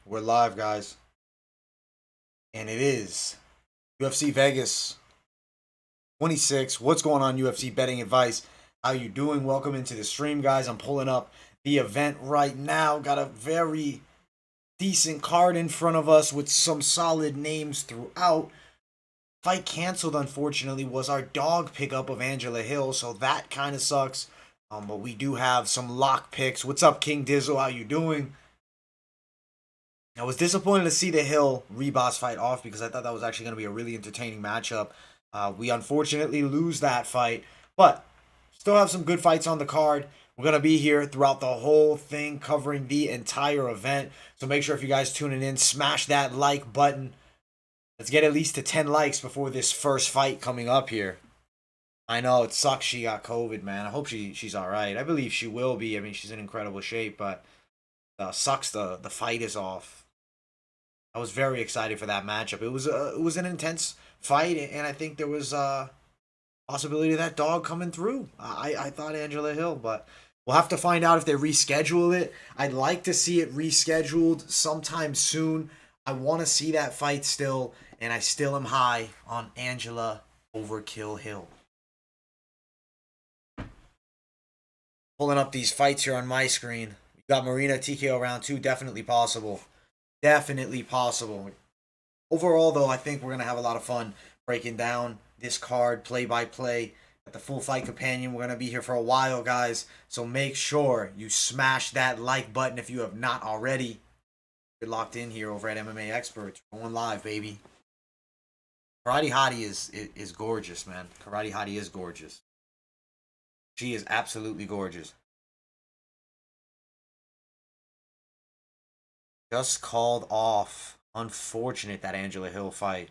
We're live, guys. And it is UFC Vegas 26. What's going on, UFC betting advice? How you doing? Welcome into the stream, guys. I'm pulling up the event right now. Got a very decent card in front of us with some solid names throughout. Fight canceled, unfortunately, was our dog pickup of Angela Hill, so that kind of sucks. But we do have some lock picks. What's up, King Dizzle? How you doing? I was disappointed to see the Hill Reboss fight off because I thought that was actually going to be a really entertaining matchup. We unfortunately lose that fight, but still have some good fights on the card. We're going to be here throughout the whole thing, covering the entire event. So make sure if you guys tuning in, smash that like button. Let's get at least to 10 likes before this first fight coming up here. I know it sucks she got COVID, man. I hope she's all right. I believe she will be. I mean, she's in incredible shape, but sucks the fight is off. I was very excited for that matchup. It was an intense fight, and I think there was a possibility of that dog coming through. I thought Angela Hill, but we'll have to find out if they reschedule it. I'd like to see it rescheduled sometime soon. I want to see that fight still, and I still am high on Angela Overkill Hill. Pulling up these fights here on my screen. We got Marina TKO round 2, definitely possible. Definitely possible. Overall, though, I think we're going to have a lot of fun breaking down this card play-by-play at the Full Fight Companion. We're going to be here for a while, guys. So make sure you smash that like button if you have not already. You're locked in here over at MMA Experts. We're going live, baby. Karate Hottie is gorgeous, man. Karate Hottie is gorgeous. She is absolutely gorgeous. Just called off. Unfortunate, that Angela Hill fight.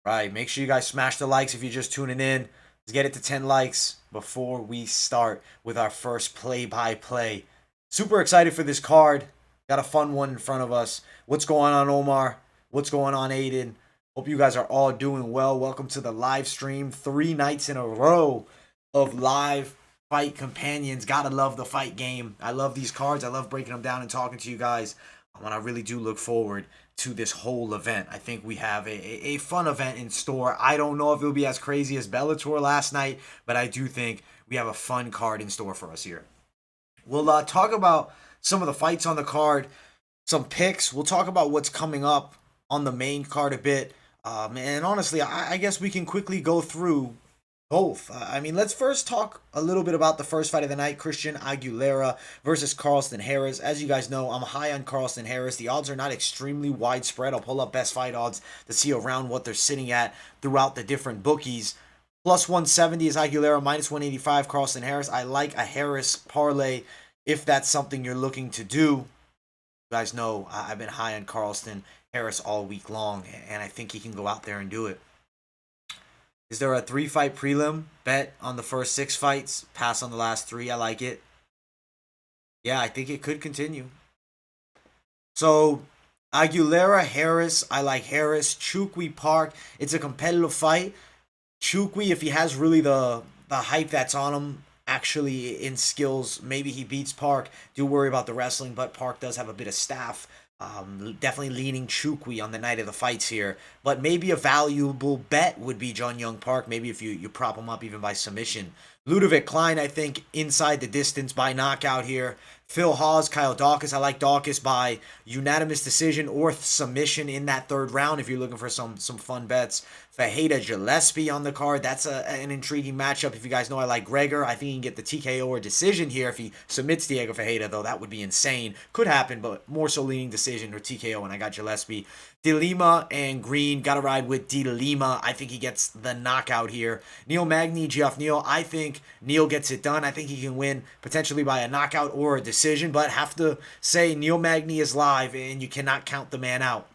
Right, make sure you guys smash the likes if you're just tuning in. Let's get it to 10 likes before we start with our first play-by-play. Super excited for this card. Got a fun one in front of us. What's going on, Omar? What's going on, Aiden? Hope you guys are all doing well. Welcome to the live stream. 3 nights in a row of live fight companions. Gotta love the fight game. I love these cards. I love breaking them down and talking to you guys. And I really do look forward to this whole event. I think we have a fun event in store. I don't know if it'll be as crazy as Bellator last night, but I do think we have a fun card in store for us here. We'll talk about some of the fights on the card, some picks. We'll talk about what's coming up on the main card a bit. And honestly, I guess we can quickly go through both. I mean, let's first talk a little bit about the first fight of the night, Christian Aguilera versus Carlston Harris. As you guys know, I'm high on Carlston Harris. The odds are not extremely widespread. I'll pull up best fight odds to see around what they're sitting at throughout the different bookies. Plus 170 is Aguilera, minus 185 Carlston Harris. I like a Harris parlay if that's something you're looking to do. You guys know I've been high on Carlston Harris all week long, and I think he can go out there and do it. Is there a 3-fight prelim? Bet on the first 6 fights, pass on the last 3. I like it. Yeah, I think it could continue. So, Aguilera, Harris, I like Harris. Chukwi, Park, it's a competitive fight. Chukwi, if he has really the hype that's on him, actually in skills, maybe he beats Park. Do worry about the wrestling, but Park does have a bit of staff. Definitely leaning Chukwi on the night of the fights here, but maybe a valuable bet would be John Young Park. Maybe if you prop him up even by submission. Ludovic Klein, I think inside the distance by knockout here. Phil Hawes, Kyle Dawkins. I like Dawkins by unanimous decision or submission in that 3rd round if you're looking for some fun bets. Fajeda Gillespie on the card. That's an intriguing matchup. If you guys know I like Gregor, I think he can get the TKO or decision here if he submits Diego Fajeda, though that would be insane. Could happen, but more so leaning decision or TKO, and I got Gillespie. De Lima and Green, gotta ride with De Lima. I think he gets the knockout here. Neil Magny, Geoff Neal, I think Neil gets it done. I think he can win potentially by a knockout or a decision, but have to say Neil Magny is live, and you cannot count the man out.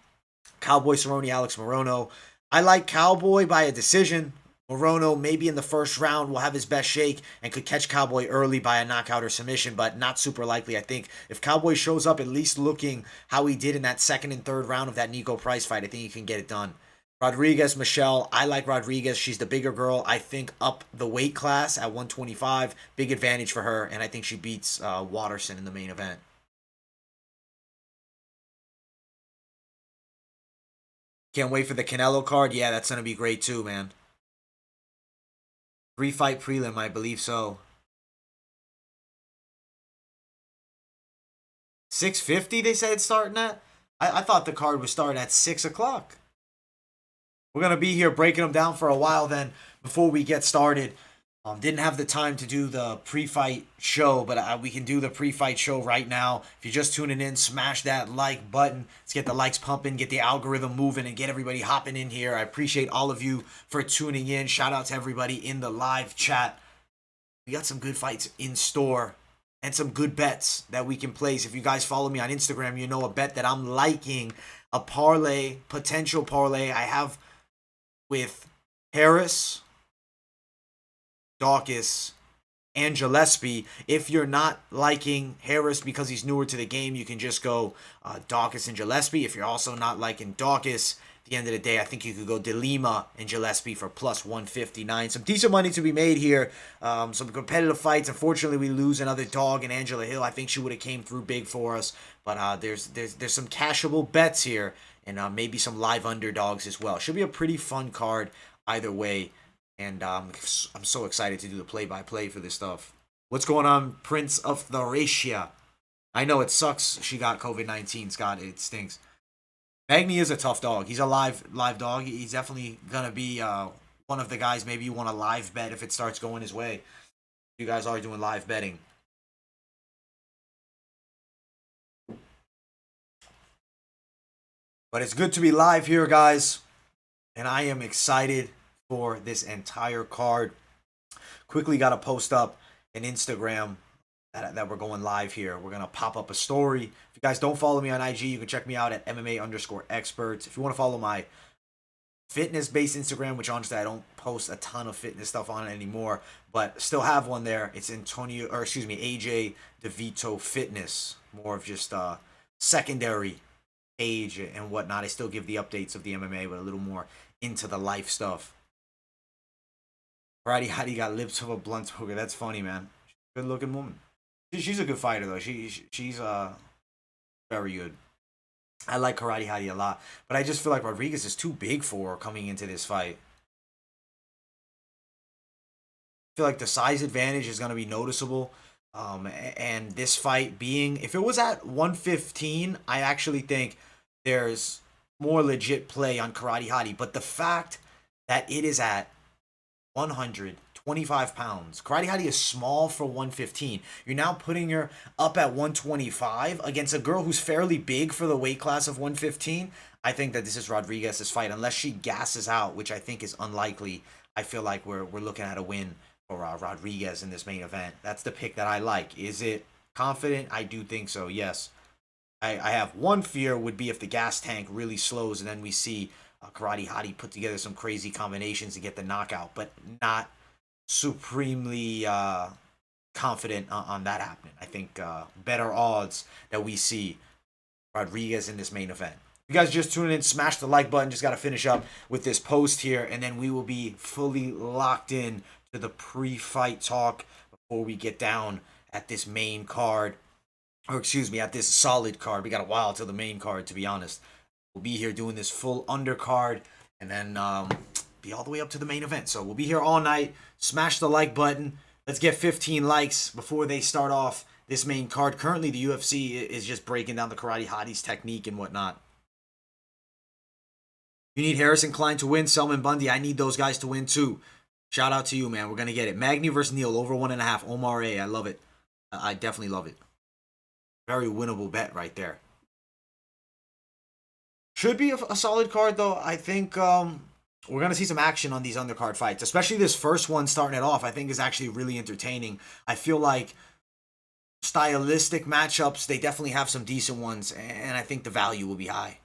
Cowboy Cerrone, Alex Morono. I like Cowboy by a decision. Morono, maybe in the first round, will have his best shake and could catch Cowboy early by a knockout or submission, but not super likely. I think if Cowboy shows up at least looking how he did in that 2nd and 3rd round of that Nico Price fight, I think he can get it done. Rodriguez, Michelle. I like Rodriguez. She's the bigger girl. I think up the weight class at 125. Big advantage for her. And I think she beats Waterson in the main event. Can't wait for the Canelo card. Yeah, that's going to be great too, man. 3-fight prelim, I believe so. 6:50 they said it's starting at? I thought the card was starting at 6 o'clock. We're going to be here breaking them down for a while then before we get started. Didn't have the time to do the pre-fight show, but we can do the pre-fight show right now. If you're just tuning in, smash that like button. Let's get the likes pumping, get the algorithm moving, and get everybody hopping in here. I appreciate all of you for tuning in. Shout out to everybody in the live chat. We got some good fights in store and some good bets that we can place. If you guys follow me on Instagram, you know a bet that I'm liking, a parlay, potential parlay I have with Harris, Dawkins, and Gillespie. If you're not liking Harris because he's newer to the game, you can just go Dawkins and Gillespie. If you're also not liking Dawkins, at the end of the day, I think you could go De Lima and Gillespie for plus 159. Some decent money to be made here. Some competitive fights. Unfortunately, we lose another dog in Angela Hill. I think she would have came through big for us. But there's some cashable bets here, and maybe some live underdogs as well. Should be a pretty fun card either way. And I'm so excited to do the play-by-play for this stuff. What's going on, Prince of Thracia? I know it sucks she got COVID-19, Scott. It stinks. Magny is a tough dog. He's a live dog. He's definitely going to be one of the guys maybe you want to live bet if it starts going his way. You guys are doing live betting. But it's good to be live here, guys. And I am excited for this entire card. Quickly got to post up an Instagram that we're going live here. We're going to pop up a story. If you guys don't follow me on IG, you can check me out at MMA_experts. If you want to follow my fitness-based Instagram, which honestly I don't post a ton of fitness stuff on it anymore, but still have one there. It's AJ DeVito Fitness. More of just secondary page and whatnot. I still give the updates of the MMA, but a little more into the life stuff. Karate Hottie got lips of a blunt smoker. That's funny, man. Good looking woman. She's a good fighter though. She's very good. I like Karate Hottie a lot, but I just feel like Rodriguez is too big for her coming into this fight. I feel like the size advantage is going to be noticeable. And this fight being, if it was at 115, I actually think there's more legit play on Karate Hottie. But the fact that it is at 125 pounds. Karate Hottie is small for 115. You're now putting her up at 125 against a girl who's fairly big for the weight class of 115. I think that this is Rodriguez's fight. Unless she gasses out, which I think is unlikely, I feel like we're looking at a win for Rodriguez in this main event. That's the pick that I like. Is it confident? I do think so, yes. I have one fear would be if the gas tank really slows and then we see Karate Hottie put together some crazy combinations to get the knockout, but not supremely confident on that happening. I think better odds that we see Rodriguez in this main event. If you guys just tuning in, smash the like button. Just got to finish up with this post here, and then we will be fully locked in to the pre-fight talk before we get down at this main card. Or excuse me, at this solid card. We got a while till the main card, to be honest. We'll be here doing this full undercard and then be all the way up to the main event. So we'll be here all night. Smash the like button. Let's get 15 likes before they start off this main card. Currently, the UFC is just breaking down the Karate Hottie's technique and whatnot. You need Harrison Klein to win. Selman Bundy, I need those guys to win too. Shout out to you, man. We're going to get it. Magny versus Neal, over 1.5. Omar A. I love it. I definitely love it. Very winnable bet right there. Should be a solid card, though. I think we're going to see some action on these undercard fights. Especially this first one starting it off, I think is actually really entertaining. I feel like stylistic matchups, they definitely have some decent ones. And I think the value will be high.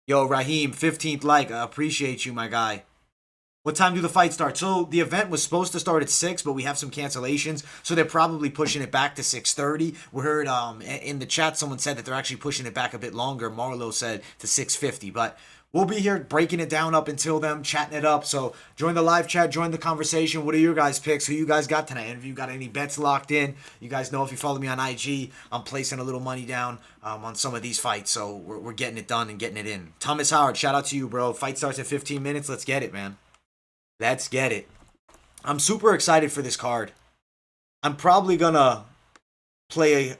Yo, Raheem, 15th like. I appreciate you, my guy. What time do the fights start? So the event was supposed to start at 6, but we have some cancellations, so they're probably pushing it back to 6:30. We heard in the chat someone said that they're actually pushing it back a bit longer. Marlo said to 6:50, but we'll be here breaking it down up until then, chatting it up. So join the live chat, join the conversation. What are your guys' picks? Who you guys got tonight? And if you got any bets locked in, you guys know if you follow me on IG, I'm placing a little money down on some of these fights. So we're getting it done and getting it in. Thomas Howard, shout out to you, bro. Fight starts at 15 minutes. Let's get it, man. Let's get it. I'm super excited for this card. I'm probably going to play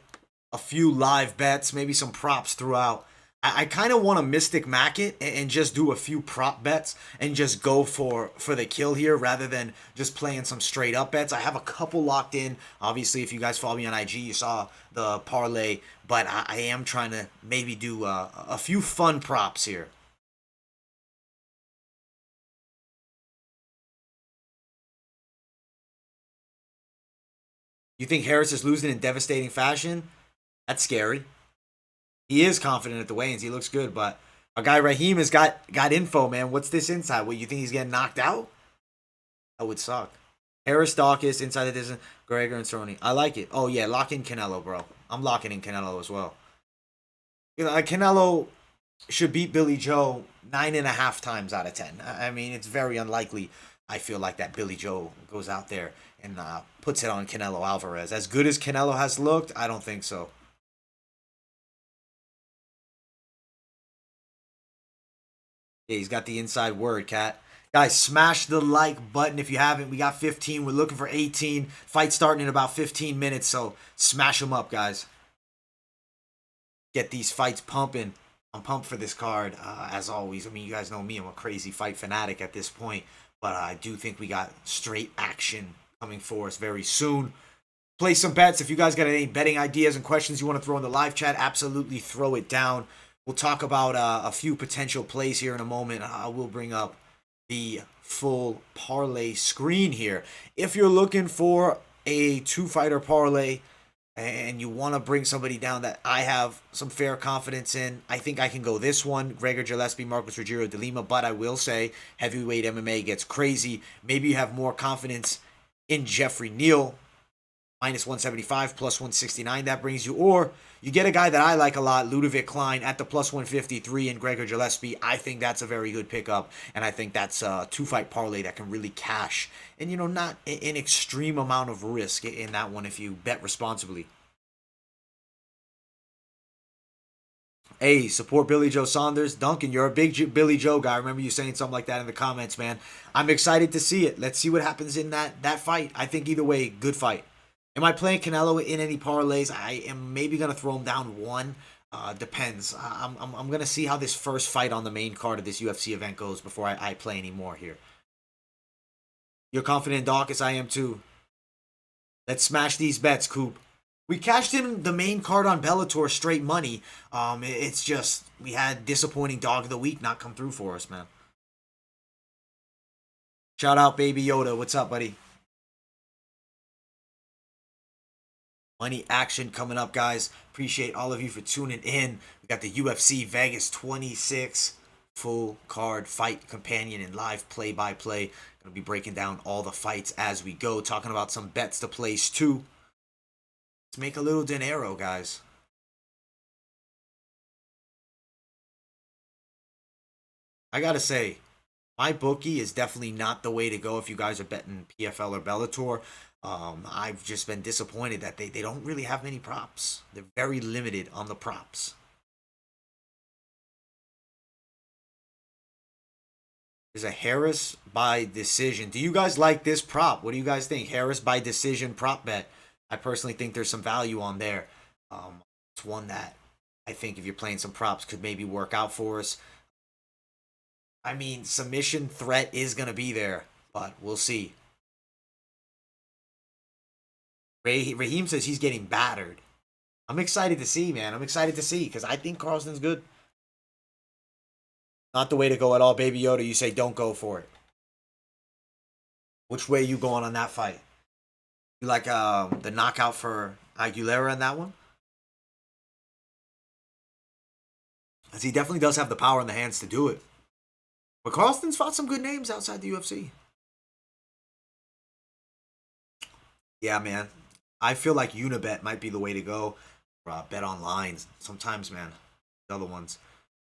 a few live bets, maybe some props throughout. I kind of want to Mystic Mac it and just do a few prop bets and just go for the kill here rather than just playing some straight up bets. I have a couple locked in. Obviously, if you guys follow me on IG, you saw the parlay, but I am trying to maybe do a few fun props here. You think Harris is losing in devastating fashion? That's scary. He is confident at the weigh-ins. He looks good, but our guy Raheem has got info, man. What's this inside? What, you think he's getting knocked out? That would suck. Harris, Dawkins, inside the distance, Gregor and Cerrone. I like it. Oh, yeah, lock in Canelo, bro. I'm locking in Canelo as well. You know, Canelo should beat Billy Joe 9.5 times out of 10. I mean, it's very unlikely, I feel like, that Billy Joe goes out there and puts it on Canelo Alvarez. As good as Canelo has looked, I don't think so. Yeah, he's got the inside word, Cat. Guys, smash the like button if you haven't. We got 15. We're looking for 18. Fight starting in about 15 minutes, so smash them up, guys. Get these fights pumping. I'm pumped for this card, as always. I mean, you guys know me. I'm a crazy fight fanatic at this point, but I do think we got straight action coming for us very soon. Play some bets. If you guys got any betting ideas and questions you want to throw in the live chat, absolutely throw it down. We'll talk about a few potential plays here in a moment. I will bring up the full parlay screen here. If you're looking for a two-fighter parlay and you want to bring somebody down that I have some fair confidence in, I think I can go this one. Gregor Gillespie, Marcos Rogério de Lima. But I will say heavyweight MMA gets crazy. Maybe you have more confidence in Jeffrey Neal. Minus 175, plus 169, that brings you. Or you get a guy that I like a lot, Ludovic Klein, at the plus 153 in Gregor Gillespie. I think that's a very good pickup, and I think that's a two-fight parlay that can really cash. And, you know, not an extreme amount of risk in that one if you bet responsibly. Hey, support Billy Joe Saunders. Duncan, you're a big Billy Joe guy. I remember you saying something like that in the comments, man. I'm excited to see it. Let's see what happens in that fight. I think either way, good fight. Am I playing Canelo in any parlays? I am maybe going to throw him down one. Depends. I'm going to see how this first fight on the main card of this UFC event goes before I play any more here. You're confident in Dawkins? I am too. Let's smash these bets, Coop. We cashed in the main card on Bellator straight money. It's just we had disappointing dog of the week not come through for us, man. Shout out Baby Yoda. What's up, buddy? Money action coming up, guys. Appreciate all of you for tuning in. We got the UFC Vegas 26 full card fight companion and live play-by-play. Going to be breaking down all the fights as we go. Talking about some bets to place too. Let's make a little dinero, guys. I got to say, my bookie is definitely not the way to go if you guys are betting PFL or Bellator. I've just been disappointed that they don't really have many props. They're very limited on the props. There's a Harris by decision. Do you guys like this prop? What do you guys think? Harris by decision prop bet. I personally think there's some value on there. It's one that I think if you're playing some props could maybe work out for us. I mean, submission threat is going to be there, but we'll see. Raheem says he's getting battered. I'm excited to see, man. I'm excited to see because I think Carlson's good. Not the way to go at all, Baby Yoda. You say don't go for it. Which way you going on that fight? You like the knockout for Aguilera in that one? As he definitely does have the power in the hands to do it. But Carlson's fought some good names outside the UFC. Yeah, man. I feel like Unibet might be the way to go. Bet online. Sometimes, man, the other ones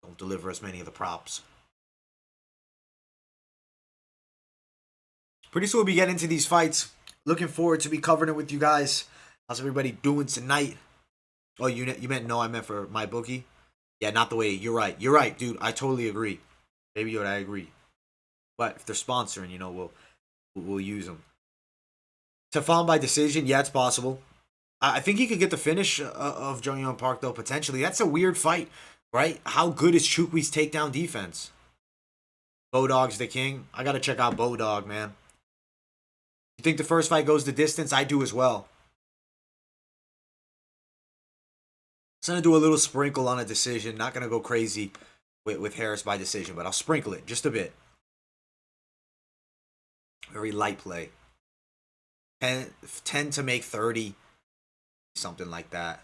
don't deliver as many of the props. Pretty soon we'll be getting into these fights. Looking forward to be covering it with you guys. How's everybody doing tonight? Oh, you meant no, I meant for my bookie. Yeah, not the way. You're right. You're right, dude. I totally agree. Maybe I agree. But if they're sponsoring, we'll use them. To fall by decision, yeah, it's possible. I think he could get the finish of Jung Young Park though potentially. That's a weird fight, right? How good is Chukwi's takedown defense? Bodog's the king. I gotta check out Bodog, man. You think the first fight goes the distance? I do as well. I'm gonna do a little sprinkle on a decision. Not gonna go crazy with Harris by decision, but I'll sprinkle it just a bit. Very light play. 10 to make 30. Something like that.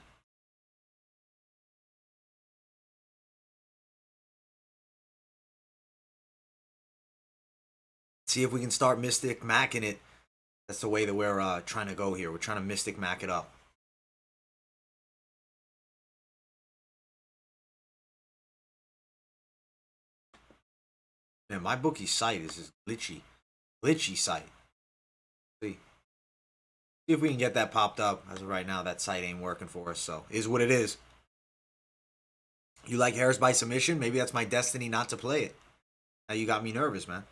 See if we can start Mystic Macking it. That's the way that we're trying to go here. We're trying to Mystic Mac it up. Man, my bookie site is just glitchy site. See if we can get that popped up. As of right now, that site ain't working for us, so is what it is. You like Harris by submission? Maybe that's my destiny not to play it. Now you got me nervous, man.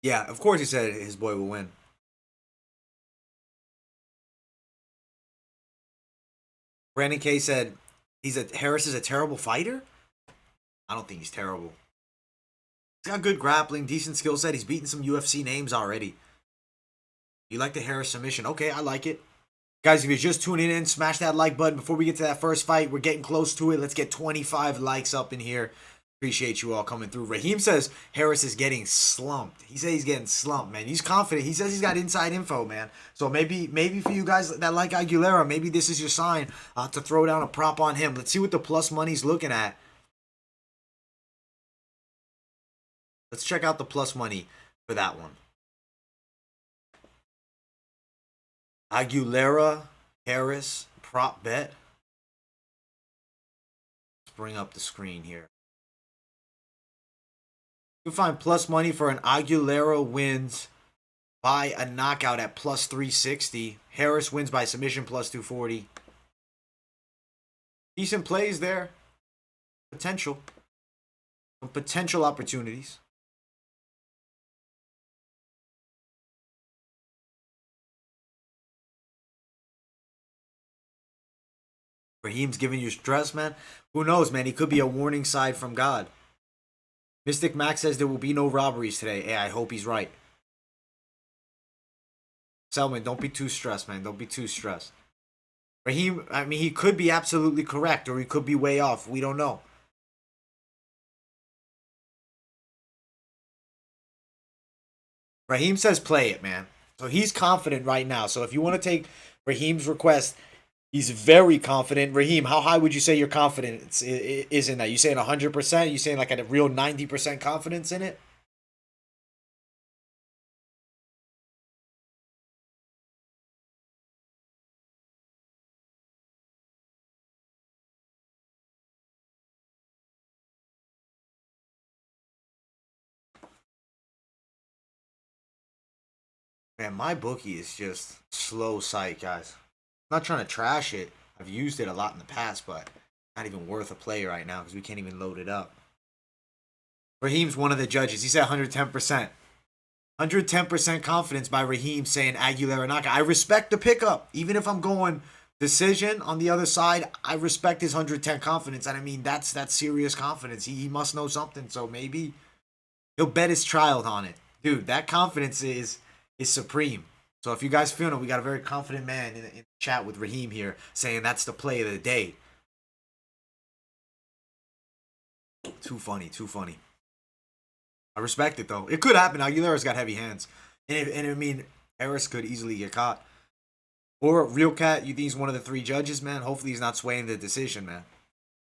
Yeah, of course he said his boy will win. Brandon K said Harris is a terrible fighter? I don't think he's terrible. He's got good grappling, decent skill set. He's beaten some UFC names already. You like the Harris submission? Okay, I like it. Guys, if you're just tuning in, smash that like button before we get to that first fight. We're getting close to it. Let's get 25 likes up in here. Appreciate you all coming through. Raheem says Harris is getting slumped. He says he's getting slumped, man. He's confident. He says he's got inside info, man. So maybe for you guys that like Aguilera, maybe this is your sign to throw down a prop on him. Let's see what the plus money's looking at. Let's check out the plus money for that one. Aguilera, Harris, prop bet. Let's bring up the screen here. You can find plus money for an Aguilera wins by a knockout at plus 360. Harris wins by submission plus 240. Decent plays there. Potential. Some potential opportunities. Raheem's giving you stress, man. Who knows, man? He could be a warning sign from God. Mystic Max says there will be no robberies today. Hey, I hope he's right. Selman, don't be too stressed, man. Don't be too stressed. Raheem, I mean, he could be absolutely correct or he could be way off. We don't know. Raheem says play it, man. So he's confident right now. So if you want to take Raheem's request, he's very confident. Raheem, how high would you say your confidence is in that? You saying 100%? You saying like a real 90% confidence in it? Man, my bookie is just slow sight, guys. I'm not trying to trash it. I've used it a lot in the past, but not even worth a play right now because we can't even load it up. Raheem's one of the judges. He said 110%. 110% confidence by Raheem saying Aguilera knockout. I respect the pickup. Even if I'm going decision on the other side, I respect his 110 confidence. And I mean, that's serious confidence. He must know something. So maybe he'll bet his child on it. Dude, that confidence is supreme. So if you guys feel it, we got a very confident man in the chat with Raheem here saying that's the play of the day. Too funny, too funny. I respect it though. It could happen. Aguilera's got heavy hands, and I mean Harris could easily get caught. Or Real Cat, you think he's one of the three judges, man? Hopefully he's not swaying the decision, man.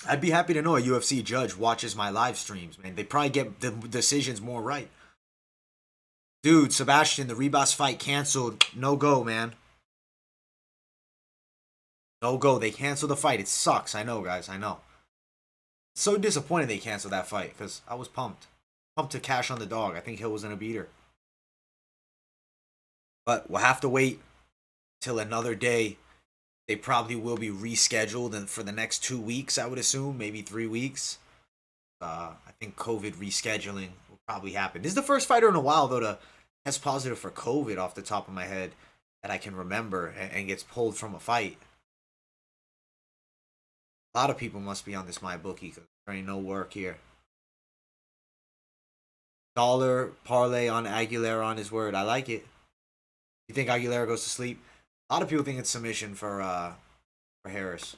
I'd be happy to know a UFC judge watches my live streams, man. They probably get the decisions more right. Dude, Sebastian, the Rebus fight canceled. No go, man. No go. They canceled the fight. It sucks. I know, guys. I know. So disappointed they canceled that fight because I was pumped. Pumped to cash on the dog. I think Hill was going to beat her. But we'll have to wait till another day. They probably will be rescheduled and for the next 2 weeks, I would assume, maybe 3 weeks. I think COVID rescheduling will probably happen. This is the first fighter in a while, though, to test positive for COVID off the top of my head that I can remember and gets pulled from a fight. A lot of people must be on this MyBookie because there ain't no work here. Dollar parlay on Aguilera on his word. I like it. You think Aguilera goes to sleep? A lot of people think it's submission for Harris.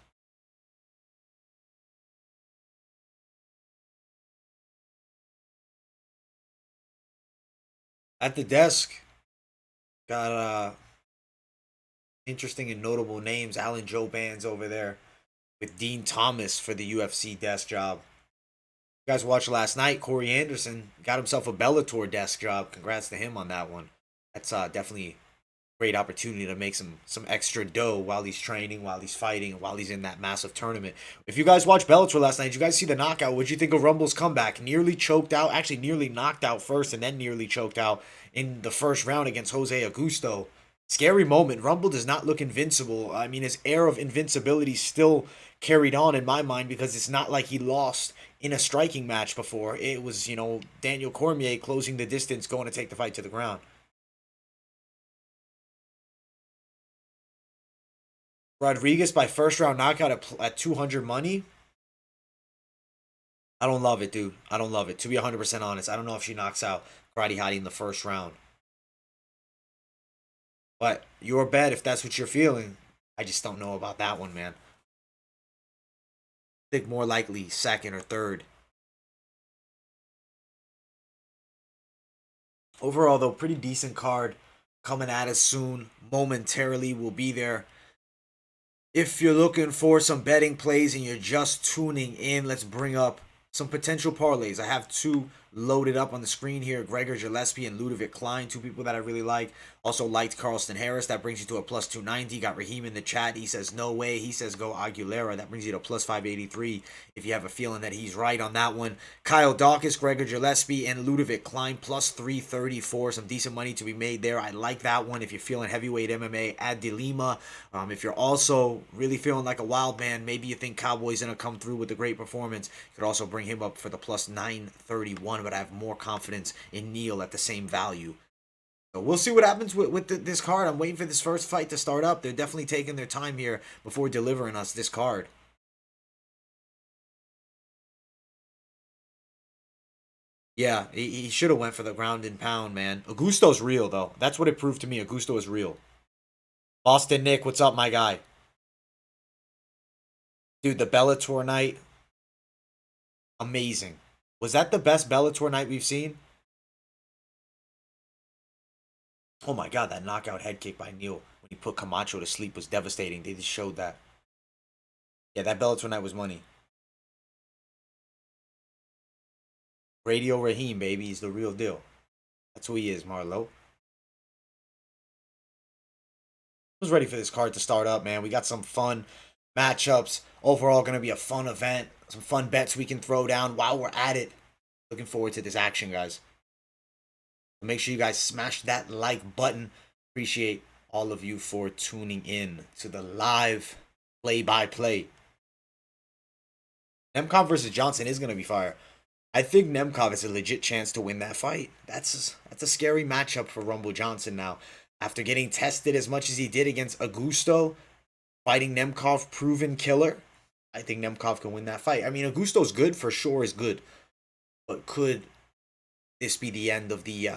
At the desk, got interesting and notable names. Alan Joe Bands over there with Dean Thomas for the UFC desk job. You guys watched last night. Corey Anderson got himself a Bellator desk job. Congrats to him on that one. That's definitely a great opportunity to make some extra dough while he's training, while he's fighting, while he's in that massive tournament. If you guys watched Bellator last night, did you guys see the knockout? What'd you think of Rumble's comeback? Nearly choked out, actually nearly knocked out first and then nearly choked out in the first round against Jose Augusto. Scary moment. Rumble does not look invincible. I mean, his air of invincibility still carried on in my mind because it's not like he lost in a striking match before. It was, Daniel Cormier closing the distance, going to take the fight to the ground. Rodriguez by first round knockout at 200 money. I don't love it, dude. I don't love it. To be 100% honest, I don't know if she knocks out Karate Hottie in the first round. But your bet if that's what you're feeling. I just don't know about that one, man. I think more likely second or third. Overall, though, pretty decent card coming at us soon. Momentarily, we'll be there. If you're looking for some betting plays and you're just tuning in, let's bring up some potential parlays. I have two loaded up on the screen here. Gregor Gillespie and Ludovic Klein, two people that I really like. Also liked Carlston Harris. That brings you to a plus 290. Got Raheem in the chat. He says no way. He says go Aguilera. That brings you to plus 583 if you have a feeling that he's right on that one. Kyle Dawkins, Gregor Gillespie, and Ludovic Klein plus 334. Some decent money to be made there. I like that one. If you're feeling heavyweight MMA, add De Lima. If you're also really feeling like a wild man, maybe you think Cowboy's going to come through with a great performance, you could also bring him up for the plus 931, but I have more confidence in Neal at the same value. So we'll see what happens with this card. I'm waiting for this first fight to start up. They're definitely taking their time here before delivering us this card. Yeah, he should have went for the ground and pound, man. Augusto's real, though. That's what it proved to me. Augusto is real. Boston Nick, what's up, my guy? Dude, the Bellator night, amazing. Was that the best Bellator night we've seen? Oh my god, that knockout head kick by Neal when he put Camacho to sleep was devastating. They just showed that. Yeah, that Bellator night was money. Radio Raheem, baby. He's the real deal. That's who he is, Marlo. I was ready for this card to start up, man. We got some fun matchups. Overall, going to be a fun event. Some fun bets we can throw down while we're at it. Looking forward to this action, guys. Make sure you guys smash that like button. Appreciate all of you for tuning in to the live play-by-play. Nemkov versus Johnson is going to be fire. I think Nemkov has a legit chance to win that fight. That's a scary matchup for Rumble Johnson now. After getting tested as much as he did against Augusto, fighting Nemkov, proven killer, I think Nemkov can win that fight. I mean, Augusto's good, for sure is good. But could this be the end of the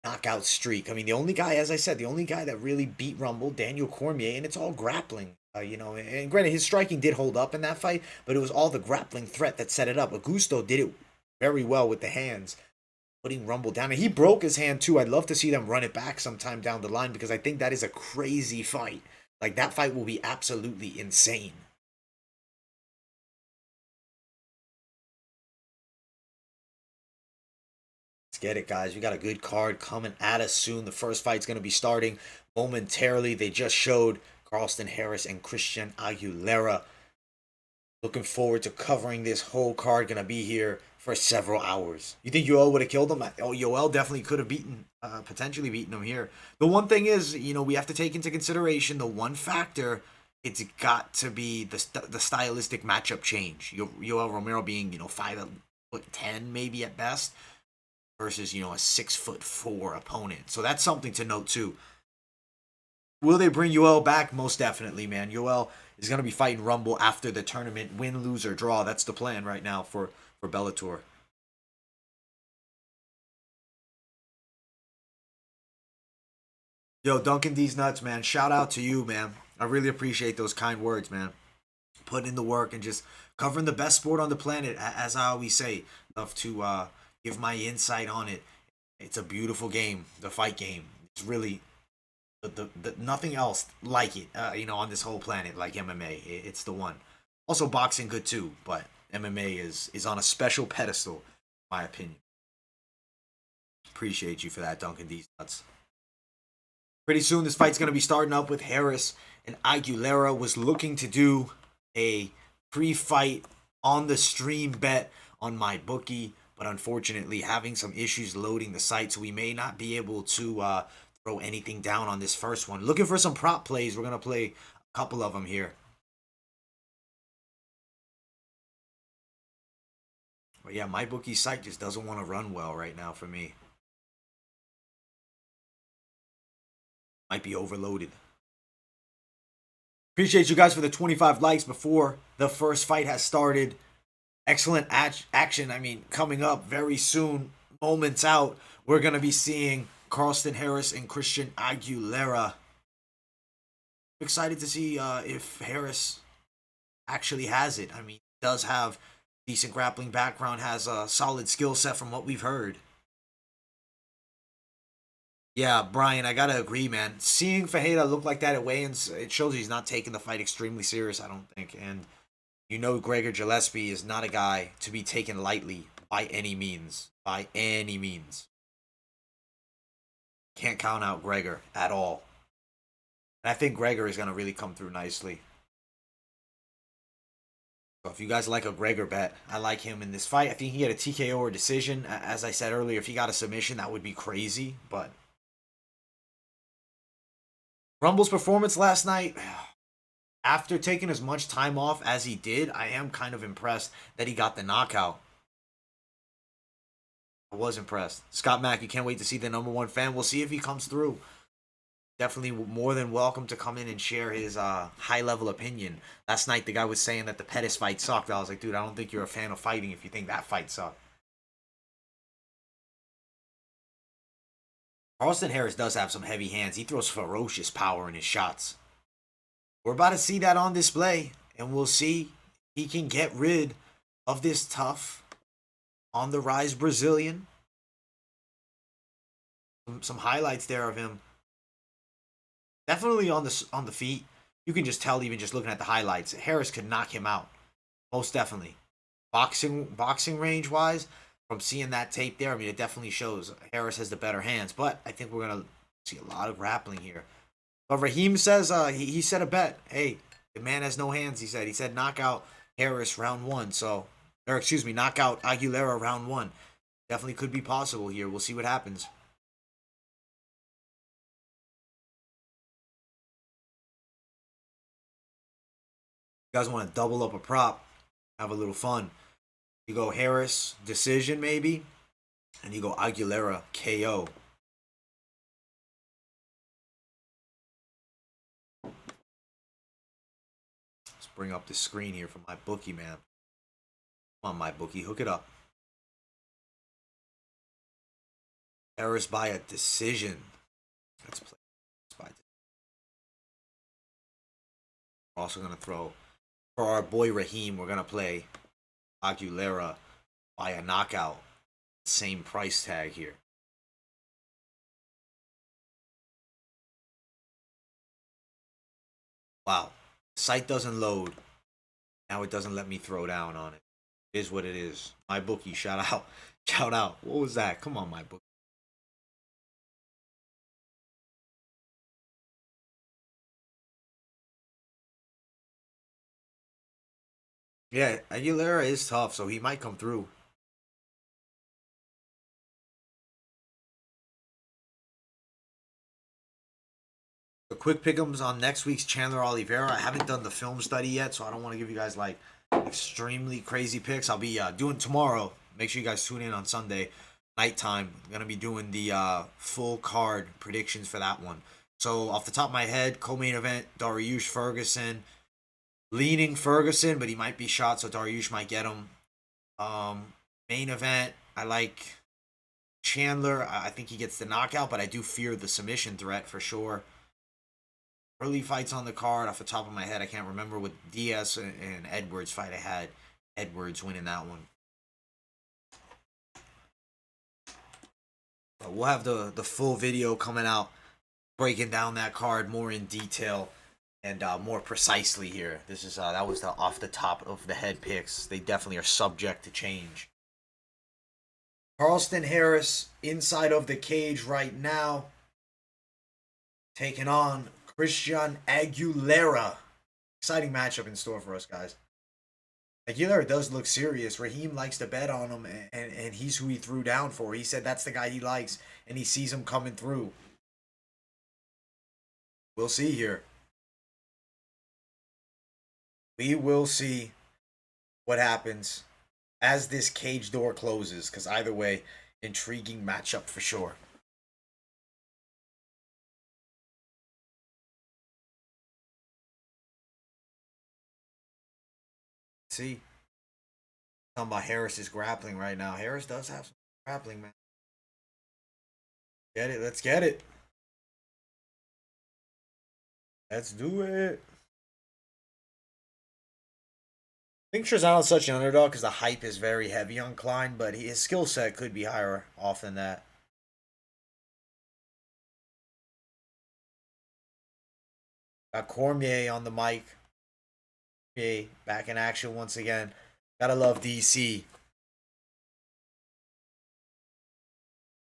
knockout streak? I mean, the only guy, as I said, the only guy that really beat Rumble, Daniel Cormier, and it's all grappling. And granted, his striking did hold up in that fight, but it was all the grappling threat that set it up. Augusto did it very well with the hands, putting Rumble down. And he broke his hand, too. I'd love to see them run it back sometime down the line because I think that is a crazy fight. Like, that fight will be absolutely insane. Let's get it, guys. We got a good card coming at us soon. The first fight's going to be starting momentarily. They just showed Carlston Harris and Christian Aguilera. Looking forward to covering this whole card. Gonna be here for several hours. You think Yoel would have killed him? Oh, Yoel definitely could have potentially beaten him here. The one thing is, we have to take into consideration the one factor. It's got to be the stylistic matchup change. Yoel Romero being 5'10" maybe at best, versus a 6'4" opponent. So that's something to note too. Will they bring Yoel back? Most definitely, man. Yoel is going to be fighting Rumble after the tournament. Win, lose, or draw. That's the plan right now for Bellator. Yo, Duncan D's nuts, man. Shout out to you, man. I really appreciate those kind words, man. Putting in the work and just covering the best sport on the planet, as I always say. Love to give my insight on it. It's a beautiful game, the fight game. It's really the nothing else like it, on this whole planet, like MMA. It's the one. Also, boxing good too, but MMA is on a special pedestal, in my opinion. Appreciate you for that, Duncan D's nuts. Pretty soon, this fight's going to be starting up with Harris and Aguilera. Was looking to do a pre-fight on the stream bet on my bookie, but unfortunately having some issues loading the site, so we may not be able to throw anything down on this first one. Looking for some prop plays. We're going to play a couple of them here. But yeah, my bookie site just doesn't want to run well right now for me. Might be overloaded. Appreciate you guys for the 25 likes before the first fight has started. Excellent action. I mean, coming up very soon, moments out, we're going to be seeing Carlston Harris and Christian Aguilera. Excited to see if Harris actually has it. I mean, he does have decent grappling background, has a solid skill set from what we've heard. Yeah, Brian, I gotta agree, man. Seeing Fajeda look like that at weigh-ins, it shows he's not taking the fight extremely serious, I don't think. And Gregor Gillespie is not a guy to be taken lightly by any means. By any means. Can't count out Gregor at all. And I think Gregor is gonna really come through nicely. So if you guys like a Gregor bet, I like him in this fight. I think he had a TKO or decision. As I said earlier, if he got a submission, that would be crazy. But Rumble's performance last night, after taking as much time off as he did, I am kind of impressed that he got the knockout. I was impressed. Scott Mack, you can't wait to see the #1 fan. We'll see if he comes through. Definitely more than welcome to come in and share his high-level opinion. Last night, the guy was saying that the Pettis fight sucked. I was like, dude, I don't think you're a fan of fighting if you think that fight sucked. Carlston Harris does have some heavy hands. He throws ferocious power in his shots. We're about to see that on display, and we'll see if he can get rid of this tough, on the rise Brazilian. Some highlights there of him. Definitely on the feet. You can just tell even just looking at the highlights. Harris could knock him out. Most definitely. Boxing range wise, from seeing that tape there, I mean, it definitely shows Harris has the better hands. But I think we're gonna see a lot of grappling here. But Raheem says he said a bet. Hey, the man has no hands. He said knockout Harris round 1. So, or excuse me, knockout Aguilera round 1. Definitely could be possible here. We'll see what happens. You guys want to double up a prop, have a little fun. You go Harris decision maybe, and you go Aguilera KO. Let's bring up the screen here for my bookie, man. Come on, my bookie, hook it up. Harris by a decision. Let's play. We're also gonna throw for our boy Raheem. We're gonna play Aguilera by a knockout. Same price tag here. Wow. The site doesn't load. Now it doesn't let me throw down on it. It is what it is. My bookie, shout out. Shout out. What was that? Come on, my bookie. Yeah, Aguilera is tough, so he might come through. The quick pickums on next week's Chandler Oliveira. I haven't done the film study yet, so I don't want to give you guys like extremely crazy picks. I'll be doing tomorrow. Make sure you guys tune in on Sunday nighttime. I'm gonna be doing the full card predictions for that one. So off the top of my head, co-main event Dariush Ferguson, leaning Ferguson, but he might be shot, so Dariush might get him. Main event, I like Chandler. I think he gets the knockout, but I do fear the submission threat for sure. Early fights on the card, off the top of my head, I can't remember what Diaz and Edwards fight I had. Edwards winning that one. But we'll have the full video coming out, breaking down that card more in detail and more precisely here. This is that was the off the top of the head picks. They definitely are subject to change. Carlston Harris inside of the cage right now, taking on Christian Aguilera. Exciting matchup in store for us, guys. Aguilera does look serious. Raheem likes to bet on him, and he's who he threw down for. He said that's the guy he likes, and he sees him coming through. We'll see here. We will see what happens as this cage door closes, because either way, intriguing matchup for sure. See, talking about Harris's grappling right now. Harris does have some grappling, man. Get it? Let's get it. Let's do it. I think Trizano's such an underdog because the hype is very heavy on Klein, but his skill set could be higher off than that. Got Cormier on the mic. Cormier back in action once again. Gotta love DC.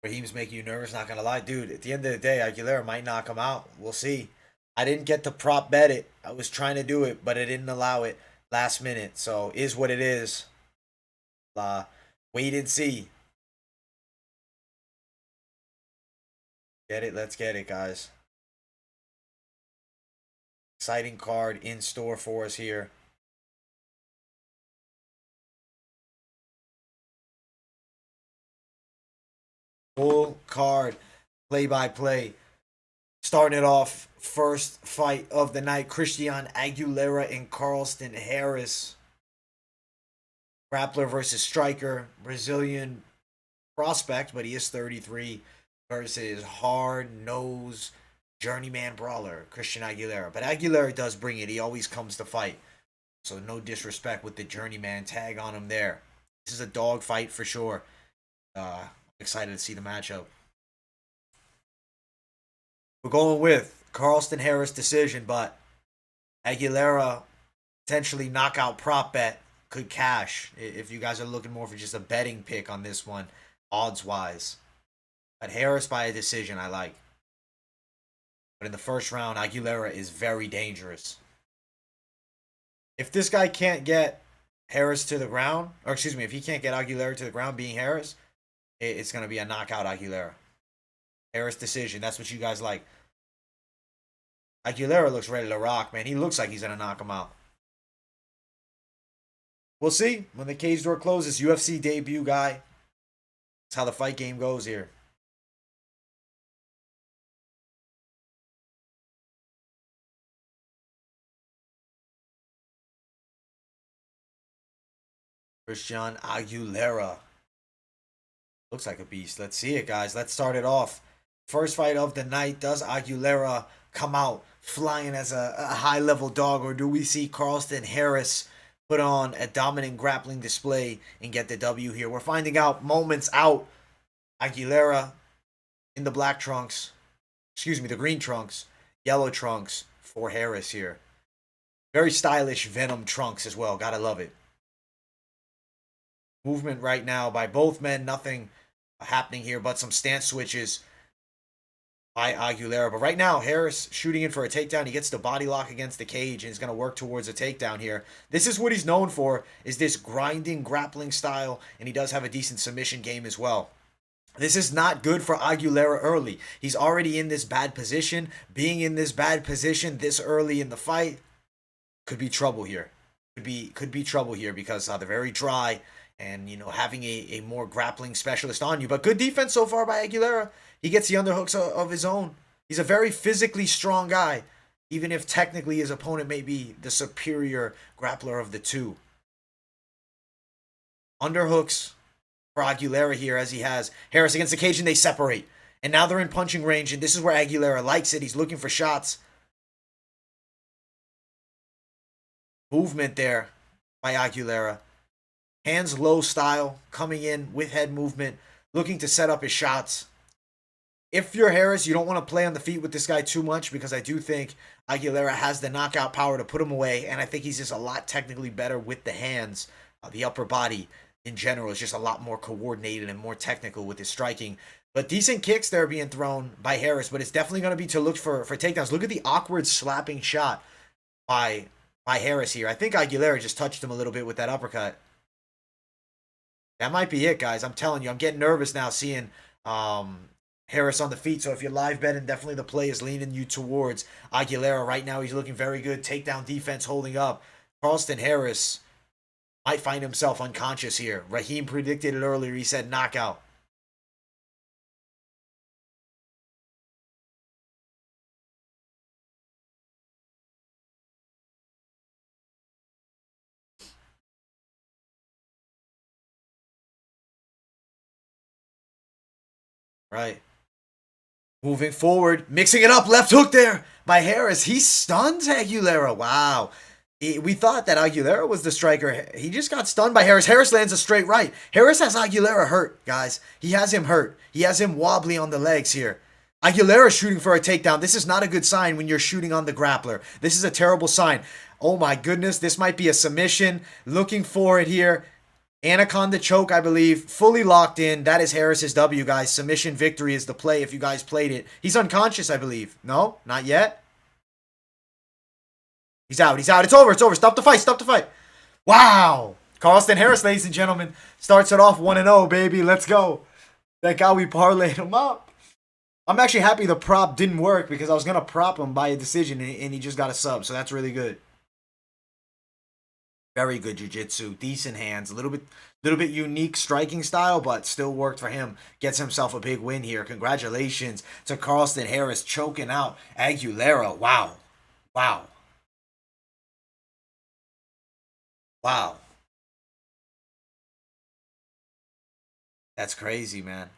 Raheem's making you nervous, not gonna lie. Dude, at the end of the day, Aguilera might knock him out. We'll see. I didn't get to prop bet it. I was trying to do it, but I didn't allow it last minute. So is what it is. Wait and see. Get it? Let's get it, guys. Exciting card in store for us here. Full card, play by play. Starting it off, first fight of the night, Christian Aguilera and Carlston Harris. Grappler versus striker, Brazilian prospect, but he is 33, versus hard-nosed journeyman brawler, Christian Aguilera. But Aguilera does bring it. He always comes to fight. So no disrespect with the journeyman tag on him there. This is a dog fight for sure. Excited to see the matchup. We're going with Carlston Harris decision, but Aguilera potentially knockout prop bet could cash if you guys are looking more for just a betting pick on this one, odds wise. But Harris by a decision, I like. But in the first round, Aguilera is very dangerous. If this guy can't get Harris to the ground, or excuse me, if he can't get Aguilera to the ground being Harris, it's going to be a knockout Aguilera. Harris decision. That's what you guys like. Aguilera looks ready to rock, man. He looks like he's going to knock him out. We'll see when the cage door closes. UFC debut guy. That's how the fight game goes here. Christian Aguilera. Looks like a beast. Let's see it, guys. Let's start it off. First fight of the night. Does Aguilera come out flying as a high-level dog, or do we see Carlston Harris put on a dominant grappling display and get the W here? We're finding out moments out. Aguilera in the black trunks. Excuse me, the green trunks. Yellow trunks for Harris here. Very stylish Venom trunks as well. Gotta love it. Movement right now by both men. Nothing happening here but some stance switches. by Aguilera. But right now, Harris shooting in for a takedown. He gets the body lock against the cage and he's going to work towards a takedown here. This is what he's known for, is this grinding, grappling style, and he does have a decent submission game as well. This is not good for Aguilera early. He's already in this bad position. Being in this bad position this early in the fight could be trouble here. Could be trouble here because they're very dry and, you know, having a more grappling specialist on you. But good defense so far by Aguilera. He gets the underhooks of his own. He's a very physically strong guy, even if technically his opponent may be the superior grappler of the two. Underhooks for Aguilera here as he has Harris against the cage and they separate. And now they're in punching range and this is where Aguilera likes it. He's looking for shots. Movement there by Aguilera. Hands low style, coming in with head movement, looking to set up his shots. If you're Harris, you don't want to play on the feet with this guy too much because I do think Aguilera has the knockout power to put him away, and I think he's just a lot technically better with the hands. The upper body in general is just a lot more coordinated and more technical with his striking. But decent kicks there being thrown by Harris, but it's definitely going to be to look for takedowns. Look at the awkward slapping shot by Harris here. I think Aguilera just touched him a little bit with that uppercut. That might be it, guys. I'm telling you, I'm getting nervous now seeing Harris on the feet. So if you're live betting, definitely the play is leaning you towards Aguilera. Right now, he's looking very good. Takedown defense holding up. Carlston Harris might find himself unconscious here. Raheem predicted it earlier. He said knockout. Right. Moving forward, mixing it up, left hook there by Harris. He stuns Aguilera. Wow. We thought that Aguilera was the striker. He just got stunned by Harris. Harris lands a straight right. Harris has Aguilera hurt, guys. He has him hurt. He has him wobbly on the legs here. Aguilera shooting for a takedown. This is not a good sign when you're shooting on the grappler. This is a terrible sign. Oh my goodness, this might be a submission. Looking for it here. Anaconda choke, I believe, fully locked in. That is Harris's W, guys. Submission victory is the play if you guys played it. He's unconscious, I believe. No, not yet. He's out. He's out. It's over. It's over. Stop the fight. Stop the fight. Wow. Carlston Harris, ladies and gentlemen, starts it off 1-0, baby. Let's go. Thank God we parlayed him up. I'm actually happy the prop didn't work because I was going to prop him by a decision and he just got a sub. So that's really good. Very good jiu-jitsu, decent hands, a little bit unique striking style, but still worked for him. Gets himself a big win here. Congratulations to Carlston Harris choking out Aguilera. Wow. Wow. Wow. That's crazy, man.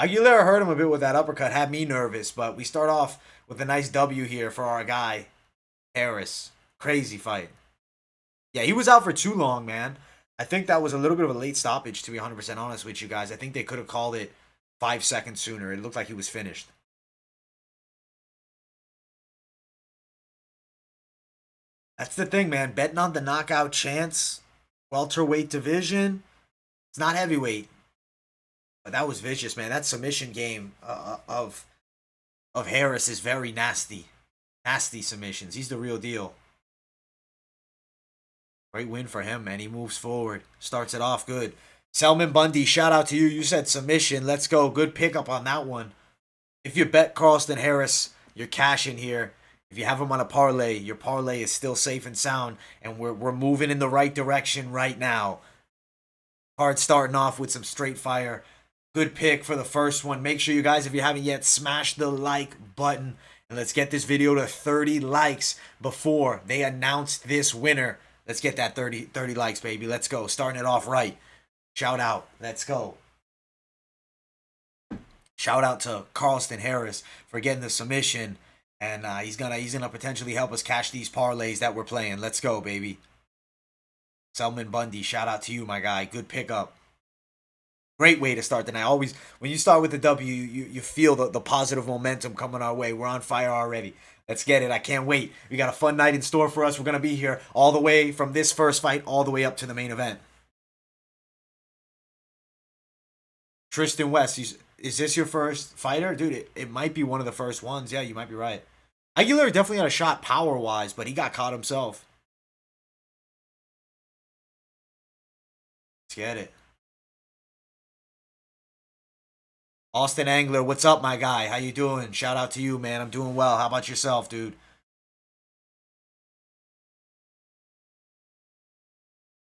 Aguilera hurt him a bit with that uppercut, had me nervous, but we start off with a nice W here for our guy, Harris. Crazy fight. Yeah, he was out for too long, man. I think that was a little bit of a late stoppage, to be 100% honest with you guys. I think they could have called it 5 seconds sooner. It looked like he was finished. That's the thing, man. Betting on the knockout chance, welterweight division, it's not heavyweight. But that was vicious, man. That submission game of Harris is very nasty. Nasty submissions. He's the real deal. Great win for him, man. He moves forward. Starts it off good. Selman Bundy, shout out to you. You said submission. Let's go. Good pickup on that one. If you bet Carlston Harris, you're cashing here. If you have him on a parlay, your parlay is still safe and sound. And we're moving in the right direction right now. Card starting off with some straight fire. Good pick for the first one. Make sure you guys, if you haven't yet, smash the like button. And let's get this video to 30 likes before they announce this winner. Let's get that 30 likes, baby. Let's go. Starting it off right. Shout out. Let's go. Shout out to Carlston Harris for getting the submission. And he's gonna potentially help us cash these parlays that we're playing. Let's go, baby. Selman Bundy, shout out to you, my guy. Good pickup. Great way to start the night. Always, when you start with the W, you feel the positive momentum coming our way. We're on fire already. Let's get it. I can't wait. We got a fun night in store for us. We're going to be here all the way from this first fight all the way up to the main event. Tristan West. Is this your first fighter? Dude, it might be one of the first ones. Yeah, you might be right. Aguilera definitely had a shot power-wise, but he got caught himself. Let's get it. Austin Angler, what's up, my guy? How you doing? Shout out to you, man. I'm doing well. How about yourself, dude?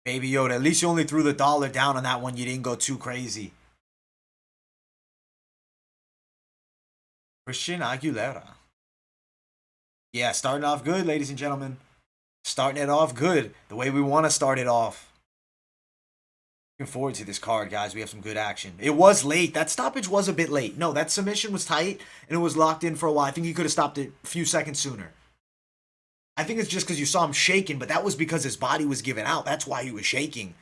Baby Yoda, at least you only threw the dollar down on that one. You didn't go too crazy. Christian Aguilera. Yeah, starting off good, ladies and gentlemen. Starting it off good, the way we want to start it off. Looking forward to this card, guys. We have some good action. It was late. That stoppage was a bit late. No, that submission was tight, and it was locked in for a while. I think he could have stopped it a few seconds sooner. I think it's just because you saw him shaking, but that was because his body was giving out. That's why he was shaking.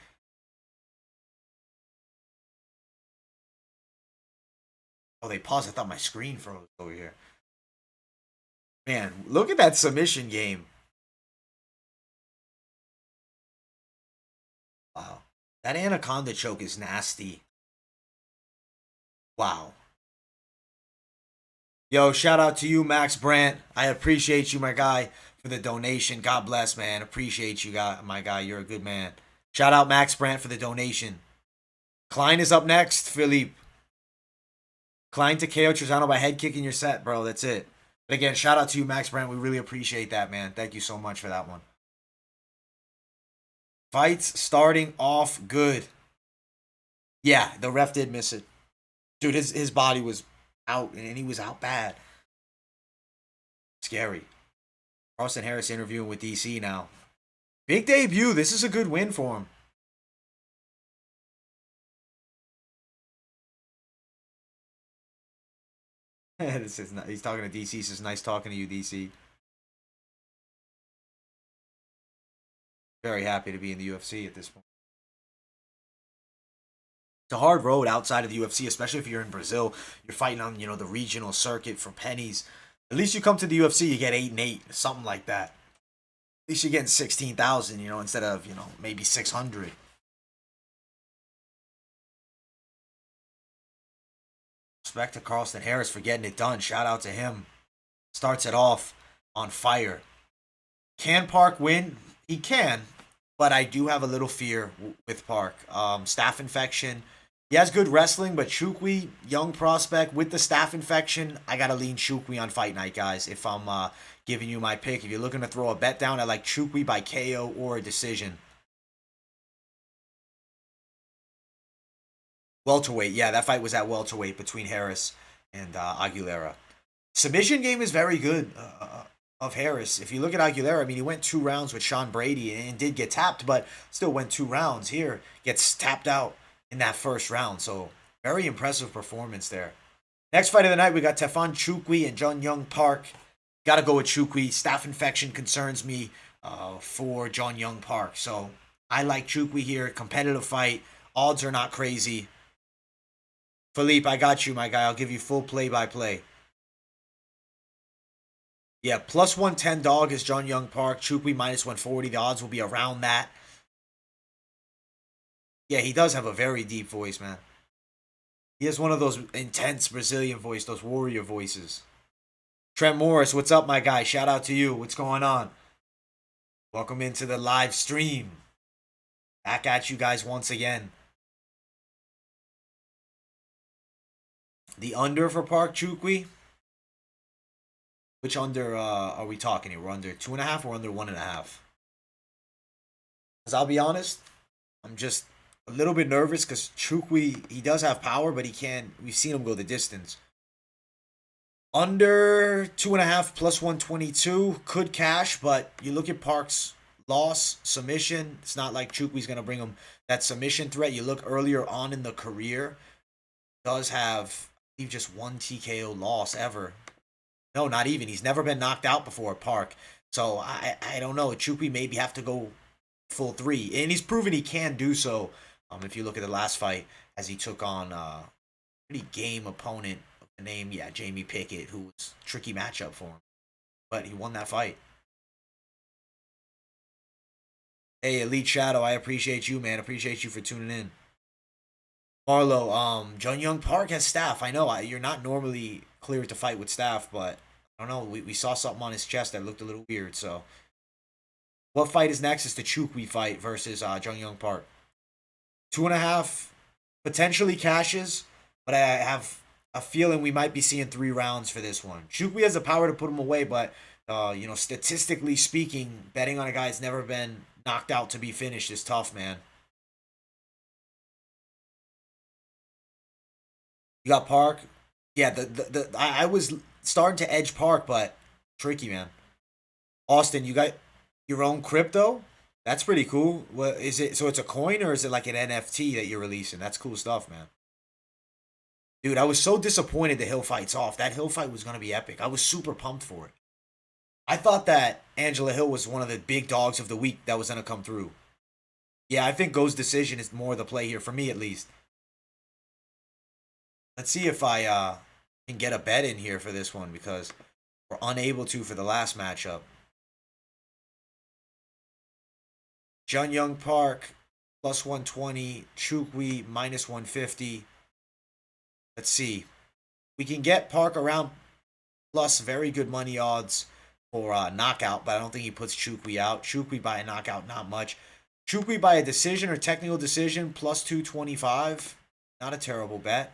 Oh, they paused. I thought my screen froze over here. Man, look at that submission game. Wow. That anaconda choke is nasty. Wow. Yo, shout out to you, Max Brandt. I appreciate you, my guy, for the donation. God bless, man. Appreciate you, my guy. You're a good man. Shout out Max Brandt for the donation. Klein is up next, Philippe. Klein to KO Trezano by head kicking your set, bro. That's it. But again, shout out to you, Max Brandt. We really appreciate that, man. Thank you so much for that one. Fights starting off good. Yeah, the ref did miss it. Dude, his body was out, and he was out bad. Scary. Carlston Harris interviewing with DC now. Big debut. This is a good win for him. This is not, he's talking to DC. He says, nice talking to you, DC. Very happy to be in the UFC at this point. It's a hard road outside of the UFC, especially if you're in Brazil. You're fighting on, the regional circuit for pennies. At least you come to the UFC, you get 8-8, something like that. At least you're getting 16,000, instead of, maybe 600. Respect to Carlston Harris for getting it done. Shout out to him. Starts it off on fire. Can Park win? He can, but I do have a little fear with Park. Staph infection. He has good wrestling, but Chukwi, young prospect with the staph infection, I gotta lean Chukwi on fight night, guys. If I'm giving you my pick, if you're looking to throw a bet down, I like Chukwi by KO or a decision. Welterweight, yeah, that fight was at welterweight between Harris and Aguilera. Submission game is very good of Harris. If you look at Aguilera, I mean, he went 2 rounds with Sean Brady and did get tapped, but still went 2 rounds. Here, gets tapped out in that first round. So, very impressive performance there. Next fight of the night, we got Tefan Chukwi and John Young Park. Got to go with Chukwi. Staph infection concerns me for John Young Park. So, I like Chukwi here. Competitive fight. Odds are not crazy. Philippe, I got you, my guy. I'll give you full play-by-play. Yeah, plus 110 dog is John Young Park. Chukwi minus 140. The odds will be around that. Yeah, he does have a very deep voice, man. He has one of those intense Brazilian voice, those warrior voices. Trent Morris, what's up, my guy? Shout out to you. What's going on? Welcome into the live stream. Back at you guys once again. The under for Park Chukwi. Which under are we talking here? We're under 2.5 or under 1.5? Because I'll be honest, I'm just a little bit nervous because Chukwi, he does have power, but he can't. We've seen him go the distance. Under 2.5 plus 122 could cash, but you look at Park's loss, submission. It's not like Chukwi's going to bring him that submission threat. You look earlier on in the career, does have just 1 TKO loss ever. No, not even. He's never been knocked out before at Park. So I don't know. Chukwi maybe have to go full 3. And he's proven he can do so. If you look at the last fight, as he took on a pretty game opponent of the name, Jamie Pickett, who was a tricky matchup for him. But he won that fight. Hey, Elite Shadow, I appreciate you, man. Appreciate you for tuning in. Marlo, Jun Young Park has staff. I know you're not normally cleared to fight with staff, but I don't know. We saw something on his chest that looked a little weird. So, what fight is next? Is the Chukwi fight versus Jun Young Park. 2.5 potentially cashes, but I have a feeling we might be seeing 3 rounds for this one. Chukwi has the power to put him away, but statistically speaking, betting on a guy that's never been knocked out to be finished is tough, man. You got Park. Yeah, I was starting to edge Park, but tricky, man. Austin, you got your own crypto? That's pretty cool. What is it? So it's a coin or is it like an NFT that you're releasing? That's cool stuff, man. Dude, I was so disappointed the Hill fight's off. That Hill fight was gonna be epic. I was super pumped for it. I thought that Angela Hill was one of the big dogs of the week that was gonna come through. Yeah, I think Go's decision is more the play here for me at least. Let's see if I can get a bet in here for this one because we're unable to for the last matchup. Jun Young Park plus 120, Chukwi minus 150. Let's see. We can get Park around plus very good money odds for knockout, but I don't think he puts Chukwi out. Chukwi by a knockout, not much. Chukwi by a decision or technical decision plus 225. Not a terrible bet.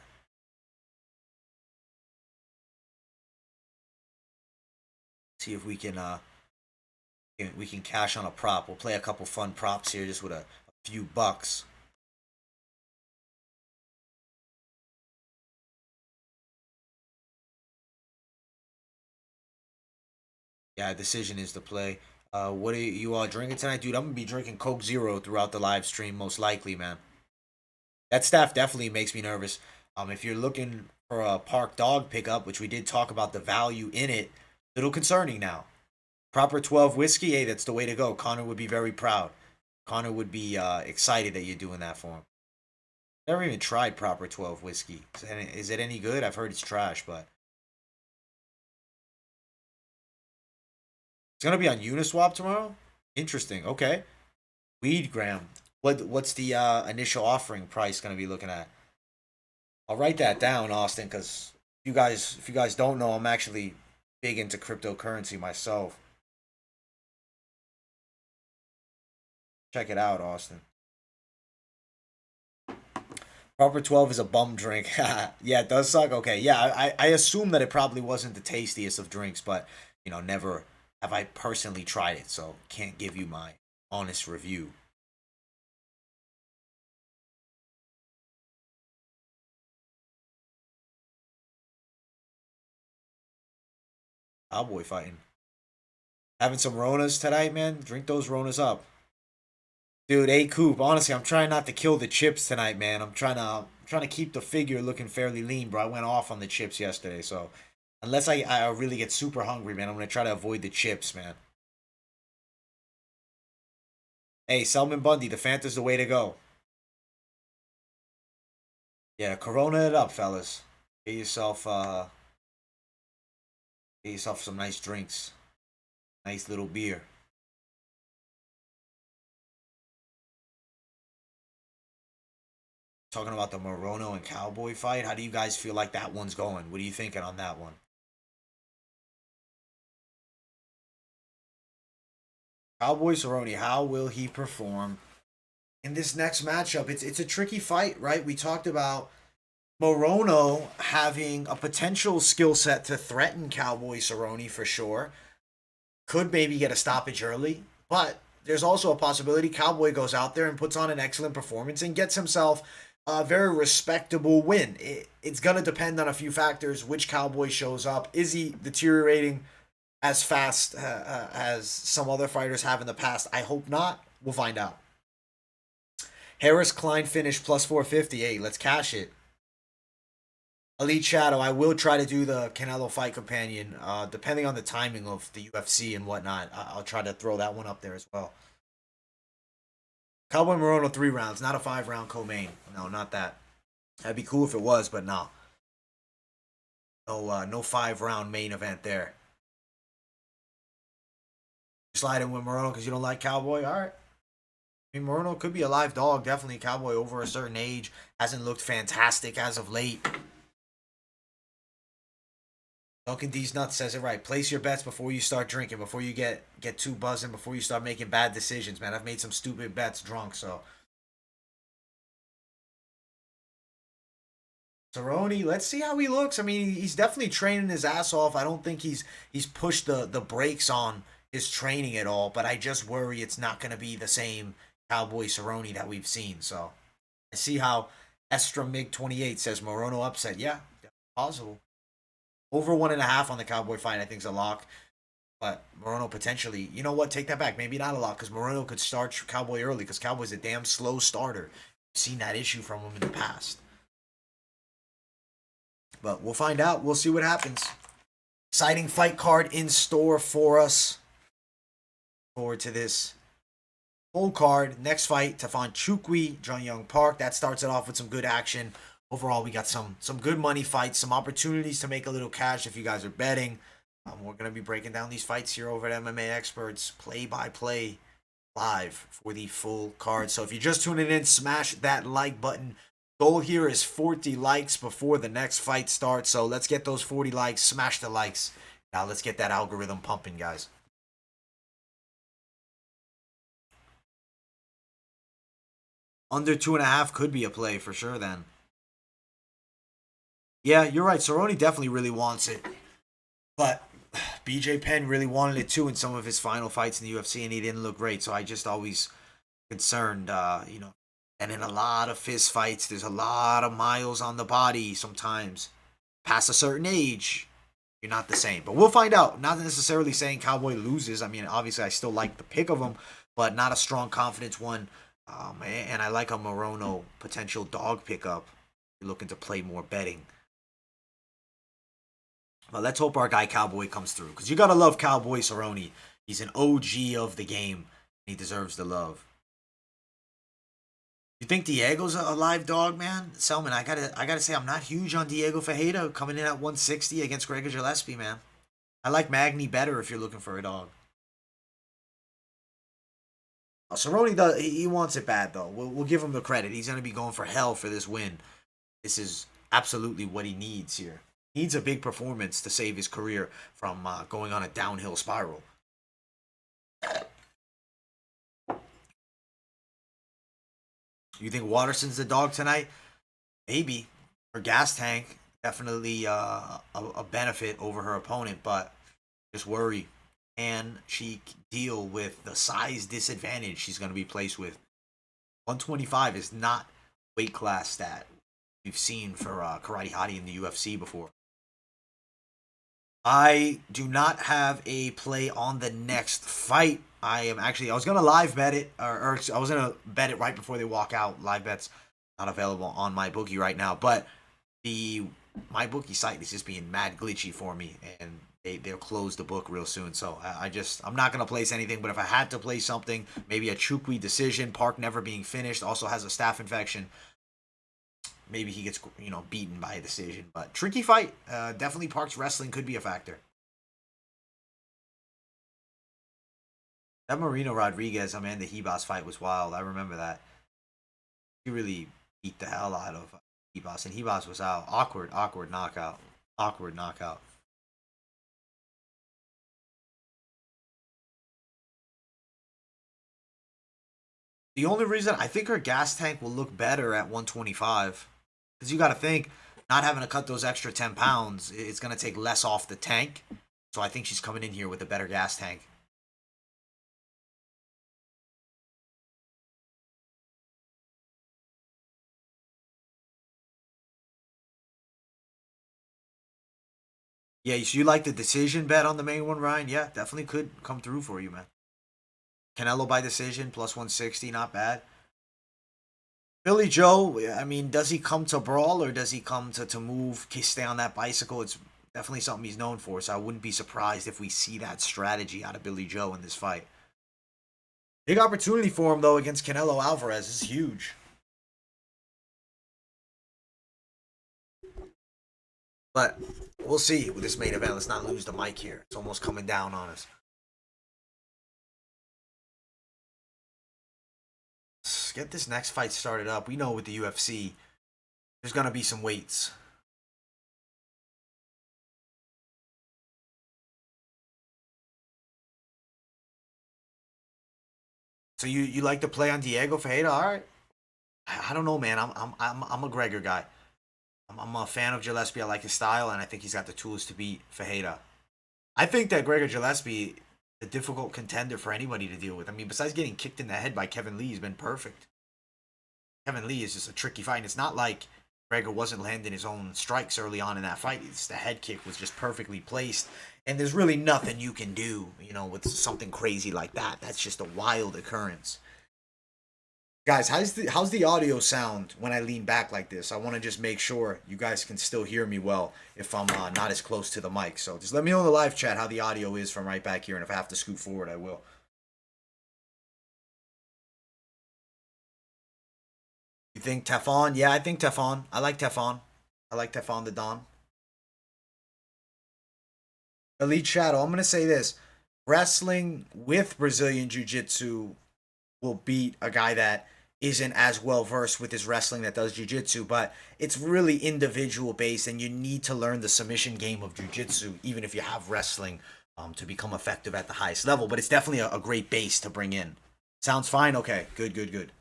See if we can cash on a prop. We'll play a couple fun props here just with a few bucks. Yeah, decision is the play. What are you all drinking tonight, dude? I'm gonna be drinking Coke Zero throughout the live stream, most likely, man. That staff definitely makes me nervous. If you're looking for a Park Dog pickup, which we did talk about the value in it, little concerning now. Proper 12 whiskey, hey, that's the way to go. Connor would be very proud. Connor would be excited that you're doing that for him. Never even tried proper 12 whiskey. Is it any good? I've heard it's trash, but it's gonna be on Uniswap tomorrow. Interesting. Okay. Weed gram. What's the initial offering price gonna be looking at? I'll write that down, Austin, because if you guys don't know, I'm actually big into cryptocurrency myself. Check it out, Austin. Proper 12 is a bum drink. Yeah, it does suck. Okay, yeah, I assume that it probably wasn't the tastiest of drinks, but never have I personally tried it, so can't give you my honest review. Cowboy fighting. Having some Ronas tonight, man. Drink those Ronas up. Dude, A Coop, honestly, I'm trying not to kill the chips tonight, man. I'm trying to keep the figure looking fairly lean, bro. I went off on the chips yesterday, so unless I really get super hungry, man, I'm gonna try to avoid the chips, man. Hey, Selman Bundy, the Fanta's the way to go. Yeah, Corona it up, fellas. Get yourself some nice drinks. Nice little beer. Talking about the Morono and Cowboy fight. How do you guys feel like that one's going? What are you thinking on that one? Cowboy Cerrone, how will he perform in this next matchup? It's a tricky fight, right? We talked about Morono having a potential skill set to threaten Cowboy Cerrone for sure. Could maybe get a stoppage early, but there's also a possibility Cowboy goes out there and puts on an excellent performance and gets himself a very respectable win. It's going to depend on a few factors. Which Cowboy shows up? Is he deteriorating as fast as some other fighters have in the past? I hope not. We'll find out. Harris Klein finished plus 450. Hey, let's cash it. Elite Shadow, I will try to do the Canelo fight companion, depending on the timing of the UFC and whatnot. I'll try to throw that one up there as well. Cowboy Morono 3 rounds, not a 5 round co-main. No, not that. That'd be cool if it was, but no. No 5 round main event there. Slide in with Morono because you don't like Cowboy. All right. I mean, Moreno could be a live dog. Definitely a cowboy over a certain age. Hasn't looked fantastic as of late. Duncan D's Nuts says it right. Place your bets before you start drinking, before you get too buzzing, before you start making bad decisions, man. I've made some stupid bets drunk, so. Cerrone, let's see how he looks. I mean, he's definitely training his ass off. I don't think he's pushed the brakes on his training at all, but I just worry it's not going to be the same Cowboy Cerrone that we've seen. So I see how Estra Mig 28 says Morono upset. Yeah, possible. Over 1.5 on the Cowboy fight, I think is a lock. But Morono potentially, you know what? Take that back. Maybe not a lock because Morono could start Cowboy early because Cowboy's a damn slow starter. We've seen that issue from him in the past. But we'll find out. We'll see what happens. Exciting fight card in store for us. Forward to this full card. Next fight, Tafon Chukwi, John Young Park. That starts it off with some good action. Overall, we got some good money fights, some opportunities to make a little cash if you guys are betting. We're going to be breaking down these fights here over at MMA Experts, play-by-play, live for the full card. So if you're just tuning in, smash that like button. Goal here is 40 likes before the next fight starts. So let's get those 40 likes. Smash the likes. Now let's get that algorithm pumping, guys. Under 2.5 could be a play for sure then. Yeah, you're right. Cerrone definitely really wants it. But BJ Penn really wanted it too in some of his final fights in the UFC, and he didn't look great. So I just always concerned, and in a lot of fist fights, there's a lot of miles on the body sometimes. Past a certain age, you're not the same. But we'll find out. Not necessarily saying Cowboy loses. I mean, obviously, I still like the pick of him, but not a strong confidence one. And I like a Morono potential dog pickup. You're looking to play more betting. But let's hope our guy Cowboy comes through. Because you got to love Cowboy Cerrone. He's an OG of the game. He deserves the love. You think Diego's a live dog, man? Selman, I gotta say I'm not huge on Diego Ferreira coming in at 160 against Gregor Gillespie, man. I like Magny better if you're looking for a dog. Cerrone does he wants it bad though. We'll give him the credit. He's gonna be going for hell for this win. This is absolutely what he needs here. He needs a big performance to save his career from going on a downhill spiral. You think Waterson's the dog tonight? Maybe. Her gas tank, definitely a benefit over her opponent, but just worry. Can she deal with the size disadvantage she's going to be placed with? 125 is not weight class that we've seen for Karate Hottie in the UFC before. I do not have a play on the next fight. I was gonna live bet it, or I was gonna bet it right before they walk out. Live bets not available on my bookie right now, but the my bookie site is just being mad glitchy for me, and they'll close the book real soon. So I'm not gonna place anything. But if I had to play something, maybe a Chukwi decision, Park never being finished, also has a staph infection. Maybe he gets beaten by a decision, but tricky fight. Definitely Park's wrestling could be a factor. That Marino Rodriguez Amanda Hebos fight was wild. I remember that. He really beat the hell out of Hebos, and Hebos was out. Awkward knockout. Awkward knockout. The only reason I think her gas tank will look better at 125, because you got to think, not having to cut those extra 10 pounds, it's going to take less off the tank. So I think she's coming in here with a better gas tank. Yeah, so you like the decision bet on the main one, Ryan? Yeah, definitely could come through for you, man. Canelo by decision, plus 160, not bad. Billy Joe, I mean, does he come to brawl or does he come to move, stay on that bicycle? It's definitely something he's known for, so I wouldn't be surprised if we see that strategy out of Billy Joe in this fight. Big opportunity for him, though, against Canelo Alvarez. This is huge. But we'll see with this main event. Let's not lose the mic here. It's almost coming down on us. get this next fight started up. We know with the UFC, there's gonna be some weights. So you like to play on Diego Ferreira? All right. I don't know, man. I'm a Gregor guy. I'm a fan of Gillespie. I like his style, and I think he's got the tools to beat Ferreira. I think that Gregor Gillespie, a difficult contender for anybody to deal with. I mean, besides getting kicked in the head by Kevin Lee, he's been perfect. Kevin Lee is just a tricky fight. And it's not like Gregor wasn't landing his own strikes early on in that fight. It's the head kick was just perfectly placed. And there's really nothing you can do, with something crazy like that. That's just a wild occurrence. Guys, how's the audio sound when I lean back like this? I want to just make sure you guys can still hear me well if I'm not as close to the mic. So just let me know in the live chat how the audio is from right back here. And if I have to scoot forward, I will. You think Teflon? Yeah, I think Teflon. I like Teflon. I like Teflon the Don. Elite Shadow. I'm going to say this. Wrestling with Brazilian Jiu-Jitsu will beat a guy that isn't as well versed with his wrestling that does jiu-jitsu, but it's really individual based, and you need to learn the submission game of jiu-jitsu even if you have wrestling to become effective at the highest level. But it's definitely a great base to bring in. Sounds fine? Okay, good.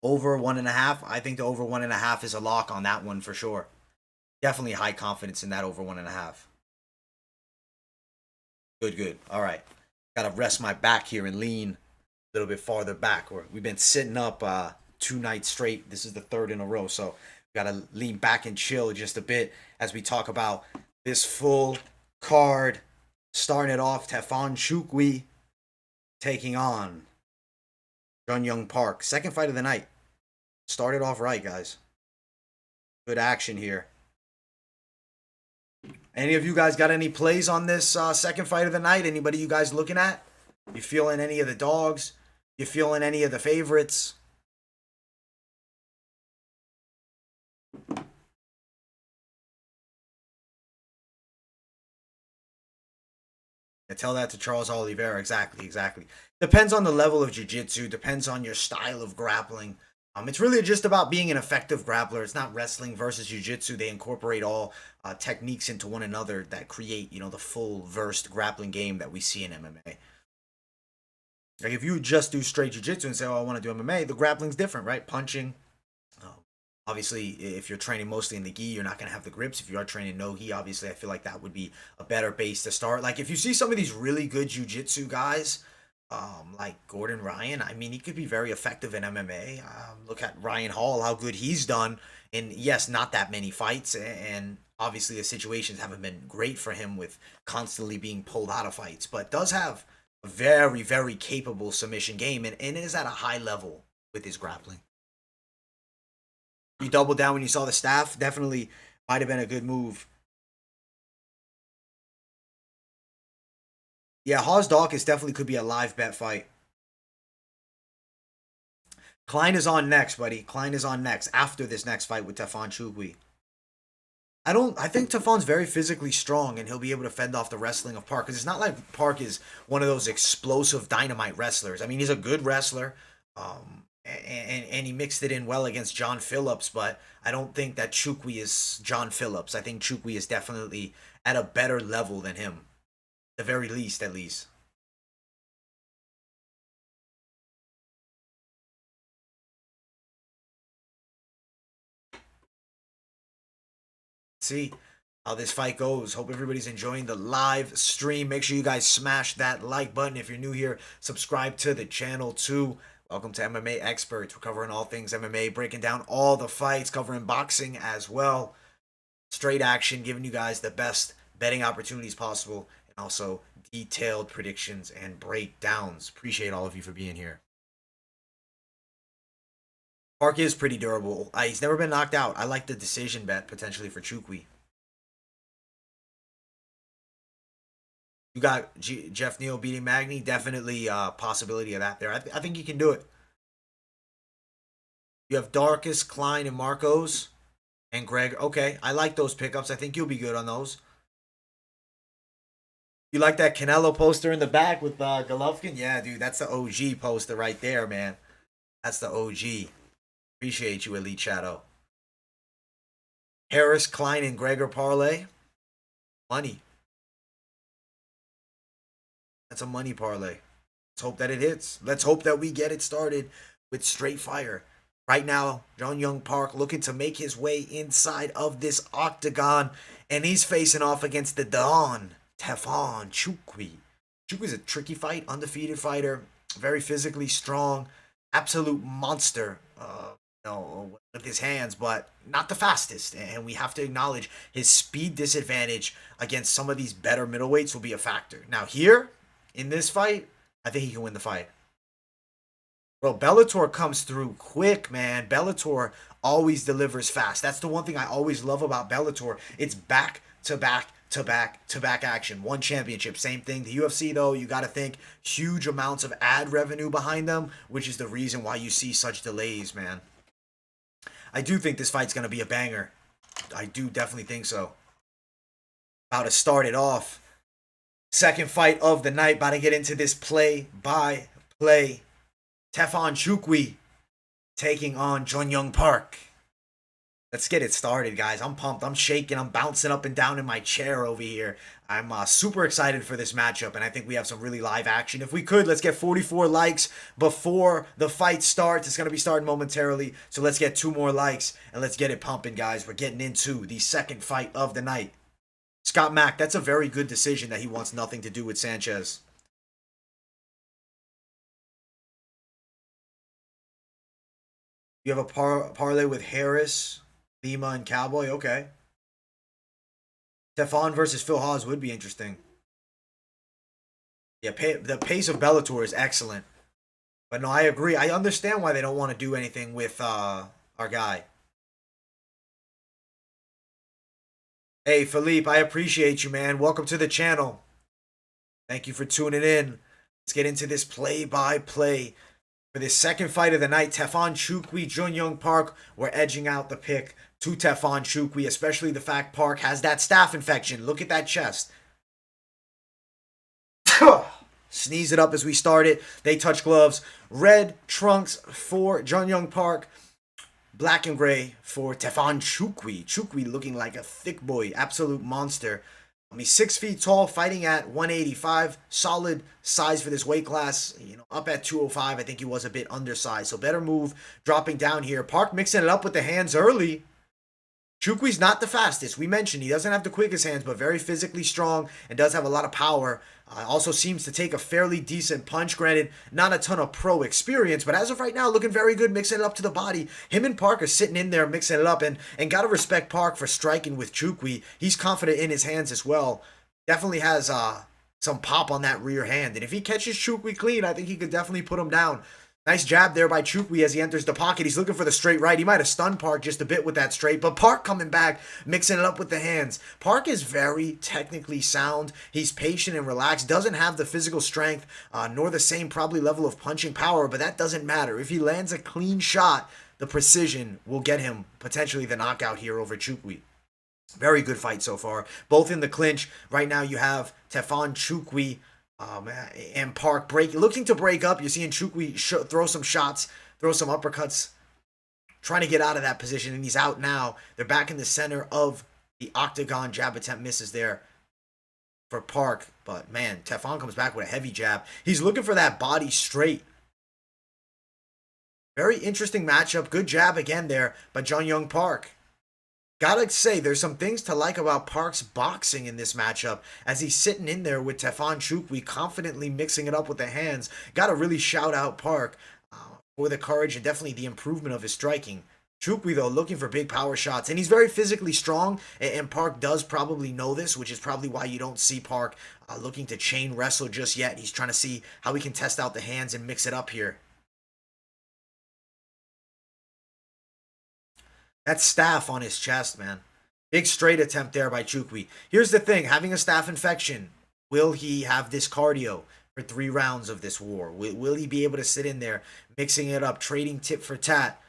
Over 1.5. I think the over 1.5 is a lock on that one for sure. Definitely high confidence in that over 1.5. Good. All right. Gotta rest my back here and lean a little bit farther back. We've been sitting up 2 nights straight. This is the 3rd in a row, so gotta lean back and chill just a bit as we talk about this full card. Starting it off, Teflon Chukwi taking on Jun Young Park. Second fight of the night. Started off right, guys. Good action here. Any of you guys got any plays on this second fight of the night? Anybody you guys looking at? You feeling any of the dogs? You feeling any of the favorites? I tell that to Charles Oliveira. Exactly. Depends on the level of jiu-jitsu. Depends on your style of grappling. It's really just about being an effective grappler. It's not wrestling versus jiu-jitsu. They incorporate all techniques into one another that create, the full versed grappling game that we see in MMA. Like if you just do straight jiu-jitsu and say, "Oh, I want to do MMA," the grappling's different, right? Punching. Obviously, if you're training mostly in the gi, you're not going to have the grips. If you are training no gi, obviously, I feel like that would be a better base to start. Like if you see some of these really good jiu-jitsu guys, like Gordon Ryan, I mean, he could be very effective in MMA. Look at Ryan Hall, how good he's done. And yes, not that many fights. And obviously, the situations haven't been great for him with constantly being pulled out of fights, but does have a very, very capable submission game and is at a high level with his grappling. You doubled down when you saw the staff. Definitely might have been a good move. Yeah, Hawes Dawkins definitely could be a live bet fight. Klein is on next, buddy. Klein is on next after this next fight with Teflon Chukwi. I think Teflon's very physically strong and he'll be able to fend off the wrestling of Park because it's not like Park is one of those explosive dynamite wrestlers. I mean, he's a good wrestler. And he mixed it in well against John Phillips, but I don't think that Chukwi is John Phillips. I think Chukwi is definitely at a better level than him. At the very least, at least. See how this fight goes. Hope everybody's enjoying the live stream. Make sure you guys smash that like button. If you're new here, subscribe to the channel too. Welcome to MMA Experts. We're covering all things MMA, breaking down all the fights, covering boxing as well. Straight action, giving you guys the best betting opportunities possible, and also detailed predictions and breakdowns. Appreciate all of you for being here. Park is pretty durable. He's never been knocked out. I like the decision bet potentially for Chukwi. You got Jeff Neal beating Magny. Definitely a possibility of that there. I think you can do it. You have Darkus, Klein, and Marcos, and Greg. Okay, I like those pickups. I think you'll be good on those. You like that Canelo poster in the back with Golovkin? Yeah, dude, that's the OG poster right there, man. That's the OG. Appreciate you, Elite Shadow. Harris, Klein, and Gregor parlay. Money. That's a money parlay. Let's hope that it hits. Let's hope that we get it started with straight fire. Right now, Jun Young Park looking to make his way inside of this octagon, and he's facing off against the Don, Tefon Chukwi. Chukwi's a tricky fight, undefeated fighter, very physically strong, absolute monster. With his hands, but not the fastest. And we have to acknowledge his speed disadvantage against some of these better middleweights will be a factor. Now here, in this fight, I think he can win the fight. Bro, Bellator comes through quick, man. Bellator always delivers fast. That's the one thing I always love about Bellator. It's back to back to back to back action. One championship, same thing. The UFC, though, you got to think huge amounts of ad revenue behind them, which is the reason why you see such delays, man. I do think this fight's going to be a banger. I do definitely think so. About to start it off. Second fight of the night. About to get into this play-by-play. Tefon Chukwi taking on Jun Young Park. Let's get it started, guys. I'm pumped. I'm shaking. I'm bouncing up and down in my chair over here. I'm super excited for this matchup, and I think we have some really live action. If we could, let's get 44 likes before the fight starts. It's going to be starting momentarily, so let's get 2 more likes, and let's get it pumping, guys. We're getting into the second fight of the night. Scott Mack, that's a very good decision that he wants nothing to do with Sanchez. You have a parlay with Harris, Lima, and Cowboy? Okay. Tefon versus Phil Hawes would be interesting. Yeah, the pace of Bellator is excellent. But no, I agree. I understand why they don't want to do anything with our guy. Hey, Philippe, I appreciate you, man. Welcome to the channel. Thank you for tuning in. Let's get into this play-by-play. For this second fight of the night, Tefon Chukwi, Jun Young Park, we're edging out the pick to Tefon Chukwi, especially the fact Park has that staph infection. Look at that chest. Sneeze it up as we start it. They touch gloves. Red trunks for Jun Young Park. Black and gray for Tefon Chukwi. Chukwi looking like a thick boy, absolute monster. He's 6 feet tall, fighting at 185. Solid size for this weight class. Up at 205, I think he was a bit undersized. So better move dropping down here. Park mixing it up with the hands early. Chukwi's not the fastest. We mentioned he doesn't have the quickest hands, but very physically strong and does have a lot of power. Also seems to take a fairly decent punch. Granted, not a ton of pro experience, but as of right now, looking very good, mixing it up to the body. Him and Park are sitting in there, mixing it up, and gotta respect Park for striking with Chukwi. He's confident in his hands as well. Definitely has some pop on that rear hand, and if he catches Chukwi clean, I think he could definitely put him down. Nice jab there by Chukwi as he enters the pocket. He's looking for the straight right. He might have stunned Park just a bit with that straight, but Park coming back, mixing it up with the hands. Park is very technically sound. He's patient and relaxed. Doesn't have the physical strength, nor the same probably level of punching power, but that doesn't matter. If he lands a clean shot, the precision will get him potentially the knockout here over Chukwi. Very good fight so far. Both in the clinch. Right now you have Tefon Chukwi and Park looking to break up. You're seeing Chukwi throw some shots, throw some uppercuts, trying to get out of that position, and he's out now. They're back in the center of the octagon. Jab attempt misses there for Park, but man, Tefon comes back with a heavy jab. He's looking for that body straight. Very interesting matchup. Good jab again there by Jun Young Park. Gotta say, there's some things to like about Park's boxing in this matchup as he's sitting in there with Tefon Chukwi, confidently mixing it up with the hands. Gotta really shout out Park for the courage and definitely the improvement of his striking. Chukwi, though, looking for big power shots, and he's very physically strong, and Park does probably know this, which is probably why you don't see Park looking to chain wrestle just yet. He's trying to see how he can test out the hands and mix it up here. That staph on his chest, man. Big straight attempt there by Chukwi. Here's the thing. Having a staph infection, will he have this cardio for 3 rounds of this war? Will he be able to sit in there, mixing it up, trading tit for tat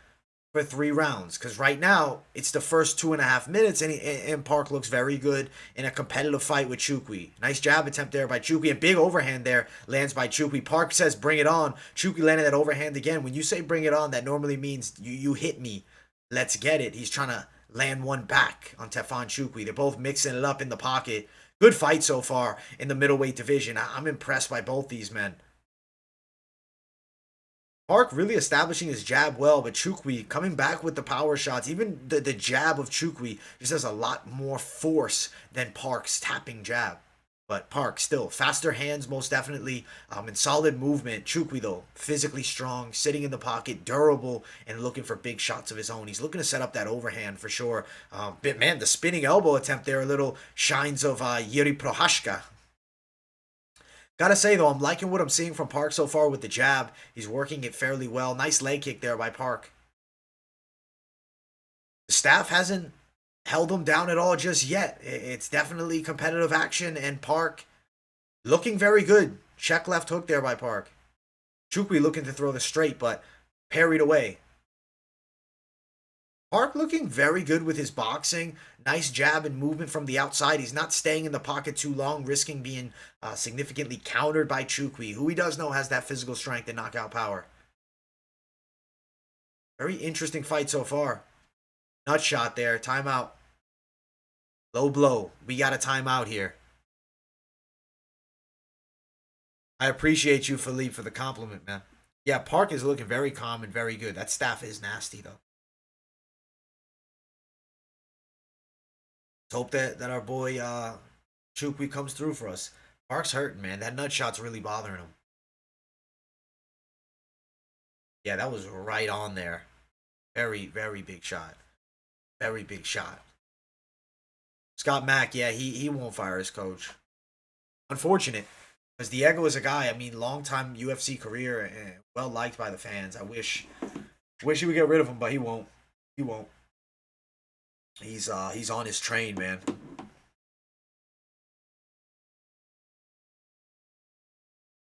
for 3 rounds, because right now it's the first 2.5 minutes, and Park looks very good in a competitive fight with Chukwi. Nice jab attempt there by Chukwi, and big overhand there lands by Chukwi. Park says bring it on. Chukwi landed that overhand again. When you say bring it on, that normally means you hit me, let's get it. He's trying to land one back on Tefan Chukwi. They're both mixing it up in the pocket. Good fight so far in the middleweight division. I'm impressed by both these men. Park really establishing his jab well, but Chukwi coming back with the power shots. Even the jab of Chukwi just has a lot more force than Park's tapping jab. But Park still faster hands, most definitely, and solid movement. Chukwi though, physically strong, sitting in the pocket, durable, and looking for big shots of his own. He's looking to set up that overhand for sure. But man, the spinning elbow attempt there, a little shines of Yuri Prohashka. Gotta say, though, I'm liking what I'm seeing from Park so far with the jab. He's working it fairly well. Nice leg kick there by Park. The staff hasn't held him down at all just yet. It's definitely competitive action, and Park looking very good. Check left hook there by Park. Chukwi looking to throw the straight, but parried away. Park looking very good with his boxing. Nice jab and movement from the outside. He's not staying in the pocket too long, risking being significantly countered by Chukwi, who he does know has that physical strength and knockout power. Very interesting fight so far. Nut shot there. Timeout. Low blow. We got a timeout here. I appreciate you, Philippe, for the compliment, man. Yeah, Park is looking very calm and very good. That staff is nasty, though. Let's hope that our boy Chukwi comes through for us. Park's hurting, man. That nut shot's really bothering him. Yeah, that was right on there. Very, very big shot. Very big shot. Scott Mack, yeah, he won't fire his coach. Unfortunate. Because Diego is a guy, I mean, long-time UFC career and well liked by the fans. I wish he would get rid of him, but he won't. He won't. He's on his train, man.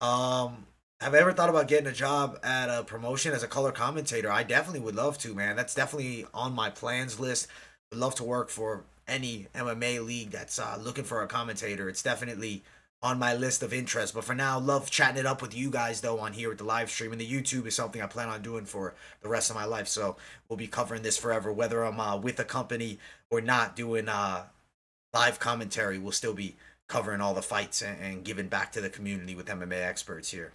Have I ever thought about getting a job at a promotion as a color commentator? I definitely would love to, man. That's definitely on my plans list. Would love to work for any MMA league that's looking for a commentator. It's definitely on my list of interests. But for now, love chatting it up with you guys, though, on here at the live stream. And the YouTube is something I plan on doing for the rest of my life. So we'll be covering this forever. Whether I'm with a company or not doing live commentary, we'll still be covering all the fights and giving back to the community with MMA experts here.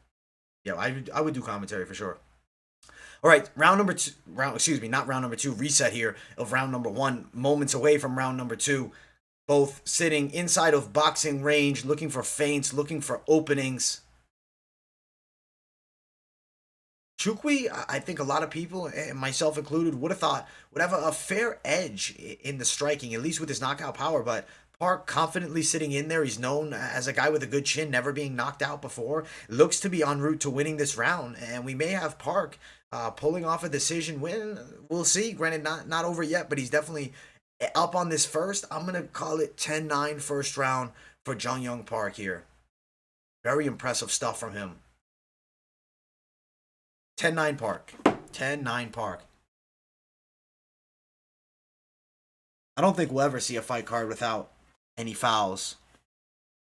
Yeah, I would do commentary for sure. All right, not round number two, reset here of round number one, moments away from round number two. Both sitting inside of boxing range, looking for feints, looking for openings. Chukwi, I think a lot of people, and myself included, would have thought would have a fair edge in the striking, at least with his knockout power, but Park confidently sitting in there. He's known as a guy with a good chin, never being knocked out before. Looks to be en route to winning this round, and we may have Park pulling off a decision win. We'll see. Granted, not over yet, but he's definitely up on this first. I'm going to call it 10-9 first round for Jung Young Park here. Very impressive stuff from him. 10-9 Park. 10-9 Park. I don't think we'll ever see a fight card without any fouls.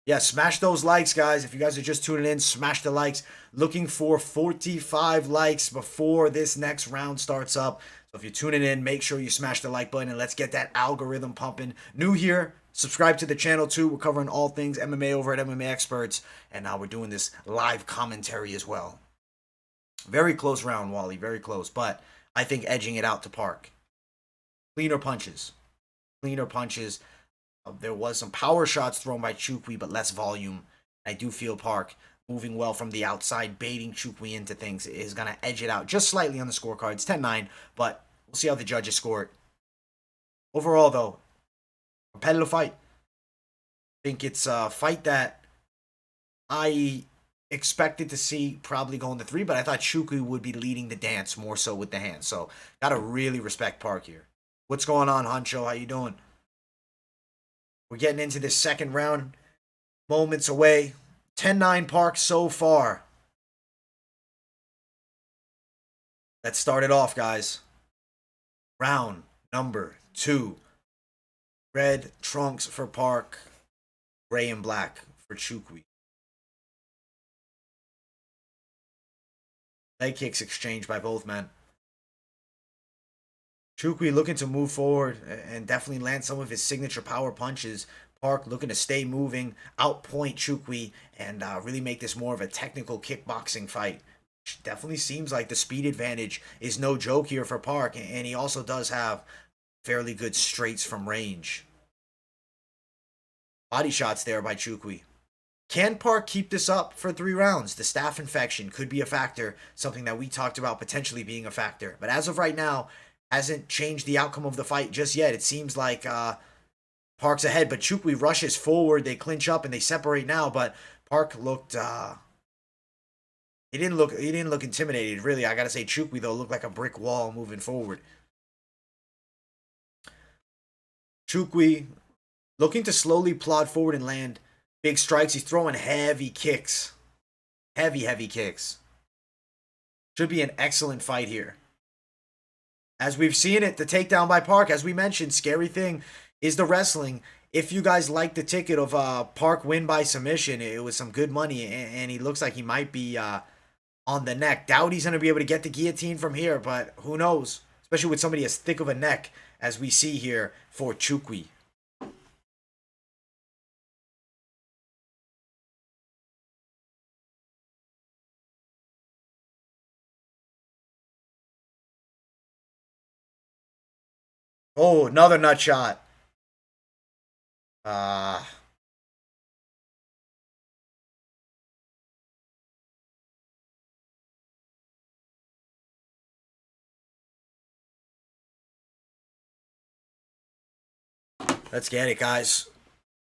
Yeah, smash those likes, guys. If you guys are just tuning in, smash the likes. Looking for 45 likes before this next round starts up. So if you're tuning in, make sure you smash the like button and let's get that algorithm pumping. New here, subscribe to the channel too. We're covering all things MMA over at MMA Experts. And now we're doing this live commentary as well. Very close round, Wally. Very close. But I think edging it out to Park. Cleaner punches. Cleaner punches. There was some power shots thrown by Chukwi, but less volume. I do feel Park moving well from the outside, baiting Chukwi into things, is going to edge it out just slightly on the scorecards. 10-9, but we'll see how the judges score it. Overall, though, competitive fight. I think it's a fight that I expected to see probably going to 3, but I thought Chukwi would be leading the dance more so with the hands. So, got to really respect Park here. What's going on, Honcho? How you doing? We're getting into this second round. Moments away. 10-9 Park so far. Let's start it off, guys. Round number 2. Red trunks for Park. Gray and black for Chukwi. Leg kicks exchanged by both men. Chukwi looking to move forward and definitely land some of his signature power punches. Park looking to stay moving, outpoint Chukwi, and really make this more of a technical kickboxing fight. Definitely seems like the speed advantage is no joke here for Park, and he also does have fairly good straights from range. Body shots there by Chukwi. Can Park keep this up for 3 rounds? The staph infection could be a factor, something that we talked about potentially being a factor. But as of right now, hasn't changed the outcome of the fight just yet. It seems like Park's ahead, but Chukwi rushes forward. They clinch up and they separate now, but Park looked he didn't look intimidated, really. I gotta say, Chukwi though looked like a brick wall moving forward. Chukwi looking to slowly plod forward and land big strikes. He's throwing heavy kicks. Heavy kicks. Should be an excellent fight here. As we've seen it, the takedown by Park, as we mentioned, scary thing is the wrestling. If you guys like the ticket of Park win by submission, it was some good money, and he looks like he might be on the neck. Doubt he's going to be able to get the guillotine from here, but who knows? Especially with somebody as thick of a neck as we see here for Chukwi. Oh, another nut shot. Let's get it, guys.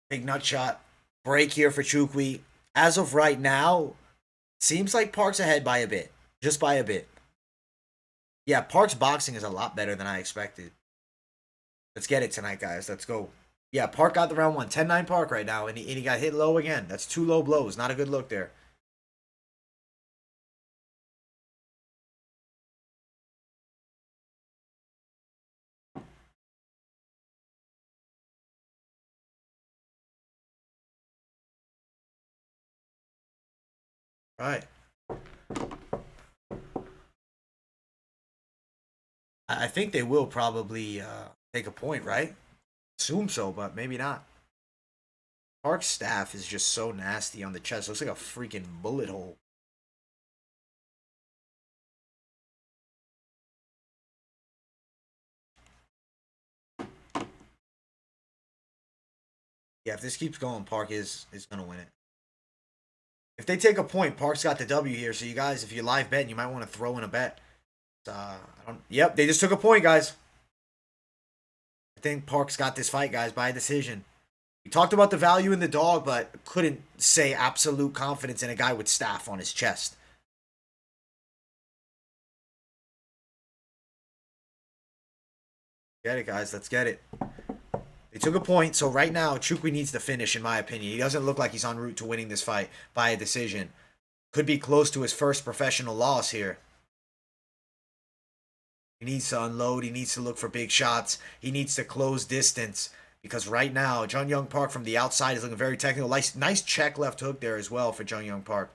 Big nut shot. Break here for Chukwi. As of right now, seems like Park's ahead by a bit. Just by a bit. Yeah, Park's boxing is a lot better than I expected. Let's get it tonight, guys. Let's go. Yeah, Park got the round 1. 10-9 Park right now, and he got hit low again. That's 2 low blows. Not a good look there. Right. I think they will probably take a point, right? Assume so, but maybe not. Park's staff is just so nasty on the chest. Looks like a freaking bullet hole. Yeah, if this keeps going, Park is going to win it. If they take a point, Park's got the W here. So you guys, if you're live betting, you might want to throw in a bet. Yep, they just took a point, guys. I think Park's got this fight, guys, by decision. We talked about the value in the dog, but couldn't say absolute confidence in a guy with staph on his chest. Get it, guys. Let's get it. They took a point, so right now, Chukwi needs to finish, in my opinion. He doesn't look like he's en route to winning this fight by a decision. Could be close to his first professional loss here. He needs to unload. He needs to look for big shots. He needs to close distance. Because right now, Jun Young Park from the outside is looking very technical. Nice check left hook there as well for Jun Young Park.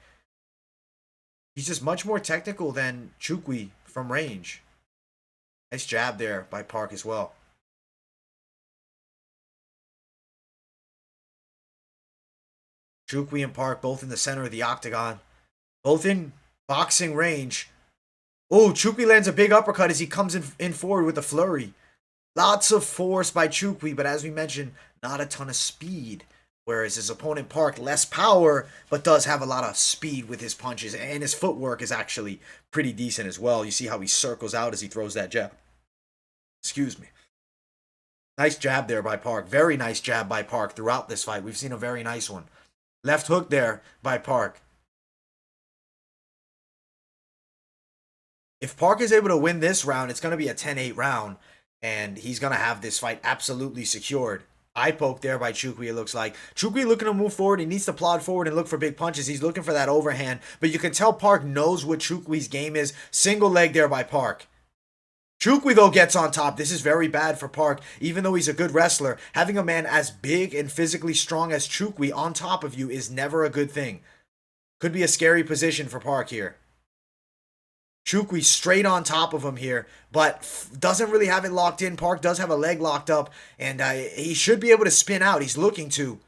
He's just much more technical than Chukwi from range. Nice jab there by Park as well. Chukwi and Park both in the center of the octagon. Both in boxing range. Oh, Chukwi lands a big uppercut as he comes in forward with a flurry. Lots of force by Chukwi, but as we mentioned, not a ton of speed. Whereas his opponent Park, less power, but does have a lot of speed with his punches. And his footwork is actually pretty decent as well. You see how he circles out as he throws that jab. Excuse me. Nice jab there by Park. Very nice jab by Park throughout this fight. We've seen a very nice one. Left hook there by Park. If Park is able to win this round, it's going to be a 10-8 round. And he's going to have this fight absolutely secured. Eye poke there by Chukwi, it looks like. Chukwi looking to move forward. He needs to plod forward and look for big punches. He's looking for that overhand. But you can tell Park knows what Chukwi's game is. Single leg there by Park. Chukwi, though, gets on top. This is very bad for Park. Even though he's a good wrestler, having a man as big and physically strong as Chukwi on top of you is never a good thing. Could be a scary position for Park here. Chukwi straight on top of him here, but doesn't really have it locked in. Park does have a leg locked up, and he should be able to spin out. He's looking to.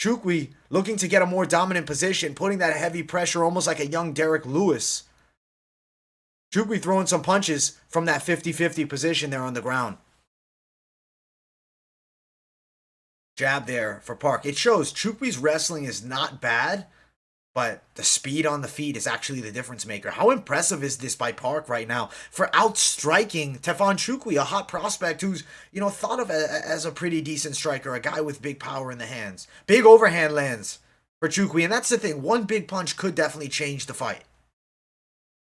Chukwi looking to get a more dominant position, putting that heavy pressure almost like a young Derek Lewis. Chukwi throwing some punches from that 50-50 position there on the ground. Jab there for Park. It shows Chukwi's wrestling is not bad, but the speed on the feet is actually the difference maker. How impressive is this by Park right now for outstriking Tefon Chukwi, a hot prospect who's, thought of as a pretty decent striker, a guy with big power in the hands. Big overhand lands for Chukwi, and that's the thing. One big punch could definitely change the fight.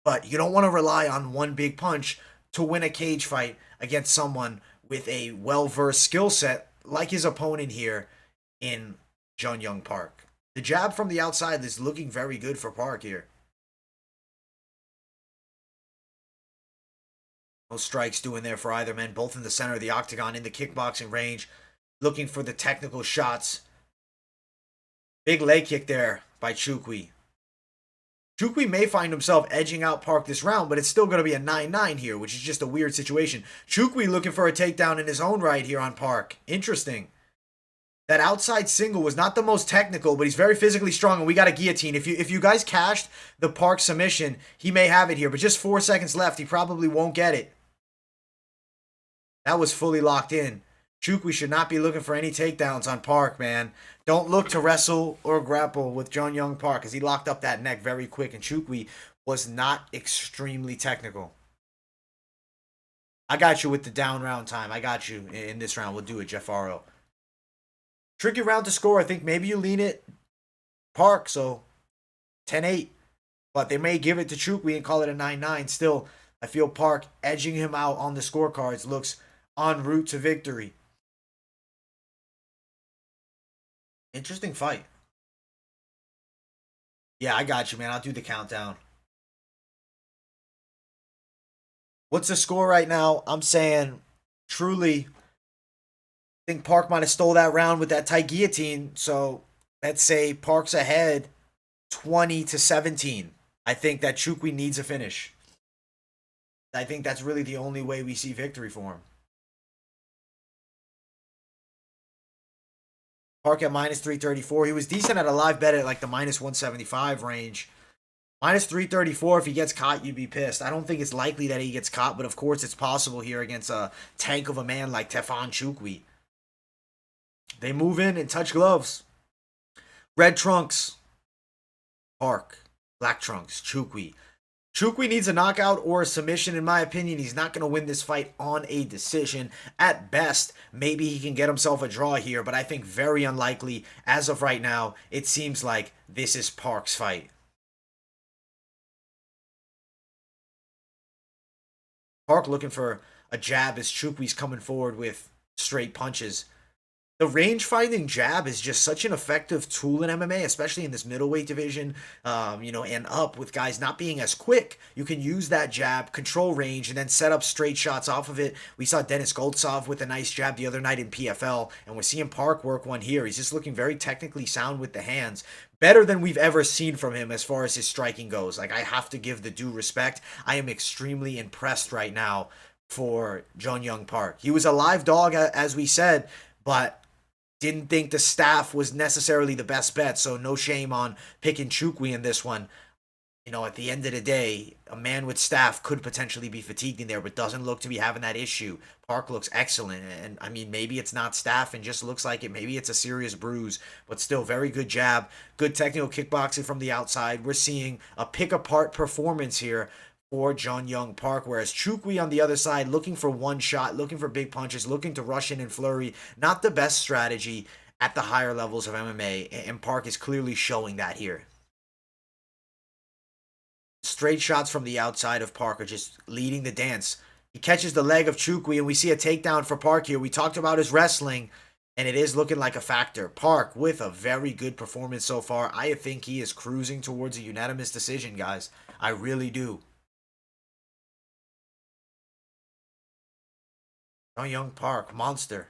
But you don't want to rely on one big punch to win a cage fight against someone with a well-versed skill set like his opponent here in Jun Young Park. The jab from the outside is looking very good for Park here. No strikes doing there for either man, both in the center of the octagon, in the kickboxing range, looking for the technical shots. Big leg kick there by Chukwi. Chukwi may find himself edging out Park this round, but it's still going to be a 9-9 here, which is just a weird situation. Chukwi looking for a takedown in his own right here on Park. Interesting. That outside single was not the most technical, but he's very physically strong, and we got a guillotine. If you guys cashed the Park submission, he may have it here, but just 4 seconds left. He probably won't get it. That was fully locked in. Chukwi should not be looking for any takedowns on Park, man. Don't look to wrestle or grapple with Jun Young Park, because he locked up that neck very quick, and Chukwi was not extremely technical. I got you with the down round time. I got you in this round. We'll do it, Jeff Aro. Tricky round to score. I think maybe you lean it Park, so 10-8. But they may give it to Chukwi and call it a 9-9. Still, I feel Park edging him out on the scorecards looks en route to victory. Interesting fight. Yeah, I got you, man. I'll do the countdown. What's the score right now? I'm saying, truly, I think Park might have stole that round with that tight guillotine. So let's say Park's ahead 20-17. I think that Chukwi needs a finish. I think that's really the only way we see victory for him. Park at minus 334. He was decent at a live bet at like the minus 175 range. Minus 334, if he gets caught, you'd be pissed. I don't think it's likely that he gets caught, but of course it's possible here against a tank of a man like Tefon Chukwi. They move in and touch gloves. Red trunks, Park. Black trunks, Chukwi. Chukwi needs a knockout or a submission, in my opinion. He's not going to win this fight on a decision. At best, maybe he can get himself a draw here, but I think very unlikely. As of right now, it seems like this is Park's fight. Park looking for a jab as Chukwi's coming forward with straight punches. The range-finding jab is just such an effective tool in MMA, especially in this middleweight division, and up with guys not being as quick. You can use that jab, control range, and then set up straight shots off of it. We saw Dennis Goltsov with a nice jab the other night in PFL, and we're seeing Park work one here. He's just looking very technically sound with the hands. Better than we've ever seen from him as far as his striking goes. Like, I have to give the due respect. I am extremely impressed right now for Jun Young Park. He was a live dog, as we said, but didn't think the staff was necessarily the best bet, so no shame on picking Chukwi in this one. At the end of the day, a man with staff could potentially be fatigued in there, but doesn't look to be having that issue. Park looks excellent, and I mean, maybe it's not staff and just looks like it. Maybe it's a serious bruise, but still very good jab, good technical kickboxing from the outside. We're seeing a pick-apart performance here for Jun Young Park, whereas Chukwi on the other side looking for one shot, looking for big punches, looking to rush in and flurry. Not the best strategy at the higher levels of MMA, and Park is clearly showing that here. Straight shots from the outside of Park are just leading the dance. He catches the leg of Chukwi, and we see a takedown for Park here. We talked about his wrestling, and it is looking like a factor. Park with a very good performance so far. I think he is cruising towards a unanimous decision, guys. I really do. Young Park, monster.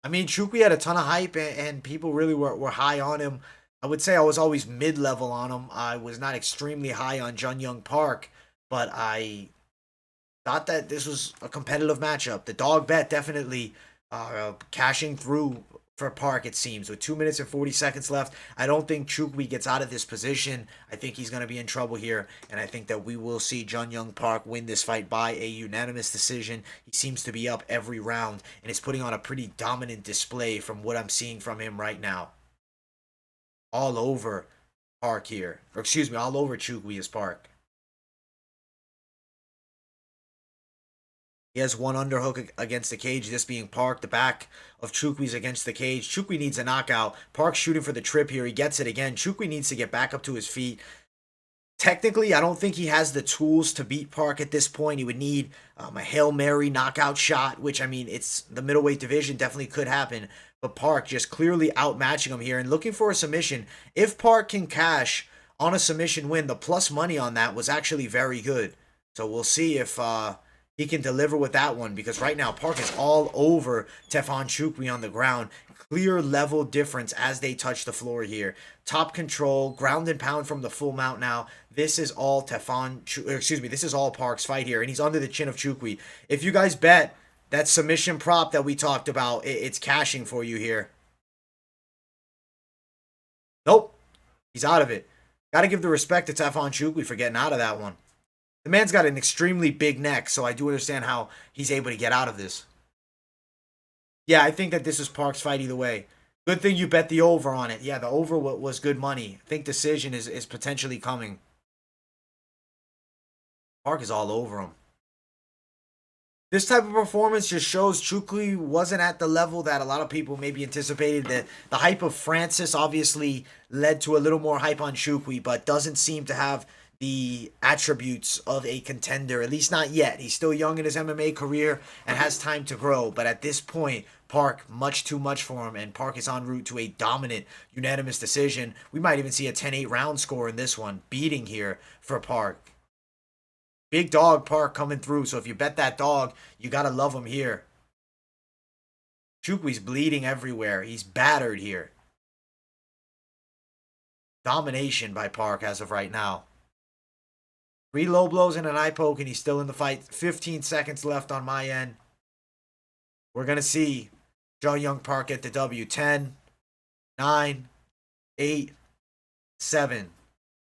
I mean, Chukwi had a ton of hype, and people really were high on him. I would say I was always mid level on him. I was not extremely high on Jun Young Park, but I thought that this was a competitive matchup. The dog bet definitely cashing through for Park, it seems. With 2 minutes and 40 seconds left, I don't think Chukwi gets out of this position. I think he's going to be in trouble here, and I think that we will see Jun Young Park win this fight by a unanimous decision. He seems to be up every round, and is putting on a pretty dominant display from what I'm seeing from him right now. All over Park here. Or excuse me, all over Chukwi is Park. He has one underhook against the cage, this being Park. The back of Chukwi's against the cage. Chukwi needs a knockout. Park's shooting for the trip here. He gets it again. Chukwi needs to get back up to his feet. Technically, I don't think he has the tools to beat Park at this point. He would need a Hail Mary knockout shot, which, I mean, it's the middleweight division, definitely could happen. But Park just clearly outmatching him here and looking for a submission. If Park can cash on a submission win, the plus money on that was actually very good. So we'll see if he can deliver with that one, because right now Park is all over Tefan Chukwi on the ground. Clear level difference as they touch the floor here. Top control, ground and pound from the full mount now. This is all this is all Park's fight here, and he's under the chin of Chukwi. If you guys bet that submission prop that we talked about, it's cashing for you here. Nope, he's out of it. Got to give the respect to Tefan Chukwi for getting out of that one. The man's got an extremely big neck, so I do understand how he's able to get out of this. Yeah, I think that this is Park's fight either way. Good thing you bet the over on it. Yeah, the over was good money. I think decision is potentially coming. Park is all over him. This type of performance just shows Chukwi wasn't at the level that a lot of people maybe anticipated. The hype of Francis obviously led to a little more hype on Chukwi, but doesn't seem to have the attributes of a contender, at least not yet. He's still young in his MMA career and has time to grow, but at this point, Park, much too much for him, and Park is en route to a dominant, unanimous decision. We might even see a 10-8 round score in this one, beating here for Park. Big dog Park coming through, so if you bet that dog, you gotta love him here. Chukwi's bleeding everywhere. He's battered here. Domination by Park as of right now. 3 low blows and an eye poke, and he's still in the fight. 15 seconds left on my end. We're going to see Jun Young Park get the W. 10, 9, 8, 7,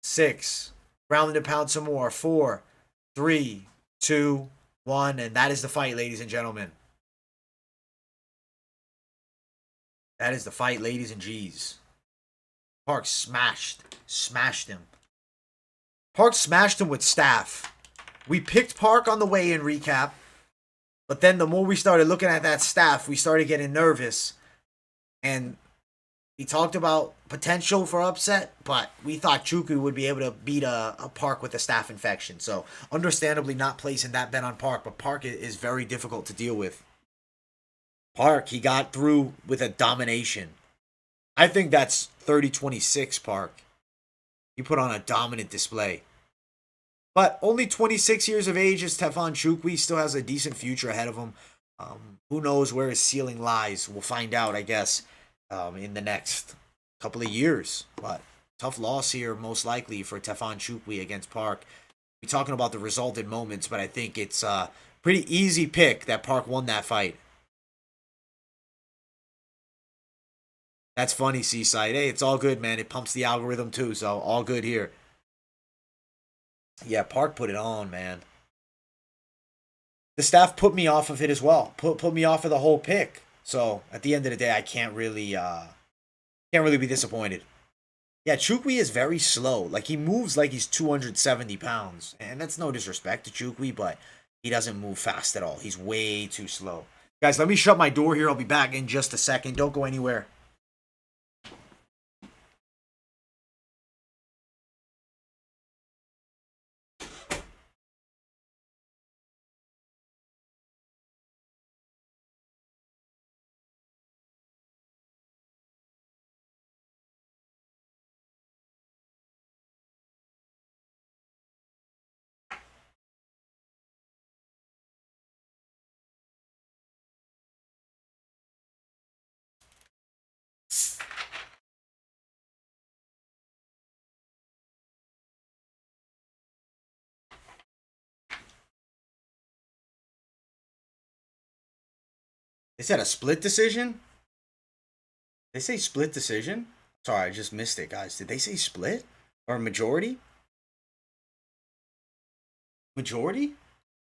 6. Ground and pound some more. 4, 3, 2, 1. And that is the fight, ladies and gentlemen. That is the fight, ladies and G's. Park smashed him. Park smashed him with staff. We picked Park on the weigh-in recap, but then the more we started looking at that staff, we started getting nervous. And he talked about potential for upset, but we thought Chukwi would be able to beat a Park with a staph infection. So, understandably not placing that bet on Park, but Park is very difficult to deal with. Park, he got through with a domination. I think that's 30-26 Park. He put on a dominant display. But only 26 years of age is Tefan Chukwi. Still has a decent future ahead of him. Who knows where his ceiling lies? We'll find out, I guess, in the next couple of years. But tough loss here, most likely, for Tefan Chukwi against Park. We're talking about the result in moments, but I think it's a pretty easy pick that Park won that fight. That's funny, Seaside. Hey, it's all good, man. It pumps the algorithm too, so all good here. Yeah, Park put it on, man. The staff put me off of it as well. Put me off of the whole pick. So at the end of the day, I can't really be disappointed. Yeah, Chukwi is very slow. Like, he moves like he's 270 pounds. And that's no disrespect to Chukwi, but he doesn't move fast at all. He's way too slow. Guys, let me shut my door here. I'll be back in just a second. Don't go anywhere. They said a split decision? They say split decision? Sorry, I just missed it, guys. Did they say split? Or majority? Majority?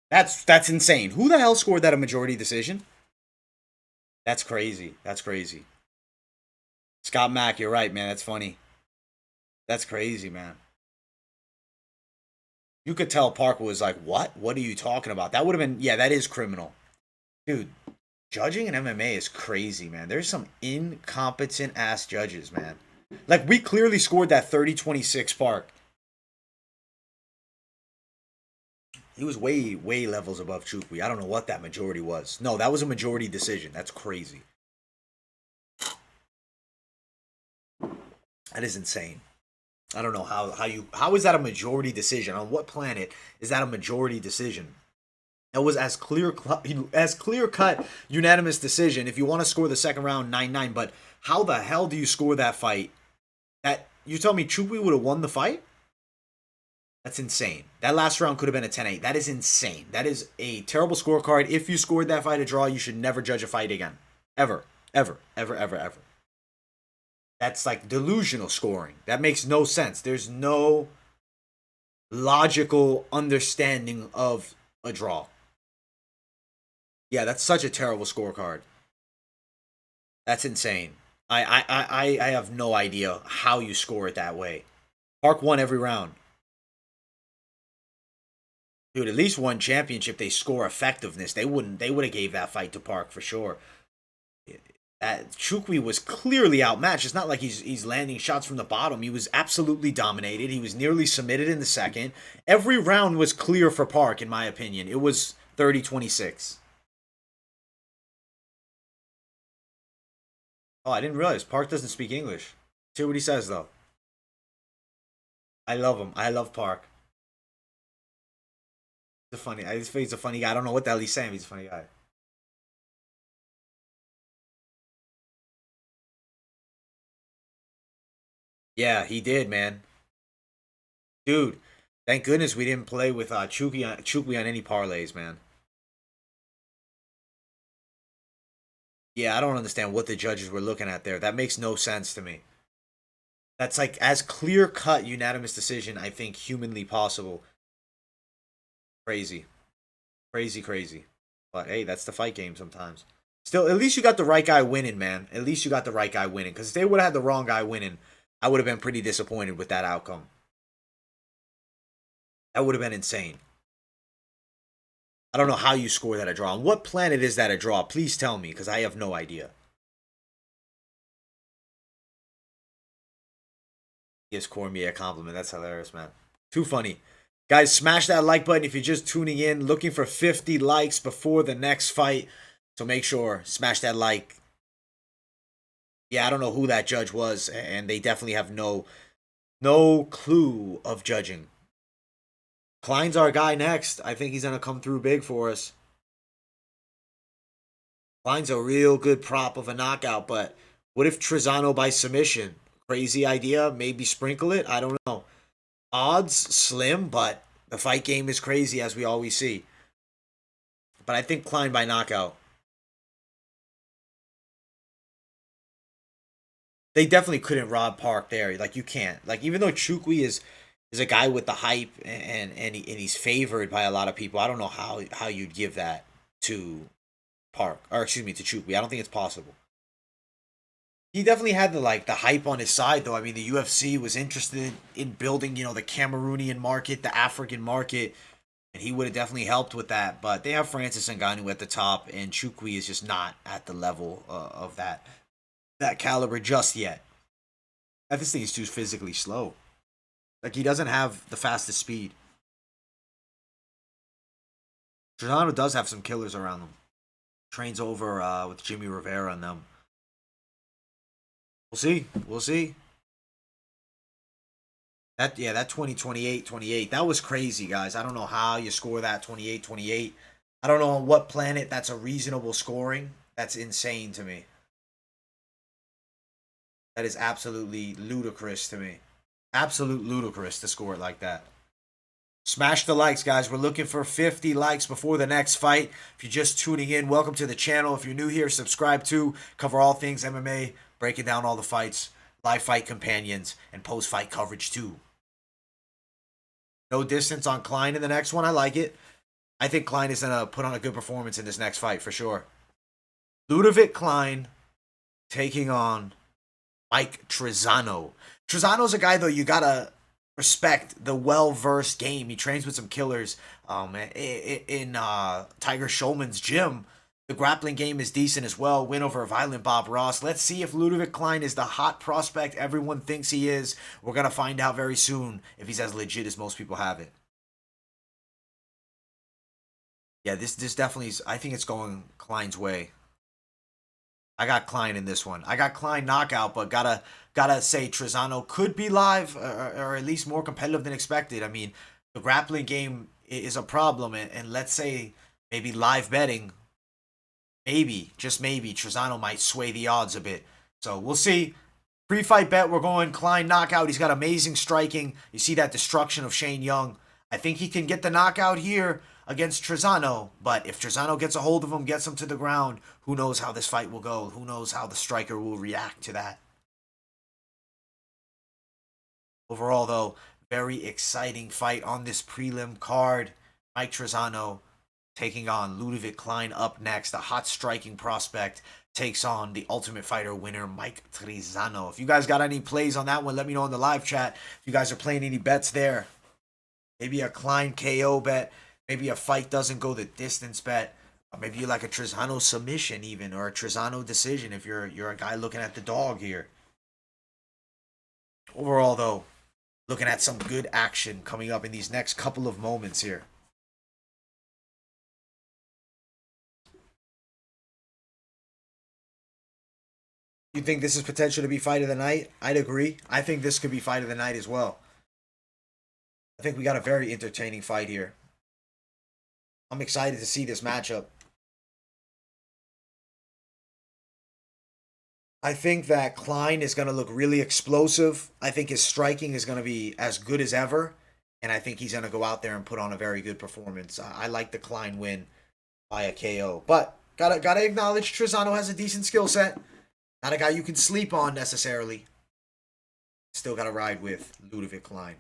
That's insane. Who the hell scored that a majority decision? That's crazy. That's crazy. Scott Mack, you're right, man. That's funny. That's crazy, man. You could tell Parker was like, what? What are you talking about? That would have been, yeah, that is criminal. Dude, judging in MMA is crazy, man. There's some incompetent ass judges, man. Like, we clearly scored that 30-26 Park. He was way, way levels above Chukwi. I don't know what that majority was. No, that was a majority decision. That's crazy. That is insane. I don't know how is that a majority decision? On what planet is that a majority decision? That was as clear cut unanimous decision. If you want to score the second round 9-9, but how the hell do you score that fight? That you tell me Chukwi would have won the fight? That's insane. That last round could have been a 10-8. That is insane. That is a terrible scorecard. If you scored that fight a draw, you should never judge a fight again. Ever. Ever. Ever, ever, ever. That's like delusional scoring. That makes no sense. There's no logical understanding of a draw. Yeah, that's such a terrible scorecard. That's insane. I have no idea how you score it that way. Park won every round. Dude, at least one championship, they score effectiveness. They would have gave that fight to Park for sure. Chukwi was clearly outmatched. It's not like he's landing shots from the bottom. He was absolutely dominated. He was nearly submitted in the second. Every round was clear for Park, in my opinion. It was 30-26. Oh, I didn't realize Park doesn't speak English. See what he says, though. I love him. I love Park. He's a funny guy. I don't know what the hell he's saying. He's a funny guy. Yeah, he did, man. Dude, thank goodness we didn't play with Chukwi on any parlays, man. Yeah, I don't understand what the judges were looking at there. That makes no sense to me. That's like as clear cut unanimous decision I think humanly possible. Crazy. Crazy, crazy. But hey, that's the fight game sometimes. Still, at least you got the right guy winning, man. At least you got the right guy winning. Because if they would have had the wrong guy winning, I would have been pretty disappointed with that outcome. That would have been insane. I don't know how you score that a draw. On what planet is that a draw? Please tell me, because I have no idea. Gives Cormier a compliment. That's hilarious, man. Too funny. Guys, smash that like button if you're just tuning in. Looking for 50 likes before the next fight. So make sure, smash that like. Yeah, I don't know who that judge was, and they definitely have no clue of judging. Klein's our guy next. I think he's going to come through big for us. Klein's a real good prop of a knockout, but what if Trezano by submission? Crazy idea. Maybe sprinkle it. I don't know. Odds slim, but the fight game is crazy as we always see. But I think Klein by knockout. They definitely couldn't rob Park there. Like you can't. Like even though Chukwi is a guy with the hype and he's favored by a lot of people. I don't know how you'd give that to Park, or excuse me, to Chukwi. I don't think it's possible. He definitely had the hype on his side though. I mean, the UFC was interested in building, the Cameroonian market, the African market, and he would have definitely helped with that. But they have Francis Ngannou at the top, and Chukwi is just not at the level of that caliber just yet. I just think he's too physically slow. Like he doesn't have the fastest speed. Giordano does have some killers around him. Trains over with Jimmy Rivera and them. We'll see. We'll see. That 28-28. That was crazy, guys. I don't know how you score that 28-28. I don't know on what planet that's a reasonable scoring. That's insane to me. That is absolutely ludicrous to me. Absolute ludicrous to score it like that. Smash the likes, guys. We're looking for 50 likes before the next fight. If you're just tuning in, welcome to the channel. If you're new here, subscribe to. Cover all things MMA, breaking down all the fights, live fight companions, and post-fight coverage too. No distance on Klein in the next one. I like it. I think Klein is going to put on a good performance in this next fight for sure. Ludovic Klein taking on Mike Trizano. Trizano's a guy, though, you got to respect the well-versed game. He trains with some killers in Tiger Schulman's gym. The grappling game is decent as well. Win over Violent Bob Ross. Let's see if Ludovic Klein is the hot prospect everyone thinks he is. We're going to find out very soon if he's as legit as most people have it. Yeah, this definitely is. I think it's going Klein's way. I got Klein in this one. I got Klein knockout, but gotta say Trizano could be live or at least more competitive than expected. I mean, the grappling game is a problem, and let's say maybe live betting, maybe, just maybe, Trizano might sway the odds a bit. So we'll see. Pre-fight bet, we're going Klein knockout. He's got amazing striking. You see that destruction of Shane Young. I think he can get the knockout here against Trizano, but if Trizano gets a hold of him, gets him to the ground, who knows how this fight will go? Who knows how the striker will react to that? Overall, though, very exciting fight on this prelim card. Mike Trizano taking on Ludovic Klein up next. The hot striking prospect takes on the Ultimate Fighter winner, Mike Trizano. If you guys got any plays on that one, let me know in the live chat. If you guys are playing any bets there, maybe a Klein KO bet, maybe a fight doesn't go the distance bet, or maybe you like a Trizano submission even, or a Trizano decision if you're a guy looking at the dog here. Overall, though, looking at some good action coming up in these next couple of moments here. You think this is potential to be fight of the night? I'd agree. I think this could be fight of the night as well. I think we got a very entertaining fight here. I'm excited to see this matchup. I think that Klein is going to look really explosive. I think his striking is going to be as good as ever. And I think he's going to go out there and put on a very good performance. I like the Klein win by a KO. But gotta acknowledge Trizano has a decent skill set. Not a guy you can sleep on necessarily. Still got to ride with Ludovic Klein.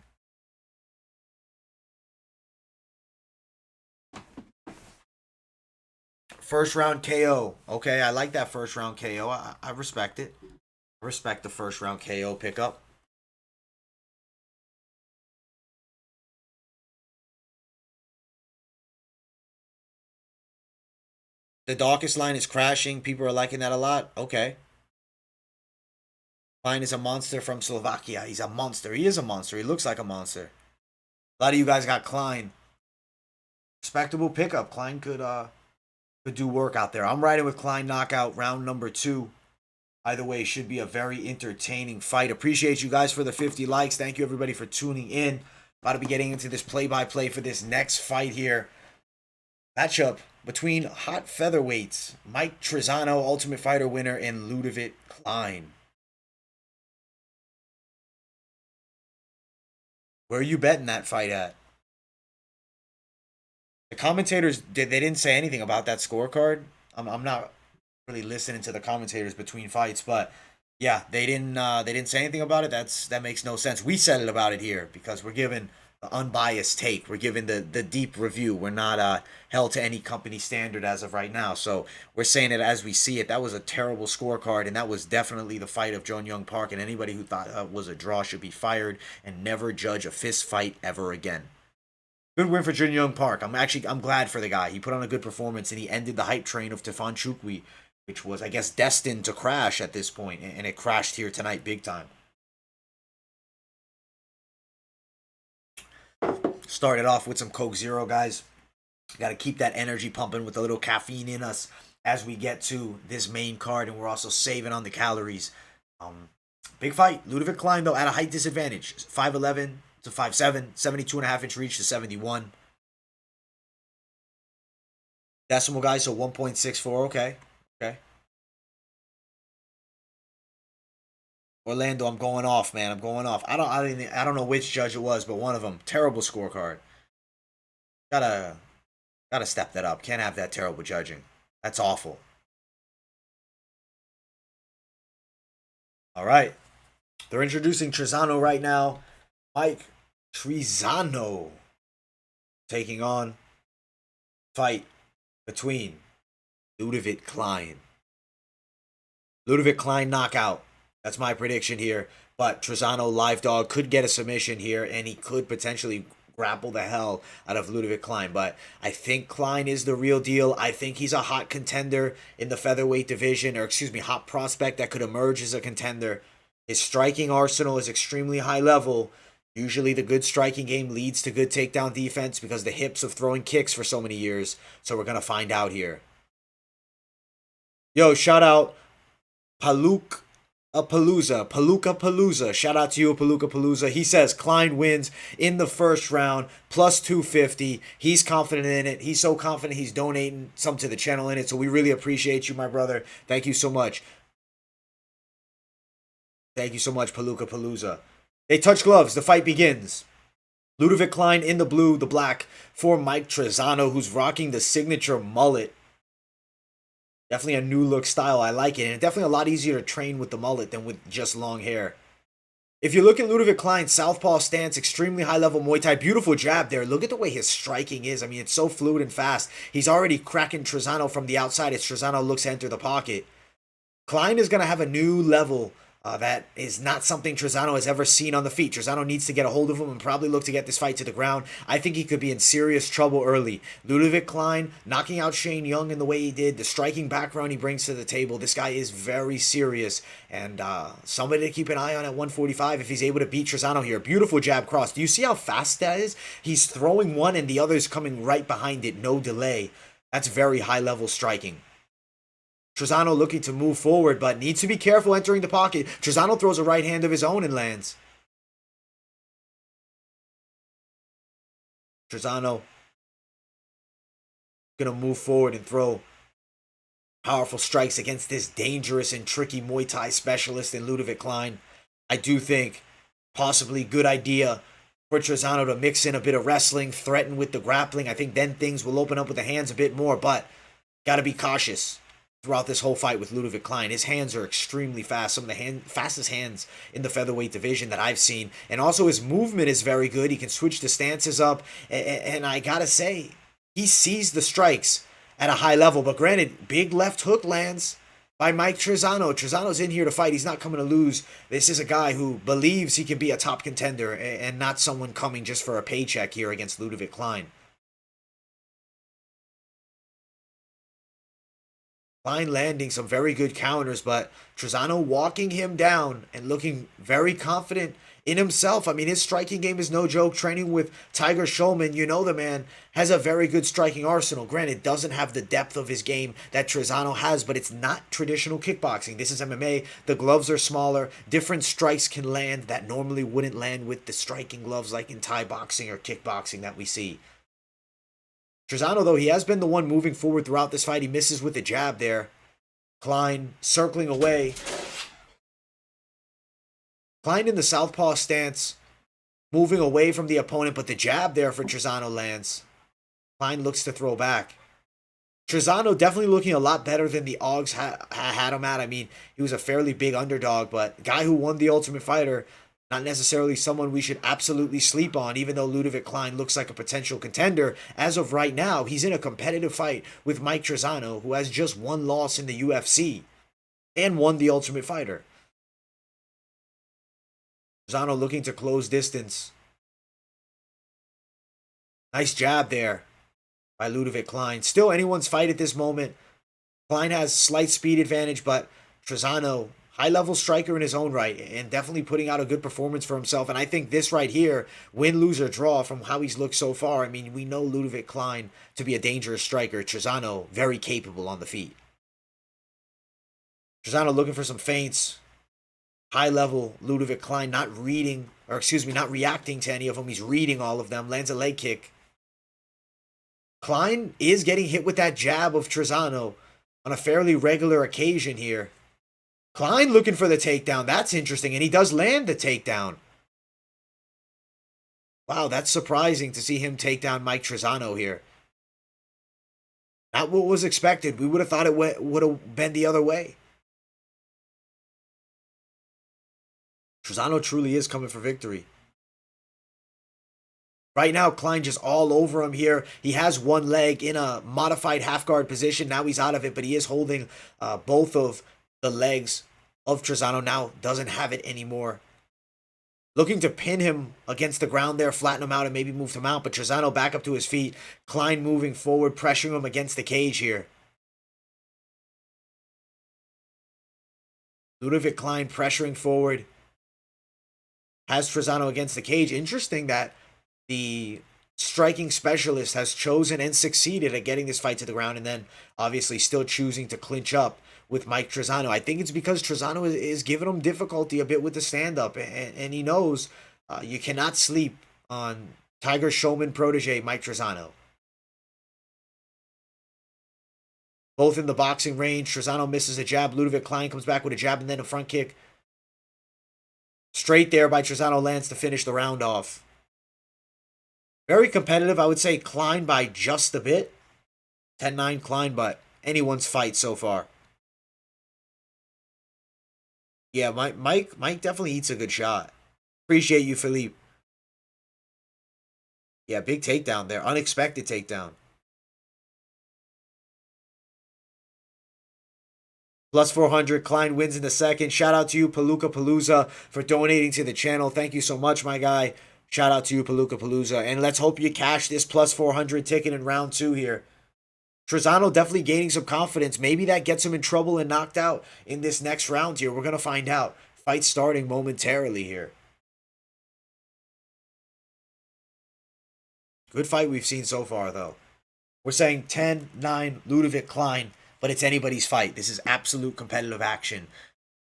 First round KO. Okay, I like that first round KO. I respect it. I respect the first round KO pickup. The Dawkins line is crashing. People are liking that a lot. Okay. Klein is a monster from Slovakia. He's a monster. He is a monster. He looks like a monster. A lot of you guys got Klein. Respectable pickup. Klein could do work out there. I'm riding with Klein knockout round number 2. Either way, should be a very entertaining fight. Appreciate you guys for the 50 likes. Thank you everybody for tuning in. About to be getting into this play-by-play for this next fight here. Matchup between hot featherweights. Mike Trizano, Ultimate Fighter winner, and Ludovic Klein. Where are you betting that fight at? The commentators they didn't say anything about that scorecard. I'm not really listening to the commentators between fights, but yeah, they didn't say anything about it. That makes no sense. We said it about it here because we're giving the unbiased take. We're giving the deep review. We're not held to any company standard as of right now. So we're saying it as we see it. That was a terrible scorecard, and that was definitely the fight of Jun Young Park. And anybody who thought that was a draw should be fired and never judge a fist fight ever again. Good win for Jun Young Park. I'm glad for the guy. He put on a good performance and he ended the hype train of Tefan Chukwi, which was, I guess, destined to crash at this point, and it crashed here tonight big time. Started off with some Coke Zero, guys. Got to keep that energy pumping with a little caffeine in us as we get to this main card, and we're also saving on the calories. Big fight. Ludovic Klein, though, at a height disadvantage. 5'11" to 5'7", 72.5-inch reach to 71. Decimal, guys, so 1.64. Okay. Okay. Orlando, I'm going off, man. I'm going off. I don't know which judge it was, but one of them. Terrible scorecard. Gotta step that up. Can't have that terrible judging. That's awful. All right. They're introducing Trizano right now. Mike Trizano taking on fight between Ludovic Klein. Ludovic Klein knockout. That's my prediction here. But Trizano live dog could get a submission here, and he could potentially grapple the hell out of Ludovic Klein. But I think Klein is the real deal. I think he's a hot contender in the featherweight division, or excuse me, hot prospect that could emerge as a contender. His striking arsenal is extremely high level. Usually the good striking game leads to good takedown defense because the hips of throwing kicks for so many years. So we're going to find out here. Yo, shout out Palooka Palooza. Shout out to you, Palooka Palooza. He says Klein wins in the first round, plus 250. He's confident in it. He's so confident he's donating some to the channel in it. So we really appreciate you, my brother. Thank you so much. Thank you so much, Palooka Palooza. They touch gloves. The fight begins. Ludovic Klein in the blue, the black for Mike Trizano, who's rocking the signature mullet. Definitely a new look style. I like it. And definitely a lot easier to train with the mullet than with just long hair. If you look at Ludovic Klein's southpaw stance, extremely high-level Muay Thai. Beautiful jab there. Look at the way his striking is. I mean, it's so fluid and fast. He's already cracking Trizano from the outside as Trizano looks to enter the pocket. Klein is going to have a new level that is not something Trizano has ever seen on the feet. Trizano needs to get a hold of him and probably look to get this fight to the ground. I think he could be in serious trouble early. Ludovic Klein knocking out Shane Young in the way he did, the striking background he brings to the table. This guy is very serious, and somebody to keep an eye on at 145 if he's able to beat Trizano here. Beautiful jab cross. Do you see how fast that is? He's throwing one and the other's coming right behind it, no delay. That's very high-level striking. Trizano looking to move forward, but needs to be careful entering the pocket. Trizano throws a right hand of his own and lands. Trizano going to move forward and throw powerful strikes against this dangerous and tricky Muay Thai specialist in Ludovic Klein. I do think possibly good idea for Trizano to mix in a bit of wrestling, threaten with the grappling. I think then things will open up with the hands a bit more, but got to be cautious throughout this whole fight with Ludovic Klein. His hands are extremely fast, some of the fastest hands in the featherweight division that I've seen. And also his movement is very good. He can switch the stances up. And I gotta say, he sees the strikes at a high level. But granted, big left hook lands by Mike Trizano. Trizano's in here to fight. He's not coming to lose. This is a guy who believes he can be a top contender and not someone coming just for a paycheck here against Ludovic Klein. Klein landing some very good counters, but Trizano walking him down and looking very confident in himself. I mean, his striking game is no joke. Training with Tiger Schulman, you know the man has a very good striking arsenal. Granted, doesn't have the depth of his game that Trizano has, but it's not traditional kickboxing. This is MMA. The gloves are smaller. Different strikes can land that normally wouldn't land with the striking gloves like in Thai boxing or kickboxing that we see. Trizano, though, he has been the one moving forward throughout this fight. He misses with the jab there. Klein circling away. Klein in the southpaw stance, moving away from the opponent, but the jab there for Trizano lands. Klein looks to throw back. Trizano definitely looking a lot better than the Augs had him at. I mean, he was a fairly big underdog, but guy who won the Ultimate Fighter, not necessarily someone we should absolutely sleep on, even though Ludovic Klein looks like a potential contender. As of right now, he's in a competitive fight with Mike Trizano, who has just one loss in the UFC and won the Ultimate Fighter. Trizano looking to close distance. Nice jab there by Ludovic Klein. Still anyone's fight at this moment. Klein has slight speed advantage, but Trizano, high-level striker in his own right, and definitely putting out a good performance for himself. And I think this right here, win, lose, or draw, from how he's looked so far, I mean, we know Ludovic Klein to be a dangerous striker. Trizano, very capable on the feet. Trizano looking for some feints. High-level Ludovic Klein not reacting to any of them. He's reading all of them. Lands a leg kick. Klein is getting hit with that jab of Trizano on a fairly regular occasion here. Klein looking for the takedown. That's interesting. And he does land the takedown. Wow, that's surprising to see him take down Mike Trizano here. Not what was expected. We would have thought it would have been the other way. Trizano truly is coming for victory. Right now, Klein just all over him here. He has one leg in a modified half guard position. Now he's out of it, but he is holding both of the legs of Trizano. Now doesn't have it anymore. Looking to pin him against the ground there, flatten him out, and maybe move him out. But Trizano back up to his feet. Klein moving forward, pressuring him against the cage here. Ludovic Klein pressuring forward. Has Trizano against the cage. Interesting that the striking specialist has chosen and succeeded at getting this fight to the ground, and then obviously still choosing to clinch up with Mike Trizano. I think it's because Trizano is giving him difficulty a bit with the stand-up, and he knows you cannot sleep on Tiger Showman protege Mike Trizano. Both in the boxing range. Trizano misses a jab. Ludovic Klein comes back with a jab and then a front kick. Straight there by Trizano lands to finish the round off. Very competitive. I would say Klein by just a bit. 10-9 Klein, but anyone's fight so far. Yeah, Mike definitely eats a good shot. Appreciate you, Philippe. Yeah, big takedown there. Unexpected takedown. Plus 400. Klein wins in the second. Shout out to you, Palooka Palooza, for donating to the channel. Thank you so much, my guy. Shout out to you, Palooka Palooza. And let's hope you cash this plus 400 ticket in round 2 here. Trizano definitely gaining some confidence. Maybe that gets him in trouble and knocked out in this next round here. We're going to find out. Fight starting momentarily here. Good fight we've seen so far, though. We're saying 10-9 Ludovic Klein, but it's anybody's fight. This is absolute competitive action.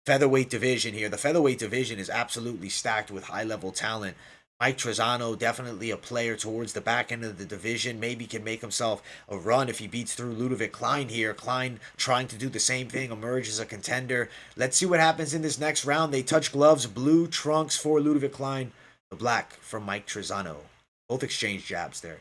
Featherweight division here. The featherweight division is absolutely stacked with high-level talent. Mike Trizano, definitely a player towards the back end of the division. Maybe can make himself a run if he beats through Ludovic Klein here. Klein trying to do the same thing, emerge as a contender. Let's see what happens in this next round. They touch gloves. Blue trunks for Ludovic Klein. The black from Mike Trizano. Both exchange jabs there.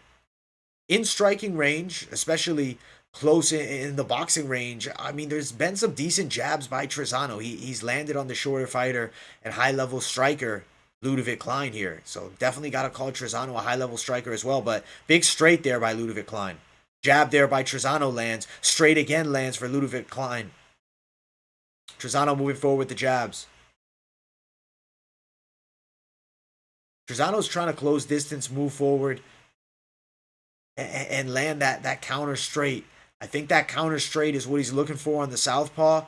In striking range, especially close in the boxing range, I mean, there's been some decent jabs by Trizano. He's landed on the shorter fighter and high-level striker Ludovic Klein here. So definitely got to call Trizano a high-level striker as well. But big straight there by Ludovic Klein. Jab there by Trizano lands. Straight again lands for Ludovic Klein. Trizano moving forward with the jabs. Trizano's trying to close distance, move forward, and land that counter straight. I think that counter straight is what he's looking for on the southpaw.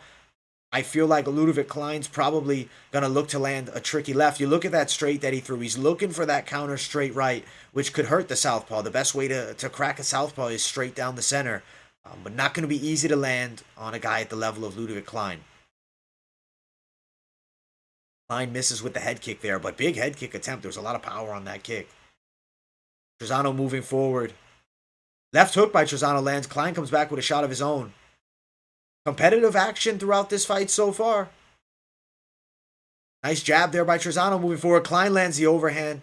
I feel like Ludovic Klein's probably going to look to land a tricky left. You look at that straight that he threw. He's looking for that counter straight right, which could hurt the southpaw. The best way to crack a southpaw is straight down the center. But not going to be easy to land on a guy at the level of Ludovic Klein. Klein misses with the head kick there, but big head kick attempt. There was a lot of power on that kick. Trizano moving forward. Left hook by Trizano lands. Klein comes back with a shot of his own. Competitive action throughout this fight so far. Nice jab there by Trizano moving forward. Klein lands the overhand.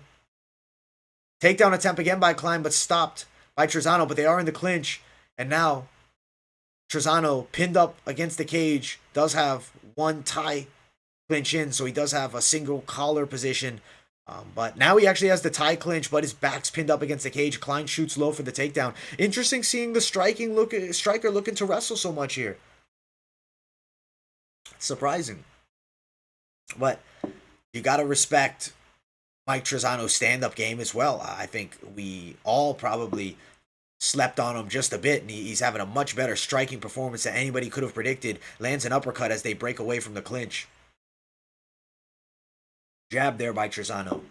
Takedown attempt again by Klein, but stopped by Trizano. But they are in the clinch. And now Trizano pinned up against the cage. Does have one tie clinch in, so he does have a single collar position. But now he actually has the tie clinch, but his back's pinned up against the cage. Klein shoots low for the takedown. Interesting seeing the striker looking to wrestle so much here. Surprising. But you got to respect Mike Trizano's stand-up game as well. I think we all probably slept on him just a bit, and he's having a much better striking performance than anybody could have predicted. Lands an uppercut as they break away from the clinch. Jab there by Trizano.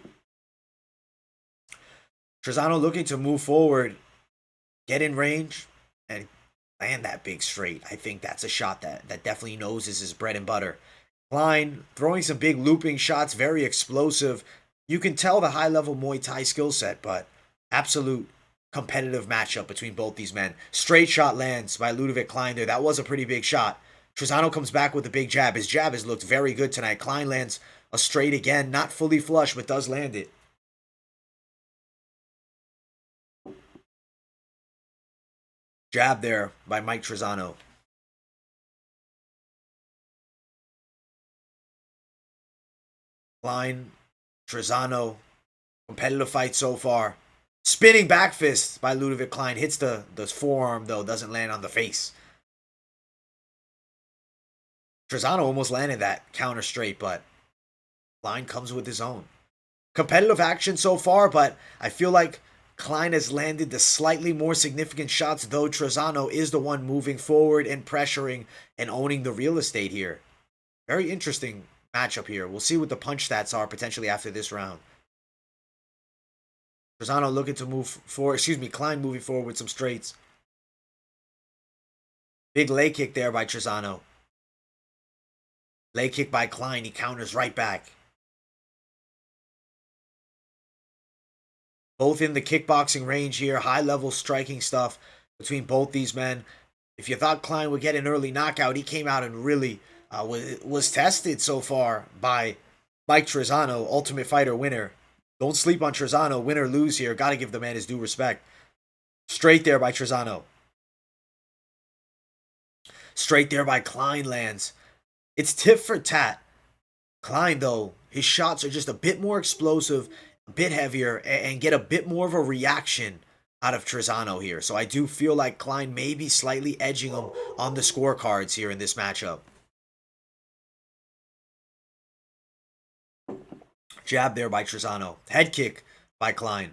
Trizano looking to move forward, get in range, and land that big straight. I think that's a shot that definitely knows is his bread and butter. Klein throwing some big looping shots, very explosive. You can tell the high-level Muay Thai skill set, but absolute competitive matchup between both these men. Straight shot lands by Ludovic Klein there. That was a pretty big shot. Trizano comes back with a big jab. His jab has looked very good tonight. Klein lands a straight again, not fully flush, but does land it. Jab there by Mike Trizano. Klein, Trizano, competitive fight so far. Spinning back fist by Ludovic Klein. Hits the forearm, though. Doesn't land on the face. Trizano almost landed that counter straight, but Klein comes with his own. Competitive action so far, but I feel like Klein has landed the slightly more significant shots, though Trizano is the one moving forward and pressuring and owning the real estate here. Very interesting matchup here. We'll see what the punch stats are potentially after this round. Trizano looking to move forward. Klein moving forward with some straights. Big leg kick there by Trizano. Leg kick by Klein. He counters right back. Both in the kickboxing range here. High-level striking stuff between both these men. If you thought Klein would get an early knockout, he came out and really was tested so far by Mike Trizano, Ultimate Fighter winner. Don't sleep on Trizano, win or lose here. Got to give the man his due respect. Straight there by Trizano. Straight there by Klein lands. It's tit for tat. Klein, though, his shots are just a bit more explosive, a bit heavier, and get a bit more of a reaction out of Trizano here. So I do feel like Klein may be slightly edging him on the scorecards here in this matchup. Jab there by Trizano. Head kick by Klein.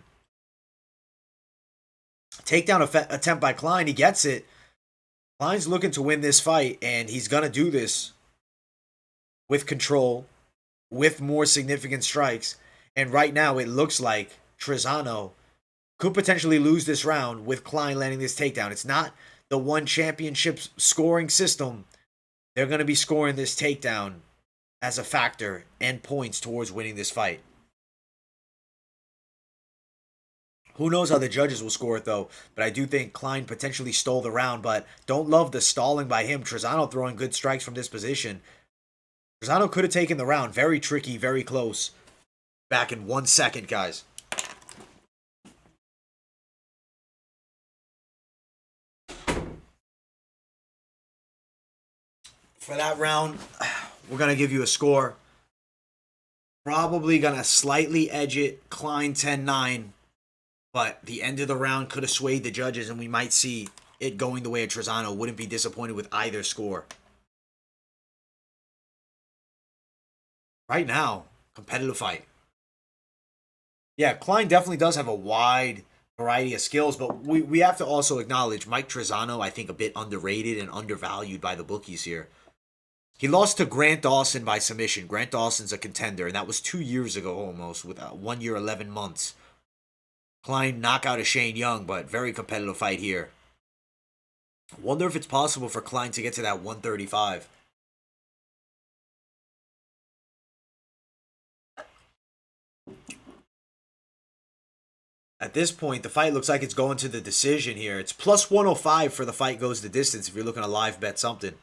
Takedown attempt by Klein. He gets it. Klein's looking to win this fight, and he's going to do this with control, with more significant strikes. And right now, it looks like Trizano could potentially lose this round with Klein landing this takedown. It's not the one championship scoring system. They're going to be scoring this takedown as a factor and points towards winning this fight. Who knows how the judges will score it, though. But I do think Klein potentially stole the round. But don't love the stalling by him. Trizano throwing good strikes from this position. Trizano could have taken the round. Very tricky, very close. Back in 1 second, guys. For that round, we're going to give you a score. Probably going to slightly edge it. Klein 10-9. But the end of the round could have swayed the judges, and we might see it going the way of Trizano. Wouldn't be disappointed with either score. Right now, competitive fight. Yeah, Klein definitely does have a wide variety of skills, but we have to also acknowledge Mike Trizano, I think, a bit underrated and undervalued by the bookies here. He lost to Grant Dawson by submission. Grant Dawson's a contender, and that was 2 years ago almost, with 1 year, 11 months. Klein knockout of Shane Young, but very competitive fight here. Wonder if it's possible for Klein to get to that 135. At this point, the fight looks like it's going to the decision here. It's plus 105 for the fight goes the distance if you're looking to live bet something.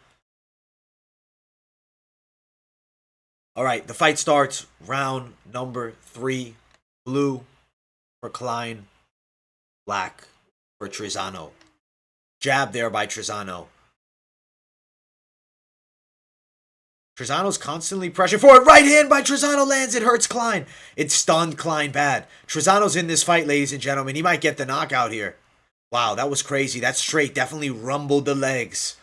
All right, the fight starts. Round number 3. Blue for Klein. Black for Trizano. Jab there by Trizano. Trizano's constantly pressuring forward. Right hand by Trizano lands. It hurts Klein. It stunned Klein bad. Trizano's in this fight, ladies and gentlemen. He might get the knockout here. Wow, that was crazy. That straight definitely rumbled the legs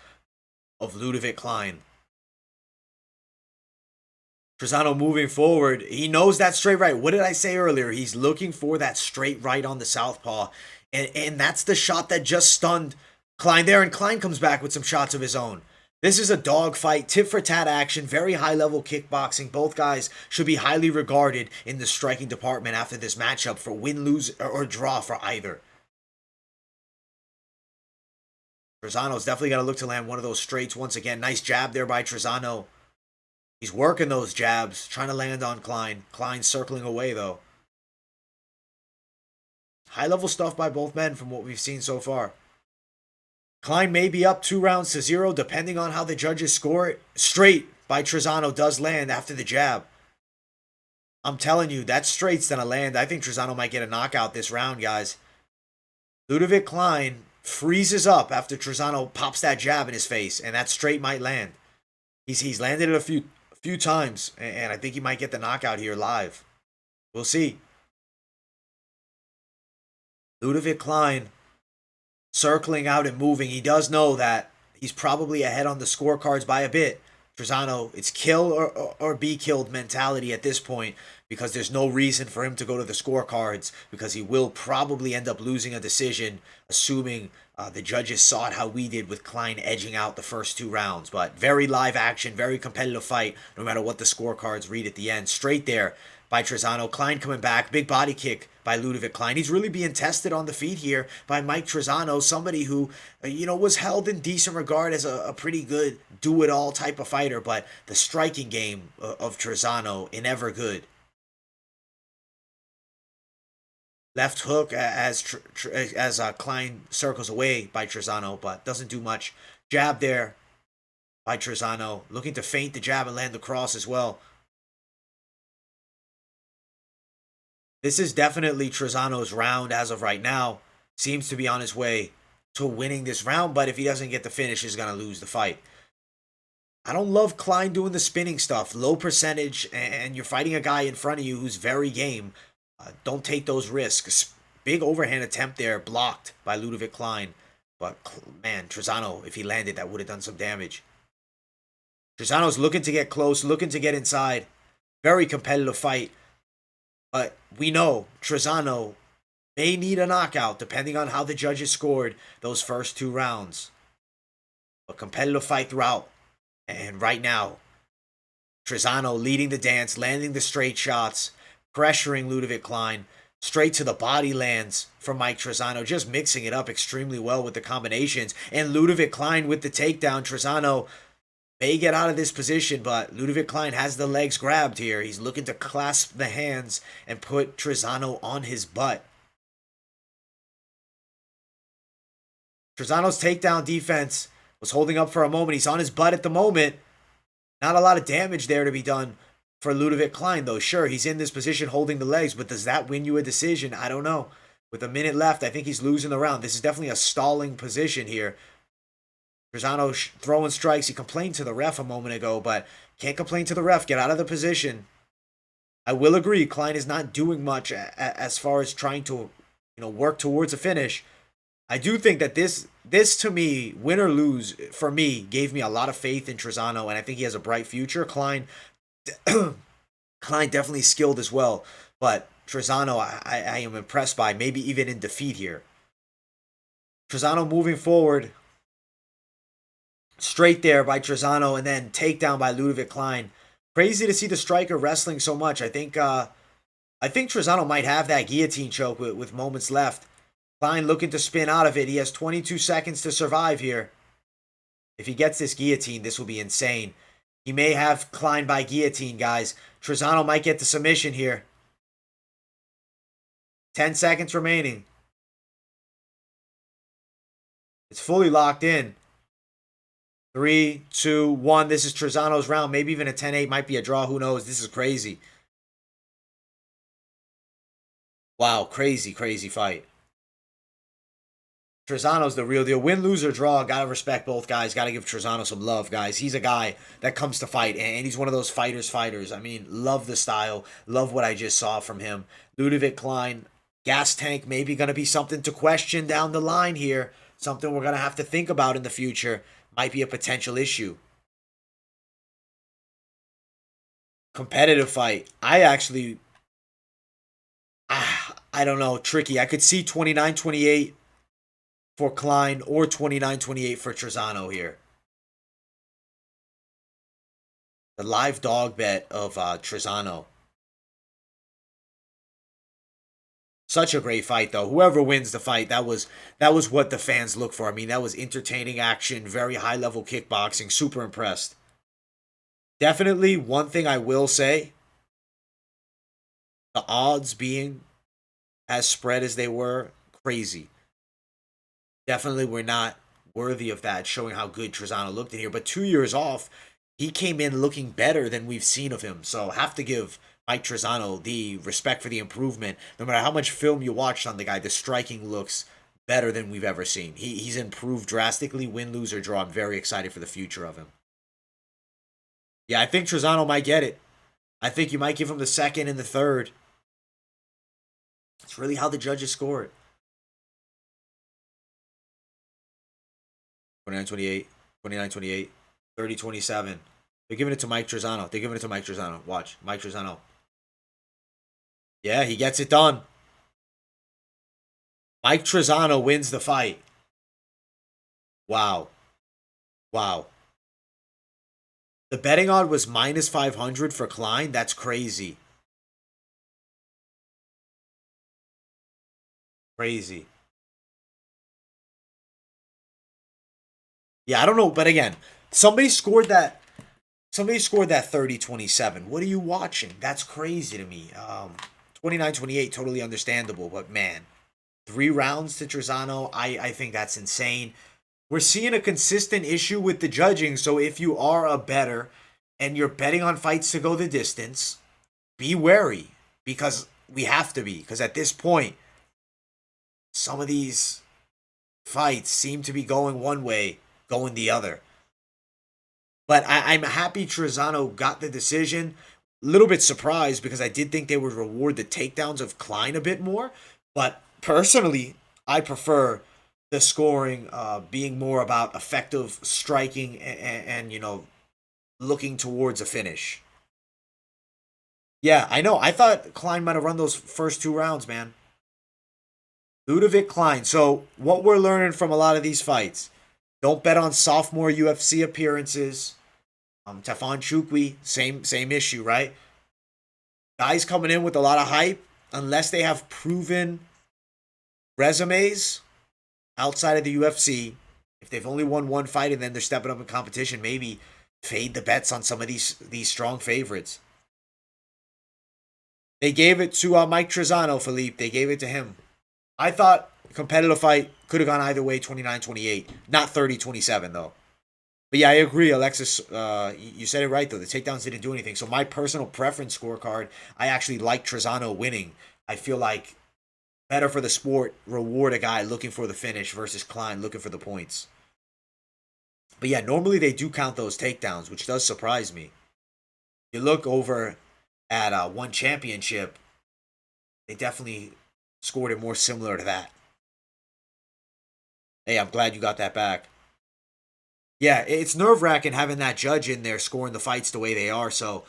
of Ludovic Klein. Trizano moving forward. He knows that straight right. What did I say earlier? He's looking for that straight right on the southpaw. And that's the shot that just stunned Klein there. And Klein comes back with some shots of his own. This is a dogfight, tit-for-tat action, very high-level kickboxing. Both guys should be highly regarded in the striking department after this matchup for win, lose, or draw for either. Trizano's definitely got to look to land one of those straights once again. Nice jab there by Trizano. He's working those jabs, trying to land on Klein. Klein circling away, though. High-level stuff by both men from what we've seen so far. Klein may be up 2-0 depending on how the judges score it. Straight by Trizano does land after the jab. I'm telling you, that straight's gonna land. I think Trizano might get a knockout this round, guys. Ludovic Klein freezes up after Trezano pops that jab in his face, and that straight might land. He's landed it a few times, and I think he might get the knockout here live. We'll see. Ludovic Klein circling out and moving. He does know that he's probably ahead on the scorecards by a bit. Trezano, it's kill or be killed mentality at this point, because there's no reason for him to go to the scorecards, because he will probably end up losing a decision, assuming the judges saw it how we did with Klein edging out the first 2 rounds. But very live action, very competitive fight, no matter what the scorecards read at the end. Straight there by Trezano. Klein coming back. Big body kick by Ludovic Klein. He's really being tested on the feet here by Mike Trezano, somebody who, was held in decent regard as a pretty good do-it-all type of fighter, but the striking game of Trezano, ever good. Left hook as Klein circles away by Trezano, but doesn't do much. Jab there by Trezano, looking to feint the jab and land the cross as well. This is definitely Trezano's round as of right now. Seems to be on his way to winning this round, but if he doesn't get the finish, he's going to lose the fight. I don't love Klein doing the spinning stuff. Low percentage, and you're fighting a guy in front of you who's very game. Don't take those risks. Big overhand attempt there, blocked by Ludovic Klein. But, man, Trezano, if he landed, that would have done some damage. Trezano's looking to get close, looking to get inside. Very competitive fight. But we know Trezano may need a knockout, depending on how the judges scored those first 2 rounds. A competitive fight throughout. And right now, Trezano leading the dance, landing the straight shots, pressuring Ludovic Klein. Straight to the body lands from Mike Trezano, just mixing it up extremely well with the combinations. And Ludovic Klein with the takedown. Trezano may get out of this position, but Ludovic Klein has the legs grabbed here. He's looking to clasp the hands and put Trezano on his butt. Trezano's takedown defense was holding up for a moment. He's on his butt at the moment. Not a lot of damage there to be done for Ludovic Klein, though. Sure, he's in this position holding the legs, but does that win you a decision? I don't know. With a minute left, I think he's losing the round. This is definitely a stalling position here. Trezano throwing strikes. He complained to the ref a moment ago, but can't complain to the ref. Get out of the position. I will agree, Klein is not doing much as far as trying to, work towards a finish. I do think that this to me, win or lose, for me, gave me a lot of faith in Trezano, and I think he has a bright future. Klein definitely skilled as well, but Trezano I am impressed by, maybe even in defeat here. Trezano moving forward. Straight there by Trezano, and then takedown by Ludovic Klein. Crazy to see the striker wrestling so much. I think Trezano might have that guillotine choke with moments left. Klein looking to spin out of it. He has 22 seconds to survive here. If he gets this guillotine, this will be insane. He may have Klein by guillotine, guys. Trezano might get the submission here. 10 seconds remaining. It's fully locked in. 3, 2, 1. This is Trezano's round. Maybe even a 10-8 might be a draw. Who knows? This is crazy. Wow, crazy, crazy fight. Trezano's the real deal. Win, lose, or draw. Gotta respect both guys. Gotta give Trezano some love, guys. He's a guy that comes to fight, and he's one of those fighters. I mean, love the style. Love what I just saw from him. Ludovic Klein, gas tank, maybe going to be something to question down the line here. Something we're going to have to think about in the future. Might be a potential issue. Competitive fight. I don't know. Tricky. I could see 29-28 for Klein or 29-28 for Trezano here. The live dog bet of Trezano. Such a great fight, though. Whoever wins the fight, that was what the fans look for. I mean, that was entertaining action, very high-level kickboxing. Super impressed. Definitely one thing I will say, the odds being as spread as they were, crazy. Definitely we're not worthy of that, showing how good Trezano looked in here. But 2 years off, he came in looking better than we've seen of him. So have to give Mike Trezano the respect for the improvement. No matter how much film you watched on the guy, the striking looks better than we've ever seen. He's improved drastically, win, lose, or draw. I'm very excited for the future of him. Yeah, I think Trezano might get it. I think you might give him the second and the third. It's really how the judges score it. 29-28, 29-28, 30-27. They're giving it to Mike Trezano. They're giving it to Mike Trezano. Watch. Mike Trezano. Yeah, he gets it done. Mike Trezano wins the fight. Wow. Wow. The betting odd was minus 500 for Klein. That's crazy. Crazy. Yeah, I don't know, but again, somebody scored that 30-27. What are you watching? That's crazy to me. 29-28, totally understandable, but man, 3 rounds to Trezano, I think that's insane. We're seeing a consistent issue with the judging, so if you are a bettor and you're betting on fights to go the distance, be wary, because we have to be, because at this point, some of these fights seem to be going one way, going the other. But I'm happy Trezano got the decision. A little bit surprised because I did think they would reward the takedowns of Klein a bit more. But personally, I prefer the scoring being more about effective striking and looking towards a finish. Yeah, I know. I thought Klein might have run those first 2 rounds, man. Ludovic Klein. So what we're learning from a lot of these fights: don't bet on sophomore UFC appearances. Tefan Chukwi, same issue, right? Guys coming in with a lot of hype, unless they have proven resumes outside of the UFC. If they've only won one fight and then they're stepping up in competition, maybe fade the bets on some of these strong favorites. They gave it to Mike Trezano, Philippe. They gave it to him. I thought a competitive fight could have gone either way, 29-28. Not 30-27, though. But yeah, I agree, Alexis. You said it right, though. The takedowns didn't do anything. So my personal preference scorecard, I actually like Trezano winning. I feel like better for the sport, reward a guy looking for the finish versus Klein looking for the points. But yeah, normally they do count those takedowns, which does surprise me. You look over at One Championship, they definitely scored it more similar to that. Hey, I'm glad you got that back. Yeah, it's nerve-wracking having that judge in there scoring the fights the way they are, so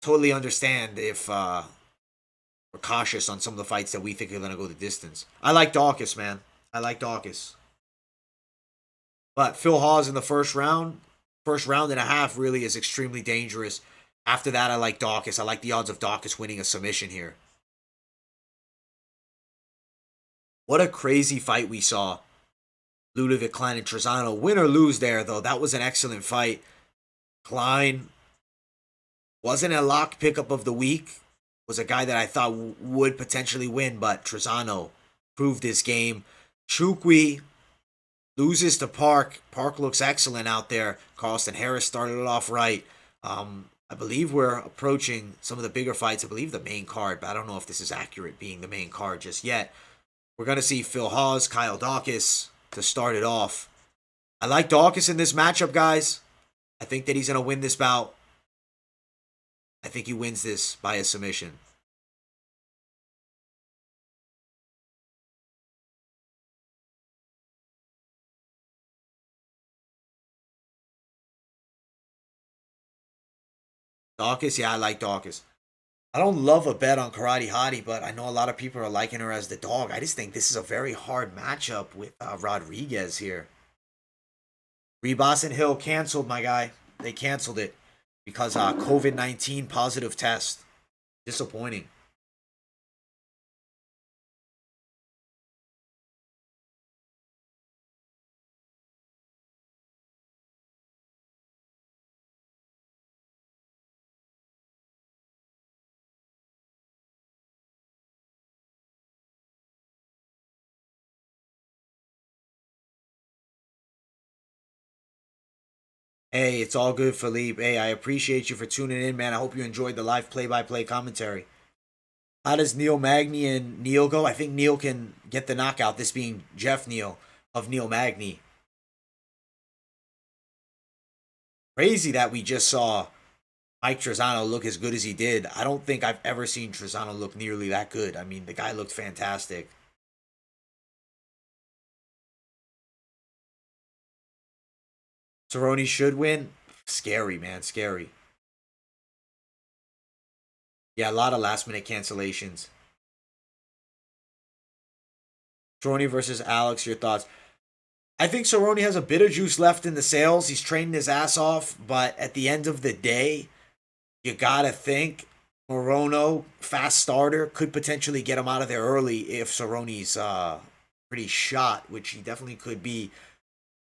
totally understand if we're cautious on some of the fights that we think are going to go the distance. I like Dawkins, man. I like Dawkins. But Phil Hawes in the first round and a half really is extremely dangerous. After that, I like Dawkins. I like the odds of Dawkins winning a submission here. What a crazy fight we saw. Ludovic Klein and Trezano. Win or lose there, though. That was an excellent fight. Klein wasn't a lock pickup of the week. Was a guy that I thought would potentially win, but Trezano proved his game. Chukwi loses to Park. Park looks excellent out there. Carlston Harris started it off right. I believe we're approaching some of the bigger fights. I believe the main card, but I don't know if this is accurate being the main card just yet. We're going to see Phil Hawes, Kyle Dawkins to start it off. I like Dawkins in this matchup, guys. I think that he's going to win this bout. I think he wins this by a submission. Dawkins, yeah, I like Dawkins. I don't love a bet on Karate Hottie, but I know a lot of people are liking her as the dog. I just think this is a very hard matchup with Rodriguez here. Rebus and Hill canceled, my guy. They canceled it because COVID-19 positive test. Disappointing. Hey, it's all good, Philippe. Hey, I appreciate you for tuning in, man. I hope you enjoyed the live play-by-play commentary. How does Neil Magny and Neil go? I think Neil can get the knockout, this being Jeff Neal of Neil Magny. Crazy that we just saw Mike Trezano look as good as he did. I don't think I've ever seen Trezano look nearly that good. I mean, the guy looked fantastic. Cerrone should win. Scary, man. Scary. Yeah, a lot of last minute cancellations. Cerrone versus Alex, your thoughts? I think Cerrone has a bit of juice left in the sails. He's training his ass off, but at the end of the day, you gotta think Morono, fast starter, could potentially get him out of there early if Cerrone's pretty shot, which he definitely could be.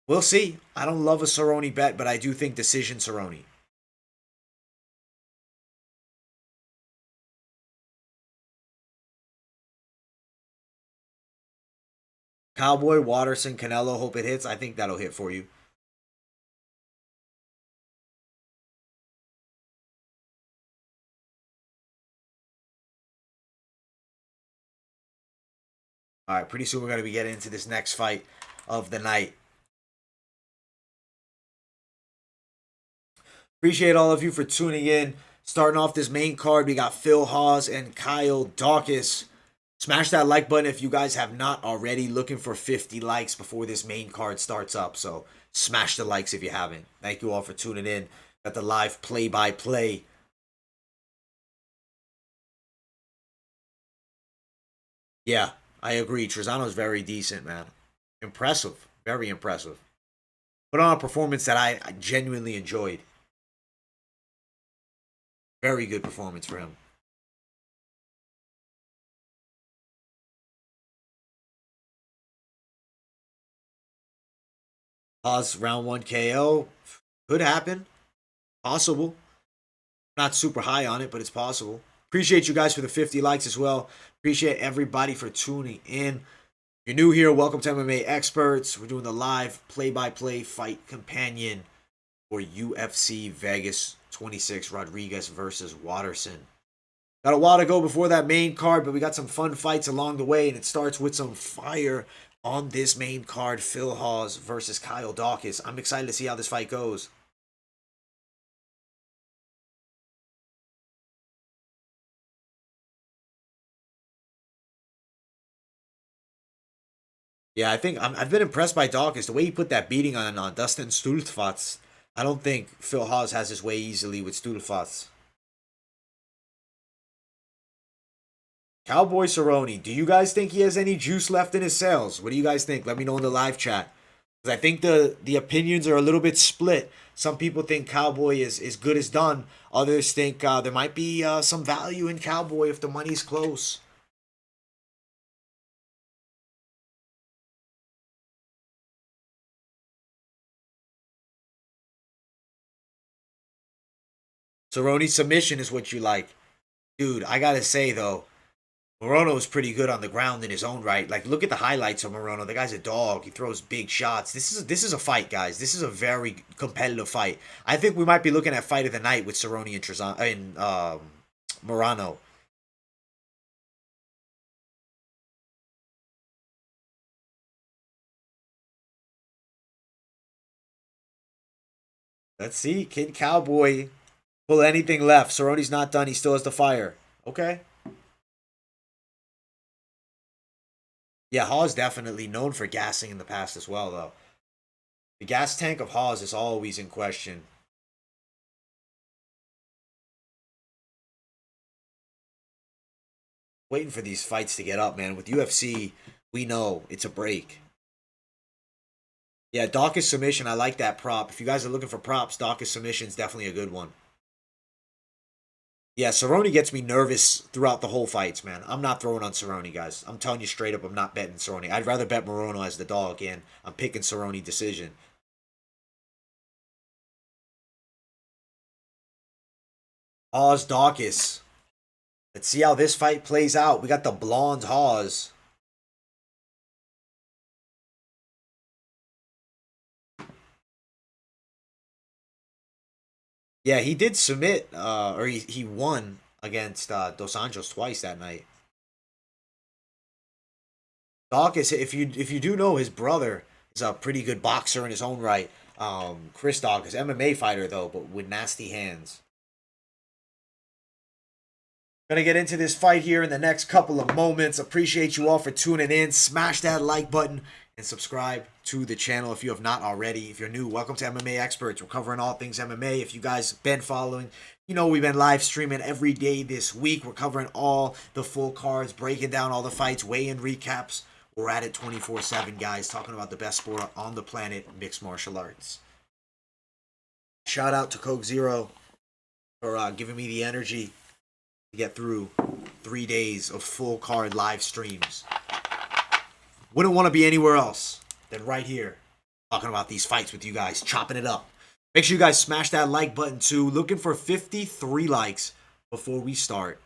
We'll see. I don't love a Cerrone bet, but I do think decision Cerrone. Cowboy, Waterson, Canelo, hope it hits. I think that'll hit for you. All right, pretty soon we're going to be getting into this next fight of the night. Appreciate all of you for tuning in. Starting off this main card, we got Phil Hawes and Kyle Dawkins. Smash that like button if you guys have not already. Looking for 50 likes before this main card starts up. So smash the likes if you haven't. Thank you all for tuning in. Got the live play-by-play. Yeah, I agree. Trezano's very decent, man. Impressive. Very impressive. Put on a performance that I genuinely enjoyed. Very good performance for him. Pause round one KO. Could happen. Possible. Not super high on it, but it's possible. Appreciate you guys for the 50 likes as well. Appreciate everybody for tuning in. If you're new here, welcome to MMA Experts. We're doing the live play-by-play fight companion for UFC Vegas 26 Rodriguez versus Waterson. Got a while to go before that main card, but we got some fun fights along the way, and it starts with some fire on this main card. Phil Hawes versus Kyle Dawkins. I'm excited to see how this fight goes. Yeah, I think I've been impressed by Dawkins. The way he put that beating on Dustin Stultfatz. I don't think Phil Hawes has his way easily with Stultfatz. Cowboy Cerrone, do you guys think he has any juice left in his sails? What do you guys think? Let me know in the live chat. Because I think the opinions are a little bit split. Some people think Cowboy is good as done. Others think there might be some value in Cowboy if the money's close. Cerrone's submission is what you like. Dude, I gotta say though, Morono is pretty good on the ground in his own right. Like, look at the highlights of Morono. The guy's a dog. He throws big shots. This is a fight, guys. This is a very competitive fight. I think we might be looking at fight of the night with Cerrone and Morano. Let's see. Kid Cowboy pull anything left. Cerrone's not done. He still has the fire. Okay. Yeah, Hawes definitely known for gassing in the past as well, though. The gas tank of Hawes is always in question. Waiting for these fights to get up, man. With UFC, we know it's a break. Yeah, Dawkins submission. I like that prop. If you guys are looking for props, Dawkins submission is definitely a good one. Yeah, Cerrone gets me nervous throughout the whole fights, man. I'm not throwing on Cerrone, guys. I'm telling you straight up, I'm not betting Cerrone. I'd rather bet Morono as the dog, and I'm picking Cerrone decision. Hawes Dawkins. Let's see how this fight plays out. We got the blonde Hawes. Yeah, he did submit, or he won against Dos Anjos twice that night. Dawkins, if you do know, his brother is a pretty good boxer in his own right. Chris Dawkins, MMA fighter though, but with nasty hands. Gonna get into this fight here in the next couple of moments. Appreciate you all for tuning in. Smash that like button and subscribe to the channel if you have not already. If you're new, welcome to MMA Experts. We're covering all things MMA. If you guys have been following, you know we've been live streaming every day this week. We're covering all the full cards, breaking down all the fights, weigh-in recaps. We're at it 24/7, guys, talking about the best sport on the planet, mixed martial arts. Shout out to Coke Zero for giving me the energy to get through 3 days of full card live streams. Wouldn't want to be anywhere else than right here, talking about these fights with you guys, chopping it up. Make sure you guys smash that like button too. Looking for 53 likes before we start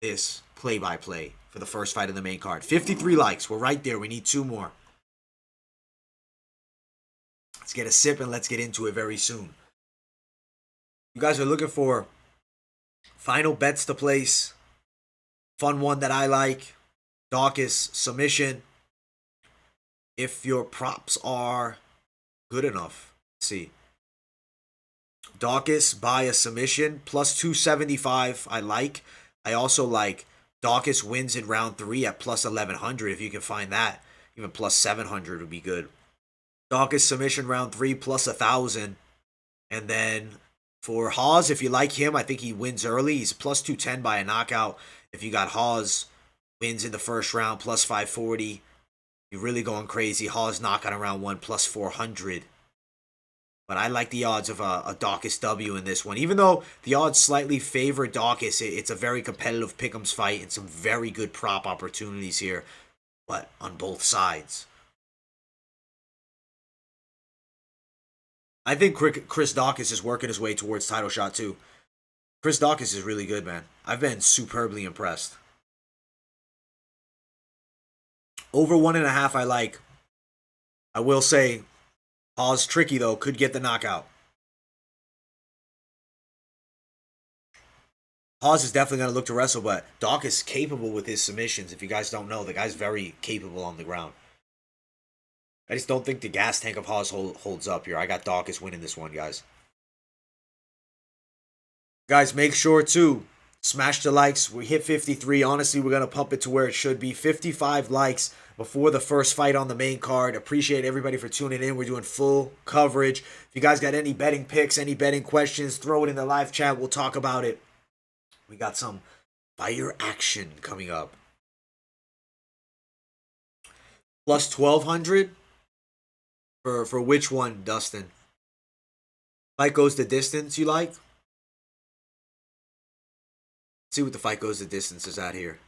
this play-by-play for the first fight of the main card. 53 likes. We're right there. We need 2 more. Let's get a sip and let's get into it very soon. You guys are looking for final bets to place. Fun one that I like. Dawkins submission. If your props are good enough. Let's see. Dawkins by a submission. Plus 275 I like. I also like Dawkins wins in round 3 at plus 1100 if you can find that. Even plus 700 would be good. Dawkins submission round 3 plus 1000. And then for Hawes, if you like him, I think he wins early. He's plus 210 by a knockout. If you got Hawes wins in the first round, plus 540. You're really going crazy. Hawes knockout in round 1, plus 400. But I like the odds of a Dawkins W in this one. Even though the odds slightly favor Dawkins, it's a very competitive pick'ems fight and some very good prop opportunities here. But on both sides. I think Chris Dawkins is working his way towards title shot too. Chris Dawkins is really good, man. I've been superbly impressed. Over 1.5 I like. I will say, Hawes tricky though, could get the knockout. Hawes is definitely going to look to wrestle, but Dawkins is capable with his submissions. If you guys don't know, the guy's very capable on the ground. I just don't think the gas tank of Hawes holds up here. I got Dawkins winning this one, guys. Guys, make sure to smash the likes. We hit 53. Honestly, we're going to pump it to where it should be. 55 likes before the first fight on the main card. Appreciate everybody for tuning in. We're doing full coverage. If you guys got any betting picks, any betting questions, throw it in the live chat. We'll talk about it. We got some fire action coming up. Plus 1200 for which one, Dustin? Fight goes the distance you like? See what the fight goes the distance is at here.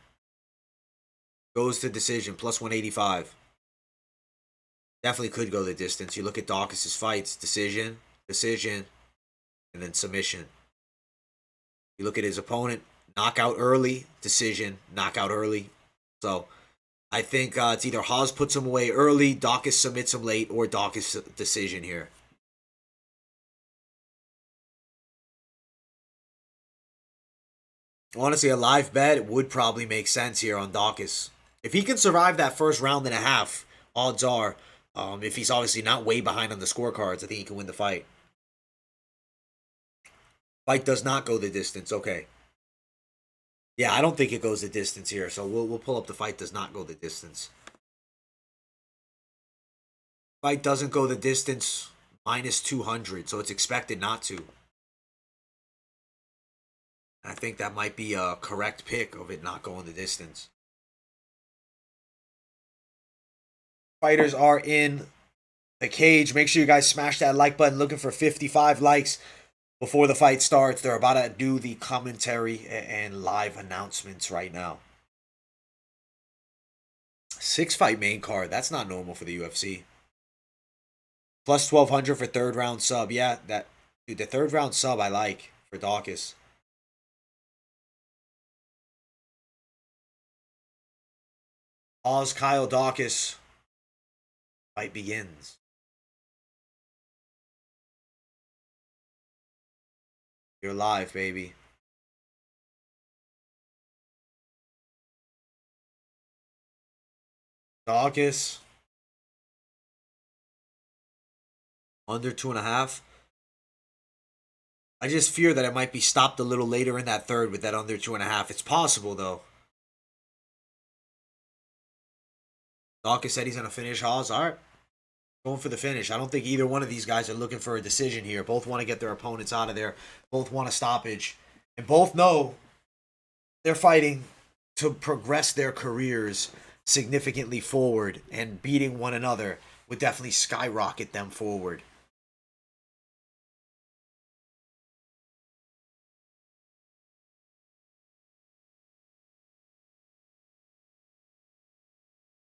Goes to decision, plus 185. Definitely could go the distance. You look at Dawkins' fights, decision, and then submission. You look at his opponent, knockout early, decision, knockout early. So I think it's either Hawes puts him away early, Dawkins submits him late, or Dawkins decision here. Honestly, a live bet would probably make sense here on Dawkins. If he can survive that first round and a half, odds are, if he's obviously not way behind on the scorecards, I think he can win the fight. Fight does not go the distance. Okay. Yeah, I don't think it goes the distance here, so we'll pull up the fight does not go the distance. Fight doesn't go the distance, minus 200, so it's expected not to. I think that might be a correct pick of it not going the distance. Fighters are in the cage. Make sure you guys smash that like button. Looking for 55 likes before the fight starts. They're about to do the commentary and live announcements right now. 6-fight main card. That's not normal for the UFC. Plus 1200 for third round sub. Yeah, dude, the third round sub I like for Dawkins. Oz Kyle Dawkins. Fight begins. You're live, baby. Dawkins. Under 2.5. I just fear that it might be stopped a little later in that third with that under 2.5. It's possible, though. Dawkins said he's going to finish Hawes. All right. Going for the finish. I don't think either one of these guys are looking for a decision here. Both want to get their opponents out of there. Both want a stoppage. And both know they're fighting to progress their careers significantly forward. And beating one another would definitely skyrocket them forward.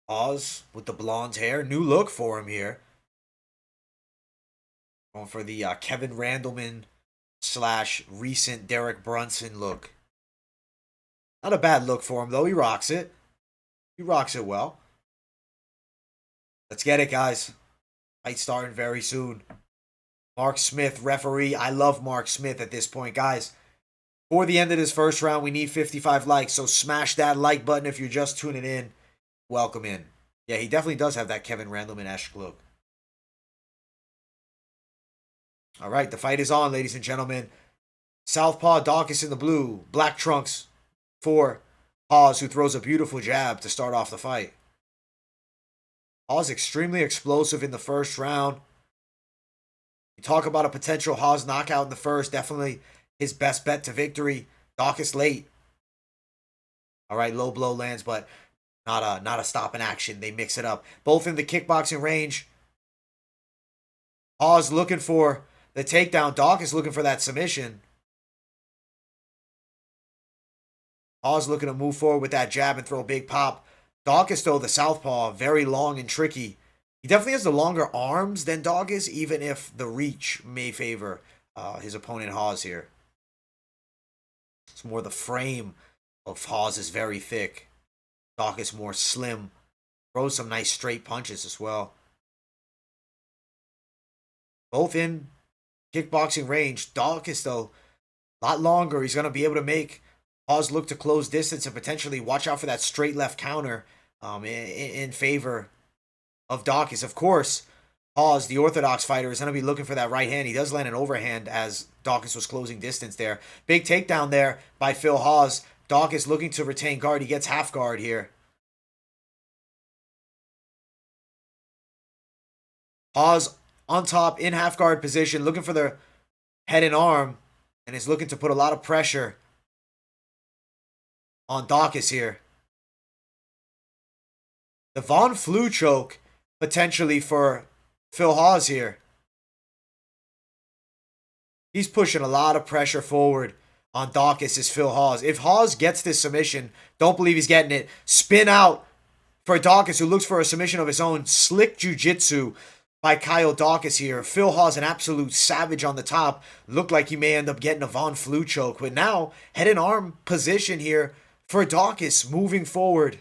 Oz with the blonde hair. New look for him here. Going for the Kevin Randleman / recent Derek Brunson look. Not a bad look for him, though. He rocks it. He rocks it well. Let's get it, guys. Fight starting very soon. Mark Smith, referee. I love Mark Smith at this point, guys. For the end of this first round, we need 55 likes, so smash that like button if you're just tuning in. Welcome in. Yeah, he definitely does have that Kevin Randleman-esque look. All right, the fight is on, ladies and gentlemen. Southpaw Dawkins in the blue. Black trunks for Hawes, who throws a beautiful jab to start off the fight. Hawes extremely explosive in the first round. You talk about a potential Hawes knockout in the first. Definitely his best bet to victory. Dawkins late. All right, low blow lands, but not a stop in action. They mix it up. Both in the kickboxing range. Hawes looking for the takedown. Dawkins looking for that submission. Hawes looking to move forward with that jab and throw a big pop. Dawkins, though, the southpaw, very long and tricky. He definitely has the longer arms than Dawkins, even if the reach may favor his opponent Hawes here. It's more the frame of Hawes is very thick. Dawkins more slim. Throws some nice straight punches as well. Both in kickboxing range. Dawkins, though, a lot longer. He's going to be able to make Hawes look to close distance and potentially watch out for that straight left counter in favor of Dawkins. Of course, Hawes, the orthodox fighter, is going to be looking for that right hand. He does land an overhand as Dawkins was closing distance there. Big takedown there by Phil Hawes. Dawkins looking to retain guard. He gets half guard here. Hawes on top in half guard position, looking for the head and arm, and is looking to put a lot of pressure on Dawkins here. The Von Flue choke potentially for Phil Hawes here. He's pushing a lot of pressure forward on Dawkins is Phil Hawes. If Hawes gets this submission, don't believe he's getting it. Spin out for Dawkins, who looks for a submission of his own. Slick jiu-jitsu by Kyle Dawkins here. Phil Hawes, an absolute savage on the top. Looked like he may end up getting a Von Flue choke. But now, head and arm position here for Dawkins moving forward.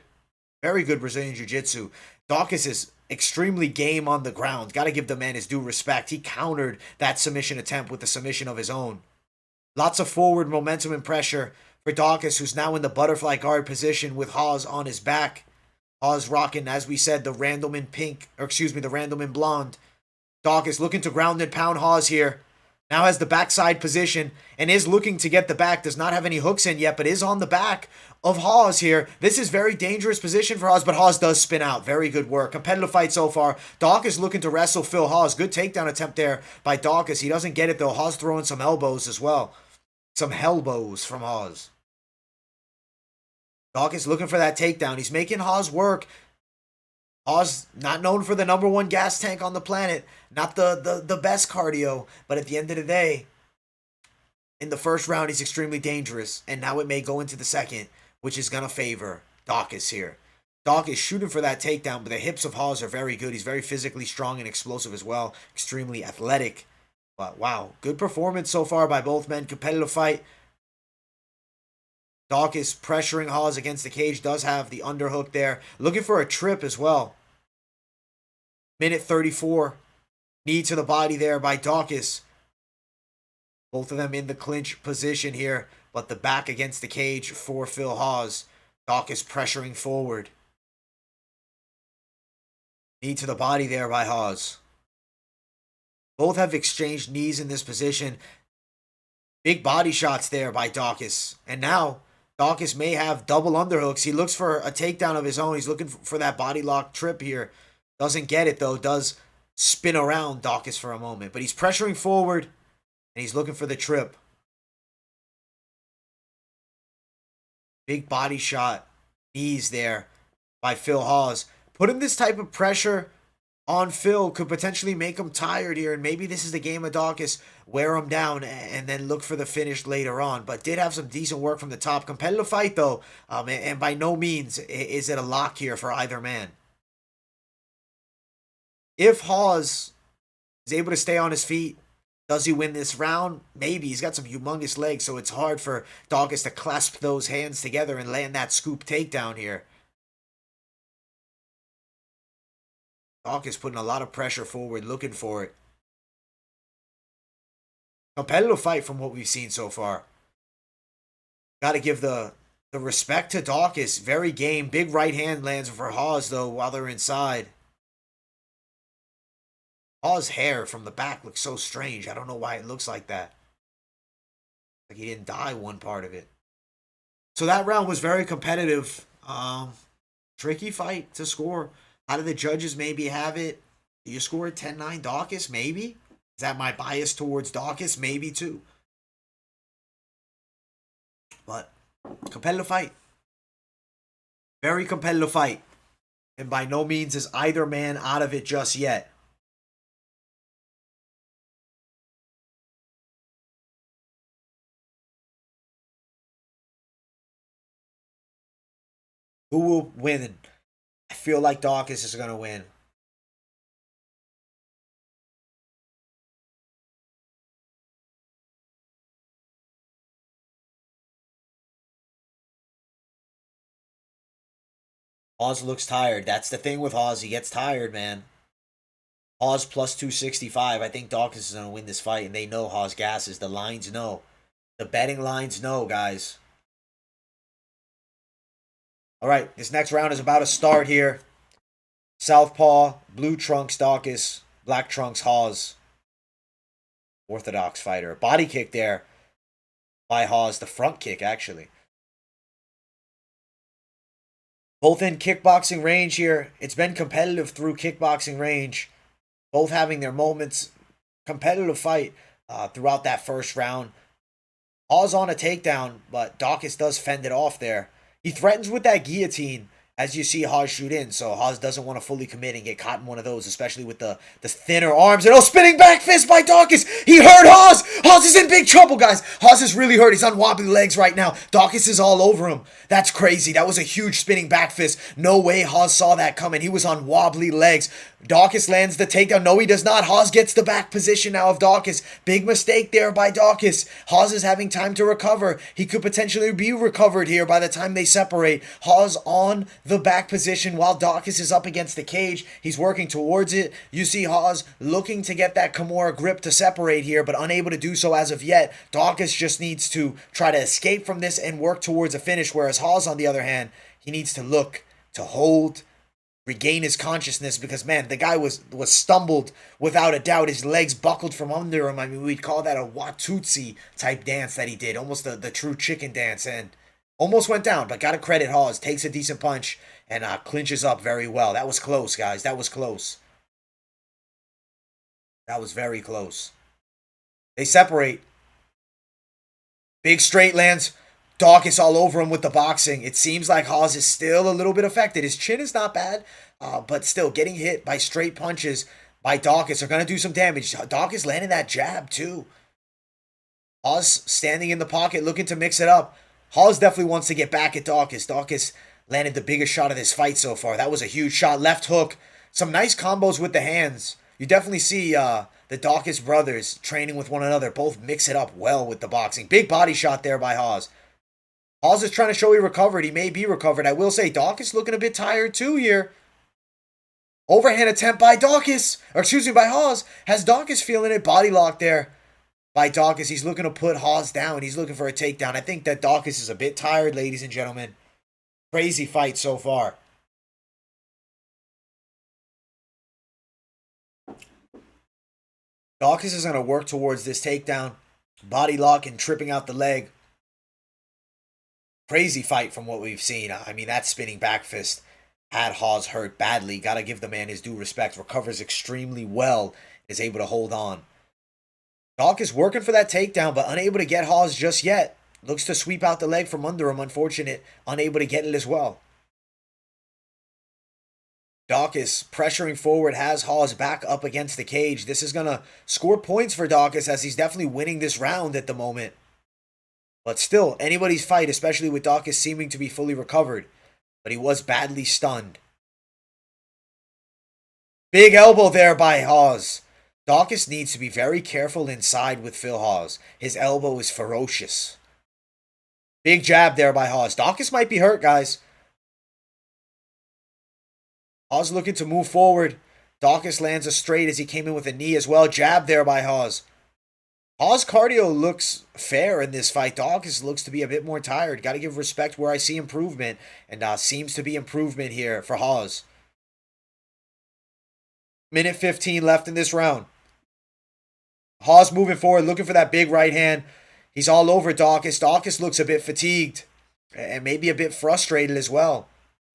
Very good Brazilian jiu-jitsu. Dawkins is extremely game on the ground. Got to give the man his due respect. He countered that submission attempt with a submission of his own. Lots of forward momentum and pressure for Dawkins, who's now in the butterfly guard position with Hawes on his back. Hawes rocking, as we said, the Randleman pink, or excuse me, the Randleman blonde. Dawkins looking to ground and pound Hawes here. Now has the backside position and is looking to get the back. Does not have any hooks in yet, but is on the back of Hawes here. This is very dangerous position for Hawes, but Hawes does spin out. Very good work. Competitive fight so far. Dawkins looking to wrestle Phil Hawes. Good takedown attempt there by Dawkins. He doesn't get it, though. Hawes throwing some elbows as well. Some hellbows from Hawes. Dawkins looking for that takedown. He's making Hawes work. Hawes not known for the #1 gas tank on the planet. Not the best cardio. But at the end of the day, in the first round, he's extremely dangerous. And now it may go into the second, which is going to favor Dawkins here. Dawkins shooting for that takedown, but the hips of Hawes are very good. He's very physically strong and explosive as well. Extremely athletic. But wow, good performance so far by both men. Competitive fight. Dawkins pressuring Hawes against the cage. Does have the underhook there. Looking for a trip as well. Minute 34. Knee to the body there by Dawkins. Both of them in the clinch position here. But the back against the cage for Phil Hawes. Dawkins pressuring forward. Knee to the body there by Hawes. Both have exchanged knees in this position. Big body shots there by Daukaus. And now Daukaus may have double underhooks. He looks for a takedown of his own. He's looking for that body lock trip here. Doesn't get it though. Does spin around Daukaus for a moment. But he's pressuring forward and he's looking for the trip. Big body shot. Knees there by Phil Hawes. Putting this type of pressure on Phil could potentially make him tired here, and maybe this is the game of Daukaus. Wear him down and then look for the finish later on. But did have some decent work from the top. Competitive fight though, and by no means is it a lock here for either man. If Hawes is able to stay on his feet, does he win this round? Maybe. He's got some humongous legs, so it's hard for Daukaus to clasp those hands together and land that scoop takedown here. Daukaus putting a lot of pressure forward, looking for it. Competitive fight from what we've seen so far. Got to give the respect to Daukaus. Very game. Big right hand lands for Hawes, though, while they're inside. Hawes' hair from the back looks so strange. I don't know why it looks like that. Like he didn't dye one part of it. So that round was very competitive. Tricky fight to score. How do the judges maybe have it? Do you score 10-9 Daukaus? Maybe. Is that my bias towards Daukaus? Maybe too. But competitive fight. Very competitive fight. And by no means is either man out of it just yet. Who will win? I feel like Daukaus is going to win. Hawes looks tired. That's the thing with Hawes. He gets tired, man. Hawes plus 265. I think Daukaus is going to win this fight, and they know Hawes gasses. The lines know. The betting lines know, guys. All right, this next round is about to start here. Southpaw, blue trunks Daukaus, black trunks Hawes. Orthodox fighter. Body kick there by Hawes. The front kick, actually. Both in kickboxing range here. It's been competitive through kickboxing range. Both having their moments. Competitive fight throughout that first round. Hawes on a takedown, but Daukaus does fend it off there. He threatens with that guillotine as you see Hawes shoot in. So Hawes doesn't want to fully commit and get caught in one of those, especially with the thinner arms. And spinning back fist by Daukaus. He hurt Hawes. Hawes is in big trouble, guys. Hawes is really hurt. He's on wobbly legs right now. Daukaus is all over him. That's crazy. That was a huge spinning back fist. No way Hawes saw that coming. He was on wobbly legs. Daukaus lands the takedown. No, he does not. Hawes gets the back position now of Daukaus. Big mistake there by Daukaus. Hawes is having time to recover. He could potentially be recovered here by the time they separate. Hawes on the back position while Daukaus is up against the cage. He's working towards it. You see Hawes looking to get that Kimura grip to separate here, but unable to do so as of yet. Daukaus just needs to try to escape from this and work towards a finish, whereas Hawes, on the other hand, he needs to look to hold, regain his consciousness, because man, the guy was stumbled without a doubt. His legs buckled from under him. I mean, we'd call that a Watutsi type dance that he did, almost the true chicken dance, and almost went down, but gotta credit Hawes. Takes a decent punch and clinches up very well. That was close, guys. That was close. That was very close. They separate. Big straight lands. Daukaus all over him with the boxing. It seems like Hawes is still a little bit affected. His chin is not bad, but still getting hit by straight punches by Daukaus are going to do some damage. Daukaus landing that jab too. Hawes standing in the pocket looking to mix it up. Hawes definitely wants to get back at Daukaus. Daukaus landed the biggest shot of this fight so far. That was a huge shot. Left hook. Some nice combos with the hands. You definitely see the Daukaus brothers training with one another. Both mix it up well with the boxing. Big body shot there by Hawes. Hawes is trying to show he recovered. He may be recovered. I will say Daukaus looking a bit tired too here. Overhand attempt by Daukaus. Or excuse me, by Hawes. Has Daukaus feeling it? Body lock there by Daukaus. He's looking to put Hawes down. He's looking for a takedown. I think that Daukaus is a bit tired, ladies and gentlemen. Crazy fight so far. Dawkins is going to work towards this takedown. Body lock and tripping out the leg. Crazy fight from what we've seen. I mean, that spinning back fist had Hawes hurt badly. Got to give the man his due respect. Recovers extremely well. Is able to hold on. Dawkins working for that takedown, but unable to get Hawes just yet. Looks to sweep out the leg from under him. Unfortunate. Unable to get it as well. Dawkins pressuring forward, has Hawes back up against the cage. This is going to score points for Dawkins as he's definitely winning this round at the moment. But still, anybody's fight, especially with Dawkins seeming to be fully recovered. But he was badly stunned. Big elbow there by Hawes. Dawkins needs to be very careful inside with Phil Hawes. His elbow is ferocious. Big jab there by Hawes. Dawkins might be hurt, guys. Hawes looking to move forward. Dawkins lands a straight as he came in with a knee as well. Jab there by Hawes. Hawes' cardio looks fair in this fight. Dawkins looks to be a bit more tired. Got to give respect where I see improvement. And seems to be improvement here for Hawes. Minute 15 left in this round. Hawes moving forward, looking for that big right hand. He's all over Dawkins. Dawkins looks a bit fatigued. And maybe a bit frustrated as well.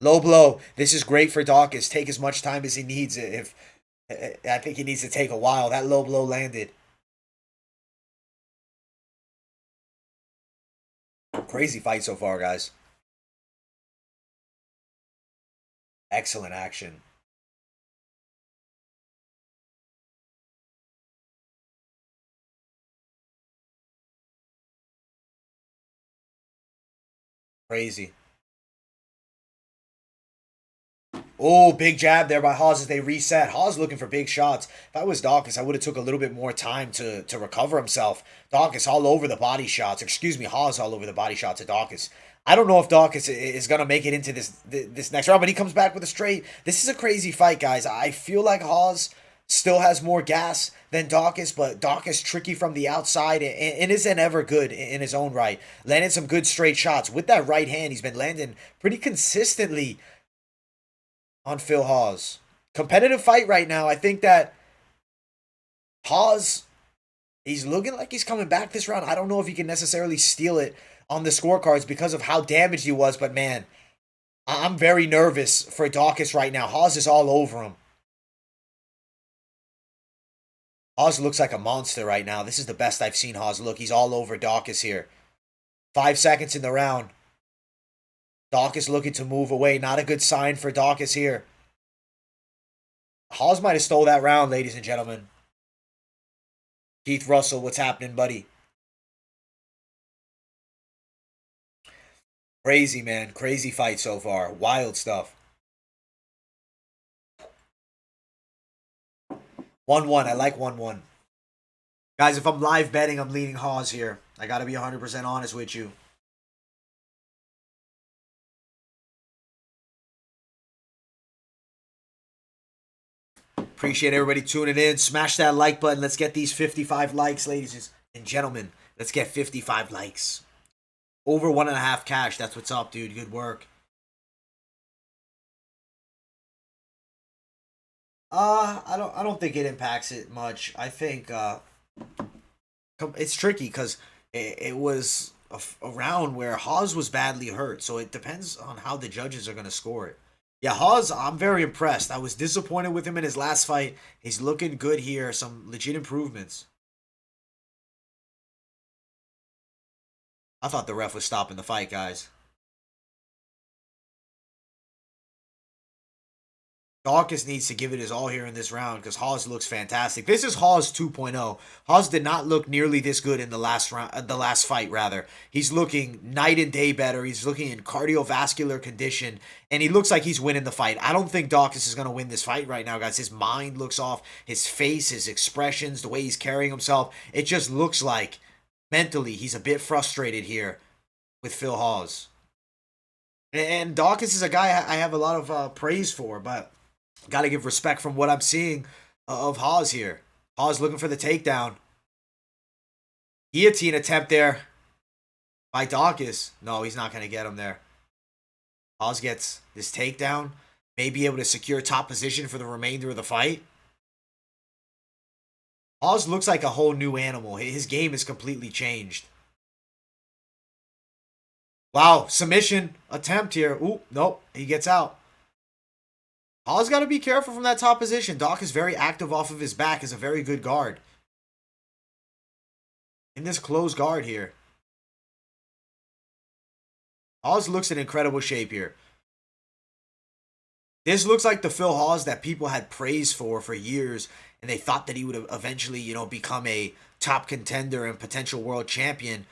Low blow. This is great for Dawkins. Take as much time as he needs. I think he needs to take a while. That low blow landed. Crazy fight so far, guys. Excellent action. Crazy. Oh, big jab there by Hawes as they reset. Hawes looking for big shots. If I was Dawkins, I would have took a little bit more time to recover himself. Dawkins all over the body shots. Excuse me, Hawes all over the body shots of Dawkins. I don't know if Dawkins is going to make it into this next round, but he comes back with a straight. This is a crazy fight, guys. I feel like Hawes still has more gas than Dawkins, but Dawkins tricky from the outside and isn't ever good in his own right. Landed some good straight shots. With that right hand, he's been landing pretty consistently on Phil Hawes. Competitive fight right now. I think that Hawes, he's looking like he's coming back this round. I don't know if he can necessarily steal it on the scorecards because of how damaged he was, but man, I'm very nervous for Dawkins right now. Hawes is all over him. Hawes looks like a monster right now. This is the best I've seen Hawes look. He's all over Dawkins here. 5 seconds in the round. Dawkins looking to move away. Not a good sign for Dawkins here. Hawes might have stole that round, ladies and gentlemen. Keith Russell, what's happening, buddy? Crazy, man. Crazy fight so far. Wild stuff. 1-1. I like 1-1. Guys, if I'm live betting, I'm leading Hawes here. I got to be 100% honest with you. Appreciate everybody tuning in. Smash that like button. Let's get these 55 likes, ladies and gentlemen. Let's get 55 likes. Over 1.5 cash. That's what's up, dude. Good work. I don't think it impacts it much. I think it's tricky because it was a round where Hawes was badly hurt, so it depends on how the judges are going to score it. Yeah, Hawes, I'm very impressed. I was disappointed with him in his last fight. He's looking good here. Some legit improvements. I thought the ref was stopping the fight, guys. Dawkins needs to give it his all here in this round because Hawes looks fantastic. This is Hawes 2.0. Hawes did not look nearly this good in the last round, the last fight rather. He's looking night and day better. He's looking in cardiovascular condition, and he looks like he's winning the fight. I don't think Dawkins is going to win this fight right now, guys. His mind looks off. His face, his expressions, the way he's carrying himself. It just looks like mentally he's a bit frustrated here with Phil Hawes. And Dawkins is a guy I have a lot of praise for, but got to give respect from what I'm seeing of Hawes here. Hawes looking for the takedown. Guillotine attempt there by Dawkins. No, he's not going to get him there. Hawes gets this takedown. May be able to secure top position for the remainder of the fight. Hawes looks like a whole new animal. His game is completely changed. Wow, submission attempt here. Ooh, nope, he gets out. Hawes got to be careful from that top position. Doc is very active off of his back, is a very good guard. In this close guard here. Hawes looks in incredible shape here. This looks like the Phil Hawes that people had praised for years, and they thought that he would eventually, become a top contender and potential world champion.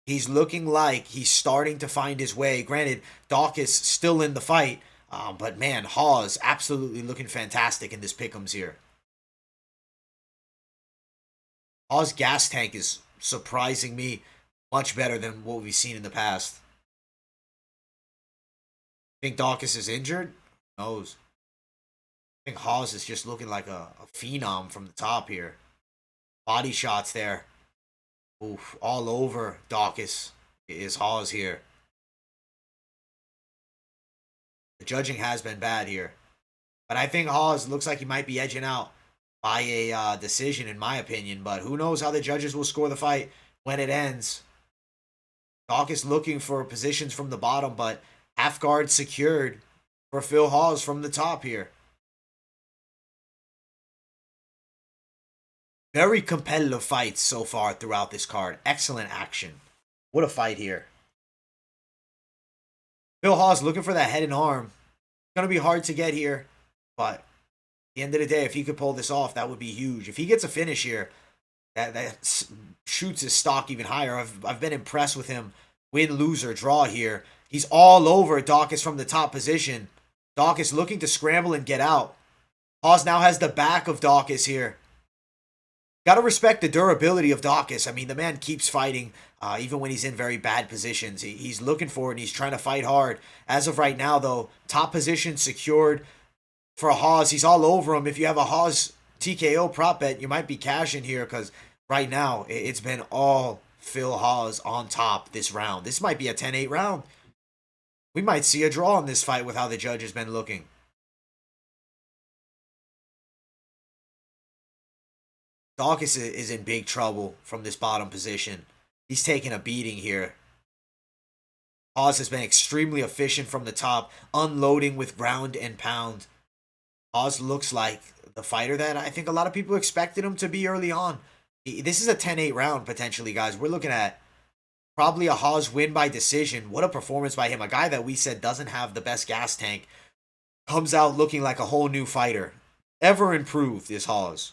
He's looking like he's starting to find his way. Granted, Doc is still in the fight, but man, Hawes absolutely looking fantastic in this pick'ems here. Hawes' gas tank is surprising me much better than what we've seen in the past. Think Dawkins is injured? Who knows? I think Hawes is just looking like a phenom from the top here. Body shots there. Oof, all over Dawkins is Hawes here. The judging has been bad here. But I think Hawes looks like he might be edging out by a decision, in my opinion. But who knows how the judges will score the fight when it ends. Dawkins looking for positions from the bottom, but half guard secured for Phil Hawes from the top here. Very competitive fights so far throughout this card. Excellent action. What a fight here. Phil Hawes looking for that head and arm. It's going to be hard to get here, but at the end of the day, if he could pull this off, that would be huge. If he gets a finish here, that shoots his stock even higher. I've been impressed with him. Win, lose, or draw here. He's all over Dawkins from the top position. Dawkins looking to scramble and get out. Hawes now has the back of Dawkins here. Got to respect the durability of Dawkins. I mean, the man keeps fighting even when he's in very bad positions. He's looking for it and he's trying to fight hard. As of right now, though, top position secured for Hawes. He's all over him. If you have a Hawes TKO prop bet, you might be cashing here because right now it's been all Phil Hawes on top this round. This might be a 10-8 round. We might see a draw in this fight with how the judge has been looking. Dawkins is in big trouble from this bottom position. He's taking a beating here. Hawes has been extremely efficient from the top, unloading with ground and pound. Hawes looks like the fighter that I think a lot of people expected him to be early on. This is a 10-8 round potentially, guys. We're looking at probably a Hawes win by decision. What a performance by him. A guy that we said doesn't have the best gas tank comes out looking like a whole new fighter. Ever improved is Hawes.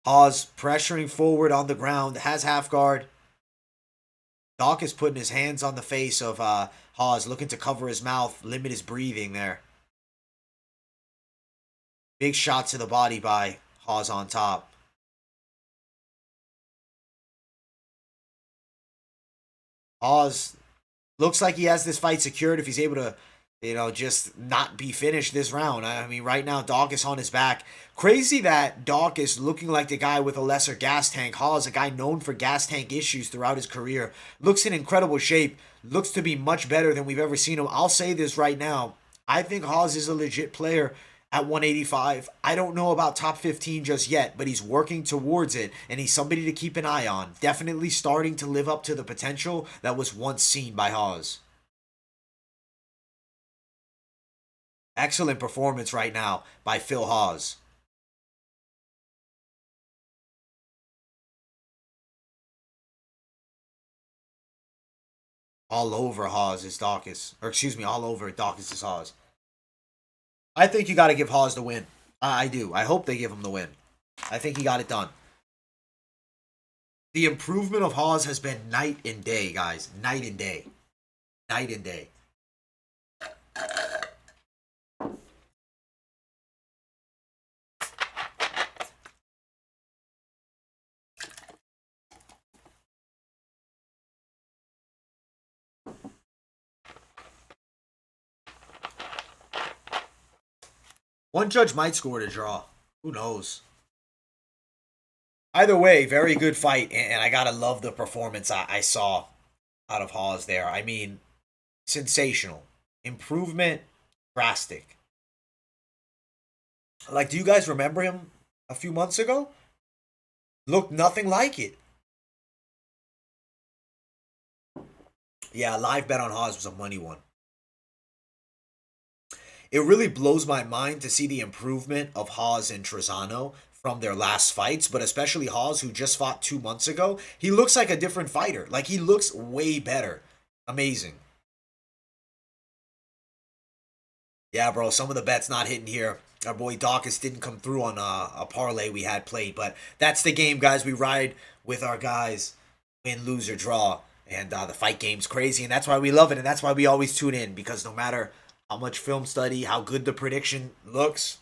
Hawes pressuring forward on the ground, has half guard. Doc is putting his hands on the face of Hawes, looking to cover his mouth, limit his breathing there. Big shot to the body by Hawes on top. Hawes looks like he has this fight secured if he's able to, just not be finished this round. I mean, right now, Doc is on his back. Crazy that Doc is looking like the guy with a lesser gas tank. Hawes, a guy known for gas tank issues throughout his career, looks in incredible shape. Looks to be much better than we've ever seen him. I'll say this right now. I think Hawes is a legit player at 185. I don't know about top 15 just yet, but he's working towards it, and he's somebody to keep an eye on. Definitely starting to live up to the potential that was once seen by Hawes. Excellent performance right now by Phil Hawes. All over Hawes is Dawkins. Or excuse me, all over Dawkins is Hawes. I think you got to give Hawes the win. I do. I hope they give him the win. I think he got it done. The improvement of Hawes has been night and day, guys. Night and day. Night and day. One judge might score to draw. Who knows? Either way, very good fight, and I gotta love the performance I saw out of Hawes there. I mean, sensational. Improvement Drastic. Like, do you guys remember him a few months ago? Looked nothing like it. Yeah, live bet on Haas was a money one. It really blows my mind to see the improvement of Haas and Trezano from their last fights, but especially Haas, who just fought 2 months ago. He looks like a different fighter. Like, he looks way better. Amazing. Yeah, bro, some of the bets not hitting here. Our boy Dawkins didn't come through on a parlay we had played, but that's the game, guys. We ride with our guys, win, lose, or draw. And the fight game's crazy, and that's why we love it, and that's why we always tune in, because no matter how much film study, how good the prediction looks,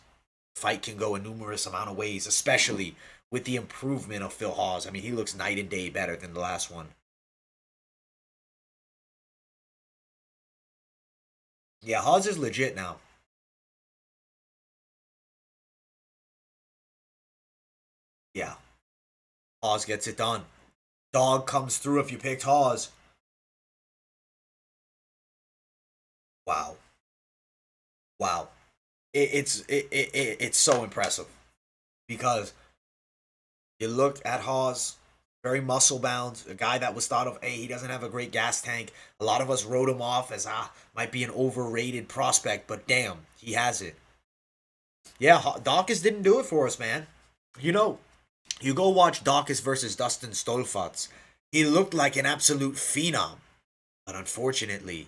fight can go a numerous amount of ways, especially with the improvement of Phil Hawes. I mean, he looks night and day better than the last one. Yeah, Hawes is legit now. Yeah, Hawes gets it done. Dog comes through if you picked Hawes. Wow. Wow. It's so impressive because you look at Hawes, very muscle bound, a guy that was thought of, hey, he doesn't have a great gas tank. A lot of us wrote him off as might be an overrated prospect, but damn, he has it. Yeah, Dawkins didn't do it for us, man. You know, you go watch Dawkins versus Dustin Stolfatz. He looked like an absolute phenom, but unfortunately,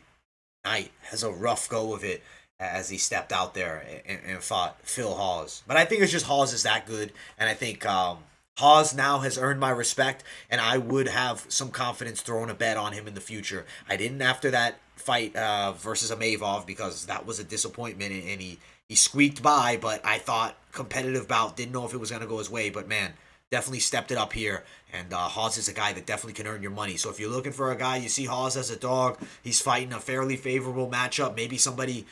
Knight has a rough go of it as he stepped out there and fought Phil Hawes. But I think it's just Hawes is that good, and I think Hawes now has earned my respect, and I would have some confidence throwing a bet on him in the future. I didn't after that fight versus Amavov because that was a disappointment, and he squeaked by. But I thought competitive bout, didn't know if it was gonna go his way, but man, definitely stepped it up here. And Hawes is a guy that definitely can earn your money. So if you're looking for a guy, you see Hawes as a dog. He's fighting a fairly favorable matchup. Maybe somebody,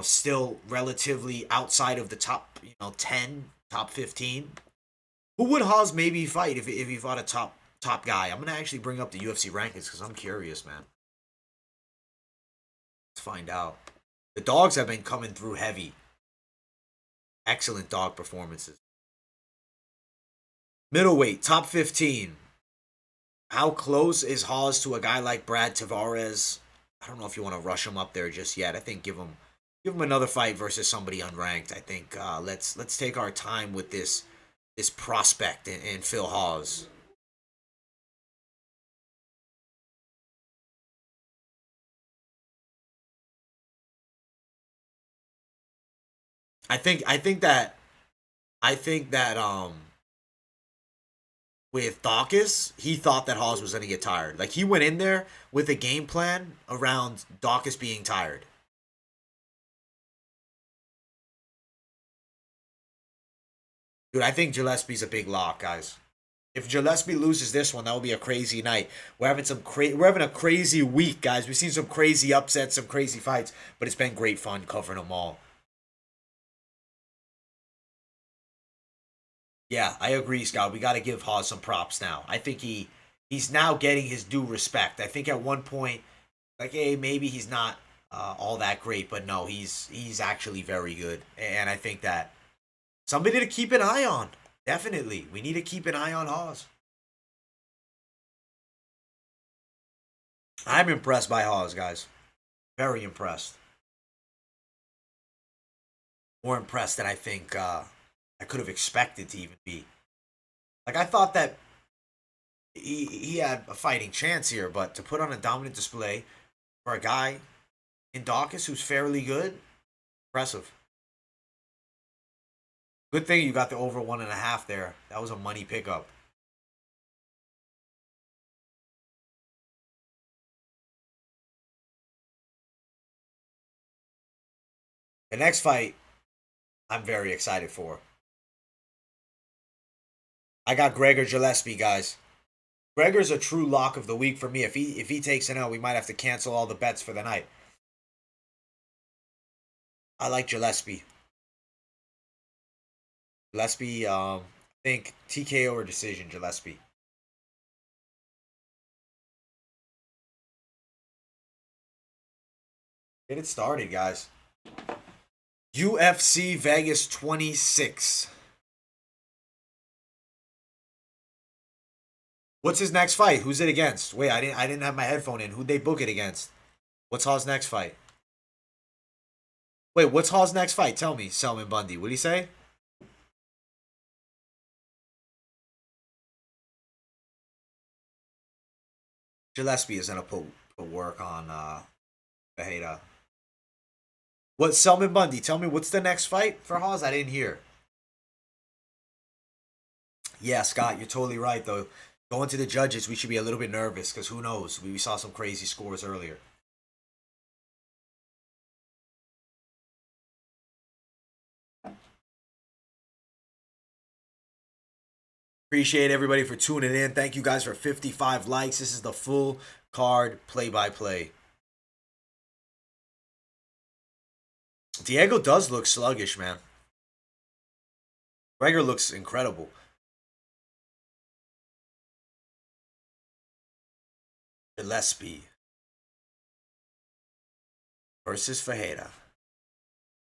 still relatively outside of the top, 10, top 15. Who would Hawes maybe fight if he fought a top guy? I'm gonna actually bring up the UFC rankings because I'm curious, man. Let's find out. The dogs have been coming through heavy. Excellent dog performances. Middleweight, top 15. How close is Hawes to a guy like Brad Tavares? I don't know if you want to rush him up there just yet. I think give him another fight versus somebody unranked. I think let's take our time with this prospect in Phil Hawes. I think that with Dawkins, he thought that Hawes was going to get tired. Like, he went in there with a game plan around Dawkins being tired. Dude, I think Gillespie's a big lock, guys. If Gillespie loses this one, that would be a crazy night. We're having a crazy week, guys. We've seen some crazy upsets, some crazy fights, but it's been great fun covering them all. Yeah, I agree, Scott. We got to give Hawes some props now. I think he's now getting his due respect. I think at one point, like, hey, maybe he's not all that great, but no, he's actually very good, and I think that somebody to keep an eye on. Definitely, we need to keep an eye on Hawes. I'm impressed by Hawes, guys. Very impressed. More impressed than I think I could have expected to even be. Like, I thought that he had a fighting chance here, but to put on a dominant display for a guy in Dawkins who's fairly good, impressive. Good thing you got the over 1.5 there. That was a money pickup. The next fight, I'm very excited for. I got Gregor Gillespie, guys. Gregor's a true lock of the week for me. If he takes an L, we might have to cancel all the bets for the night. I like Gillespie. Gillespie, I think TKO or decision. Gillespie. Get it started, guys. UFC Vegas 26. What's his next fight? Who's it against? Wait, I didn't have my headphone in. Who'd they book it against? What's Hall's next fight? Wait, what's Hall's next fight? Tell me, Selman Bundy. What'd he say? Gillespie is gonna put work on Fajeda. What Selman Bundy? Tell me what's the next fight for Hawes? I didn't hear. Yeah, Scott, you're totally right though. Going to the judges, we should be a little bit nervous because who knows? We saw some crazy scores earlier. Appreciate everybody for tuning in. Thank you guys for 55 likes. This is the full card play-by-play. Diego does look sluggish, man. Gregor looks incredible. Gillespie versus Fajeda.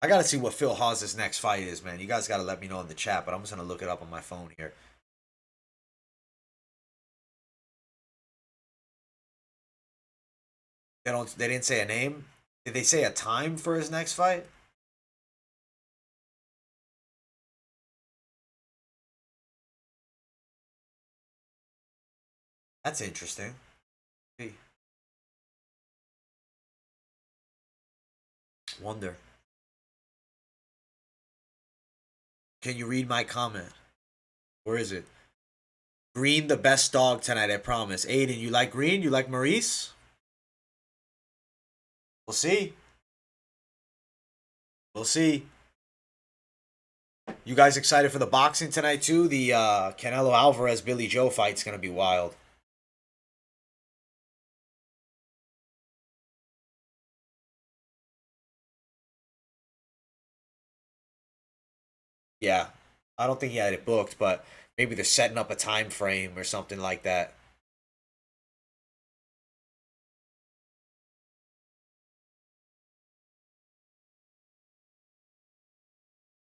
I gotta see what Phil Hawes' next fight is, man. You guys gotta let me know in the chat, but I'm just gonna look it up on my phone here. They didn't say a name? Did they say a time for his next fight? That's interesting. Wonder. Can you read my comment? Where is it? Green, the best dog tonight, I promise. Aiden, you like Green? You like Maurice? We'll see. We'll see. You guys excited for the boxing tonight too? The Canelo Alvarez Billy Joe fight's gonna be wild. Yeah, I don't think he had it booked, but maybe they're setting up a time frame or something like that.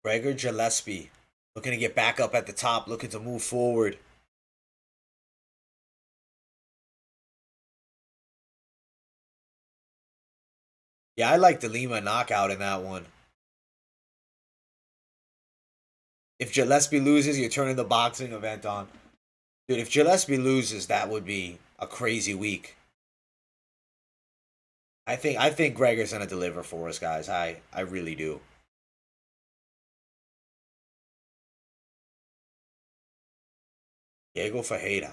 Gregor Gillespie looking to get back up at the top, looking to move forward. Yeah, I like the Lima knockout in that one. If Gillespie loses, you're turning the boxing event on. Dude, if Gillespie loses, that would be a crazy week. I think Gregor's gonna deliver for us, guys. I really do. Diego Fajeda.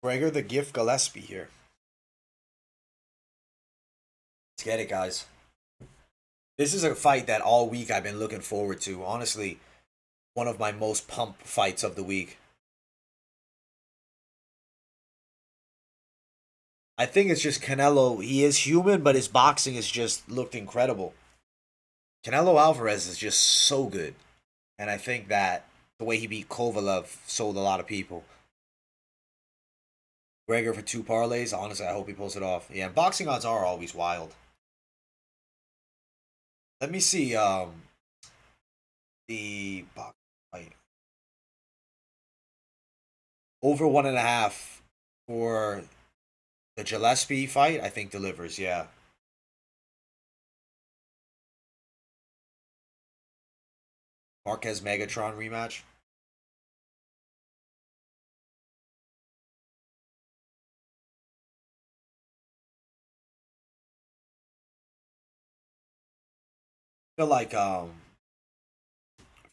Gregor the Gift Gillespie here. Let's get it, guys. This is a fight that all week I've been looking forward to. Honestly, one of my most pumped fights of the week. I think it's just Canelo. He is human, but his boxing has just looked incredible. Canelo Alvarez is just so good. And I think that the way he beat Kovalev sold a lot of people. Gregor for 2 parlays. Honestly, I hope he pulls it off. Yeah, and boxing odds are always wild. Let me see the box fight. Over 1.5 for the Gillespie fight, I think delivers, yeah. Marquez Megatron rematch. I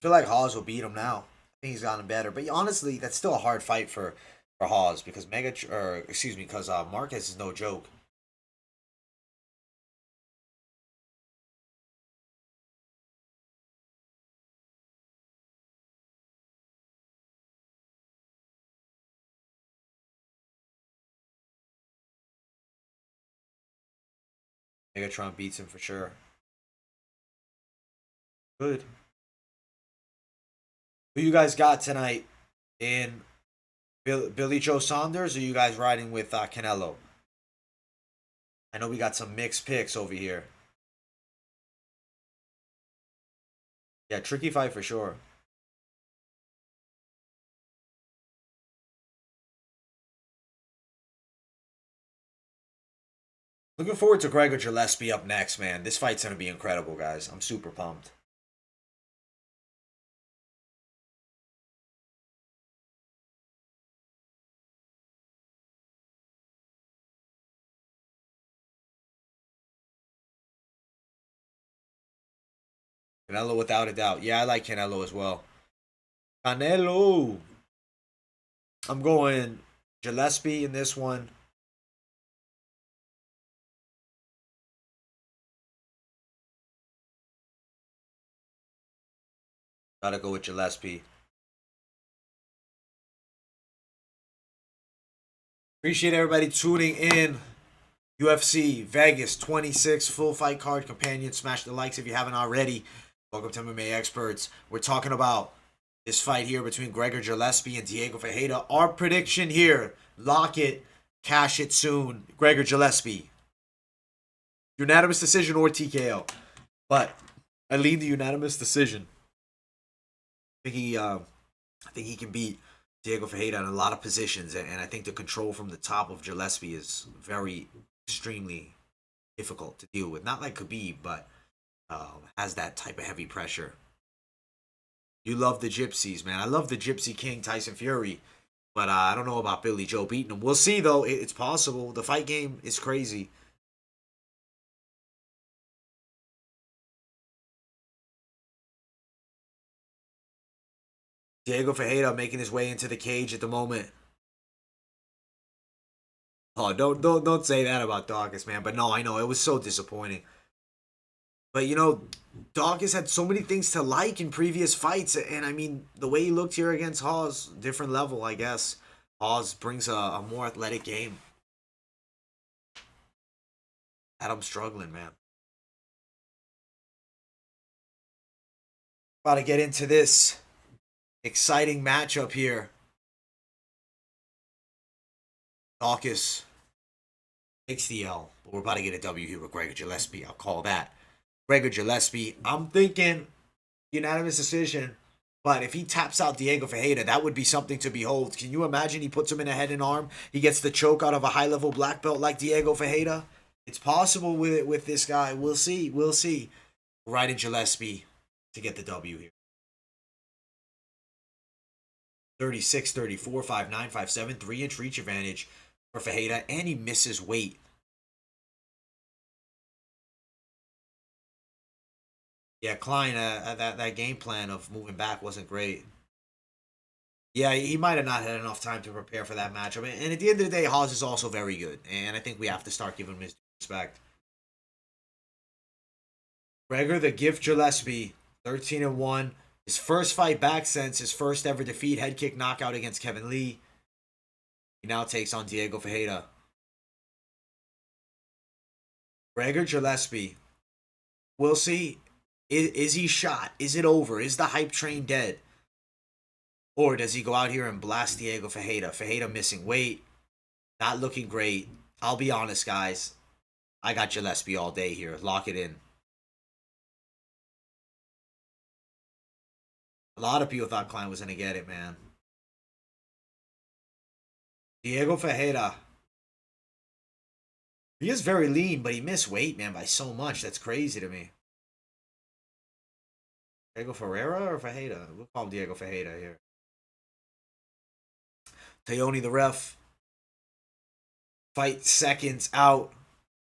feel like Hawes will beat him now. I think he's gotten better. But honestly, that's still a hard fight for Hawes because because Marquez is no joke. Megatron beats him for sure. Good. Who you guys got tonight in Billy Joe Saunders, or you guys riding with Canelo? I know we got some mixed picks over here. Yeah, tricky fight for sure. Looking forward to Gregor Gillespie up next, man. This fight's gonna be incredible, guys. I'm super pumped. Canelo without a doubt. Yeah, I like Canelo as well. Canelo. I'm going Gillespie in this one. Gotta go with Gillespie. Appreciate everybody tuning in. UFC Vegas 26 full fight card companion. Smash the likes if you haven't already. Welcome to MMA Experts. We're talking about this fight here between Gregor Gillespie and Diego Ferreira. Our prediction here: lock it, cash it soon. Gregor Gillespie, unanimous decision or TKO, but I lean the unanimous decision. I think he can beat Diego Ferreira in a lot of positions, and I think the control from the top of Gillespie is very extremely difficult to deal with. Not like Khabib, but has that type of heavy pressure. You love the Gypsies, man. I love the Gypsy King Tyson Fury, but I don't know about Billy Joe beating him. We'll see, though. It's possible. The fight game is crazy. Diego Ferreira making his way into the cage at the moment. Oh, don't say that about Dawkins, man. But no, I know it was so disappointing. But you know, Dawkins had so many things to like in previous fights, and I mean, the way he looked here against Hawes, different level, I guess. Hawes brings a more athletic game. Adam struggling, man. About to get into this exciting matchup here. Dawkins takes the L, but we're about to get a W here with Gregor Gillespie. I'll call that. Gregor Gillespie. I'm thinking unanimous decision, but if he taps out Diego Ferreira, that would be something to behold. Can you imagine he puts him in a head and arm? He gets the choke out of a high-level black belt like Diego Ferreira? It's possible with this guy. We'll see. We'll see. Right in Gillespie to get the W here. 36, 34, 5'9", 5'7", 3-inch reach advantage for Ferreira, and he misses weight. Yeah, Klein, that game plan of moving back wasn't great. Yeah, he might have not had enough time to prepare for that matchup. And at the end of the day, Hawes is also very good, and I think we have to start giving him his respect. Gregor the Gift Gillespie, 13-1. His first fight back since his first ever defeat, head kick knockout against Kevin Lee. He now takes on Diego Ferreira. Gregor Gillespie. We'll see. Is he shot? Is it over? Is the hype train dead? Or does he go out here and blast Diego Ferreira? Ferreira missing weight. Not looking great. I'll be honest, guys. I got Gillespie all day here. Lock it in. A lot of people thought Klein was going to get it, man. Diego Ferreira. He is very lean, but he missed weight, man, by so much. That's crazy to me. Diego Ferreira or Ferreira? We'll call him Diego Ferreira here. Tayoni the ref. Fight seconds out.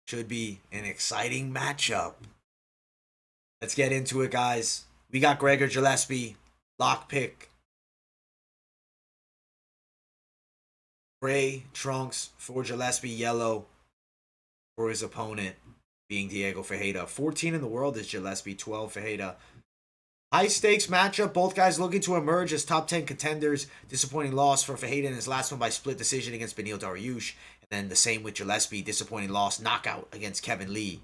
Should be an exciting matchup. Let's get into it, guys. We got Gregor Gillespie. Lock pick. Gray trunks for Gillespie. Yellow for his opponent, being Diego Ferreira. 14 in the world is Gillespie. 12 Ferreira. High stakes matchup. Both guys looking to emerge as top 10 contenders. Disappointing loss for Ferreira in his last one by split decision against Beneil Dariush. And then the same with Gillespie. Disappointing loss. Knockout against Kevin Lee.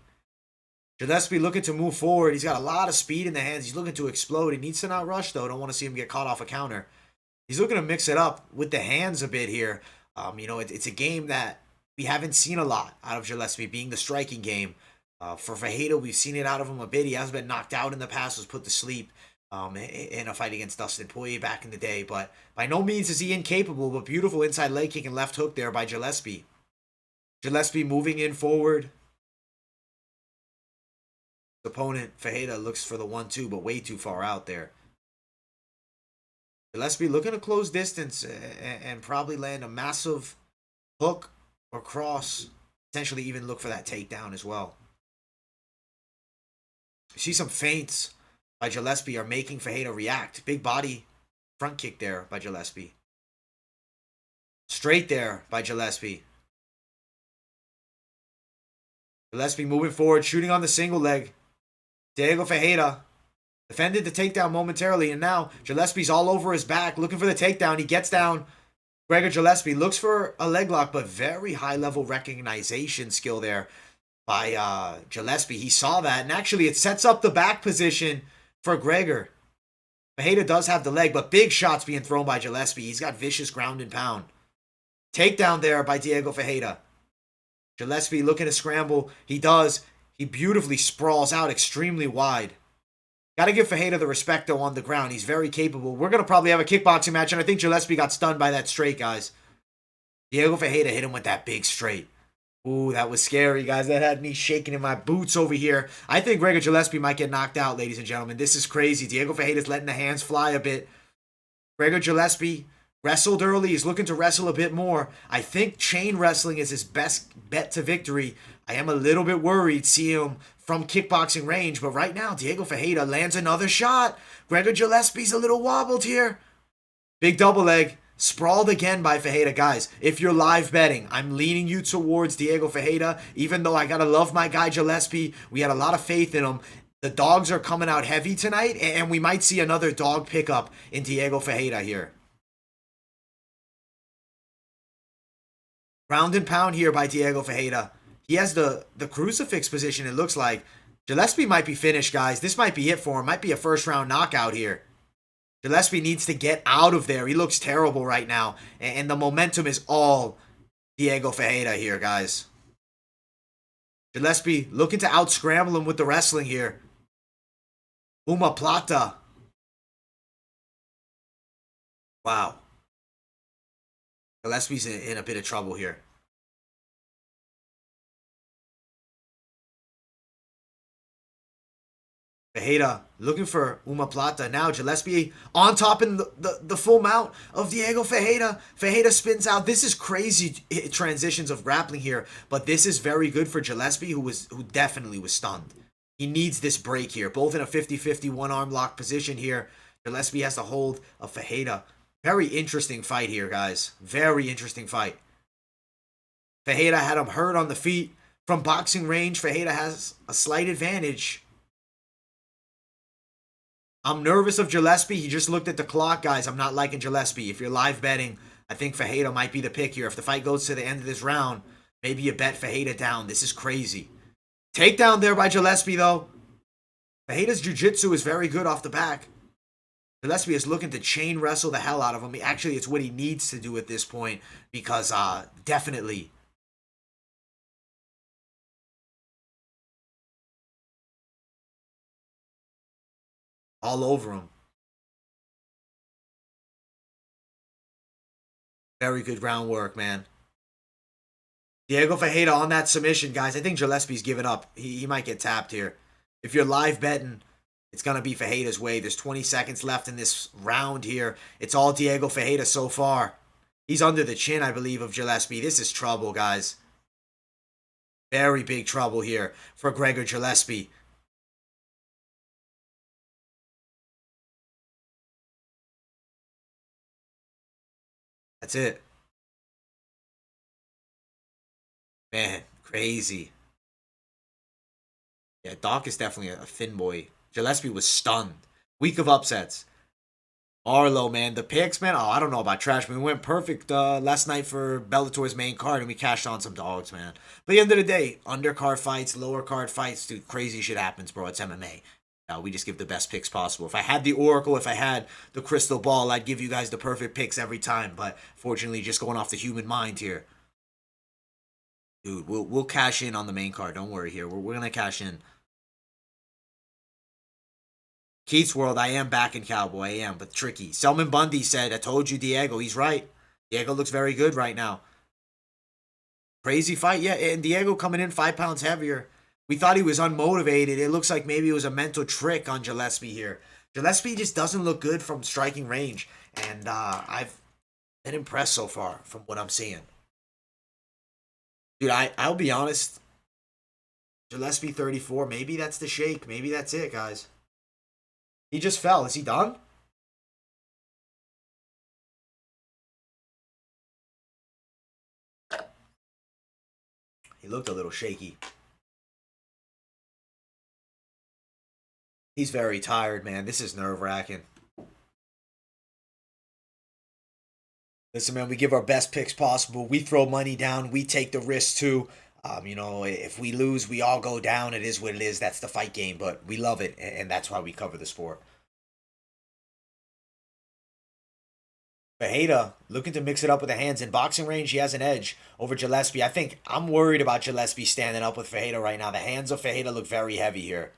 Gillespie looking to move forward. He's got a lot of speed in the hands. He's looking to explode. He needs to not rush, though. Don't want to see him get caught off a counter. He's looking to mix it up with the hands a bit here. You know, it's a game that we haven't seen a lot out of Gillespie, being the striking game. For Fajeda, we've seen it out of him a bit. He has been knocked out in the past, was put to sleep in a fight against Dustin Poirier back in the day. But by no means is he incapable, but beautiful inside leg kick and left hook there by Gillespie. Gillespie moving in forward. His opponent, Fajeda, looks for the 1-2, but way too far out there. Gillespie looking to close distance and probably land a massive hook or cross. Potentially even look for that takedown as well. You see some feints by Gillespie are making Fajeda react. Big body front kick there by Gillespie. Straight there by Gillespie. Gillespie moving forward, shooting on the single leg. Diego Fajeda defended the takedown momentarily, and now Gillespie's all over his back, looking for the takedown. He gets down. Gregor Gillespie looks for a leg lock, but very high-level recognition skill there by Gillespie. He saw that, and actually it sets up the back position for Gregor. Fajeda does have the leg, but big shots being thrown by Gillespie. He's got vicious ground and pound. Takedown there by Diego Fajeda. Gillespie looking to scramble. He does. He beautifully sprawls out extremely wide. Got to give Fajeda the respect, though, on the ground. He's very capable. We're going to probably have a kickboxing match, and I think Gillespie got stunned by that straight, guys. Diego Fajeda hit him with that big straight. Ooh, that was scary, guys. That had me shaking in my boots over here. I think Gregor Gillespie might get knocked out, ladies and gentlemen. This is crazy. Diego Fajeda's letting the hands fly a bit. Gregor Gillespie wrestled early. He's looking to wrestle a bit more. I think chain wrestling is his best bet to victory. I am a little bit worried seeing him from kickboxing range, but right now, Diego Fajeda lands another shot. Gregor Gillespie's a little wobbled here. Big double leg. Sprawled again by Fajeda. Guys, if you're live betting, I'm leaning you towards Diego Fajeda, even though I gotta love my guy Gillespie. We had a lot of faith in him. The dogs are coming out heavy tonight, and we might see another dog pickup in Diego Fajeda here. Ground and pound here by Diego Fajeda. He has the crucifix position, it looks like. Gillespie might be finished, guys. This might be it for him. Might be a first-round knockout here. Gillespie needs to get out of there. He looks terrible right now. And the momentum is all Diego Fajeda here, guys. Gillespie looking to out-scramble him with the wrestling here. Uma Plata. Wow. Gillespie's in a bit of trouble here. Fajeda looking for Uma Plata. Now Gillespie on top in the full mount of Diego Fajeda. Fajeda spins out. This is crazy transitions of grappling here, but this is very good for Gillespie, who definitely was stunned. He needs this break here, both in a 50-50 one-arm lock position here. Gillespie has to hold of Fajeda. Very interesting fight here, guys. Very interesting fight. Fajeda had him hurt on the feet. From boxing range, Fajeda has a slight advantage. I'm nervous of Gillespie. He just looked at the clock, guys. I'm not liking Gillespie. If you're live betting, I think Fajeda might be the pick here. If the fight goes to the end of this round, maybe you bet Fajeda down. This is crazy. Takedown there by Gillespie, though. Fajeda's jiu-jitsu is very good off the back. Gillespie is looking to chain wrestle the hell out of him. Actually, it's what he needs to do at this point because definitely all over him. Very good groundwork, man. Diego Fajeda on that submission, guys. I think Gillespie's giving up. He might get tapped here. If you're live betting, it's going to be Fajeda's way. There's 20 seconds left in this round here. It's all Diego Fajeda so far. He's under the chin, I believe, of Gillespie. This is trouble, guys. Very big trouble here for Gregor Gillespie. That's it. Man, crazy. Yeah, Doc is definitely a thin boy. Gillespie was stunned. Week of upsets. Arlo, man. The picks, man. Oh, I don't know about trash. We went perfect last night for Bellator's main card, and we cashed on some dogs, man. But at the end of the day, undercard fights, lower card fights, dude, crazy shit happens, bro. It's MMA. We just give the best picks possible. If I had the Oracle, if I had the crystal ball, I'd give you guys the perfect picks every time. But fortunately, just going off the human mind here. Dude, we'll cash in on the main card. Don't worry here. We're going to cash in. Keith's World, I am back in Cowboy. I am, but tricky. Selman Bundy said, I told you, Diego. He's right. Diego looks very good right now. Crazy fight. Yeah, and Diego coming in 5 pounds heavier. We thought he was unmotivated. It looks like maybe it was a mental trick on Gillespie here. Gillespie just doesn't look good from striking range. And I've been impressed so far from what I'm seeing. Dude, I'll be honest. Gillespie 34. Maybe that's the shake. Maybe that's it, guys. He just fell. Is he done? He looked a little shaky. He's very tired, man. This is nerve-wracking. Listen, man, we give our best picks possible. We throw money down. We take the risk, too. You know, if we lose, we all go down. It is what it is. That's the fight game, but we love it, and that's why we cover the sport. Fajeda looking to mix it up with the hands. In boxing range, he has an edge over Gillespie. I think I'm worried about Gillespie standing up with Fajeda right now. The hands of Fajeda look very heavy here.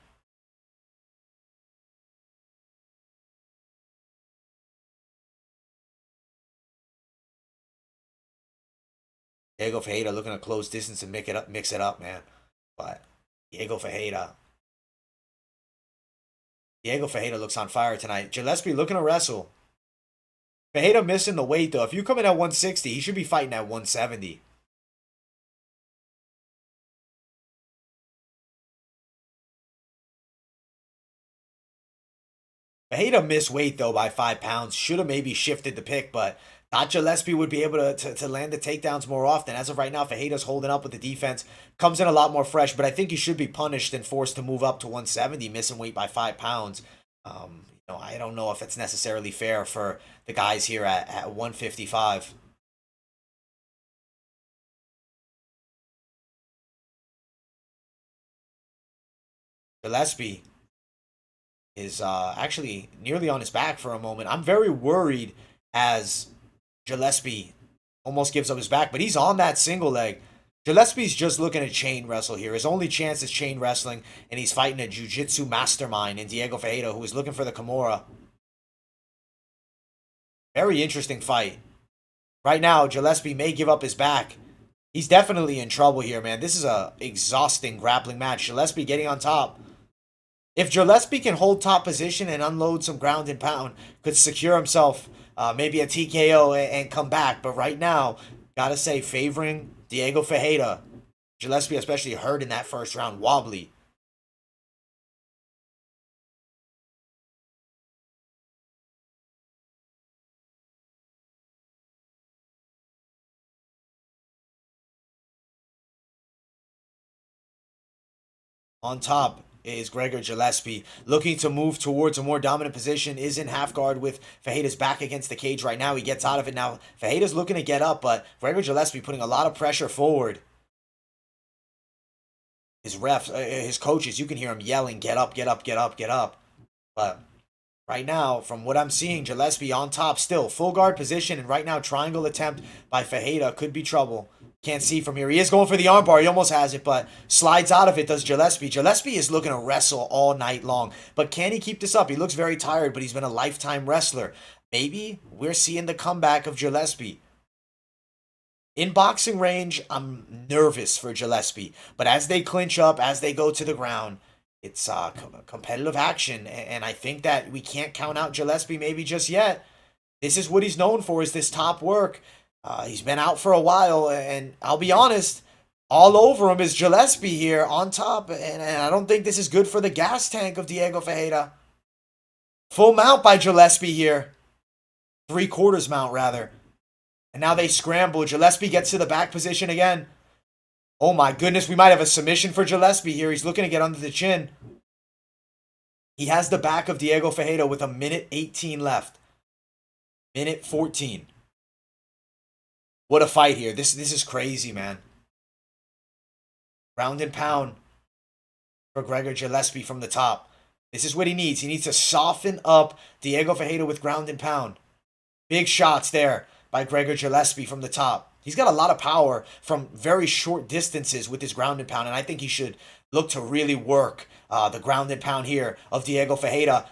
Diego Fajeda looking to close distance and mix it up, man. But Diego Fajeda looks on fire tonight. Gillespie looking to wrestle. Fajeda missing the weight, though. If you come in at 160, he should be fighting at 170. Fajeda missed weight, though, by 5 pounds. Should have maybe shifted the pick, but thought Gillespie would be able to land the takedowns more often. As of right now, Fajeda's holding up with the defense. Comes in a lot more fresh, but I think he should be punished and forced to move up to 170, missing weight by 5 pounds. I don't know if it's necessarily fair for the guys here at 155. Gillespie is actually nearly on his back for a moment. I'm very worried as Gillespie almost gives up his back, but he's on that single leg. Gillespie's just looking to chain wrestle here. His only chance is chain wrestling, and he's fighting a jiu-jitsu mastermind in Diego Fajeda, who is looking for the Kimura. Very interesting fight. Right now, Gillespie may give up his back. He's definitely in trouble here, man. This is a exhausting grappling match. Gillespie getting on top. If Gillespie can hold top position and unload some ground and pound, could secure himself maybe a TKO and come back. But right now, gotta say, favoring Diego Fajeda. Gillespie especially hurt in that first round, wobbly. On top is Gregor Gillespie, looking to move towards a more dominant position, is in half guard with Fajeda's back against the cage right now. He gets out of it now. Fajeda's looking to get up, but Gregor Gillespie putting a lot of pressure forward. His refs, his coaches, you can hear him yelling, get up, get up, get up, get up. But right now, from what I'm seeing, Gillespie on top still. Full guard position, and right now, triangle attempt by Fajeda could be trouble. Can't see from here. He is going for the armbar. He almost has it, but slides out of it, does Gillespie. Gillespie is looking to wrestle all night long. But can he keep this up? He looks very tired, but he's been a lifetime wrestler. Maybe we're seeing the comeback of Gillespie. In boxing range, I'm nervous for Gillespie. But as they clinch up, as they go to the ground, it's competitive action. And I think that we can't count out Gillespie maybe just yet. This is what he's known for, is this top work. He's been out for a while, and I'll be honest, all over him is Gillespie here on top, and I don't think this is good for the gas tank of Diego Fajeda. Full mount by Gillespie here. 3/4 mount, rather. And now they scramble. Gillespie gets to the back position again. Oh my goodness, we might have a submission for Gillespie here. He's looking to get under the chin. He has the back of Diego Fajeda with 1:18 left. 1:14. What a fight here. This is crazy, man. Round and pound for Gregor Gillespie from the top. This is what he needs. He needs to soften up Diego Ferreira with ground and pound. Big shots there by Gregor Gillespie from the top. He's got a lot of power from very short distances with his ground and pound, and I think he should look to really work the ground and pound here of Diego Ferreira.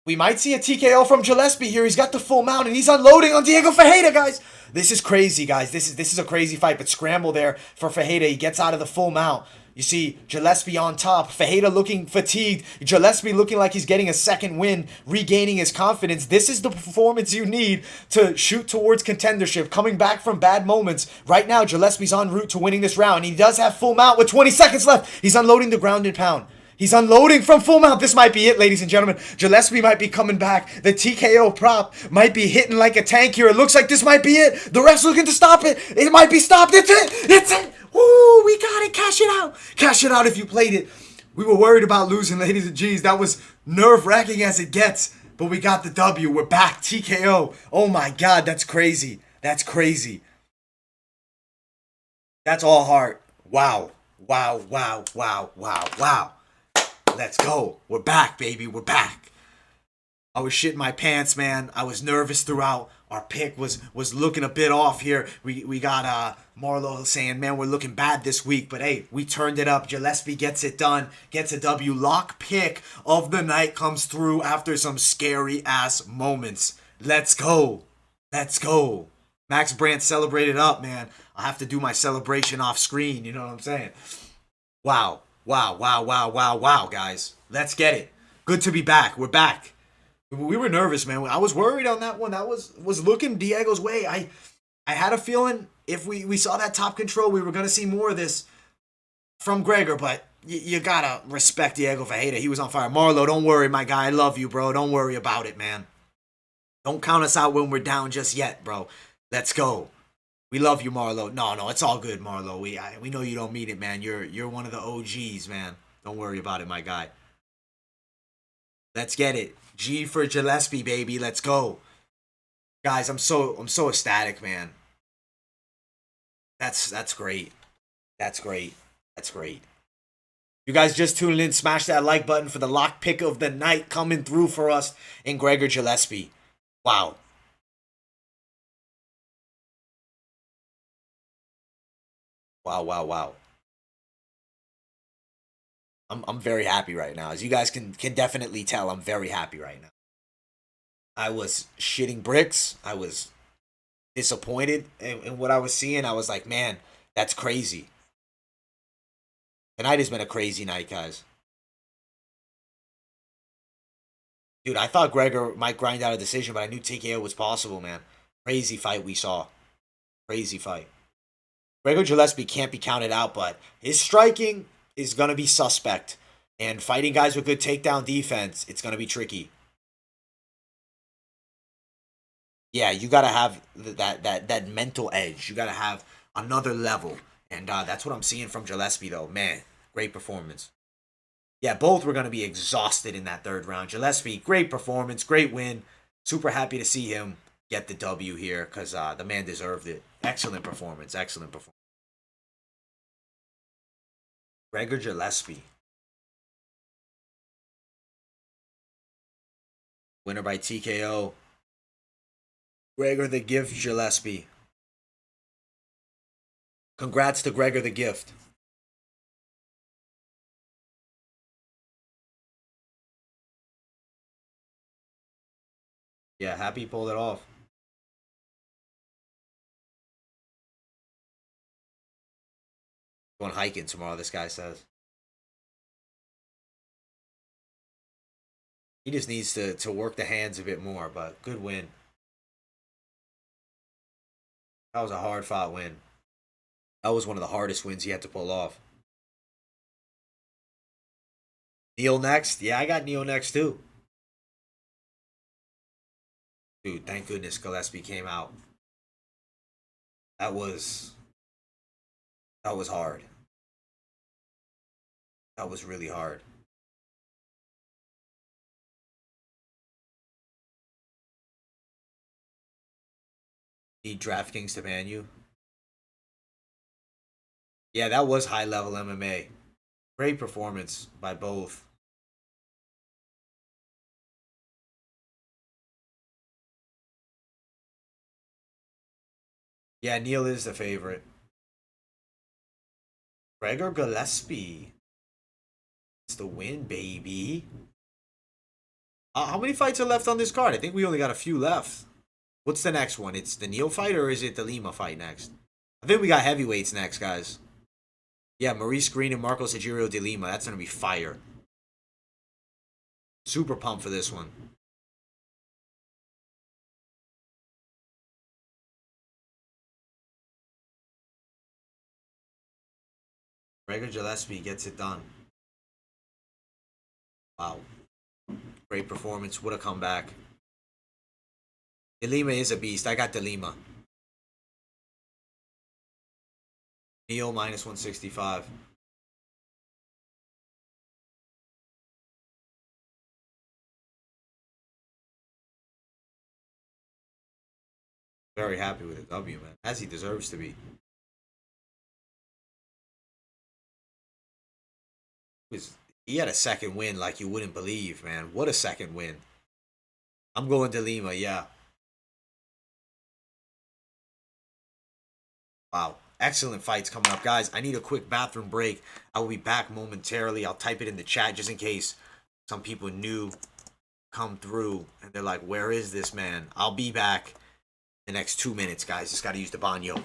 We might see a TKO from Gillespie here. He's got the full mount, and he's unloading on Diego Ferreira, guys. This is crazy, guys. This is a crazy fight, but scramble there for Ferreira. He gets out of the full mount. You see Gillespie on top. Ferreira looking fatigued. Gillespie looking like he's getting a second win, regaining his confidence. This is the performance you need to shoot towards contendership, coming back from bad moments. Right now, Gillespie's en route to winning this round. He does have full mount with 20 seconds left. He's unloading the ground and pound. He's unloading from full mount. This might be it, ladies and gentlemen. Gillespie might be coming back. The TKO prop might be hitting like a tank here. It looks like this might be it. The ref's looking to stop it. It might be stopped. It's it. It's it. Woo, we got it. Cash it out. Cash it out if you played it. We were worried about losing, ladies and G's. That was nerve-wracking as it gets. But we got the W. We're back. TKO. Oh my God, that's crazy. That's crazy. That's all heart. Wow. Wow, wow, wow, wow, wow. Let's go. We're back, baby. We're back. I was shitting my pants, man. I was nervous throughout. Our pick was looking a bit off here. We got Marlo saying, man, we're looking bad this week. But hey, we turned it up. Gillespie gets it done. Gets a W. Lock pick of the night comes through after some scary ass moments. Let's go. Let's go. Max Brandt celebrated up, man. I'll have to do my celebration off screen. You know what I'm saying? Wow. Wow, wow, wow, wow, wow, guys. Let's get it. Good to be back. We're back. We were nervous, man. I was worried on that one. That was looking Diego's way. I had a feeling if we saw that top control, we were going to see more of this from Gregor, but you got to respect Diego Ferreira. He was on fire. Marlo, don't worry, my guy. I love you, bro. Don't worry about it, man. Don't count us out when we're down just yet, bro. Let's go. We love you, Marlo. No, it's all good, Marlo. We know you don't mean it, man. You're one of the OGs, man. Don't worry about it, my guy. Let's get it. G for Gillespie, baby. Let's go. Guys, I'm so ecstatic, man. That's great. That's great. That's great. You guys just tuning in, smash that like button for the lock pick of the night coming through for us in Gregor Gillespie. Wow. Wow, wow, wow. I'm very happy right now. As you guys can definitely tell, I'm very happy right now. I was shitting bricks. I was disappointed in what I was seeing. I was like, man, that's crazy. Tonight has been a crazy night, guys. Dude, I thought Gregor might grind out a decision, but I knew TKO was possible, man. Crazy fight we saw. Crazy fight. Gregor Gillespie can't be counted out, but his striking is going to be suspect. And fighting guys with good takedown defense, it's going to be tricky. Yeah, you got to have that mental edge. You got to have another level. And that's what I'm seeing from Gillespie, though. Man, great performance. Yeah, both were going to be exhausted in that third round. Gillespie, great performance, great win. Super happy to see him get the W here because the man deserved it. Excellent performance, excellent performance. Gregor Gillespie. Winner by TKO. Gregor the Gift Gillespie. Congrats to Gregor the Gift. Yeah, happy he pulled it off. Going hiking tomorrow, this guy says. He just needs to work the hands a bit more, but good win. That was a hard fought win. That was one of the hardest wins he had to pull off. Neil next? Yeah, I got Neil next too. Dude, thank goodness Gillespie came out. That was hard. That was really hard. Need DraftKings to ban you? Yeah, that was high level MMA. Great performance by both. Yeah, Neil is the favorite. Gregor Gillespie. It's the win, baby. How many fights are left on this card? I think we only got a few left. What's the next one? It's the Neil fight or is it the Lima fight next? I think we got heavyweights next, guys. Yeah, Maurice Green and Marcos Egirio de Lima. That's going to be fire. Super pumped for this one. Gregor Gillespie gets it done. Wow. Great performance. What a comeback. De Lima is a beast. I got De Lima. Neil minus 165. Very happy with the W, man. As he deserves to be. He had a second win like you wouldn't believe, man. What a second win. I'm going De Lima, yeah. Wow. Excellent fights coming up. Guys, I need a quick bathroom break. I will be back momentarily. I'll type it in the chat just in case some people new come through and they're like, where is this man? I'll be back in the next 2 minutes, guys. Just got to use the banyo.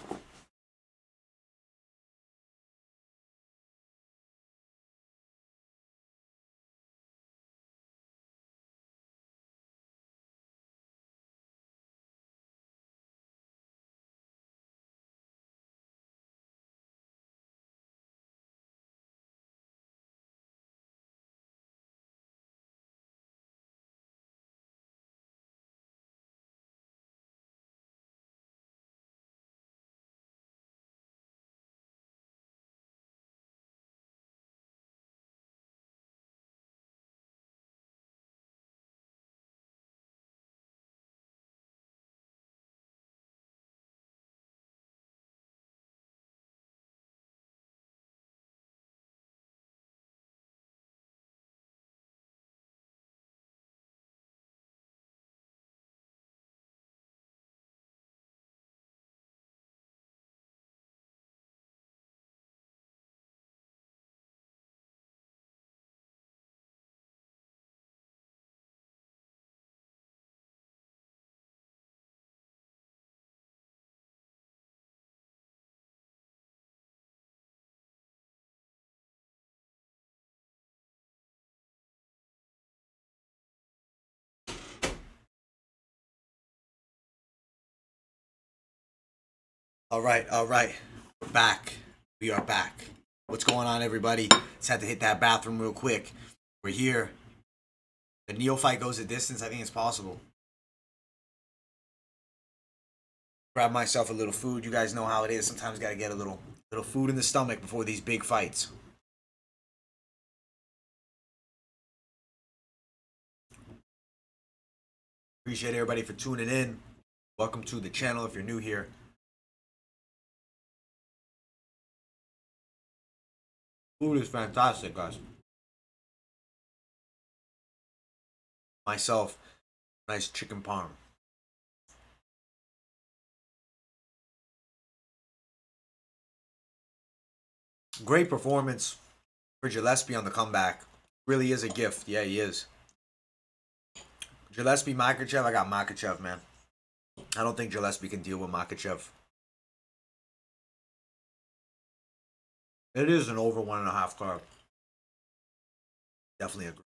All right, all right. We're back. We are back. What's going on, everybody? Just had to hit that bathroom real quick. We're here. The Neil fight goes a distance. I think it's possible. Grab myself a little food. You guys know how it is. Sometimes got to get a little food in the stomach before these big fights. Appreciate everybody for tuning in. Welcome to the channel if you're new here. Food is fantastic, guys. Myself, nice chicken parm. Great performance for Gillespie on the comeback. Really is a gift. Yeah, he is. Gillespie, Makachev. I got Makachev, man. I don't think Gillespie can deal with Makachev. It is an over 1.5 carb. Definitely agree.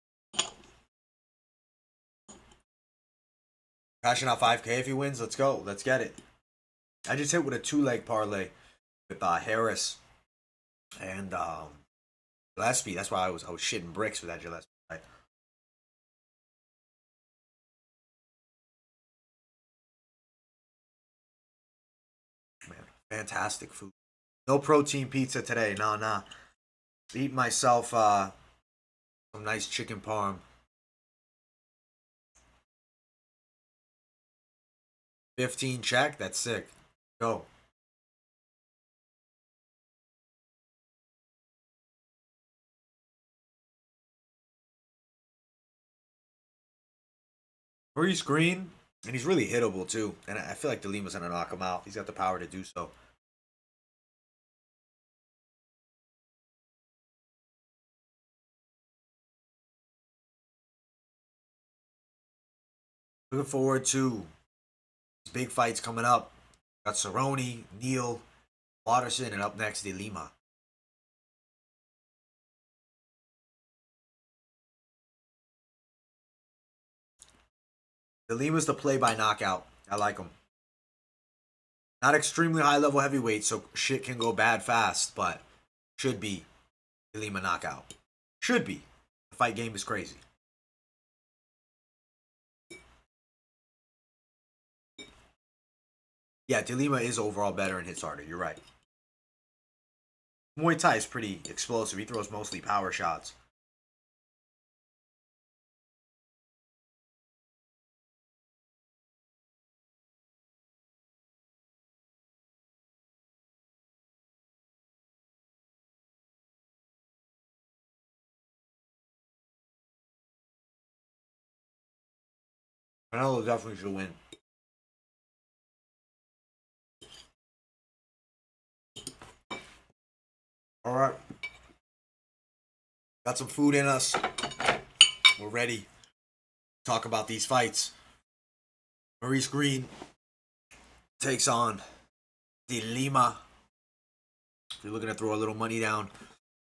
Cashing out 5K if he wins. Let's go. Let's get it. I just hit with a 2-leg parlay with Harris and Gillespie. That's why I was shitting bricks with that Gillespie. Right? Man, fantastic food. No protein pizza today. Nah. Eat myself some nice chicken parm. 15 check. That's sick. Go. Maurice Green. And he's really hittable, too. And I feel like De Lima's going to knock him out. He's got the power to do so. Looking forward to these big fights coming up. Got Cerrone, Neal, Waterson, and up next, De Lima. De Lima's the play by knockout. I like him. Not extremely high level heavyweight, so shit can go bad fast, but should be De Lima knockout. Should be. The fight game is crazy. Yeah, De Lima is overall better and hits harder. You're right. Muay Thai is pretty explosive. He throws mostly power shots. Canelo definitely should win. All right. Got some food in us. We're ready to talk about these fights. Maurice Green takes on De Lima. If you're looking to throw a little money down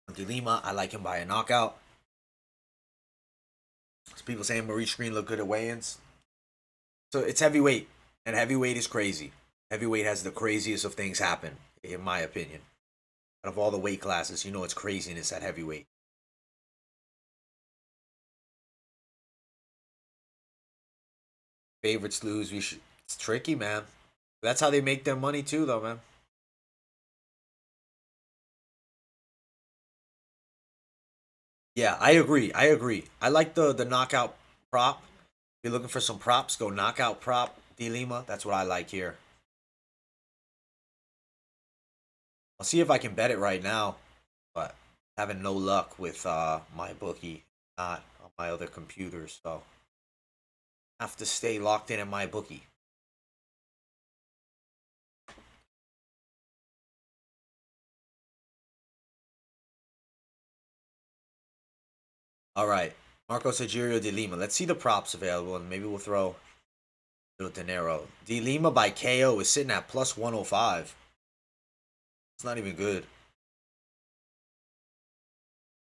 on De Lima, I like him by a knockout. There's people saying Maurice Green looked good at weigh-ins. So it's heavyweight, and heavyweight is crazy. Heavyweight has the craziest of things happen, in my opinion. Out of all the weight classes, you know it's craziness at heavyweight. Favorites lose. It's tricky, man. That's how they make their money too, though, man. Yeah, I agree. I agree. I like the knockout prop. If you're looking for some props, go knockout prop De Lima. That's what I like here. I'll see if I can bet it right now, but having no luck with my bookie, not on my other computer, so have to stay locked in at my bookie. All right, Marcos Agirio De Lima. Let's see the props available, and maybe we'll throw a little dinero. De Lima by KO is sitting at plus 105. It's not even good.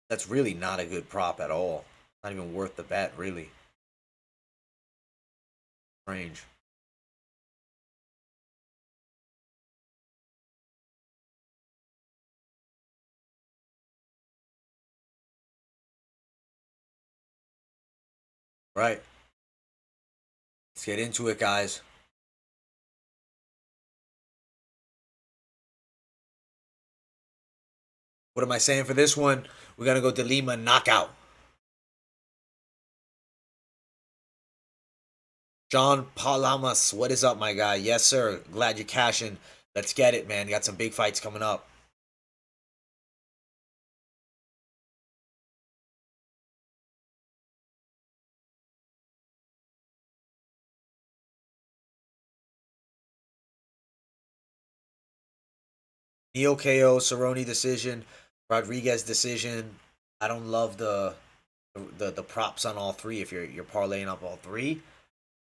That's really not a good prop at all. Not even worth the bet, really. Strange. Right. Let's get into it, guys. What am I saying for this one? We're going to go De Lima knockout. John Palamas, what is up, my guy? Yes, sir. Glad you're cashing. Let's get it, man. Got some big fights coming up. Neo KO, Cerrone decision, Rodriguez decision. I don't love the props on all three. If you're parlaying up all three,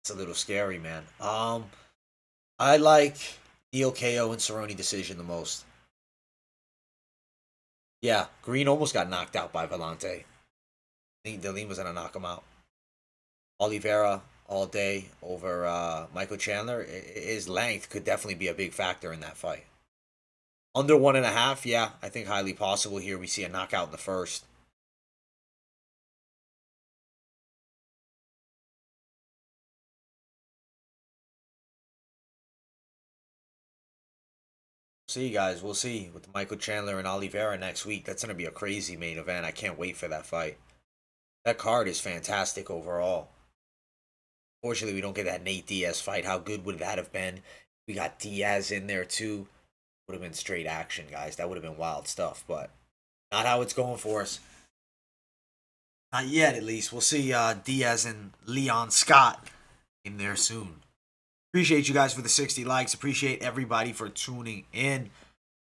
it's a little scary, man. I like Neo KO and Cerrone decision the most. Yeah, Green almost got knocked out by Vellante. I think De Lima's gonna knock him out. Oliveira all day over Michael Chandler. His length could definitely be a big factor in that fight. Under 1.5, yeah, I think highly possible here. We see a knockout in the first. See, guys, we'll see with Michael Chandler and Oliveira next week. That's gonna be a crazy main event. I can't wait for that fight. That card is fantastic overall. Fortunately, we don't get that Nate Diaz fight. How good would that have been? We got Diaz in there too. Would have been straight action, guys. That would have been wild stuff, but not how it's going for us. Not yet, at least. We'll see Diaz and Leon Scott in there soon. Appreciate you guys for the 60 likes. Appreciate everybody for tuning in.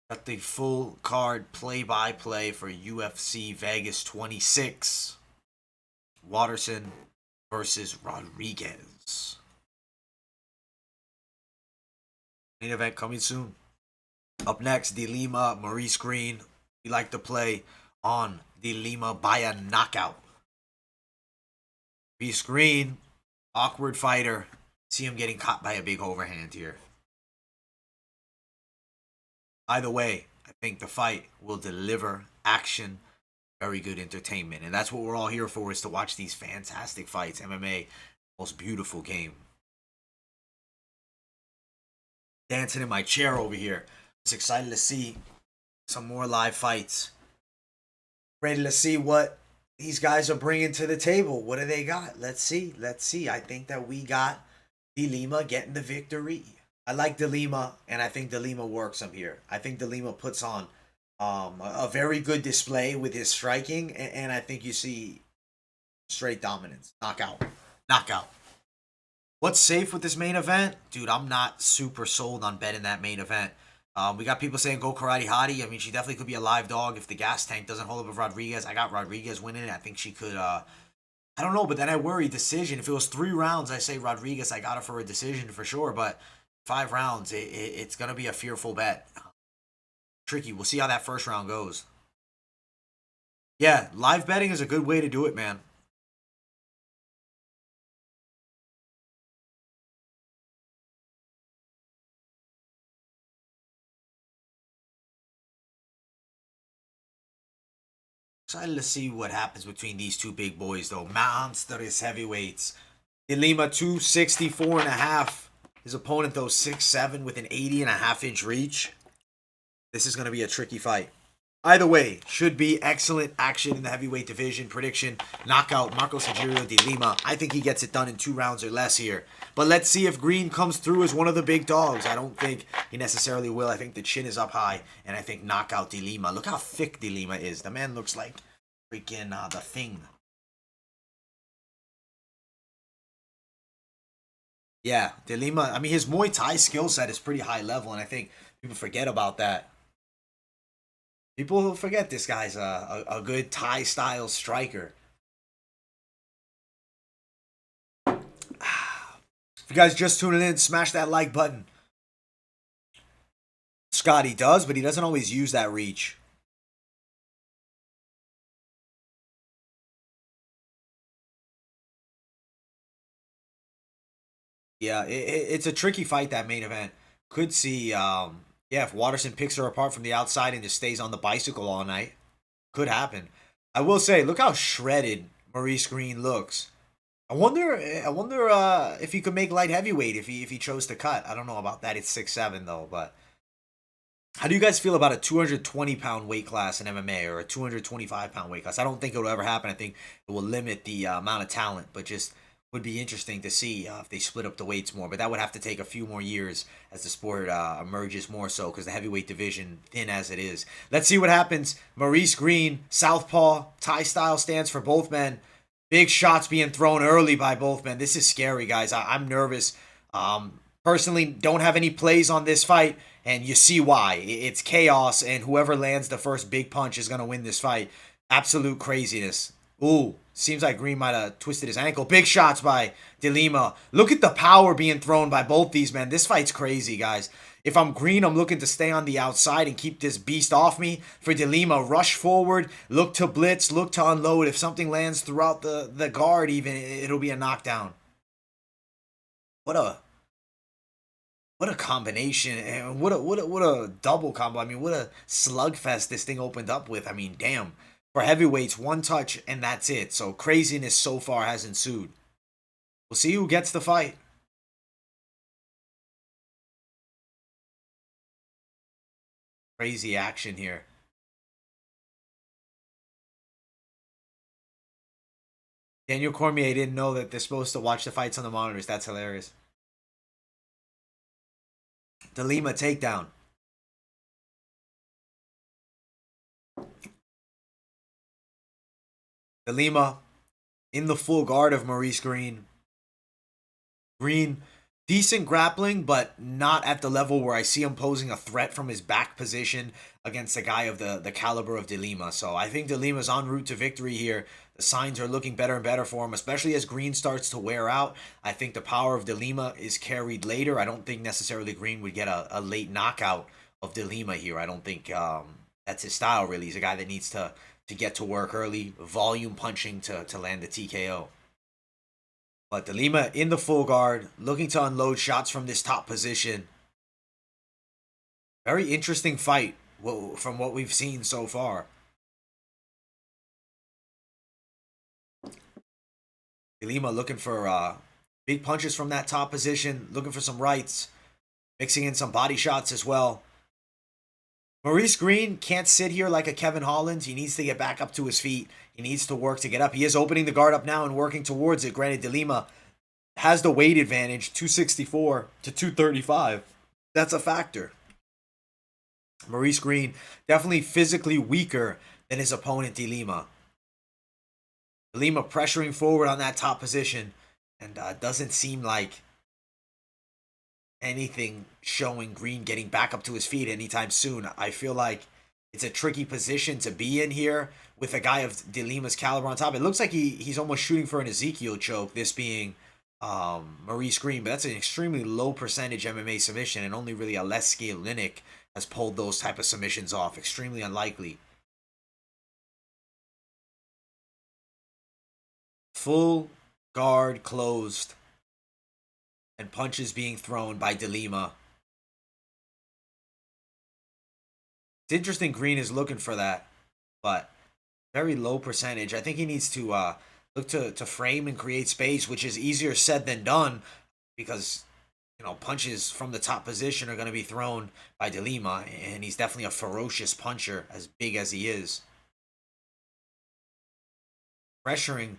Got the full card play-by-play for UFC Vegas 26. Waterson versus Rodriguez. Main event coming soon. Up next, De Lima, Maurice Green. We like to play on De Lima by a knockout. Maurice Green, awkward fighter. See him getting caught by a big overhand here. Either way, I think the fight will deliver action, very good entertainment. And that's what we're all here for, is to watch these fantastic fights. MMA, most beautiful game. Dancing in my chair over here. Just excited to see some more live fights. Ready to see what these guys are bringing to the table. What do they got? Let's see. Let's see. I think that we got De Lima getting the victory. I like De Lima, and I think De Lima works him here. I think De Lima puts on a very good display with his striking, and I think you see straight dominance. Knockout. Knockout. What's safe with this main event? Dude, I'm not super sold on betting that main event. We got people saying go Karate Hottie. I mean, she definitely could be a live dog if the gas tank doesn't hold up with Rodriguez. I got Rodriguez winning it. I think she could, I don't know, but then I worry decision. If it was 3 rounds, I say Rodriguez. I got her for a decision for sure, but 5 rounds, it's going to be a fearful bet. Tricky. We'll see how that first round goes. Yeah, live betting is a good way to do it, man. Excited to see what happens between these two big boys, though. Monstrous heavyweights. De Lima, 264.5. His opponent, though, 6'7" with an 80.5-inch reach. This is going to be a tricky fight. Either way, should be excellent action in the heavyweight division. Prediction, knockout, Marco Sergio De Lima. I think he gets it done in 2 rounds or less here. But let's see if Green comes through as one of the big dogs. I don't think he necessarily will. I think the chin is up high, and I think knockout De Lima. Look how thick De Lima is. The man looks like freaking The Thing. Yeah, De Lima, I mean, his Muay Thai skill set is pretty high level, and I think people forget about that. People forget this guy's a good Thai-style striker. If you guys just tuning in, smash that like button. Scotty does, but he doesn't always use that reach. Yeah, it's a tricky fight, that main event. Could see, yeah, if Waterson picks her apart from the outside and just stays on the bicycle all night. Could happen. I will say, look how shredded Maurice Green looks. I wonder if he could make light heavyweight if he chose to cut. I don't know about that. It's 6'7" though, but how do you guys feel about a 220-pound weight class in MMA or a 225-pound weight class? I don't think it will ever happen. I think it will limit the amount of talent, but just would be interesting to see if they split up the weights more. But that would have to take a few more years as the sport emerges more so, because the heavyweight division, thin as it is. Let's see what happens. Maurice Green, southpaw, Thai style stance for both men. Big shots being thrown early by both men. This is scary, guys. I'm nervous. Personally, don't have any plays on this fight, and you see why. It's chaos, and whoever lands the first big punch is going to win this fight. Absolute craziness. Ooh, seems like Green might have twisted his ankle. Big shots by De Lima. Look at the power being thrown by both these men. This fight's crazy, guys. If I'm Green, I'm looking to stay on the outside and keep this beast off me. For De Lima, rush forward, look to blitz, look to unload. If something lands throughout the guard even, it'll be a knockdown. What a combination, and what a double combo. I mean, what a slugfest this thing opened up with. I mean, damn. For heavyweights, 1 touch and that's it. So craziness so far has ensued. We'll see who gets the fight. Crazy action here. Daniel Cormier didn't know that they're supposed to watch the fights on the monitors. That's hilarious. De Lima takedown. De Lima in the full guard of Maurice Green. Green Decent grappling, but not at the level where I see him posing a threat from his back position against a guy of the caliber of De Lima. So I think De Lima's en route to victory here. The signs are looking better and better for him, especially as Green starts to wear out. I think the power of De Lima is carried later. I don't think necessarily Green would get a late knockout of De Lima here. I don't think that's his style, really. He's a guy that needs to get to work early, volume punching to land the TKO. But De Lima in the full guard, looking to unload shots from this top position. Very interesting fight from what we've seen so far. De Lima looking for big punches from that top position, looking for some rights, mixing in some body shots as well. Maurice Green can't sit here like a Kevin Holland. He needs to get back up to his feet. He needs to work to get up. He is opening the guard up now and working towards it. Granted, De Lima has the weight advantage, 264 to 235. That's a factor. Maurice Green definitely physically weaker than his opponent, De Lima. De Lima pressuring forward on that top position, and doesn't seem like anything showing Green getting back up to his feet anytime soon. I feel like it's a tricky position to be in here with a guy of De Lima's caliber on top. It looks like he's almost shooting for an Ezekiel choke, this being Maurice Green, but that's an extremely low percentage MMA submission, and only really Aleksei Oleinik has pulled those type of submissions off. Extremely unlikely. Full guard closed, and punches being thrown by De Lima. It's interesting Green is looking for that, but very low percentage. I think he needs to look to frame and create space, which is easier said than done because, punches from the top position are going to be thrown by De Lima, and he's definitely a ferocious puncher, as big as he is. Pressuring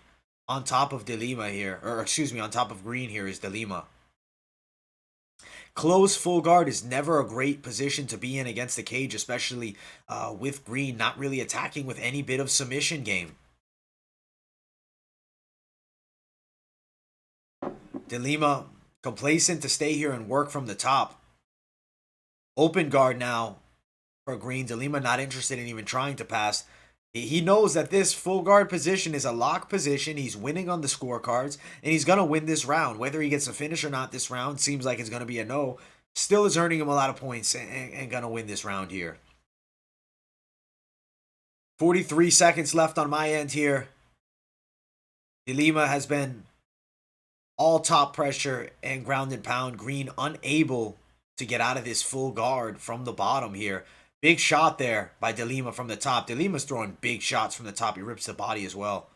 on top of De Lima here, or excuse me, on top of Green here is De Lima. Closed full guard is never a great position to be in against the cage, especially with Green not really attacking with any bit of submission game. De Lima complacent to stay here and work from the top. Open guard now for Green. De Lima not interested in even trying to pass. He knows that this full guard position is a lock position. He's winning on the scorecards, and he's going to win this round. Whether he gets a finish or not this round seems like it's going to be a no. Still is earning him a lot of points and going to win this round here. 43 seconds left on my end here. De Lima has been all top pressure and ground and pound. Green unable to get out of this full guard from the bottom here. Big shot there by De Lima from the top. De Lima's throwing big shots from the top. He rips the body as well.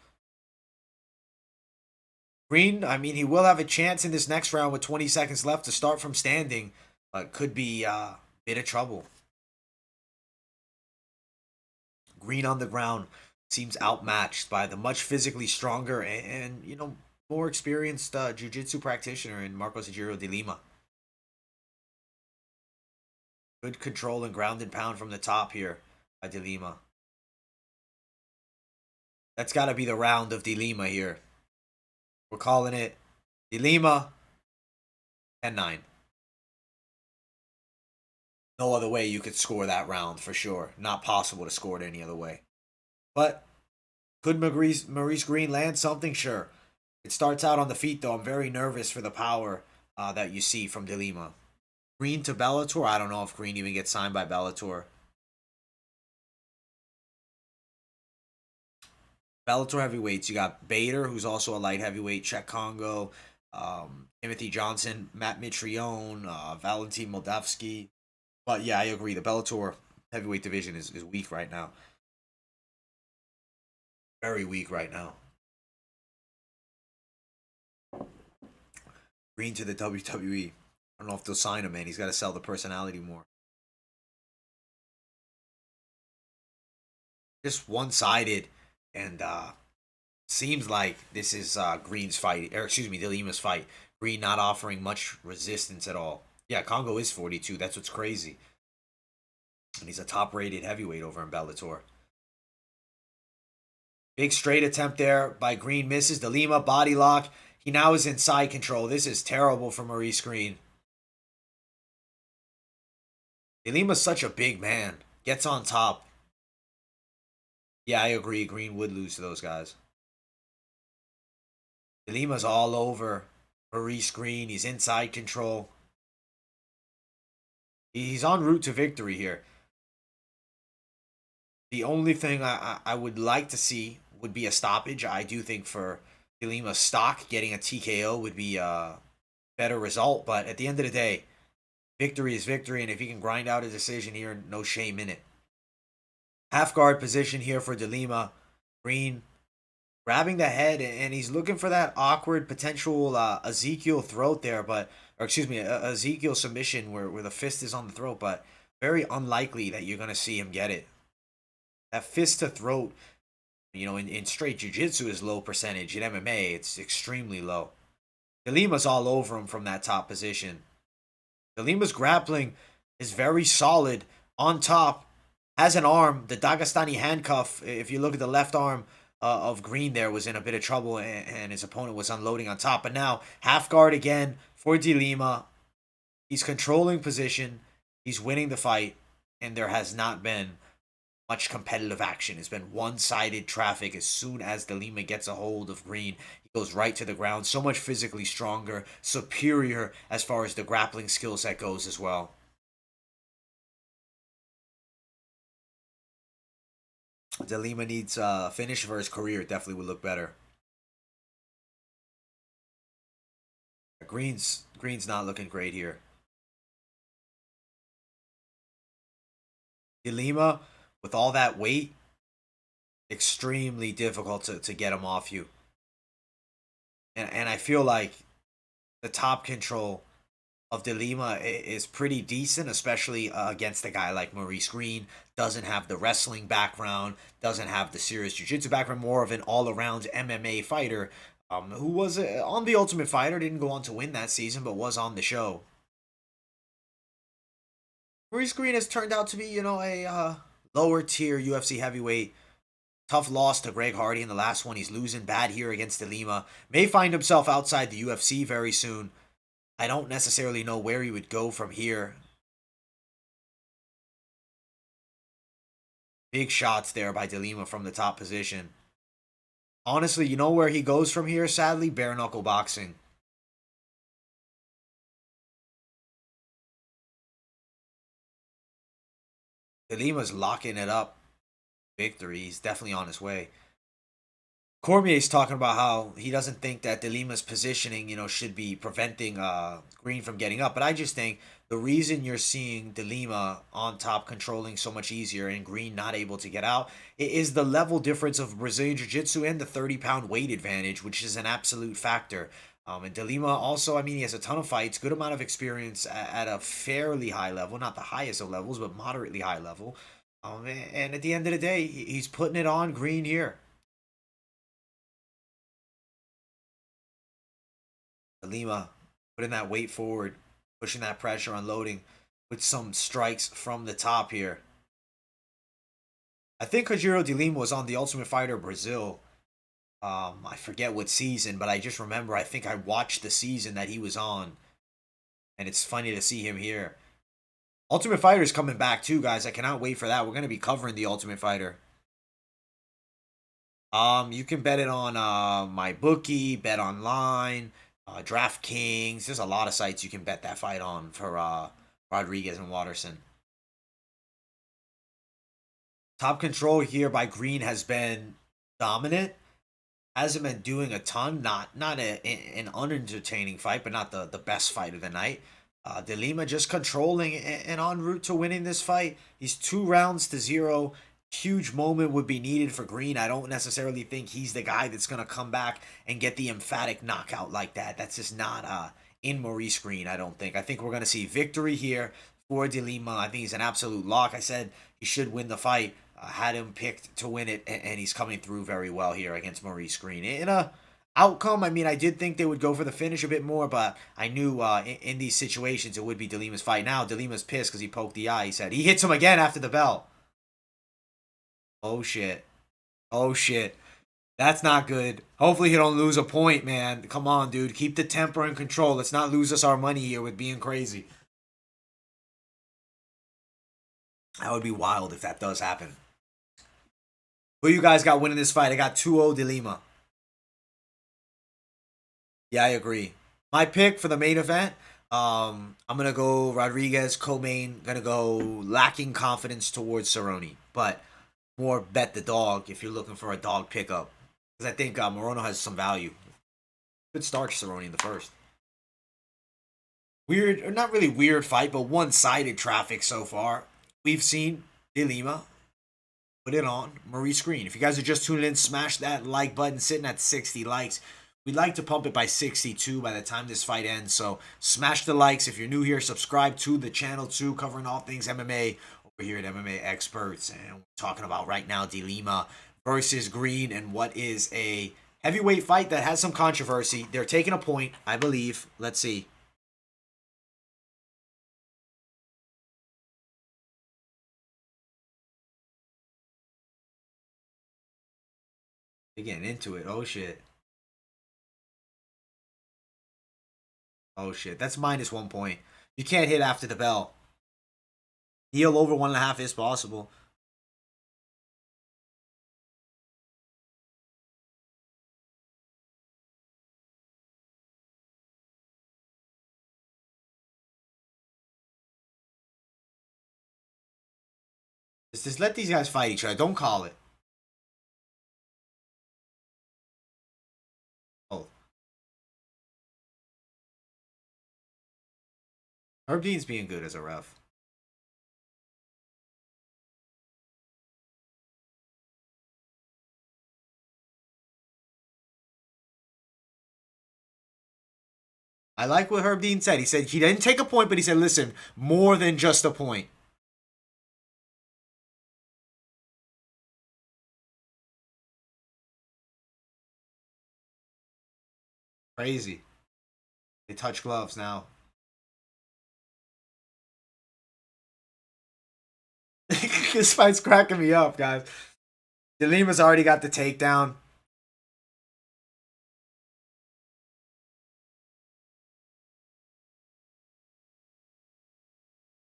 Green, I mean, he will have a chance in this next round with 20 seconds left to start from standing, but could be a bit of trouble. Green on the ground seems outmatched by the much physically stronger and more experienced jiu-jitsu practitioner in Marcos Ejiro De Lima. Good control and ground and pound from the top here by De Lima. That's got to be the round of De Lima here. We're calling it De Lima 10-9. No other way you could score that round for sure. Not possible to score it any other way. But could Maurice Green land something? Sure. It starts out on the feet, though. I'm very nervous for the power that you see from De Lima. Green to Bellator? I don't know if Green even gets signed by Bellator. Bellator heavyweights. You got Bader, who's also a light heavyweight. Czech Congo. Timothy Johnson. Matt Mitrione. Valentin Moldavsky. But yeah, I agree. The Bellator heavyweight division is weak right now. Very weak right now. Green to the WWE. I don't know if they'll sign him, man. He's got to sell the personality more. Just one-sided, and seems like this is Green's fight, or excuse me, De Lima's fight. Green not offering much resistance at all. Yeah, Congo is 42. That's what's crazy. And he's a top-rated heavyweight over in Bellator. Big straight attempt there by Green. Misses. De Lima, body lock. He now is in side control. This is terrible for Maurice Green. De Lima's such a big man. Gets on top. Yeah, I agree. Green would lose to those guys. De Lima's all over Maurice Green. He's inside control. He's en route to victory here. The only thing I would like to see would be a stoppage. I do think for De Lima's stock, getting a TKO would be a better result. But at the end of the day, victory is victory. And if he can grind out a decision here, no shame in it. Half guard position here for De Lima. Green grabbing the head, and he's looking for that awkward potential Ezekiel throat there, or excuse me, Ezekiel submission where the fist is on the throat, but very unlikely that you're going to see him get it. That fist to throat, in straight jiu-jitsu is low percentage. In MMA, it's extremely low. De Lima's all over him from that top position. De Lima's grappling is very solid on top. Has an arm, the Dagestani handcuff. If you look at the left arm of Green there, was in a bit of trouble, and his opponent was unloading on top. But now, half guard again for De Lima. He's controlling position. He's winning the fight, and there has not been much competitive action. It's been one-sided traffic. As soon as De Lima gets a hold of Green, he goes right to the ground. So much physically stronger, superior as far as the grappling skill set goes as well. De Lima needs a finish for his career. Definitely would look better. Green's not looking great here. De Lima, with all that weight, extremely difficult to get him off you. And I feel like the top control of De Lima is pretty decent, especially against a guy like Maurice Green. Doesn't have the wrestling background, doesn't have the serious jiu-jitsu background, more of an all-around MMA fighter who was on The Ultimate Fighter, didn't go on to win that season, but was on the show. Maurice Green has turned out to be, a lower-tier UFC heavyweight. Tough loss to Greg Hardy in the last one. He's losing bad here against De Lima. May find himself outside the UFC very soon. I don't necessarily know where he would go from here. Big shots there by De Lima from the top position. Honestly, you know where he goes from here, sadly? Bare knuckle boxing. De Lima's locking it up. Victory. He's definitely on his way. Cormier's talking about how he doesn't think that De Lima's positioning, should be preventing Green from getting up. But I just think the reason you're seeing De Lima on top controlling so much easier and Green not able to get out is the level difference of Brazilian Jiu-Jitsu and the 30-pound weight advantage, which is an absolute factor. And De Lima also, he has a ton of fights, good amount of experience at a fairly high level. Not the highest of levels, but moderately high level. And at the end of the day, he's putting it on Green here. De Lima putting that weight forward, pushing that pressure, unloading with some strikes from the top here. I think Kojiro De Lima was on The Ultimate Fighter Brazil. I forget what season, but I just remember I think I watched the season that he was on. And it's funny to see him here. Ultimate Fighter is coming back too, guys. I cannot wait for that. We're going to be covering The Ultimate Fighter. You can bet it on my bookie, bet online, DraftKings. There's a lot of sites you can bet that fight on for Rodriguez and Waterson. Top control here by Green has been dominant. Hasn't been doing a ton. Not an unentertaining fight, but not the best fight of the night. De Lima just controlling and en route to winning this fight. He's 2-0. Huge moment would be needed for Green. I don't necessarily think he's the guy that's going to come back and get the emphatic knockout like that. That's just not in Maurice Green, I don't think. I think we're going to see victory here for De Lima. I think he's an absolute lock. I said he should win the fight. Had him picked to win it, and he's coming through very well here against Maurice Green. In a outcome, I did think they would go for the finish a bit more, but I knew in these situations it would be De Lima's fight. Now, De Lima's pissed because he poked the eye. He said he hits him again after the bell. Oh, shit. Oh, shit. That's not good. Hopefully he don't lose a point, man. Come on, dude. Keep the temper and control. Let's not lose us our money here with being crazy. That would be wild if that does happen. Who you guys got winning this fight? I got 2-0 De Lima. Yeah, I agree. My pick for the main event, I'm going to go Rodriguez, co-main. Going to go lacking confidence towards Cerrone. But more bet the dog if you're looking for a dog pickup. Because I think Morono has some value. Good start Cerrone in the first. Weird, or not really weird fight, but one-sided traffic so far. We've seen De Lima put it on Maurice Green. If you guys are just tuning in, smash that like button, sitting at 60 likes. We'd like to pump it by 62 by the time this fight ends. So smash the likes. If you're new here, subscribe to the channel too, covering all things MMA over here at MMA Experts. And we're talking about right now De Lima versus Green, and what is a heavyweight fight that has some controversy. They're taking a point, I believe. Let's see. They're getting into it. Oh, shit. Oh, shit. That's minus 1 point. You can't hit after the bell. Heel over 1.5 is possible. Just let these guys fight each other. Don't call it. Oh. Herb Dean's being good as a ref. I like what Herb Dean said. He said he didn't take a point, but he said, listen, more than just a point. Crazy. They touch gloves now. This fight's cracking me up, guys. De Lima's already got the takedown.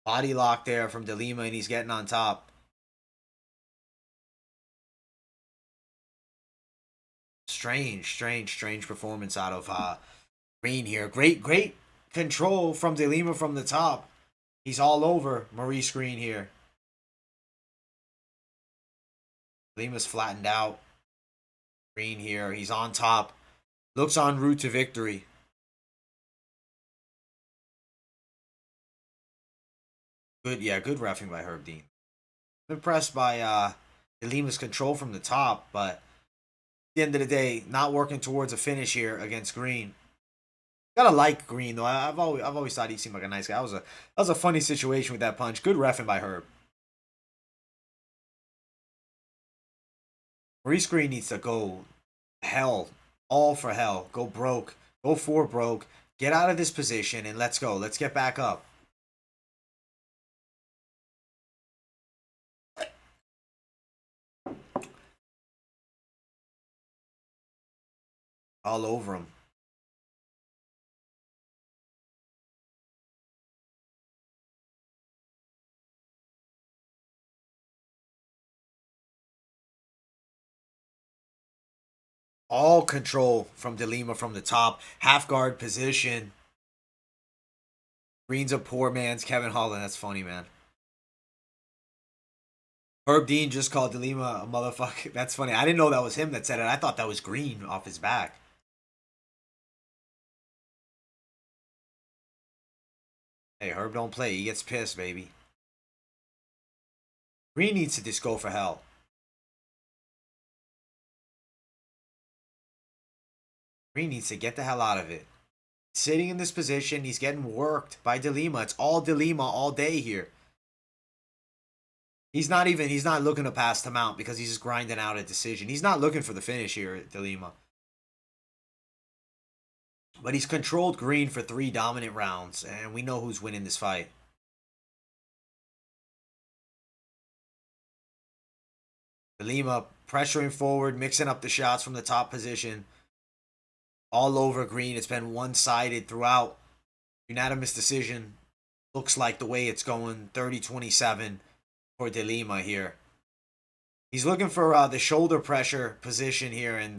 Body lock there from De Lima, and he's getting on top. Strange performance out of Green here. Great control from De Lima from the top. He's all over Maurice Green here. De Lima's flattened out. Green here. He's on top. Looks en route to victory. Good reffing by Herb Dean. I'm impressed by De Lima's control from the top, but at the end of the day, not working towards a finish here against Green. Gotta like Green though. I've always thought he seemed like a nice guy. That was a funny situation with that punch. Good reffing by Herb. Maurice Green needs to go hell, all for hell. Go broke. Go for broke. Get out of this position and let's go. Let's get back up. All over him. All control from De Lima from the top. Half guard position. Green's a poor man's Kevin Holland. That's funny, man. Herb Dean just called De Lima a motherfucker. That's funny. I didn't know that was him that said it. I thought that was Green off his back. Hey, Herb don't play. He gets pissed, baby. Green needs to just go for hell. Green needs to get the hell out of it. Sitting in this position, he's getting worked by De Lima. It's all De Lima all day here. He's not looking to pass him out because he's just grinding out a decision. He's not looking for the finish here at De Lima. But he's controlled Green for 3 dominant rounds, and we know who's winning this fight. De Lima pressuring forward, mixing up the shots from the top position. All over Green. It's been one-sided throughout. Unanimous decision. Looks like the way it's going. 30-27 for De Lima here. He's looking for the shoulder pressure position here and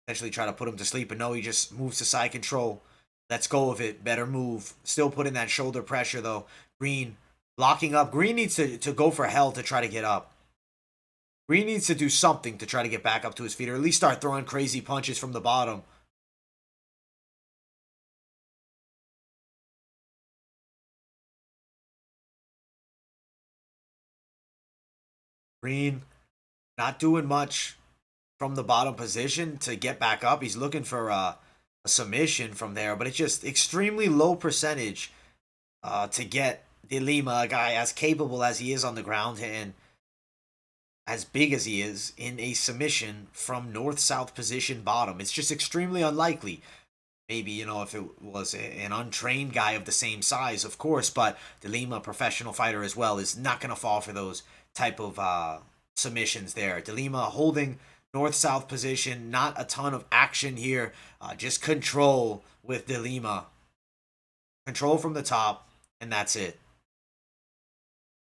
potentially try to put him to sleep. But no, he just moves to side control. Let's go of it. Better move. Still putting that shoulder pressure, though. Green locking up. Green needs to go for hell to try to get up. Green needs to do something to try to get back up to his feet, or at least start throwing crazy punches from the bottom. Green not doing much from the bottom position to get back up. He's looking for a submission from there, but it's just extremely low percentage to get De Lima, a guy as capable as he is on the ground and as big as he is, in a submission from north-south position bottom. It's just extremely unlikely. Maybe, you know, if it was an untrained guy of the same size, of course, but De Lima, professional fighter as well, is not going to fall for those type of submissions there. De Lima holding north-south position, not a ton of action here, just control with De Lima. Control from the top, and that's it.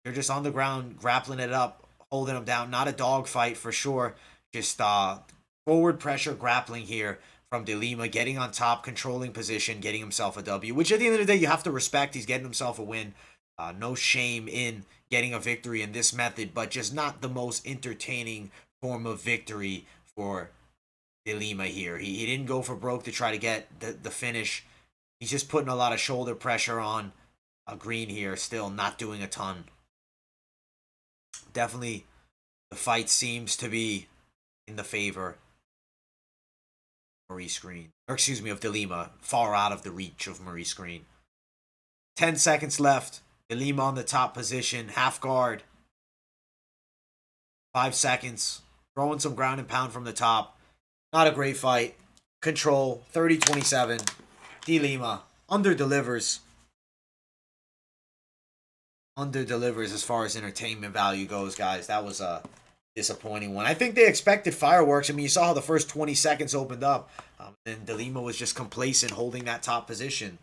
They're just on the ground, grappling it up, holding him down. Not a dogfight for sure, just forward pressure grappling here from De Lima, getting on top, controlling position, getting himself a W, which at the end of the day, you have to respect. He's getting himself a win. No shame in getting a victory in this method, but just not the most entertaining form of victory for De Lima here. He didn't go for broke to try to get the finish. He's just putting a lot of shoulder pressure on Green here, still not doing a ton. Definitely the fight seems to be in the favor Maurice Green, or excuse me, of De Lima, far out of the reach of Maurice Green. 10 seconds left. De Lima on the top position, half guard. 5 seconds. Throwing some ground and pound from the top. Not a great fight. Control, 30-27. De Lima under-delivers. Under-delivers as far as entertainment value goes, guys. That was a disappointing one. I think they expected fireworks. I mean, you saw how the first 20 seconds opened up. And De Lima was just complacent, holding that top position.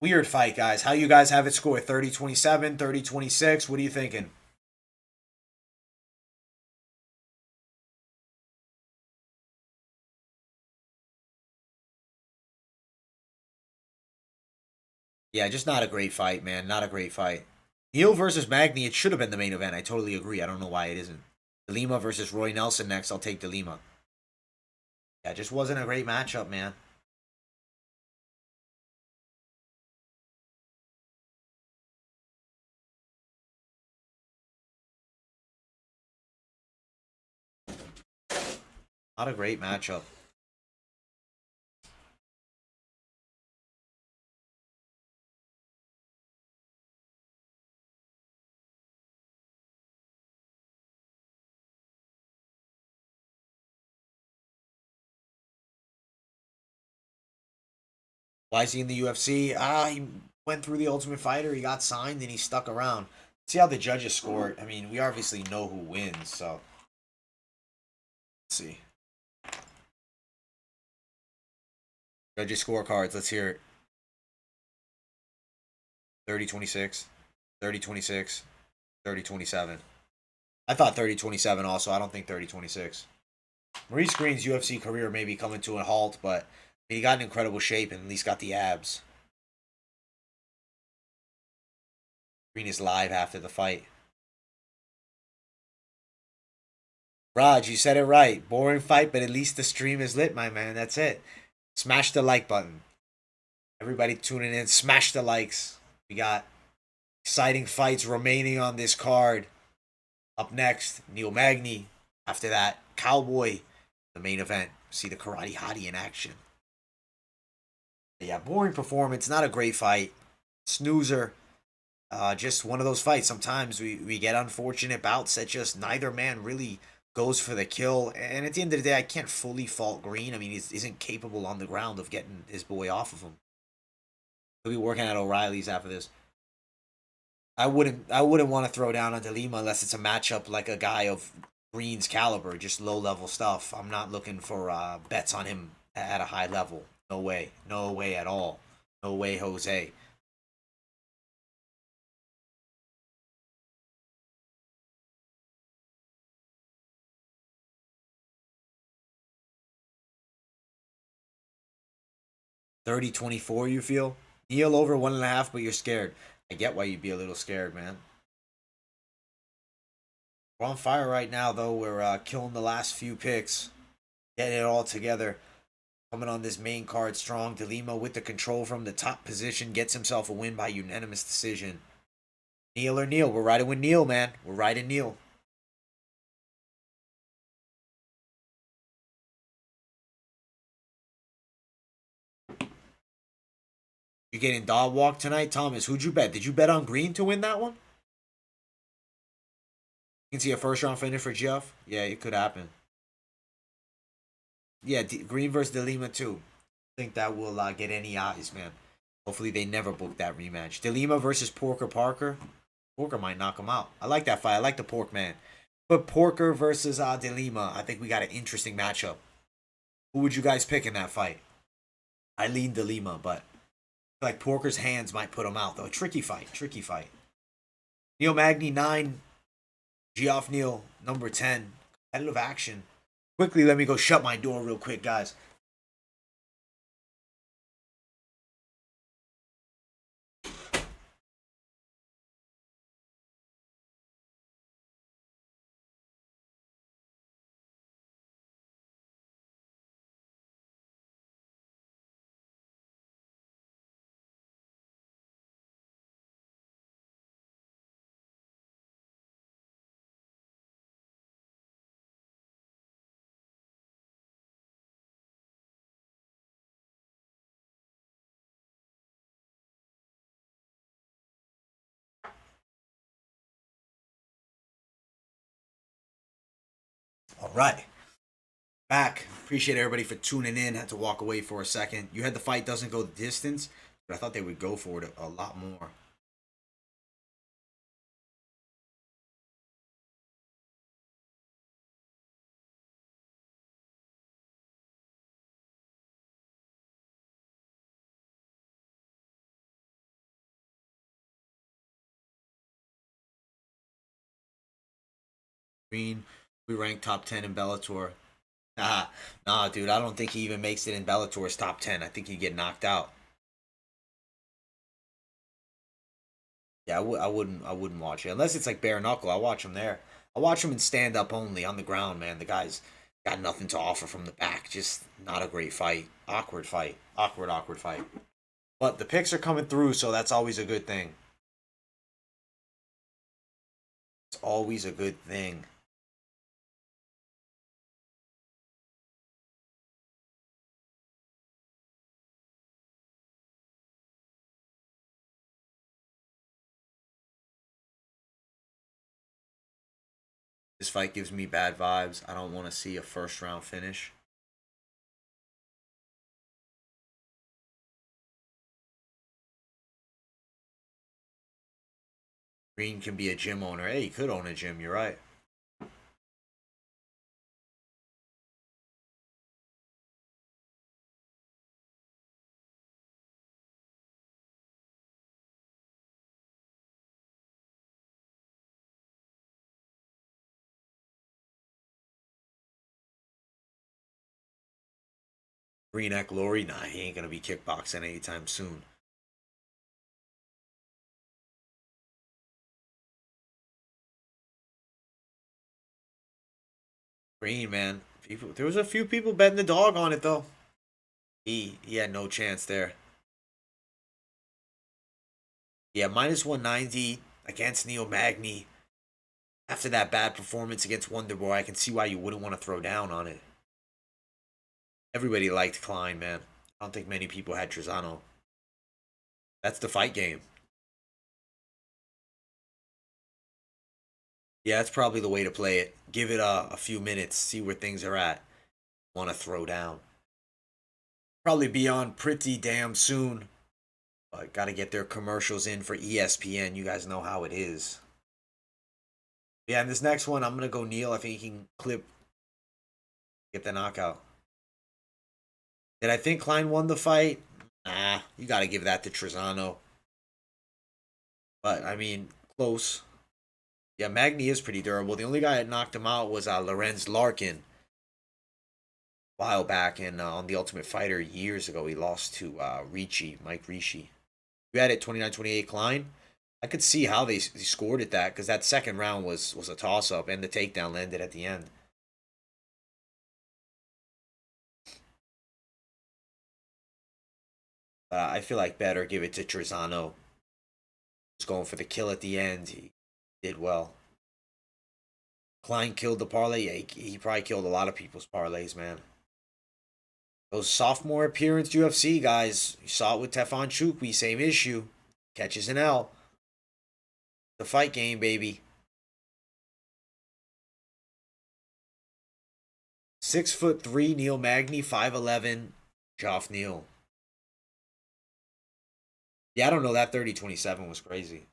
Weird fight, guys. How you guys have it scored? 30-27, 30-26? What are you thinking? Yeah, just not a great fight, man. Not a great fight. Neal versus Magny, it should have been the main event. I totally agree. I don't know why it isn't. De Lima versus Roy Nelson next. I'll take De Lima. Yeah, it just wasn't a great matchup, man. Not a great matchup. Why is he in the UFC? He went through the Ultimate Fighter. He got signed and he stuck around. See how the judges scored. I mean, we obviously know who wins, so let's see. Judges scorecards. Let's hear it. 30-26, 30-26, 30-27. I thought 30-27 also. I don't think 30-26. Maurice Green's UFC career may be coming to a halt, but he got in incredible shape and at least got the abs. Green is live after the fight. Raj, you said it right. Boring fight, but at least the stream is lit, my man. That's it. Smash the like button. Everybody tuning in, smash the likes. We got exciting fights remaining on this card. Up next, Neil Magny. After that, Cowboy. The main event. See the Karate Hottie in action. Yeah, boring performance. Not a great fight. Snoozer. Just one of those fights. Sometimes we get unfortunate bouts that just neither man really goes for the kill. And at the end of the day, I can't fully fault Green. I mean, he isn't capable on the ground of getting his boy off of him. He'll be working at O'Reilly's after this. I wouldn't want to throw down on DeLima unless it's a matchup like a guy of Green's caliber, just low level stuff. I'm not looking for bets on him at a high level. No way. No way at all. No way, Jose. Thirty 24. You feel? Neil over 1.5, but you're scared. I get why you'd be a little scared, man. We're on fire right now, though. We're killing the last few picks, getting it all together. Coming on this main card strong. DeLima with the control from the top position gets himself a win by unanimous decision. Neil or Neil? We're riding with Neil, man. We're riding Neil. You getting dog walk tonight, Thomas? Who'd you bet? Did you bet on Green to win that one? You can see a first round finish for Jeff. Yeah, it could happen. Yeah, Green versus DeLima too. I think that will get any eyes, man. Hopefully they never book that rematch. DeLima versus Porker Parker. Porker might knock him out. I like that fight. I like the Pork man. But Porker versus DeLima, I think we got an interesting matchup. Who would you guys pick in that fight? I lean DeLima, but like Porker's hands might put him out though. Tricky fight. Tricky fight. Neil Magny 9. Geoff Neal number 10. Competitive action. Quickly, let me go shut my door real quick, guys. All right. Back. Appreciate everybody for tuning in. Had to walk away for a second. You had the fight doesn't go the distance, but I thought they would go for it a lot more. Green, we ranked top 10 in Bellator. Nah, dude. I don't think he even makes it in Bellator's top 10. I think he'd get knocked out. Yeah, I wouldn't watch it unless it's like bare knuckle. I watch him there. I watch him in stand up only on the ground, man. The guy's got nothing to offer from the back. Just not a great fight. Awkward fight. Awkward fight. But the picks are coming through, so that's always a good thing. It's always a good thing. This fight gives me bad vibes. I don't want to see a first round finish. Green can be a gym owner. Hey, he could own a gym. You're right. Green at Glory? Nah, he ain't gonna be kickboxing anytime soon. Green, man. There was a few people betting the dog on it though. He had no chance there. Yeah, minus 190 against Neil Magny. After that bad performance against Wonderboy, I can see why you wouldn't want to throw down on it. Everybody liked Klein, man. I don't think many people had Trezano. That's the fight game. Yeah, that's probably the way to play it. Give it a few minutes, see where things are at. Want to throw down. Probably be on pretty damn soon. But got to get their commercials in for ESPN. You guys know how it is. Yeah, and this next one, I'm going to go Neil. I think he can get the knockout. Did I think Klein won the fight? Nah, you got to give that to Trezano. But, I mean, close. Yeah, Magny is pretty durable. The only guy that knocked him out was Lorenz Larkin a while back, and on the Ultimate Fighter years ago, he lost to Mike Ricci. You had it 29-28 Klein. I could see how they scored at that because that second round was a toss up and the takedown landed at the end. I feel like better give it to Trezano. He's going for the kill at the end. He did well. Klein killed the parlay. Yeah, he probably killed a lot of people's parlays, man. Those sophomore appearance UFC guys, you saw it with Tefon Chukwi, same issue. Catches an L. The fight game, baby. 6'3" Neil Magny, 5'11" Geoff Neal. Yeah, I don't know. That 30-27 was crazy.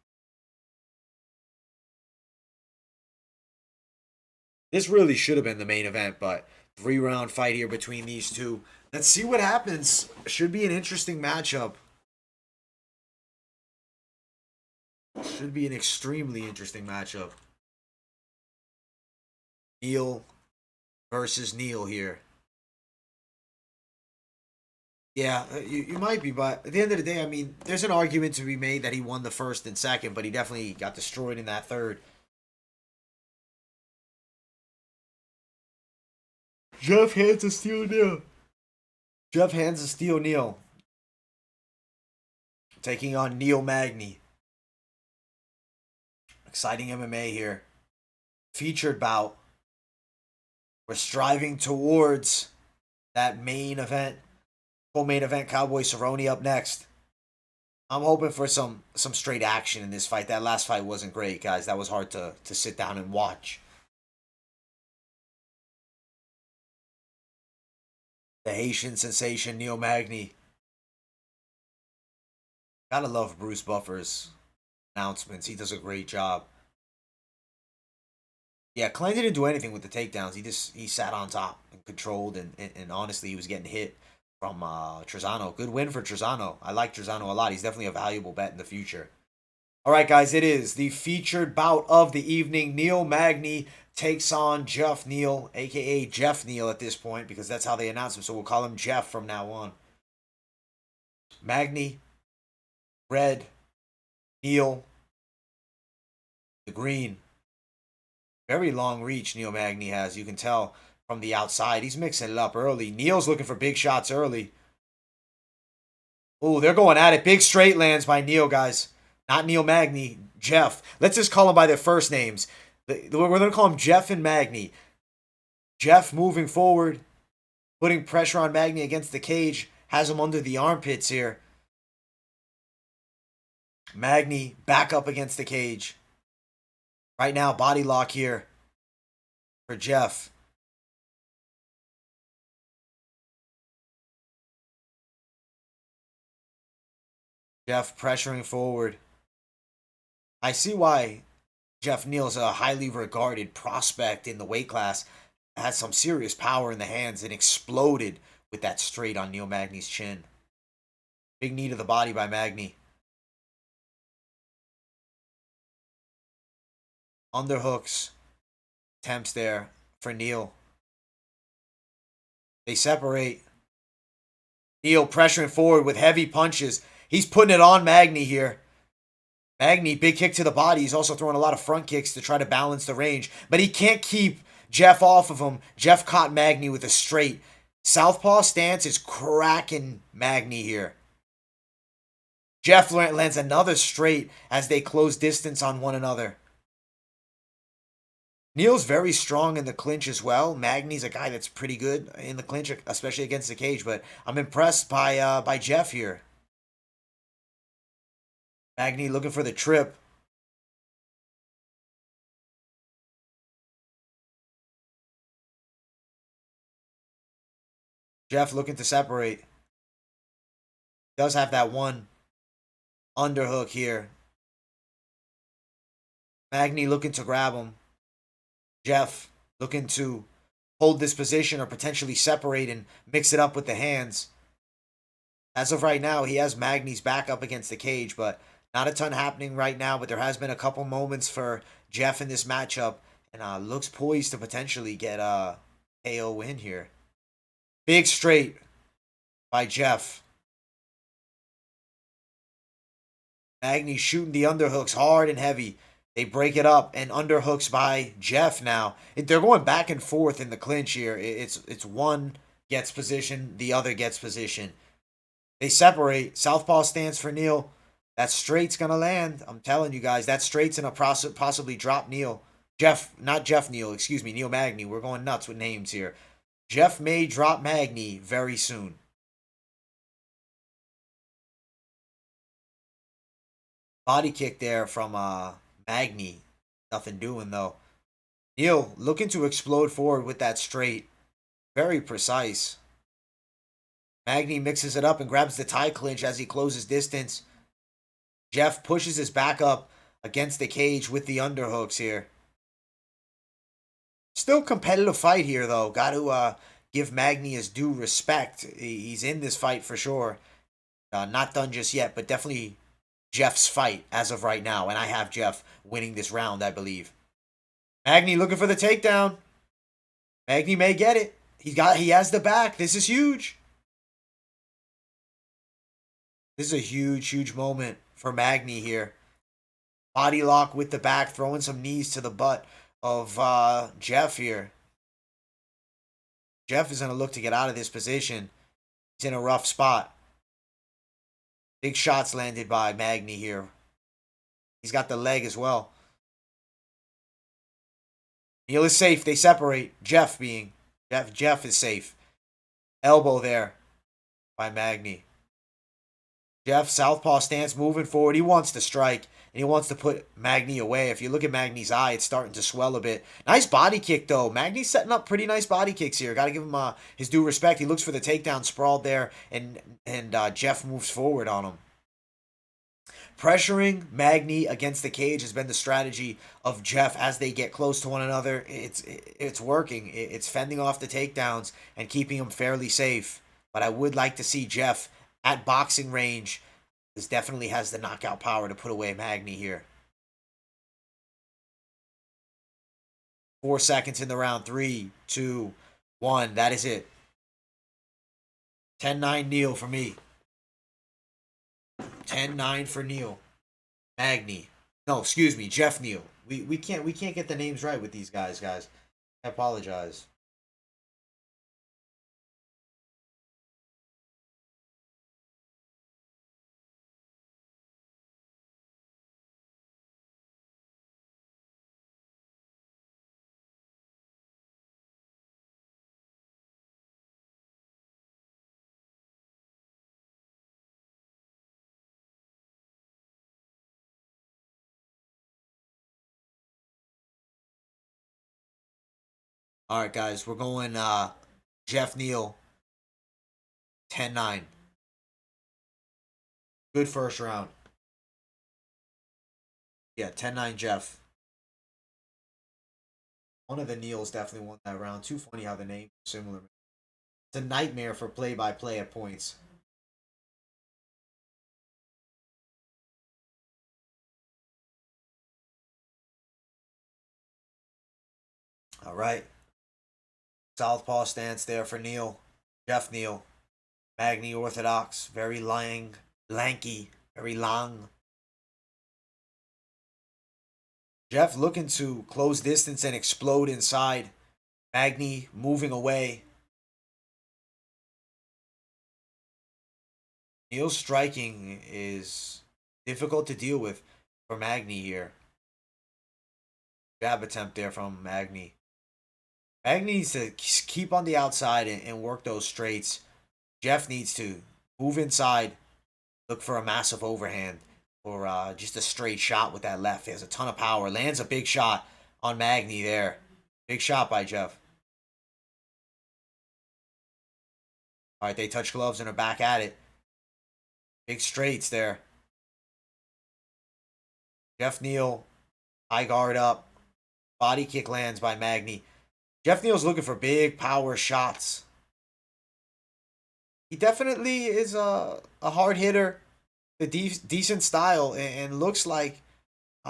This really should have been the main event, but 3-round fight here between these two. Let's see what happens. Should be an interesting matchup. Should be an extremely interesting matchup. Neil versus Neil here. Yeah, you might be, but at the end of the day, I mean, there's an argument to be made that he won the first and second, but he definitely got destroyed in that third. Jeff hands a steel Neil. Jeff hands a steel Neil. Taking on Neil Magny. Exciting MMA here. Featured bout. We're striving towards that main event. Co-main event, Cowboy Cerrone up next. I'm hoping for some straight action in this fight. That last fight wasn't great, guys. That was hard to sit down and watch. The Haitian sensation, Neil Magny. Gotta love Bruce Buffer's announcements. He does a great job. Yeah, Klein didn't do anything with the takedowns. He sat on top and controlled, and honestly, he was getting hit from Trezano. Good win for Trezano. I like Trezano a lot. He's definitely a valuable bet in the future. All right, guys, it is the featured bout of the evening. Neil Magny takes on Geoff Neal, a.k.a. Jeff Neal at this point, because that's how they announce him, so we'll call him Jeff from now on. Magny, red, Neal, the green. Very long reach Neil Magny has. You can tell from the outside. He's mixing it up early. Neil's looking for big shots early. Oh, they're going at it. Big straight lands by Neil, guys. Not Neil Magny, Jeff. Let's just call them by their first names. We're going to call them Jeff and Magny. Jeff moving forward, putting pressure on Magny against the cage. Has him under the armpits here. Magny back up against the cage. Right now, body lock here for Jeff. Jeff pressuring forward. I see why Geoff Neal's a highly regarded prospect in the weight class. Has some serious power in the hands and exploded with that straight on Neil Magny's chin. Big knee to the body by Magny. Underhooks. Attempts there for Neil. They separate. Neil pressuring forward with heavy punches. He's putting it on Magny here. Magny, big kick to the body. He's also throwing a lot of front kicks to try to balance the range. But he can't keep Jeff off of him. Jeff caught Magny with a straight. Southpaw stance is cracking Magny here. Jeff lands another straight as they close distance on one another. Neil's very strong in the clinch as well. Magny's a guy that's pretty good in the clinch, especially against the cage. But I'm impressed by Jeff here. Magny looking for the trip. Jeff looking to separate. Does have that one underhook here. Magny looking to grab him. Jeff looking to hold this position or potentially separate and mix it up with the hands. As of right now, he has Magny's back up against the cage, but not a ton happening right now. But there has been a couple moments for Jeff in this matchup, and looks poised to potentially get a KO win here. Big straight by Jeff. Magny shooting the underhooks hard and heavy. They break it up, and underhooks by Jeff now. They're going back and forth in the clinch here. It's one gets position, the other gets position. They separate. Southpaw stance for Neil. That straight's going to land. I'm telling you guys, that straight's going to possibly drop Neil. Not Jeff Neil, excuse me, Neil Magny. We're going nuts with names here. Jeff may drop Magny very soon. Body kick there from Magny. Nothing doing though. Neil looking to explode forward with that straight. Very precise. Magny mixes it up and grabs the tie clinch as he closes distance. Jeff pushes his back up against the cage with the underhooks here. Still competitive fight here though. Got to give Magny his due respect. He's in this fight for sure. Not done just yet, but definitely Jeff's fight as of right now. And I have Jeff winning this round, I believe. Magny looking for the takedown. Magny may get it. He has the back. This is huge. This is a huge, huge moment for Magny here. Body lock with the back, throwing some knees to the butt of Jeff here. Jeff is going to look to get out of this position. He's in a rough spot. Big shots landed by Magny here. He's got the leg as well. Neil is safe. They separate. Jeff is safe. Elbow there by Magny. Jeff, southpaw stance, moving forward. He wants to strike, and he wants to put Magny away. If you look at Magny's eye, it's starting to swell a bit. Nice body kick, though. Magny's setting up pretty nice body kicks here. Got to give him his due respect. He looks for the takedown, sprawled there, and Jeff moves forward on him. Pressuring Magny against the cage has been the strategy of Jeff as they get close to one another. It's working. It's fending off the takedowns and keeping him fairly safe. But I would like to see Jeff at boxing range. This definitely has the knockout power to put away Magny here. 4 seconds in the round. 3, 2, 1. That is it. 10-9 Neil for me. 10-9 for Neil. Magny. No, excuse me, Jeff Neil. We can't get the names right with these guys. I apologize. All right, guys, we're going Jeff Neil 10-9. Good first round. Yeah, 10-9 Jeff. One of the Neils definitely won that round. Too funny how the names are similar. It's a nightmare for play-by-play at points. All right. Southpaw stance there for Neil. Jeff Neil. Magny orthodox. Very lanky. Very long. Jeff looking to close distance and explode inside. Magny moving away. Neil's striking is difficult to deal with for Magny here. Jab attempt there from Magny. Magny needs to keep on the outside and work those straights. Jeff needs to move inside, look for a massive overhand or just a straight shot with that left. He has a ton of power. Lands a big shot on Magny there. Big shot by Jeff. All right, they touch gloves and are back at it. Big straights there. Jeff Neal, high guard up. Body kick lands by Magny. Jeff Neal's looking for big power shots. He definitely is a hard hitter, a decent style, and looks like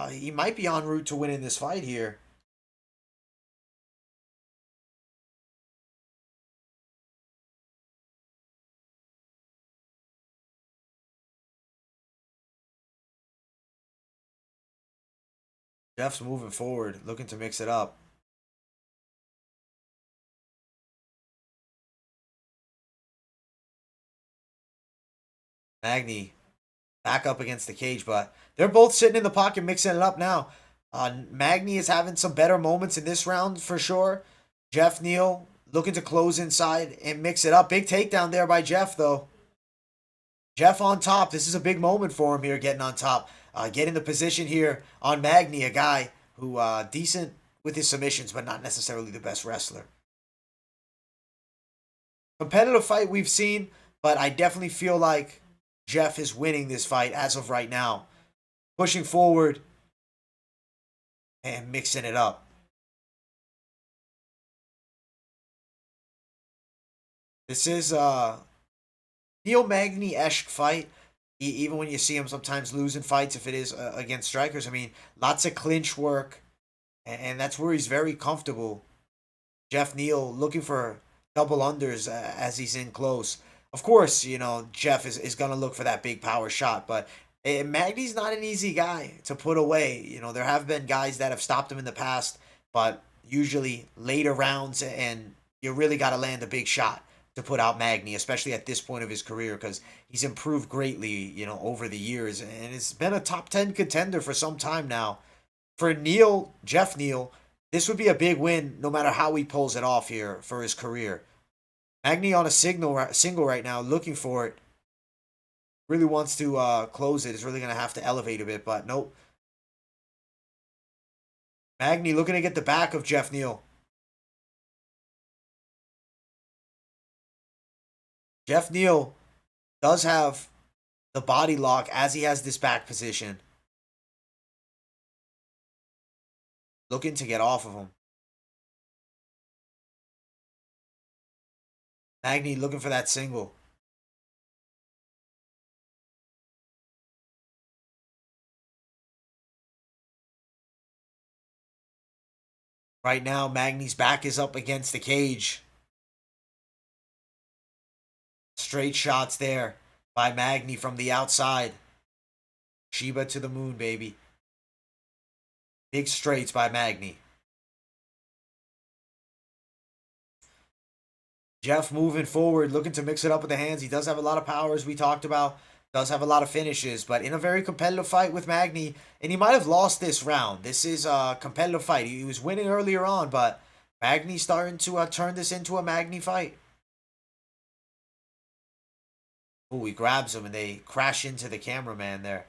he might be en route to winning this fight here. Jeff's moving forward, looking to mix it up. Magny back up against the cage, but they're both sitting in the pocket mixing it up now. Magny is having some better moments in this round for sure. Jeff Neal looking to close inside and mix it up. Big takedown there by Jeff, though. Jeff on top. This is a big moment for him here, getting on top. Getting the position here on Magny, a guy who decent with his submissions, but not necessarily the best wrestler. Competitive fight we've seen, but I definitely feel like Jeff is winning this fight as of right now. Pushing forward and mixing it up. This is Neil Magny-esque fight. Even when you see him sometimes losing fights, if it is against strikers, I mean, lots of clinch work, and that's where he's very comfortable. Jeff Neal looking for double unders as he's in close. Of course, you know, Jeff is going to look for that big power shot, but Magny's not an easy guy to put away. You know, there have been guys that have stopped him in the past, but usually later rounds, and you really got to land a big shot to put out Magny, especially at this point of his career, because he's improved greatly, you know, over the years, and it's been a top 10 contender for some time now. For Neal, Jeff Neal, this would be a big win no matter how he pulls it off here for his career. Magny on a single right now, looking for it. Really wants to close it. Is really going to have to elevate a bit, but nope. Magny looking to get the back of Jeff Neal. Jeff Neal does have the body lock as he has this back position. Looking to get off of him. Magny looking for that single. Right now, Magny's back is up against the cage. Straight shots there by Magny from the outside. Sheba to the moon, baby. Big straights by Magny. Jeff moving forward, looking to mix it up with the hands. He does have a lot of power, as we talked about. Does have a lot of finishes, but in a very competitive fight with Magny, and he might have lost this round. This is a competitive fight. He was winning earlier on, but Magny's starting to turn this into a Magny fight. Oh, he grabs him, and they crash into the cameraman there.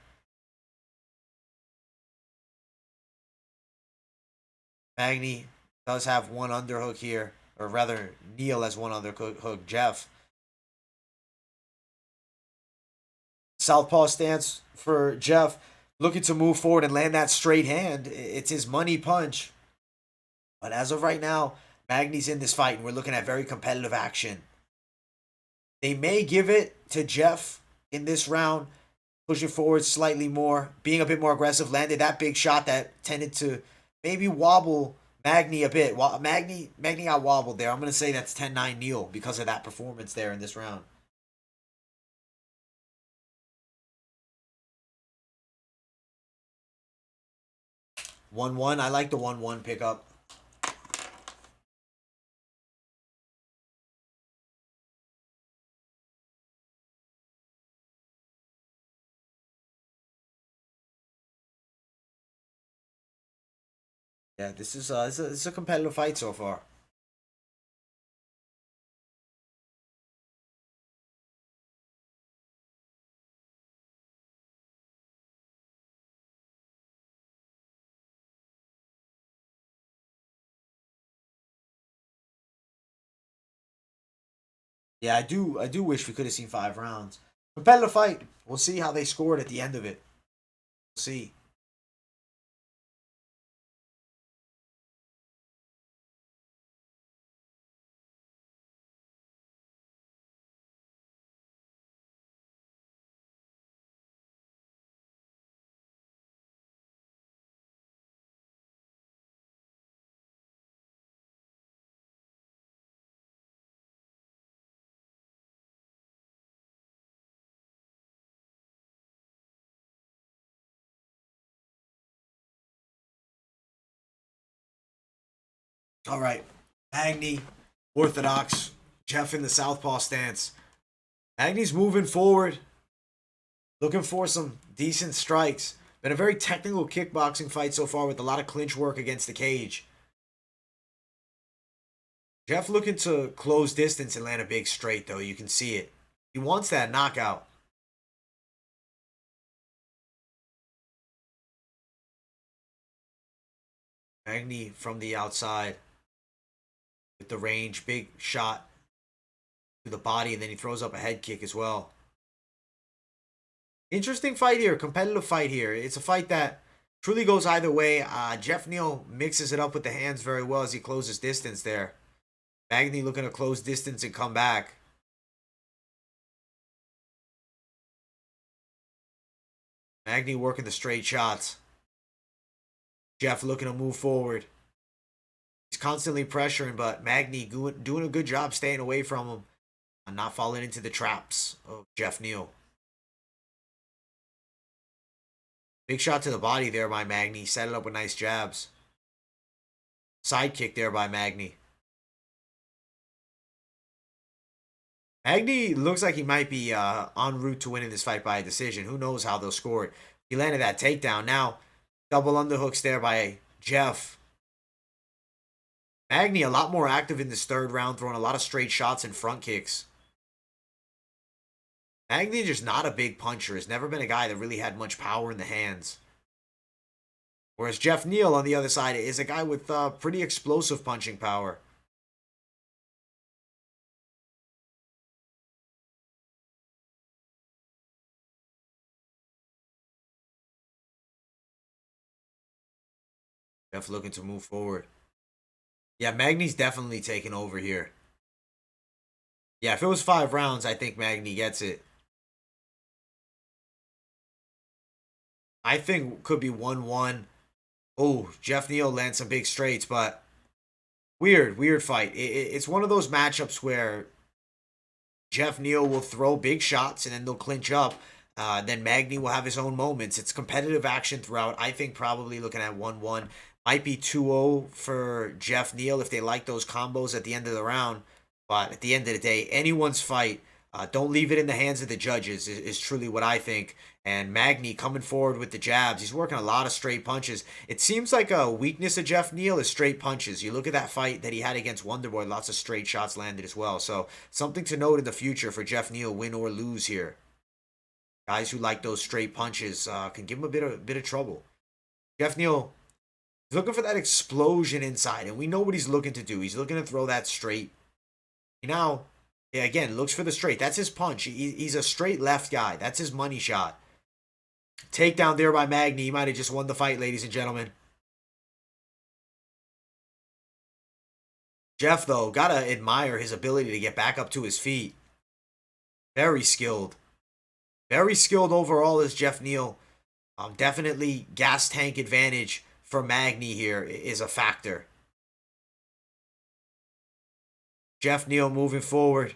Magny does have one underhook here, or rather, Neal has one underhook. Jeff. Southpaw stance for Jeff, looking to move forward and land that straight hand. It's his money punch. But as of right now, Magny's in this fight, and we're looking at very competitive action. They may give it to Jeff in this round, pushing forward slightly more, being a bit more aggressive, landed that big shot that tended to maybe wobble Magny a bit. Magny got wobbled there. I'm going to say that's 10-9 Neal because of that performance there in this round. 1-1. I like the 1-1 pickup. Yeah, this is it's a competitive fight so far. Yeah, I do wish we could have seen 5 rounds. Competitive fight. We'll see how they scored at the end of it. We'll see. All right. Magny, orthodox. Jeff in the southpaw stance. Magny's moving forward, looking for some decent strikes. Been a very technical kickboxing fight so far with a lot of clinch work against the cage. Jeff looking to close distance and land a big straight, though. You can see it. He wants that knockout. Magny from the outside with the range. Big shot to the body, and then he throws up a head kick as well. Interesting fight here. Competitive fight here. It's a fight that truly goes either way. Jeff Neal mixes it up with the hands very well as he closes distance there. Magny looking to close distance and come back. Magny working the straight shots. Jeff looking to move forward. He's constantly pressuring, but Magny doing a good job staying away from him and not falling into the traps of Jeff Neal. Big shot to the body there by Magny. Set it up with nice jabs. Side kick there by Magny. Magny looks like he might be en route to winning this fight by a decision. Who knows how they'll score it. He landed that takedown. Now, double underhooks there by Jeff. Magny a lot more active in this third round, throwing a lot of straight shots and front kicks. Magny just not a big puncher. Has never been a guy that really had much power in the hands. Whereas Jeff Neal on the other side is a guy with pretty explosive punching power. Jeff looking to move forward. Yeah, Magny's definitely taking over here. Yeah, if it was 5 rounds, I think Magny gets it. I think could be 1-1. Oh, Jeff Neal lands some big straights, but weird fight. It's one of those matchups where Jeff Neal will throw big shots and then they'll clinch up. Then Magny will have his own moments. It's competitive action throughout. I think probably looking at 1-1. Might be 2-0 for Jeff Neal if they like those combos at the end of the round. But at the end of the day, anyone's fight. Don't leave it in the hands of the judges is truly what I think. And Magny coming forward with the jabs. He's working a lot of straight punches. It seems like a weakness of Jeff Neal is straight punches. You look at that fight that he had against Wonderboy, lots of straight shots landed as well. So something to note in the future for Jeff Neal, win or lose here. Guys who like those straight punches can give him a bit of trouble. Jeff Neal is looking for that explosion inside, and we know what he's looking to do. He's looking to throw that straight. Now, yeah, again, looks for the straight. That's his punch. He's a straight left guy. That's his money shot. Takedown there by Magny. He might have just won the fight, ladies and gentlemen. Jeff, though, gotta admire his ability to get back up to his feet. Very skilled. Very skilled overall is Jeff Neal. Definitely gas tank advantage for Magny here is a factor. Jeff Neal moving forward.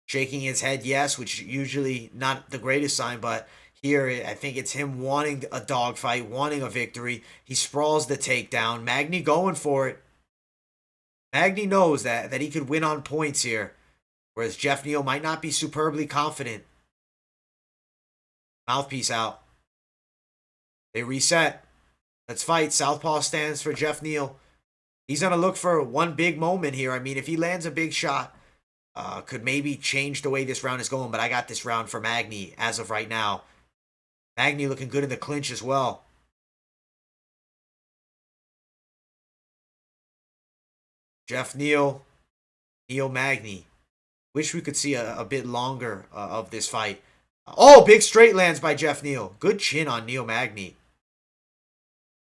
Shaking his head, yes, which usually not the greatest sign, but here I think it's him wanting a dogfight, wanting a victory. He sprawls the takedown. Magny going for it. Magny knows that he could win on points here, whereas Jeff Neal might not be superbly confident. Mouthpiece out. They reset. Let's fight. Southpaw stands for Jeff Neal. He's going to look for one big moment here. I mean, if he lands a big shot, could maybe change the way this round is going, but I got this round for Magny as of right now. Magny looking good in the clinch as well. Jeff Neal, Neal Magny. Wish we could see a bit longer of this fight. Oh, big straight lands by Jeff Neal. Good chin on Neil Magny.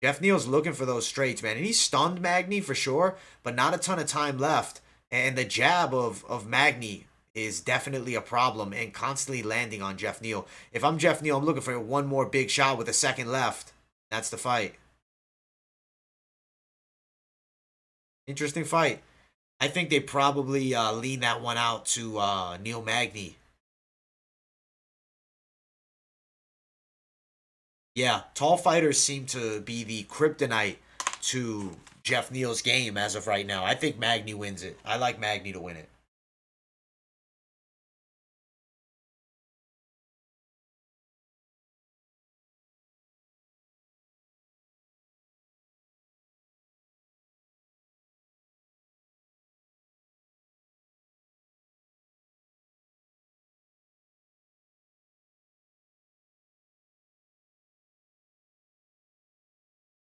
Jeff Neal's looking for those straights, man. And he stunned Magny for sure, but not a ton of time left. And the jab of Magny is definitely a problem and constantly landing on Jeff Neal. If I'm Jeff Neal, I'm looking for one more big shot with a second left. That's the fight. Interesting fight. I think they probably lean that one out to Neil Magny. Yeah, tall fighters seem to be the kryptonite to Jeff Neal's game as of right now. I think Magny wins it. I like Magny to win it.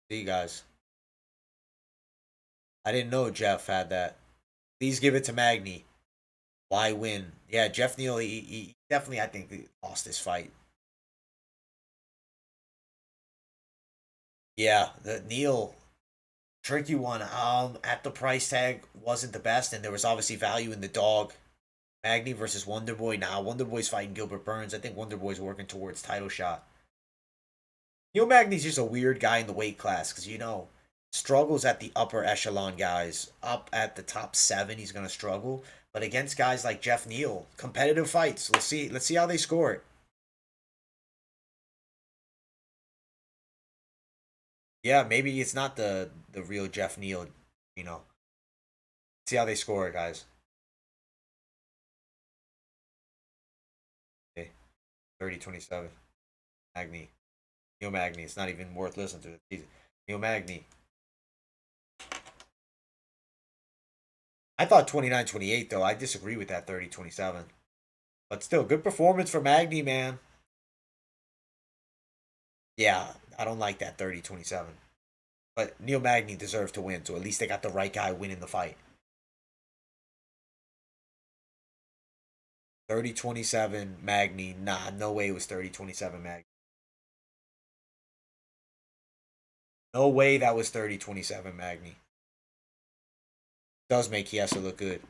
See you guys. I didn't know Jeff had that. Please give it to Magny. Why win? Yeah, Jeff Neal, he definitely, I think, he lost this fight. Yeah, the Neal, tricky one. At the price tag wasn't the best, and there was obviously value in the dog. Magny versus Wonderboy. Nah, Wonderboy's fighting Gilbert Burns. I think Wonderboy's working towards title shot. Neil Magny's just a weird guy in the weight class because struggles at the upper echelon guys. Up at the top 7, he's gonna struggle. But against guys like Jeff Neal, competitive fights. Let's see how they score it. Yeah, maybe it's not the real Jeff Neal. You know, see how they score it, guys. Okay, 30-27. Magny, Neil Magny. It's not even worth listening to. Neil Magny. I thought 29-28 though. I disagree with that 30-27. But still, good performance for Magny, man. Yeah, I don't like that 30-27. But Neil Magny deserved to win, so at least they got the right guy winning the fight. 30-27 Magny. Nah, no way it was 30-27 Magny. No way that was 30-27 Magny. Does make Chiesa look good.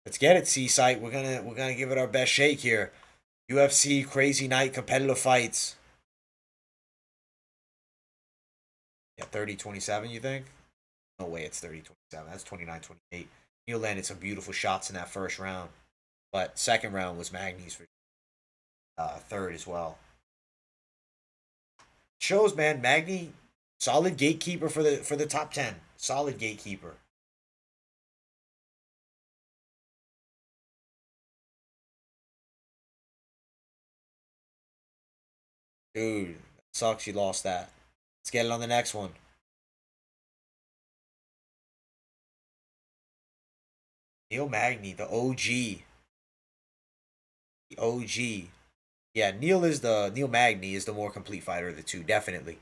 Let's get it, Seaside. We're gonna give it our best shake here. UFC crazy night, competitive fights. Yeah, 30-27, you think? No way it's 30-27. That's 29-28. Neal landed some beautiful shots in that first round. But second round was Magny's for third as well. Shows, man, Magny, solid gatekeeper for the top 10. Solid gatekeeper. Dude, sucks you lost that. Let's get it on the next one. Neil Magny, the OG. The OG. Yeah, Neil Magny is the more complete fighter of the two, definitely.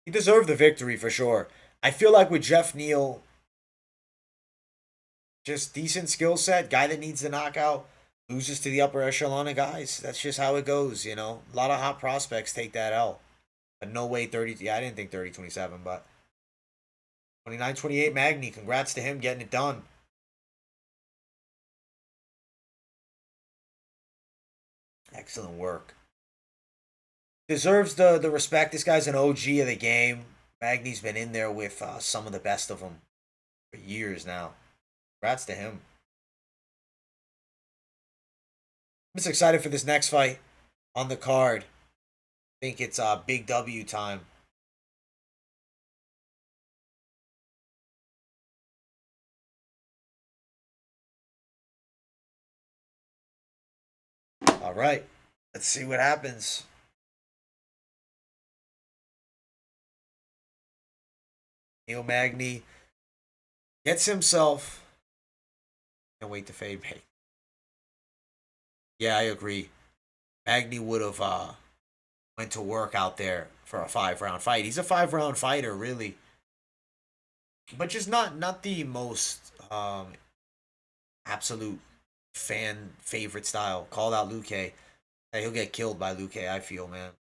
He deserved the victory for sure. I feel like with Jeff Neal, just decent skill set, guy that needs the knockout, loses to the upper echelon of guys. That's just how it goes. A lot of hot prospects take that out. But no way 30. Yeah, I didn't think 30-27, but 29-28 Magny. Congrats to him getting it done. Excellent work. Deserves the respect. This guy's an OG of the game. Magny's been in there with some of the best of them for years now. Congrats to him. I'm just excited for this next fight on the card. I think it's big W time. All right. Let's see what happens. Neil Magny gets himself. Can't wait to fade back. Yeah, I agree. Magny would have went to work out there for a 5-round fight. He's a 5-round fighter, really, but just not the most absolute fan favorite style. Called out Luke. Hey, he'll get killed by Luke. I feel, man.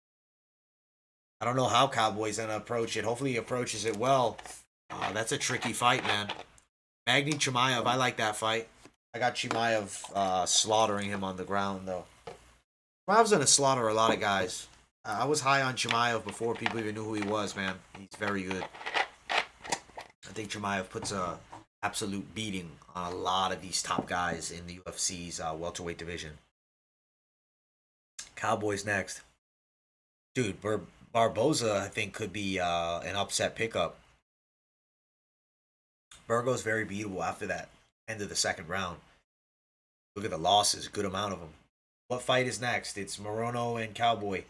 I don't know how Cowboy's gonna approach it. Hopefully he approaches it well. That's a tricky fight, man. Magny Chimaev, I like that fight. I got Chimaev slaughtering him on the ground, though. Chimaev's gonna slaughter a lot of guys. I was high on Chimaev before people even knew who he was, man. He's very good. I think Chimaev puts a absolute beating on a lot of these top guys in the UFC's welterweight division. Cowboys next. Dude, Barboza, I think, could be an upset pickup. Burgo's very beatable after that end of the second round. Look at the losses, good amount of them. What fight is next? It's Morono and Cowboy.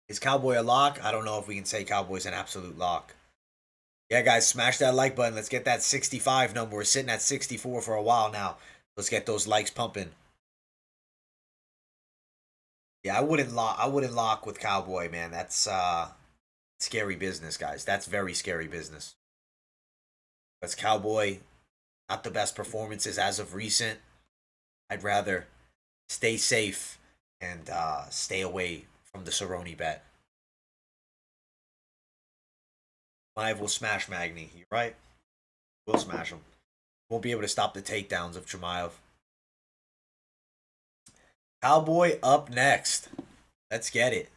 Is Cowboy a lock? I don't know if we can say Cowboy's an absolute lock. Yeah, guys, smash that like button. Let's get that 65 number. We're sitting at 64 for a while now. Let's get those likes pumping. Yeah, I wouldn't lock with Cowboy, man. That's scary business, guys. That's very scary business. Because Cowboy, not the best performances as of recent. I'd rather stay safe and stay away from the Cerrone bet. Live will smash Magny. You're right. We'll smash him. Won't be able to stop the takedowns of Chimaev. Cowboy up next. Let's get it.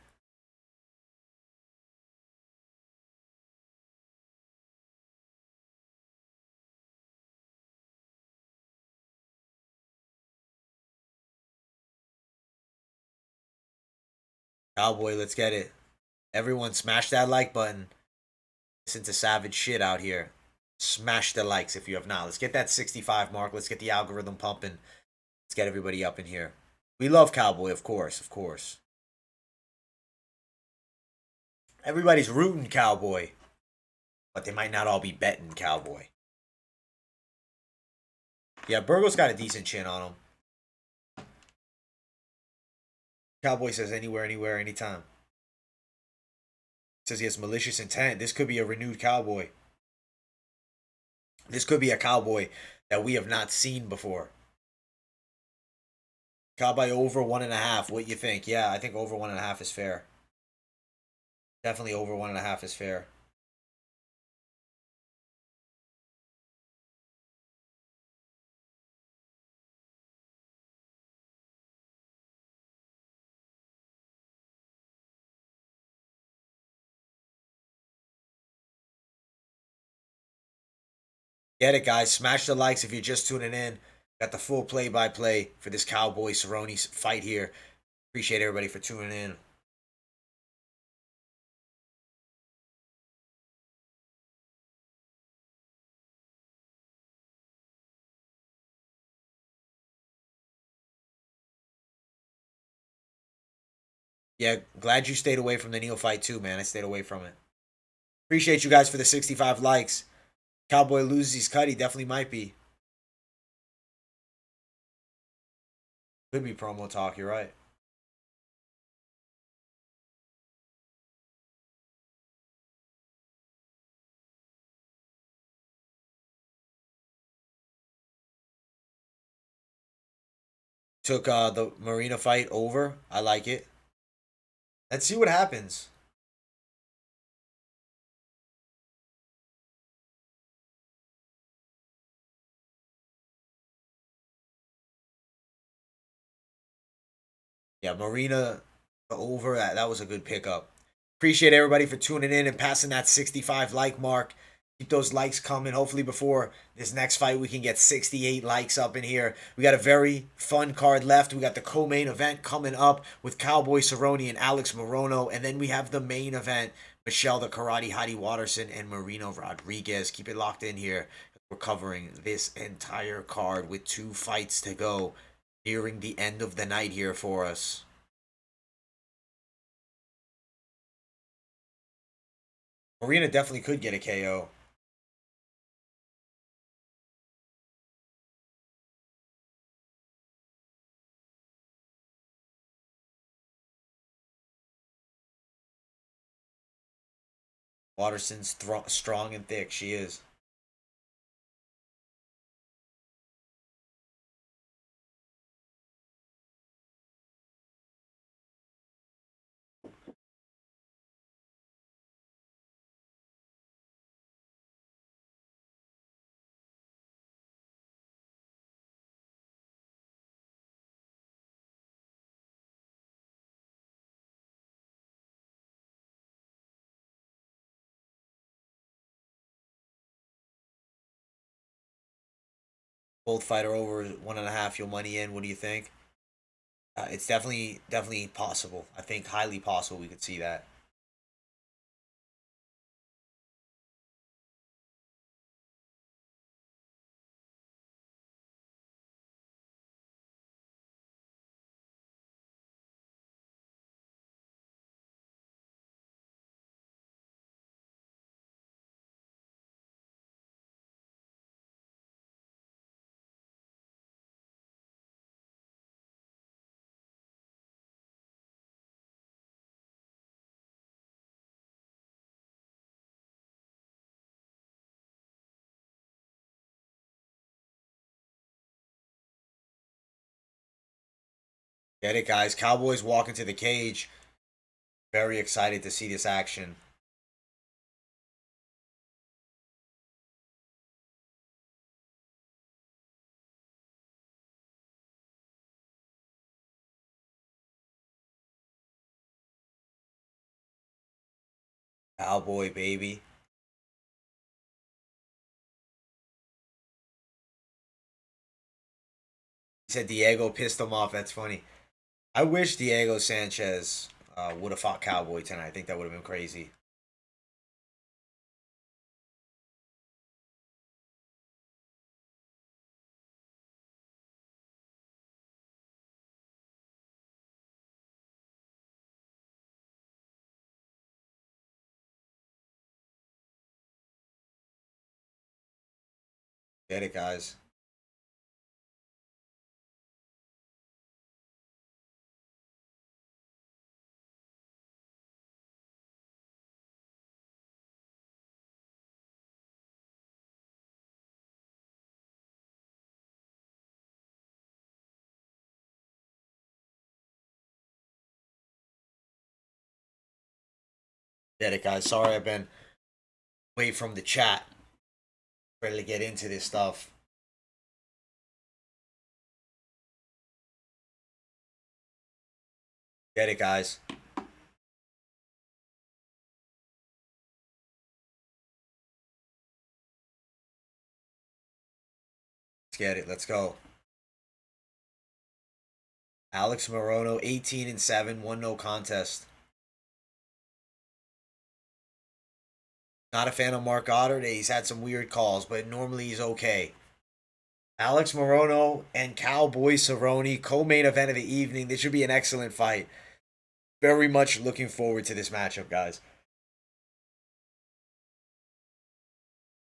Cowboy, let's get it. Everyone smash that like button. Listen to savage shit out here. Smash the likes if you have not. Let's get that 65 mark. Let's get the algorithm pumping. Let's get everybody up in here. We love Cowboy, of course, of course. Everybody's rooting Cowboy, but they might not all be betting Cowboy. Yeah, Burgo's got a decent chin on him. Cowboy says anywhere, anywhere, anytime. Says he has malicious intent. This could be a renewed Cowboy. This could be a Cowboy that we have not seen before. Cowboy over 1.5. What you think? Yeah, I think over 1.5 is fair. Definitely over 1.5 is fair. Get it, guys. Smash the likes if you're just tuning in. Got the full play-by-play for this Cowboy Cerrone fight here. Appreciate everybody for tuning in. Yeah, glad you stayed away from the Neil fight too, man. I stayed away from it. Appreciate you guys for the 65 likes. Cowboy loses his cut. He definitely might be. Could be promo talk. You're right. Took the Marina fight over. I like it. Let's see what happens. Yeah, Marina over. That was a good pickup. Appreciate everybody for tuning in and passing that 65 like mark. Keep those likes coming. Hopefully, before this next fight, we can get 68 likes up in here. We got a very fun card left. We got the co-main event coming up with Cowboy Cerrone and Alex Morono. And then we have the main event, Michelle the Karate Hottie Waterson and Marino Rodriguez. Keep it locked in here. We're covering this entire card with 2 fights to go, nearing the end of the night here for us. Marina definitely could get a KO. Waterson's strong and thick. She is. Both fighter over 1.5. Your money in. What do you think? It's definitely possible. I think highly possible we could see that. Get it, guys. Cowboys walk into the cage. Very excited to see this action. Cowboy, baby. He said Diego pissed him off. That's funny. I wish Diego Sanchez would have fought Cowboy tonight. I think that would have been crazy. Get it, guys. Get it, guys. Sorry I've been away from the chat. Ready to get into this stuff. Get it, guys. Let's get it. Let's go. Alex Morono, 18-7, 1 no contest. Not a fan of Mark Goddard. He's had some weird calls, but normally he's okay. Alex Morono and Cowboy Cerrone, co-main event of the evening. This should be an excellent fight. Very much looking forward to this matchup, guys.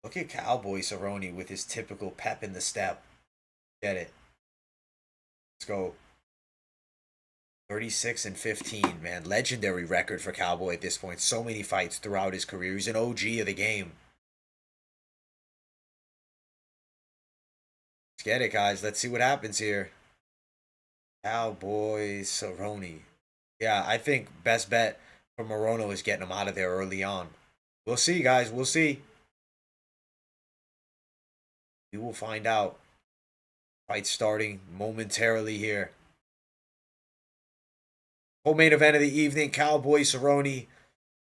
Look at Cowboy Cerrone with his typical pep in the step. Get it. Let's go. 36-15, man. Legendary record for Cowboy at this point. So many fights throughout his career. He's an OG of the game. Let's get it, guys. Let's see what happens here. Cowboy Cerrone. Yeah, I think best bet for Morono is getting him out of there early on. We'll see, guys. We'll see. We will find out. Fight starting momentarily here. Co-main event of the evening, Cowboy Cerrone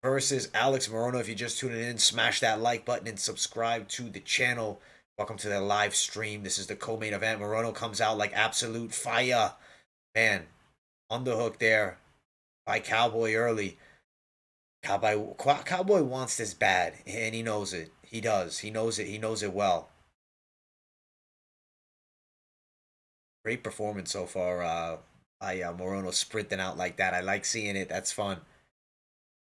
versus Alex Morono. If you're just tuning in, smash that like button and subscribe to the channel. Welcome to the live stream. This is the co-main event. Morono comes out like absolute fire. Man, on the hook there by Cowboy early. Cowboy wants this bad, and he knows it. He does. He knows it. He knows it well. Great performance so far by Morono sprinting out like that. I like seeing it. That's fun.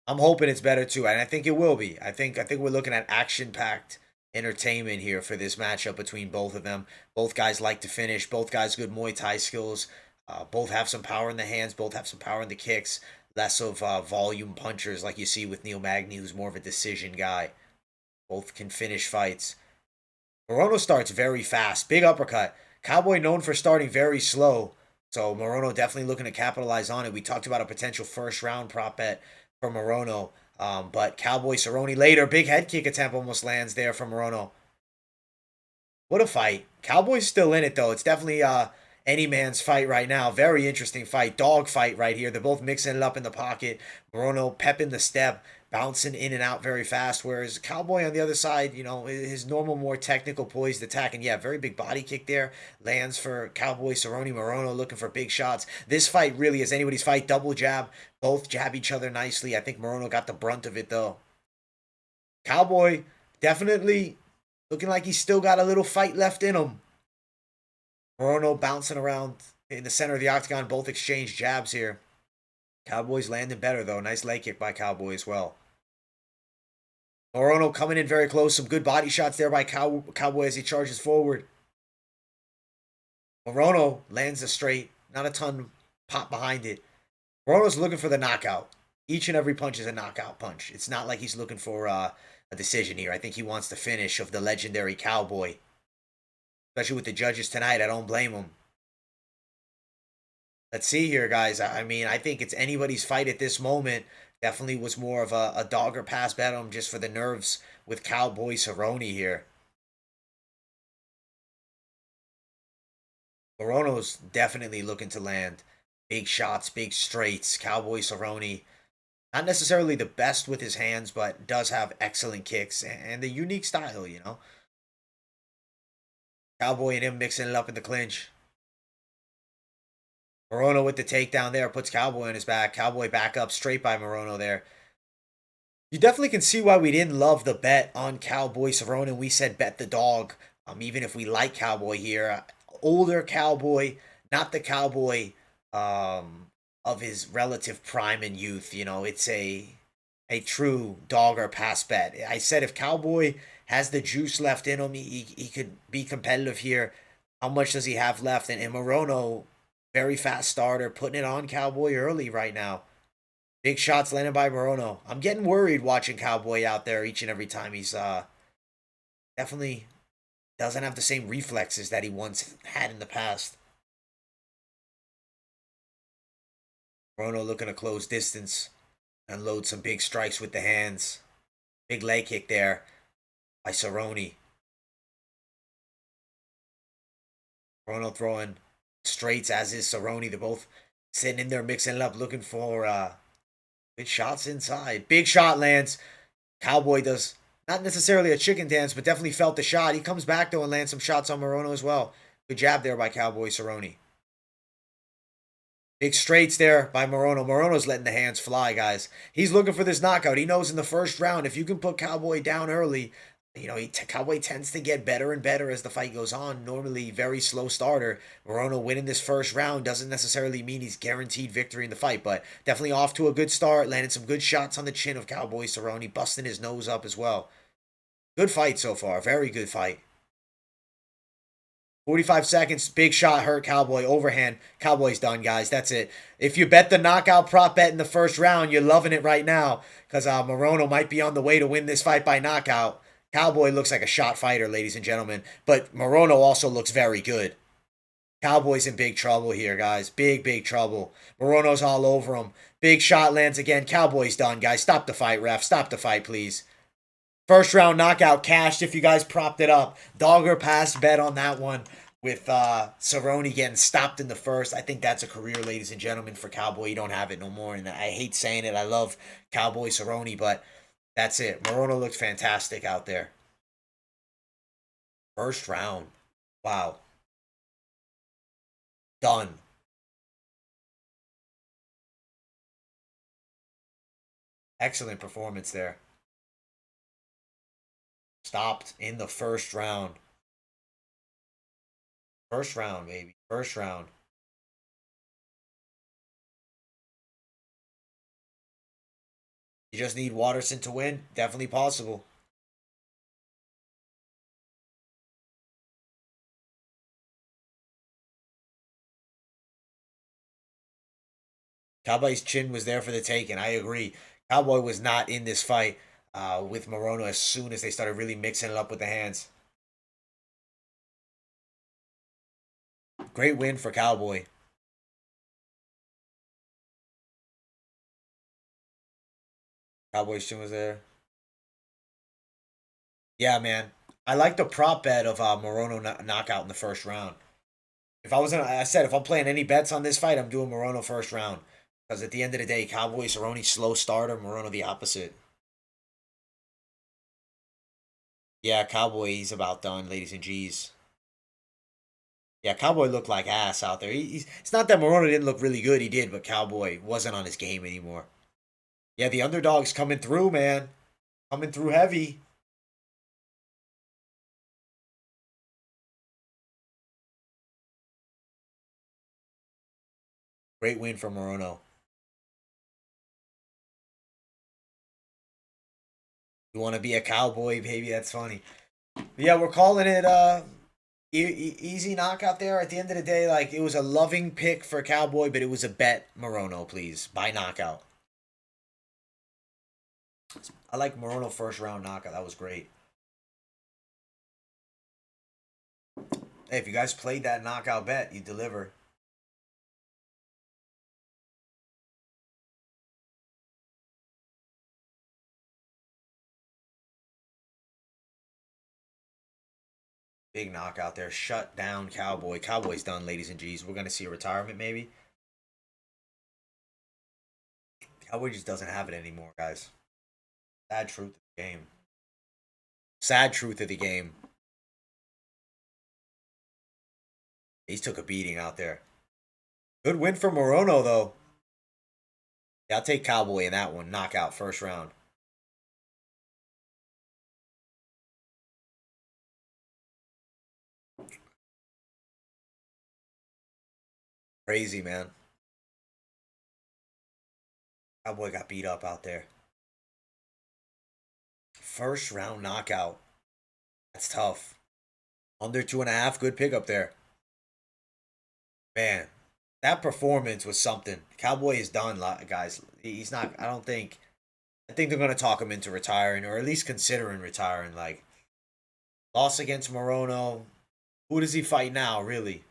I'm hoping it's better too, and I think it will be. I think we're looking at action-packed entertainment here for this matchup between both of them. Both guys like to finish. Both guys good Muay Thai skills. Both have some power in the hands. Both have some power in the kicks. Less of volume punchers like you see with Neil Magny, who's more of a decision guy. Both can finish fights. Morono starts very fast. Big uppercut. Cowboy known for starting very slow. So Morono definitely looking to capitalize on it. We talked about a potential first round prop bet for Morono. But Cowboy Cerrone later. Big head kick attempt almost lands there from Morono. What a fight. Cowboy's still in it though. It's definitely any man's fight right now. Very interesting fight. Dog fight right here. They're both mixing it up in the pocket. Morono pep in the step. bouncing in and out very fast. Whereas Cowboy on the other side, you know, his normal, more technical poised attack. And yeah, very big body kick there. Lands for Cowboy Cerrone. Morono looking for big shots. This fight really is anybody's fight. Double jab. Both jab each other nicely. I think Morono got the brunt of it, though. Cowboy definitely looking like he's still got a little fight left in him. Morono bouncing around in the center of the octagon. Both exchange jabs here. Cowboy's landing better, though. Nice leg kick by Cowboy as well. Morono coming in very close. Some good body shots there by Cowboy as he charges forward. Morono lands a straight. Not a ton pop behind it. Morono's looking for the knockout. Each and every punch is a knockout punch. It's not like he's looking for a decision here. I think he wants the finish of the legendary Cowboy. Especially with the judges tonight. I don't blame him. Let's see here, guys. I mean, I think it's anybody's fight at this moment. Definitely was more of a dog or pass bet on him just for the nerves with Cowboy Cerrone here. Morono's definitely looking to land big shots, big straights. Cowboy Cerrone, not necessarily the best with his hands, but does have excellent kicks and a unique style, you know. Cowboy and him mixing it up in the clinch. Morono with the takedown there puts Cowboy on his back. Cowboy back up straight by Morono there. You definitely can see why we didn't love the bet on Cowboy Cerrone. We said bet the dog. Even if we like Cowboy here, older Cowboy, not the Cowboy of his relative prime and youth. You know, it's a true dog or pass bet. I said if Cowboy has the juice left in him, he could be competitive here. How much does he have left? And Morono, very fast starter, putting it on Cowboy early right now. Big shots landed by Morono. I'm getting worried watching Cowboy out there each and every time. He's definitely doesn't have the same reflexes that he once had in the past. Morono looking to close distance. Unload some big strikes with the hands. Big leg kick there by Cerrone. Morono throwing straights, as is Cerrone. They're both sitting in there mixing it up, looking for good shots inside. Big shot lands. Cowboy does not necessarily a chicken dance, but definitely felt the shot. He comes back, though, and lands some shots on Morono as well. Good jab there by Cowboy Cerrone. Big straights there by Morono. Morono's letting the hands fly, guys. He's looking for this knockout. He knows in the first round, if you can put Cowboy down early, you know, Cowboy tends to get better and better as the fight goes on. Normally, very slow starter. Morono winning this first round doesn't necessarily mean he's guaranteed victory in the fight, but definitely off to a good start. Landed some good shots on the chin of Cowboy Cerrone, busting his nose up as well. Good fight so far. Very good fight. 45 seconds. Big shot hurt Cowboy. Overhand. Cowboy's done, guys. That's it. If you bet the knockout prop bet in the first round, you're loving it right now because Morono might be on the way to win this fight by knockout. Cowboy looks like a shot fighter, ladies and gentlemen. But Morono also looks very good. Cowboy's in big trouble here, guys. Big, big trouble. Morono's all over him. Big shot lands again. Cowboy's done, guys. Stop the fight, ref. Stop the fight, please. First round knockout cashed if you guys propped it up. Dog or pass bet on that one with Cerrone getting stopped in the first. I think that's a career, ladies and gentlemen, for Cowboy. You don't have it no more. And I hate saying it. I love Cowboy Cerrone, but that's it. Morono looks fantastic out there. First round. Wow. Done. Excellent performance there. Stopped in the first round. First round, baby. First round. You just need Waterson to win. Definitely possible. Cowboy's chin was there for the taking. I agree. Cowboy was not in this fight with Morono as soon as they started really mixing it up with the hands. Great win for Cowboy. Cowboy's chin was there. Yeah, man. I like the prop bet of Morono knockout in the first round. If I was I said if I'm playing any bets on this fight, I'm doing Morono first round. Because at the end of the day, Cowboy Cerrone slow starter, Morono the opposite. Yeah, Cowboy, he's about done, ladies and G's. Yeah, Cowboy looked like ass out there. It's not that Morono didn't look really good, he did, but Cowboy wasn't on his game anymore. Yeah, the underdog's coming through, man. Coming through heavy. Great win for Morono. You want to be a cowboy, baby? That's funny. But yeah, we're calling it easy knockout there. At the end of the day, like it was a loving pick for Cowboy, but it was a bet Morono, please, by knockout. I like Morono first round knockout. That was great. Hey, if you guys played that knockout bet, you deliver. Big knockout there. Shut down Cowboy. Cowboy's done, ladies and G's. We're gonna see a retirement maybe. Cowboy just doesn't have it anymore, guys. Sad truth of the game. Sad truth of the game. He took a beating out there. Good win for Morono though. Yeah, I'll take Cowboy in that one. Knockout first round. Crazy, man. Cowboy got beat up out there. First round knockout. That's tough. Under 2.5. Good pickup there. Man, that performance was something. Cowboy is done, guys. He's not. I don't think. I think they're gonna talk him into retiring, or at least considering retiring. Like loss against Morono. Who does he fight now? Really?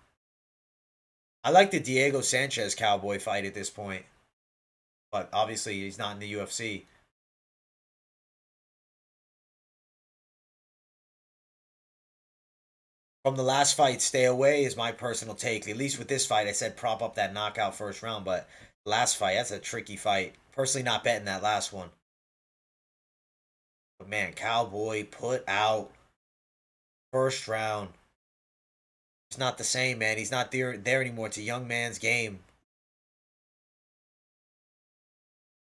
I like the Diego Sanchez Cowboy fight at this point, but obviously he's not in the UFC. From the last fight, stay away is my personal take. At least with this fight, I said prop up that knockout first round, but last fight, that's a tricky fight. Personally, not betting that last one. But man, Cowboy put out first round. It's not the same, man. He's not there anymore. It's a young man's game.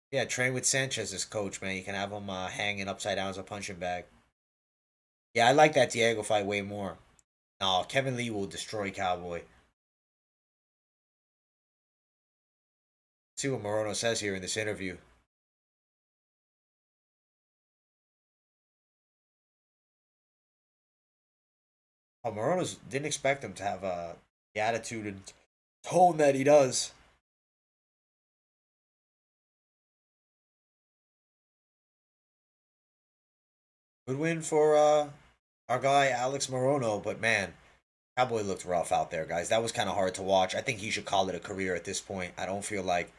Yeah, train with Sanchez as coach, man. You can have him hanging upside down as a punching bag. Yeah, I like that Diego fight way more. No, Kevin Lee will destroy Cowboy. See what Morono says here in this interview. Oh, Morono's didn't expect him to have the attitude and tone that he does. Good win for our guy Alex Morono, but man, Cowboy looked rough out there, guys. That was kind of hard to watch. I think he should call it a career at this point. I don't feel like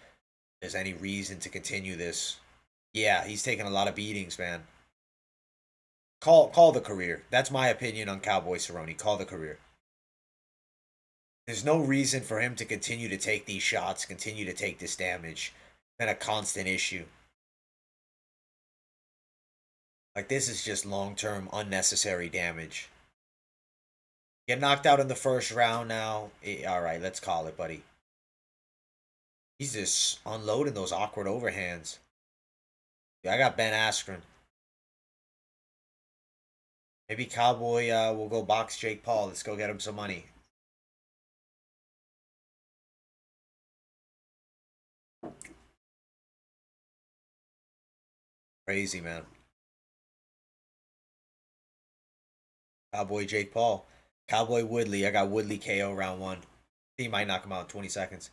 there's any reason to continue this. Yeah, he's taking a lot of beatings, man. Call the career. That's my opinion on Cowboy Cerrone. Call the career. There's no reason for him to continue to take these shots, continue to take this damage. It's been a constant issue. Like this is just long-term unnecessary damage. Get knocked out in the first round now. All right, let's call it, buddy. He's just unloading those awkward overhands. Yeah, I got Ben Askren. Maybe Cowboy will go box Jake Paul. Let's go get him some money. Crazy, man. Cowboy Jake Paul. Cowboy Woodley. I got Woodley KO round one. He might knock him out in 20 seconds.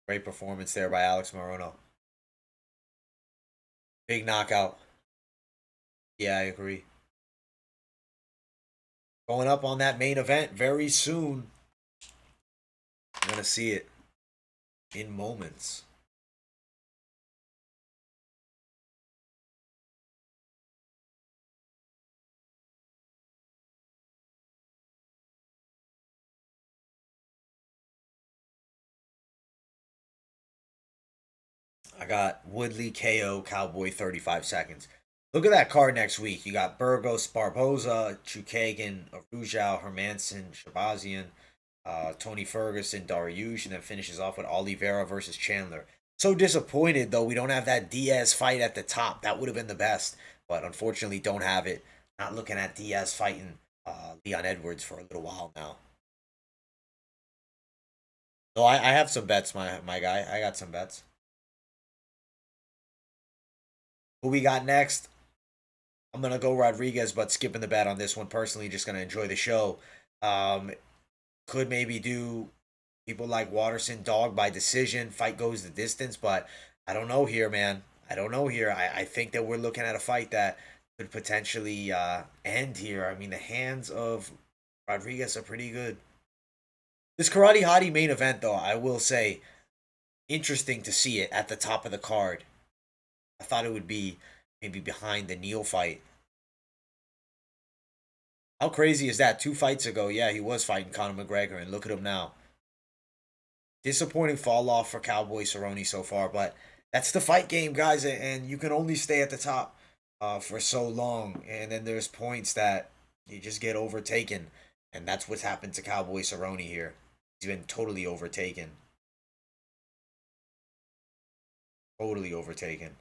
Great performance there by Alex Morono. Big knockout. Yeah, I agree. Going up on that main event very soon. I'm going to see it in moments. I got Woodley KO Cowboy 35 seconds. Look at that card next week. You got Burgos, Barboza, Chukagan, Arujao, Hermanson, Shabazian, Tony Ferguson, Dariush, and then finishes off with Oliveira versus Chandler. So disappointed though we don't have that Diaz fight at the top. That would have been the best, but unfortunately don't have it. Not looking at Diaz fighting Leon Edwards for a little while now. So I have some bets, my guy. I got some bets. Who we got next? I'm gonna go Rodriguez, but skipping the bet on this one personally. Just gonna enjoy the show. Um, could maybe do people like Waterson dog by decision. Fight goes the distance, but I don't know here, man. I don't know here. I think that we're looking at a fight that could potentially end here. I mean, the hands of Rodriguez are pretty good. This Karate Hottie main event, though, I will say, interesting to see it at the top of the card. I thought it would be maybe behind the Neal fight. How crazy is that? 2 fights ago, yeah, he was fighting Conor McGregor, and look at him now. Disappointing fall off for Cowboy Cerrone so far, but that's the fight game, guys, and you can only stay at the top for so long, and then there's points that you just get overtaken, and that's what's happened to Cowboy Cerrone here. He's been totally overtaken. Totally overtaken.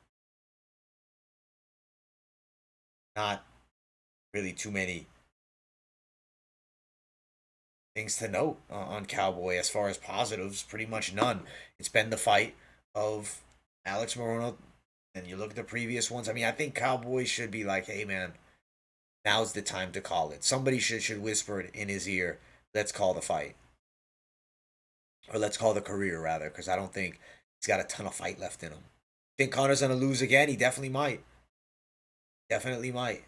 Not really too many things to note on Cowboy as far as positives. Pretty much none. It's been the fight of Alex Morono, and you look at the previous ones. I mean, I think Cowboy should be like, "Hey, man, now's the time to call it." Somebody should whisper it in his ear. Let's call the fight, or let's call the career rather, because I don't think he's got a ton of fight left in him. Think Connor's gonna lose again? He definitely might. Definitely might.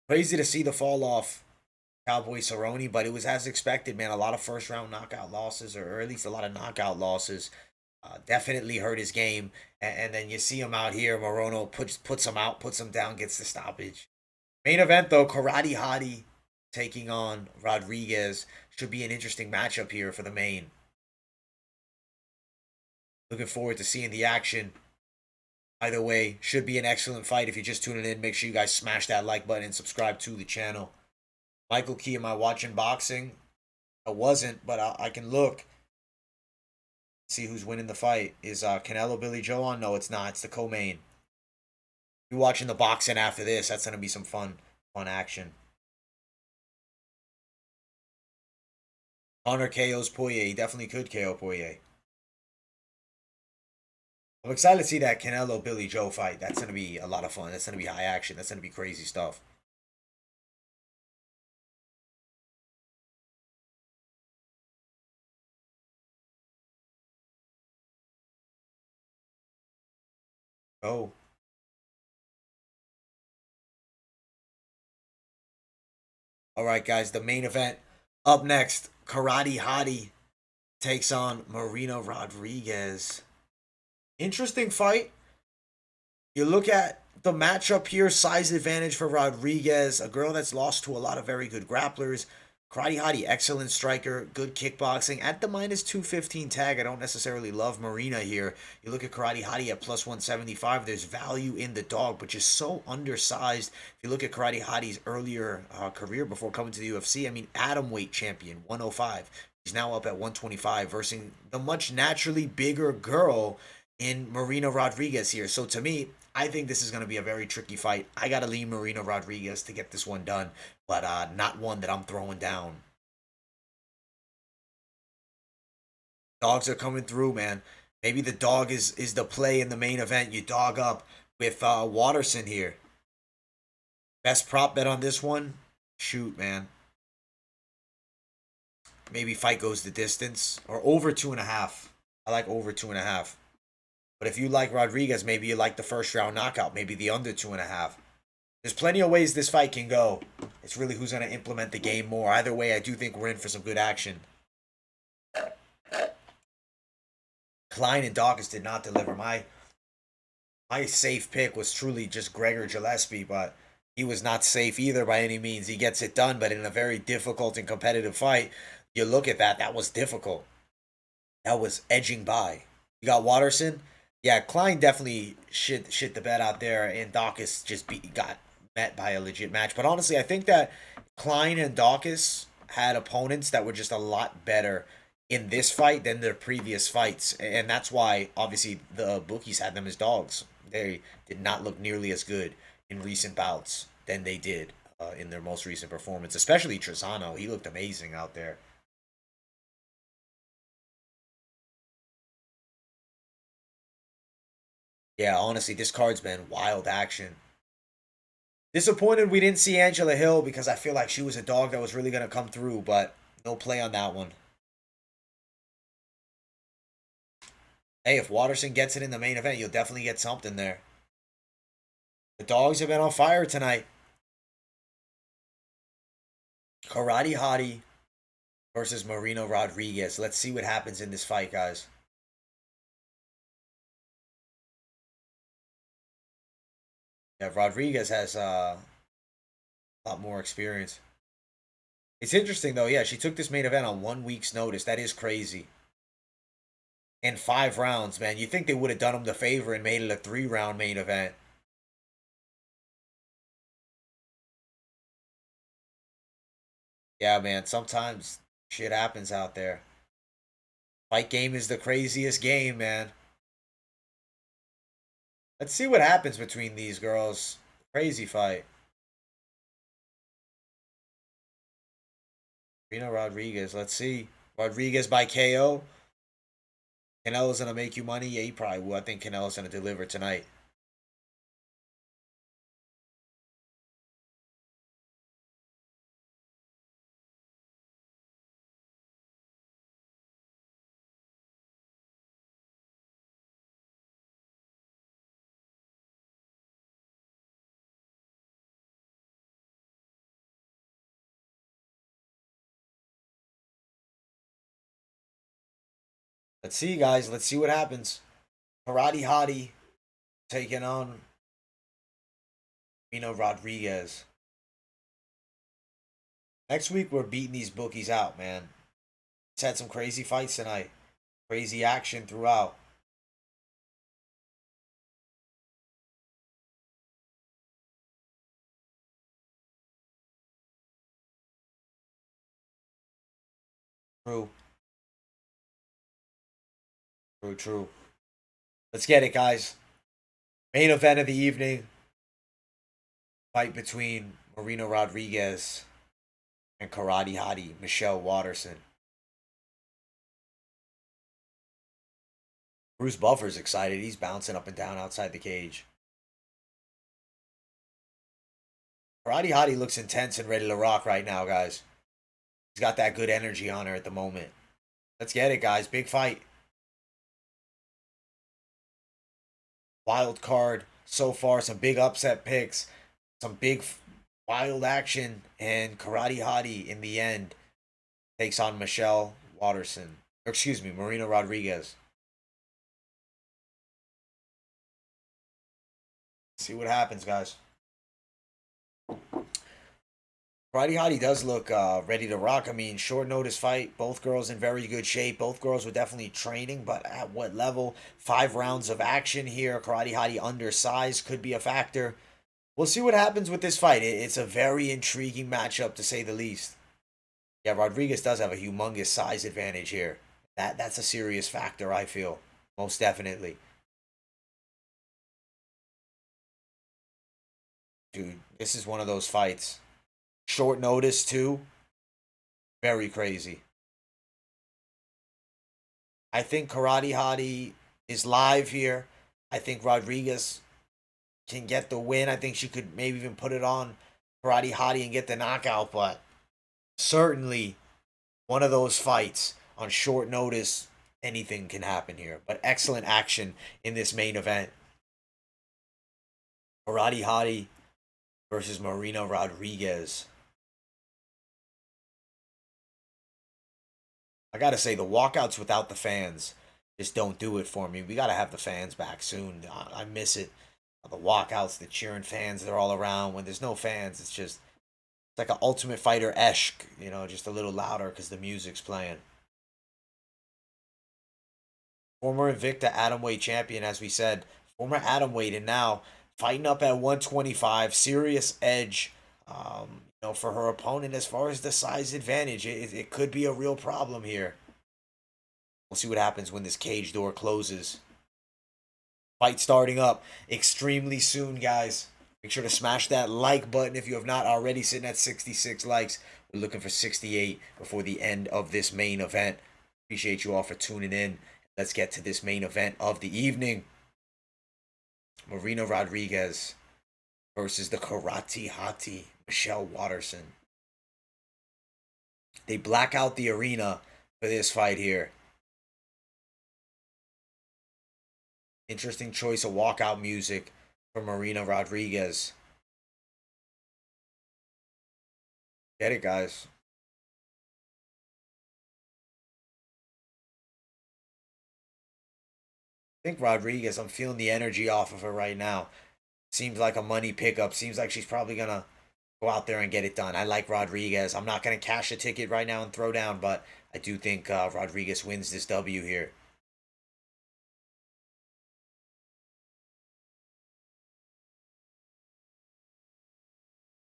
Crazy to see the fall off Cowboy Cerrone, but it was as expected, man. A lot of first round knockout losses, or at least a lot of knockout losses, definitely hurt his game. And then you see him out here. Morono puts him out, puts him down, gets the stoppage. Main event though, Karate Hottie taking on Rodriguez. Should be an interesting matchup here for the main. Looking forward to seeing the action. Either way, should be an excellent fight. If you're just tuning in, make sure you guys smash that like button and subscribe to the channel. Michael Key, am I watching boxing? I wasn't, but I can look. See who's winning the fight. Is Canelo Billy Joe on? No, it's not. It's the co-main. You're watching the boxing after this. That's gonna be some fun action. Conor KO's Poirier. He definitely could KO Poirier. I'm excited to see that Canelo Billy Joe fight. That's gonna be a lot of fun. That's gonna be high action. That's gonna be crazy stuff. Oh. All right, guys. The main event up next. Karate Hottie takes on Marina Rodriguez. Interesting fight. You look at the matchup here, size advantage for Rodriguez, a girl that's lost to a lot of very good grapplers. Karate Hottie, excellent striker, good kickboxing. At the minus 215 tag, I don't necessarily love Marina here. You look at Karate Hottie at plus 175, there's value in the dog, but just so undersized. If you look at Karate Hottie's earlier career before coming to the UFC, I mean, atom weight champion, 105. He's now up at 125 versus the much naturally bigger girl in Marina Rodriguez here. So to me, I think this is going to be a very tricky fight. I got to lean Marina Rodriguez to get this one done, but not one that I'm throwing down. Dogs are coming through, man. Maybe the dog is the play in the main event. You dog up with Waterson here. Best prop bet on this one? Shoot, man. Maybe fight goes the distance or over 2.5. I like over 2.5. But if you like Rodriguez, maybe you like the first round knockout, maybe the under 2.5. There's plenty of ways this fight can go. It's really who's going to implement the game more. Either way, I do think we're in for some good action. Klein and Dawkins did not deliver. My safe pick was truly just Gregor Gillespie, but he was not safe either by any means. He gets it done, but in a very difficult and competitive fight, you look at that, that was difficult. that was edging by. You got Waterson. Yeah, Klein definitely shit the bed out there, and Dawkins just got met by a legit match. But honestly, I think that Klein and Dawkins had opponents that were just a lot better in this fight than their previous fights, and that's why obviously the bookies had them as dogs. They did not look nearly as good in recent bouts than they did in their most recent performance, especially Trizano. He looked amazing out there. Yeah, honestly, this card's been wild action. Disappointed we didn't see Angela Hill because I feel like she was a dog that was really going to come through, but no play on that one. Hey, if Waterson gets it in the main event, you'll definitely get something there. The dogs have been on fire tonight. Karate Hottie versus Marino Rodriguez. Let's see what happens in this fight, guys. Yeah, Rodriguez has a lot more experience. It's interesting though. Yeah, she took this main event on 1 week's notice. That is crazy. In 5 rounds, man. You think they would have done him the favor and made it a 3-round main event? Yeah, man. Sometimes shit happens out there. Fight game is the craziest game, man. Let's see what happens between these girls. Crazy fight. Reno Rodriguez. Let's see. Rodriguez by KO. Canelo's gonna make you money. Yeah, he probably will. I think Canelo's gonna deliver tonight. Let's see, guys. Let's see what happens. Karate Hottie taking on Reno Rodriguez. Next week, we're beating these bookies out, man. It's had some crazy fights tonight. Crazy action throughout. True. True, true. Let's get it, guys. Main event of the evening. Fight between Marino Rodriguez and Karate Hottie, Michelle Waterson. Bruce Buffer's excited. He's bouncing up and down outside the cage. Karate Hottie looks intense and ready to rock right now, guys. He's got that good energy on her at the moment. Let's get it, guys. Big fight. Wild card so far. Some big upset picks. Some big wild action. And Karate Hottie, in the end, takes on Michelle Waterson. Or excuse me, Marina Rodriguez. See what happens, guys. Karate Hottie does look ready to rock. I mean, short notice fight. Both girls in very good shape. Both girls were definitely training, but at what level? 5 rounds of action here. Karate Hottie undersized could be a factor. We'll see what happens with this fight. It's a very intriguing matchup to say the least. Yeah, Rodriguez does have a humongous size advantage here. That's a serious factor, I feel. Most definitely. Dude, this is one of those fights. Short notice, too. Very crazy. I think Karate Hottie is live here. I think Rodriguez can get the win. I think she could maybe even put it on Karate Hottie and get the knockout, but certainly one of those fights on short notice, anything can happen here. But excellent action in this main event. Karate Hottie versus Marina Rodriguez. I gotta say, the walkouts without the fans just don't do it for me. We gotta have the fans back soon. I miss it. The walkouts, the cheering fans, they're all around. When there's no fans, it's like an Ultimate Fighter esque, just a little louder because the music's playing. Former Invicta Atomweight champion, as we said. Former Atomweight, and now fighting up at 125. Serious edge, for her opponent as far as the size advantage. It could be a real problem here. We'll see what happens when this cage door closes. Fight starting up extremely soon, guys. Make sure to smash that like button if you have not already. Sitting at 66 likes. We're looking for 68 before the end of this main event. Appreciate you all for tuning in. Let's get to this main event of the evening. Marina Rodriguez versus the Karate Hottie, Michelle Waterson. They black out the arena for this fight here. Interesting choice of walkout music for Marina Rodriguez. Get it, guys. I think Rodriguez, I'm feeling the energy off of her right now. Seems like a money pickup. Seems like she's probably going to go out there and get it done. I like Rodriguez. I'm not going to cash a ticket right now and throw down, but I do think Rodriguez wins this W here.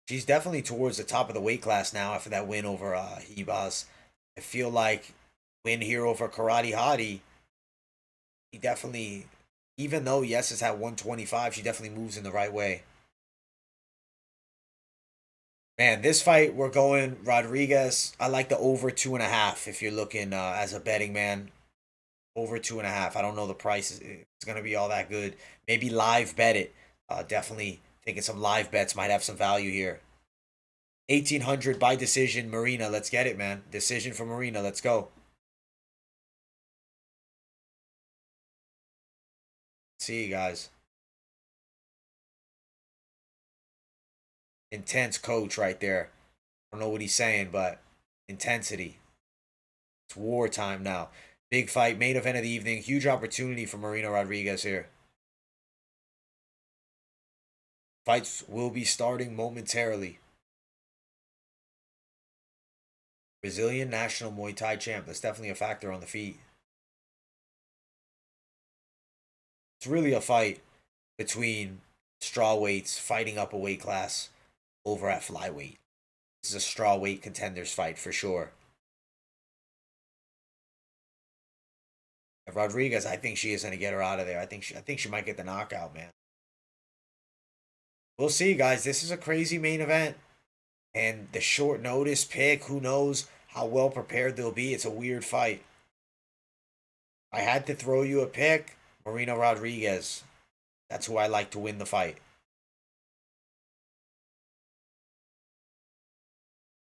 She's definitely towards the top of the weight class now after that win over Hibas. I feel like win here over Karate Hottie, he definitely, even though yes, it's at 125, she definitely moves in the right way. Man, this fight, we're going Rodriguez. I like the over 2.5 if you're looking as a betting man. Over 2.5. I don't know the price. It's going to be all that good. Maybe live bet it. Definitely thinking some live bets might have some value here. 1,800 by decision, Marina. Let's get it, man. Decision for Marina. Let's go. See you guys. Intense coach right there. I don't know what he's saying, but intensity. It's wartime now. Big fight, main event of the evening. Huge opportunity for Marina Rodriguez here. Fights will be starting momentarily. Brazilian national Muay Thai champ. That's definitely a factor on the feet. It's really a fight between strawweights fighting up a weight class over at flyweight. This is a strawweight contenders fight for sure. Rodriguez, I think she is going to get her out of there. I think she might get the knockout, man. We'll see, guys. This is a crazy main event. And the short notice pick, who knows how well prepared they'll be. It's a weird fight. I had to throw you a pick, Marina Rodriguez. That's who I like to win the fight.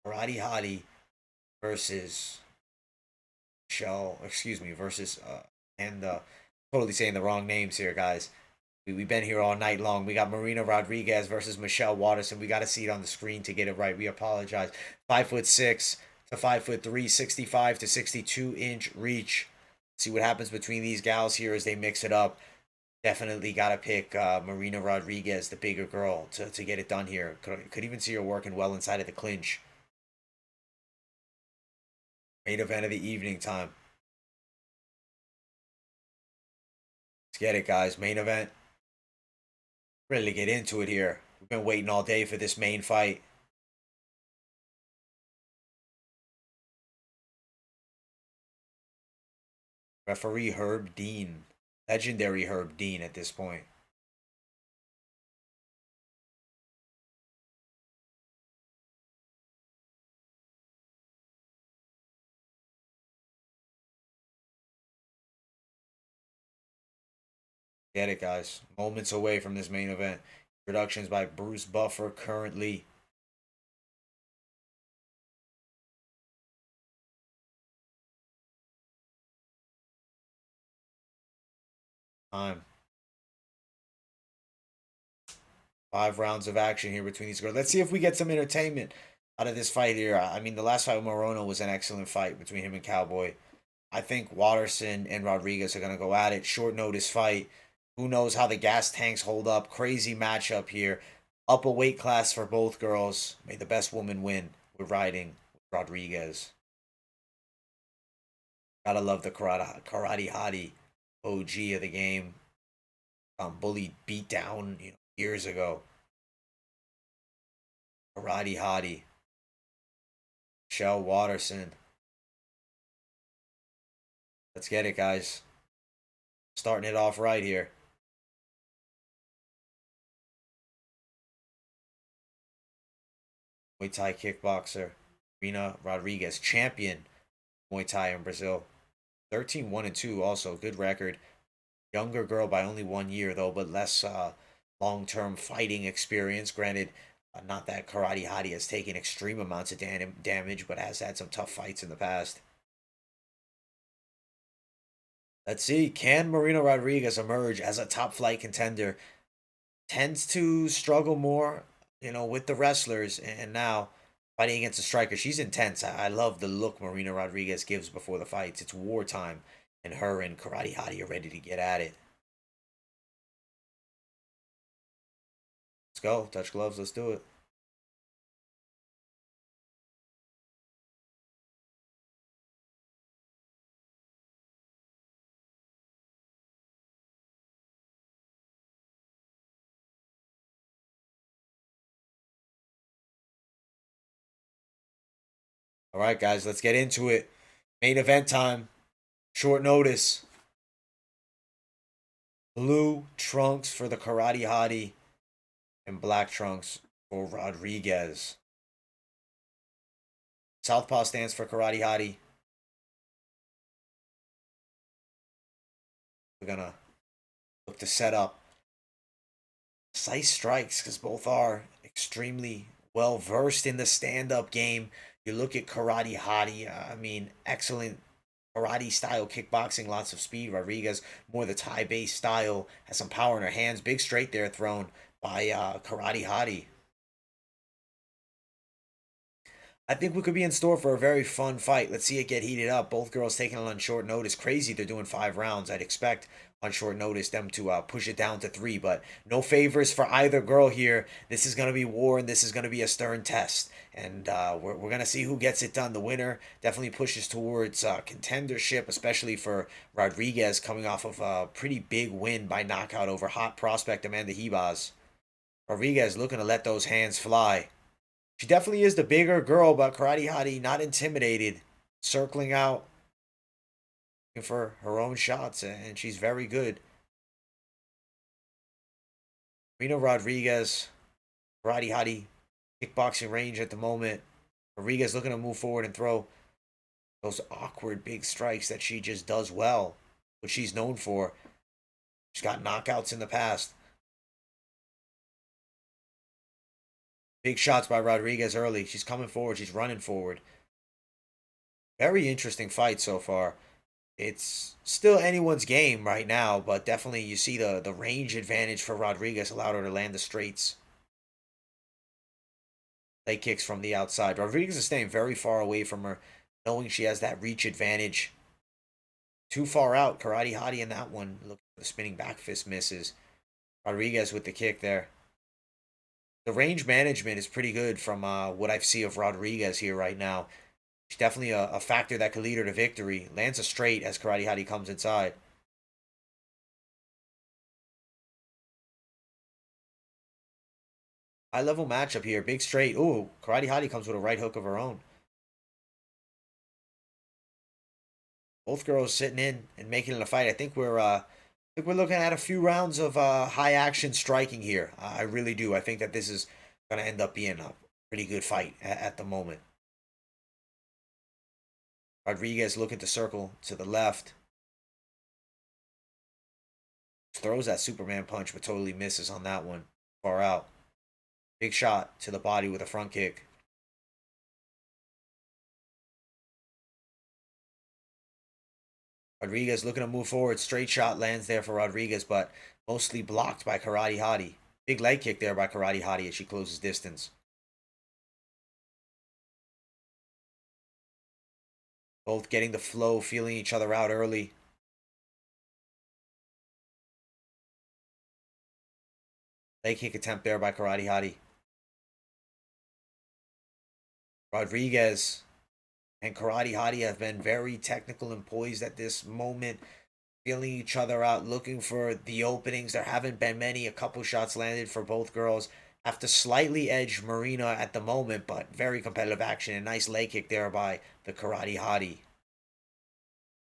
Karate Hottie versus versus totally saying the wrong names here, guys. We've been here all night long. We got Marina Rodriguez versus Michelle Waterson. We got to see it on the screen to get it right. We apologize. 5'6" to 5'3", 65 to 62-inch reach. See what happens between these gals here as they mix it up. Definitely got to pick Marina Rodriguez, the bigger girl, to get it done here. Could even see her working well inside of the clinch. Main event of the evening time. Let's get it, guys. Main event. Ready to get into it here. We've been waiting all day for this main fight. Referee Herb Dean. Legendary Herb Dean at this point. Get it, guys. Moments away from this main event. Productions by Bruce Buffer currently. Time. 5 rounds of action here between these girls. Let's see if we get some entertainment out of this fight here. I mean, the last fight with Morono was an excellent fight between him and Cowboy. I think Waterson and Rodriguez are going to go at it. Short notice fight. Who knows how the gas tanks hold up. Crazy matchup here. Up a weight class for both girls. May the best woman win. We're riding with Rodriguez. Gotta love the Karate Hottie OG of the game. Bullied, beat down, years ago. Karate Hottie. Shell Waterson. Let's get it, guys. Starting it off right here. Muay Thai kickboxer. Rina Rodriguez, champion Muay Thai in Brazil. 13-1-2 also. Good record. Younger girl by only 1 year, though, but less long-term fighting experience. Granted, not that Karate Hottie has taken extreme amounts of damage, but has had some tough fights in the past. Let's see. Can Marina Rodriguez emerge as a top flight contender? Tends to struggle more, with the wrestlers, and now fighting against a striker. She's intense. I love the look Marina Rodriguez gives before the fights. It's wartime, and her and Karate Hottie are ready to get at it. Let's go. Touch gloves. Let's do it. All right, guys, let's get into it. Main event time. Short notice. Blue trunks for the Karate Hottie and black trunks for Rodriguez. Southpaw stands for Karate Hottie. We're going to look to set up precise strikes because both are extremely well versed in the stand-up game. You look at Karate Hottie, excellent karate style kickboxing, lots of speed. Rodriguez, more the Thai based style, has some power in her hands. Big straight there thrown by Karate Hottie. I think we could be in store for a very fun fight. Let's see it get heated up. Both girls taking it on short notice. Crazy they're doing 5 rounds. I'd expect on short notice them to push it down to 3, but no favors for either girl here. This is going to be war, and this is going to be a stern test, and we're going to see who gets it done. The winner definitely pushes towards contendership, especially for Rodriguez, coming off of a pretty big win by knockout over hot prospect Amanda Ribas. Rodriguez looking to let those hands fly. She definitely is the bigger girl, but Karate Hottie not intimidated, circling out for her own shots, and she's very good. Rena Rodriguez, Karate Hottie, kickboxing range at the moment. Rodriguez looking to move forward and throw those awkward big strikes that she just does well, what she's known for. She's got knockouts in the past. Big shots by Rodriguez early. She's coming forward. She's running forward. Very interesting fight so far. It's still anyone's game right now, but definitely you see the range advantage for Rodriguez allowed her to land the straights. Leg kicks from the outside. Rodriguez is staying very far away from her, knowing she has that reach advantage. Too far out. Karate Hottie in that one. Look, the spinning back fist misses. Rodriguez with the kick there. The range management is pretty good from what I've seen of Rodriguez here right now. She's definitely a factor that could lead her to victory. Lands a straight as Karate Hottie comes inside. High level matchup here. Big straight. Ooh, Karate Hottie comes with a right hook of her own. Both girls sitting in and making it a fight. I think we're looking at a few rounds of high action striking here. I really do. I think that this is going to end up being a pretty good fight at the moment. Rodriguez looking to circle to the left. Throws that Superman punch, but totally misses on that one. Far out. Big shot to the body with a front kick. Rodriguez looking to move forward. Straight shot lands there for Rodriguez, but mostly blocked by Karate Hottie. Big leg kick there by Karate Hottie as she closes distance. Both getting the flow, feeling each other out early. Leg kick attempt there by Karate Hottie. Rodriguez and Karate Hottie have been very technical and poised at this moment. feeling each other out, looking for the openings. There haven't been many. A couple shots landed for both girls. Have to slightly edge Marina at the moment, but very competitive action. A nice leg kick there by the Karate Hottie.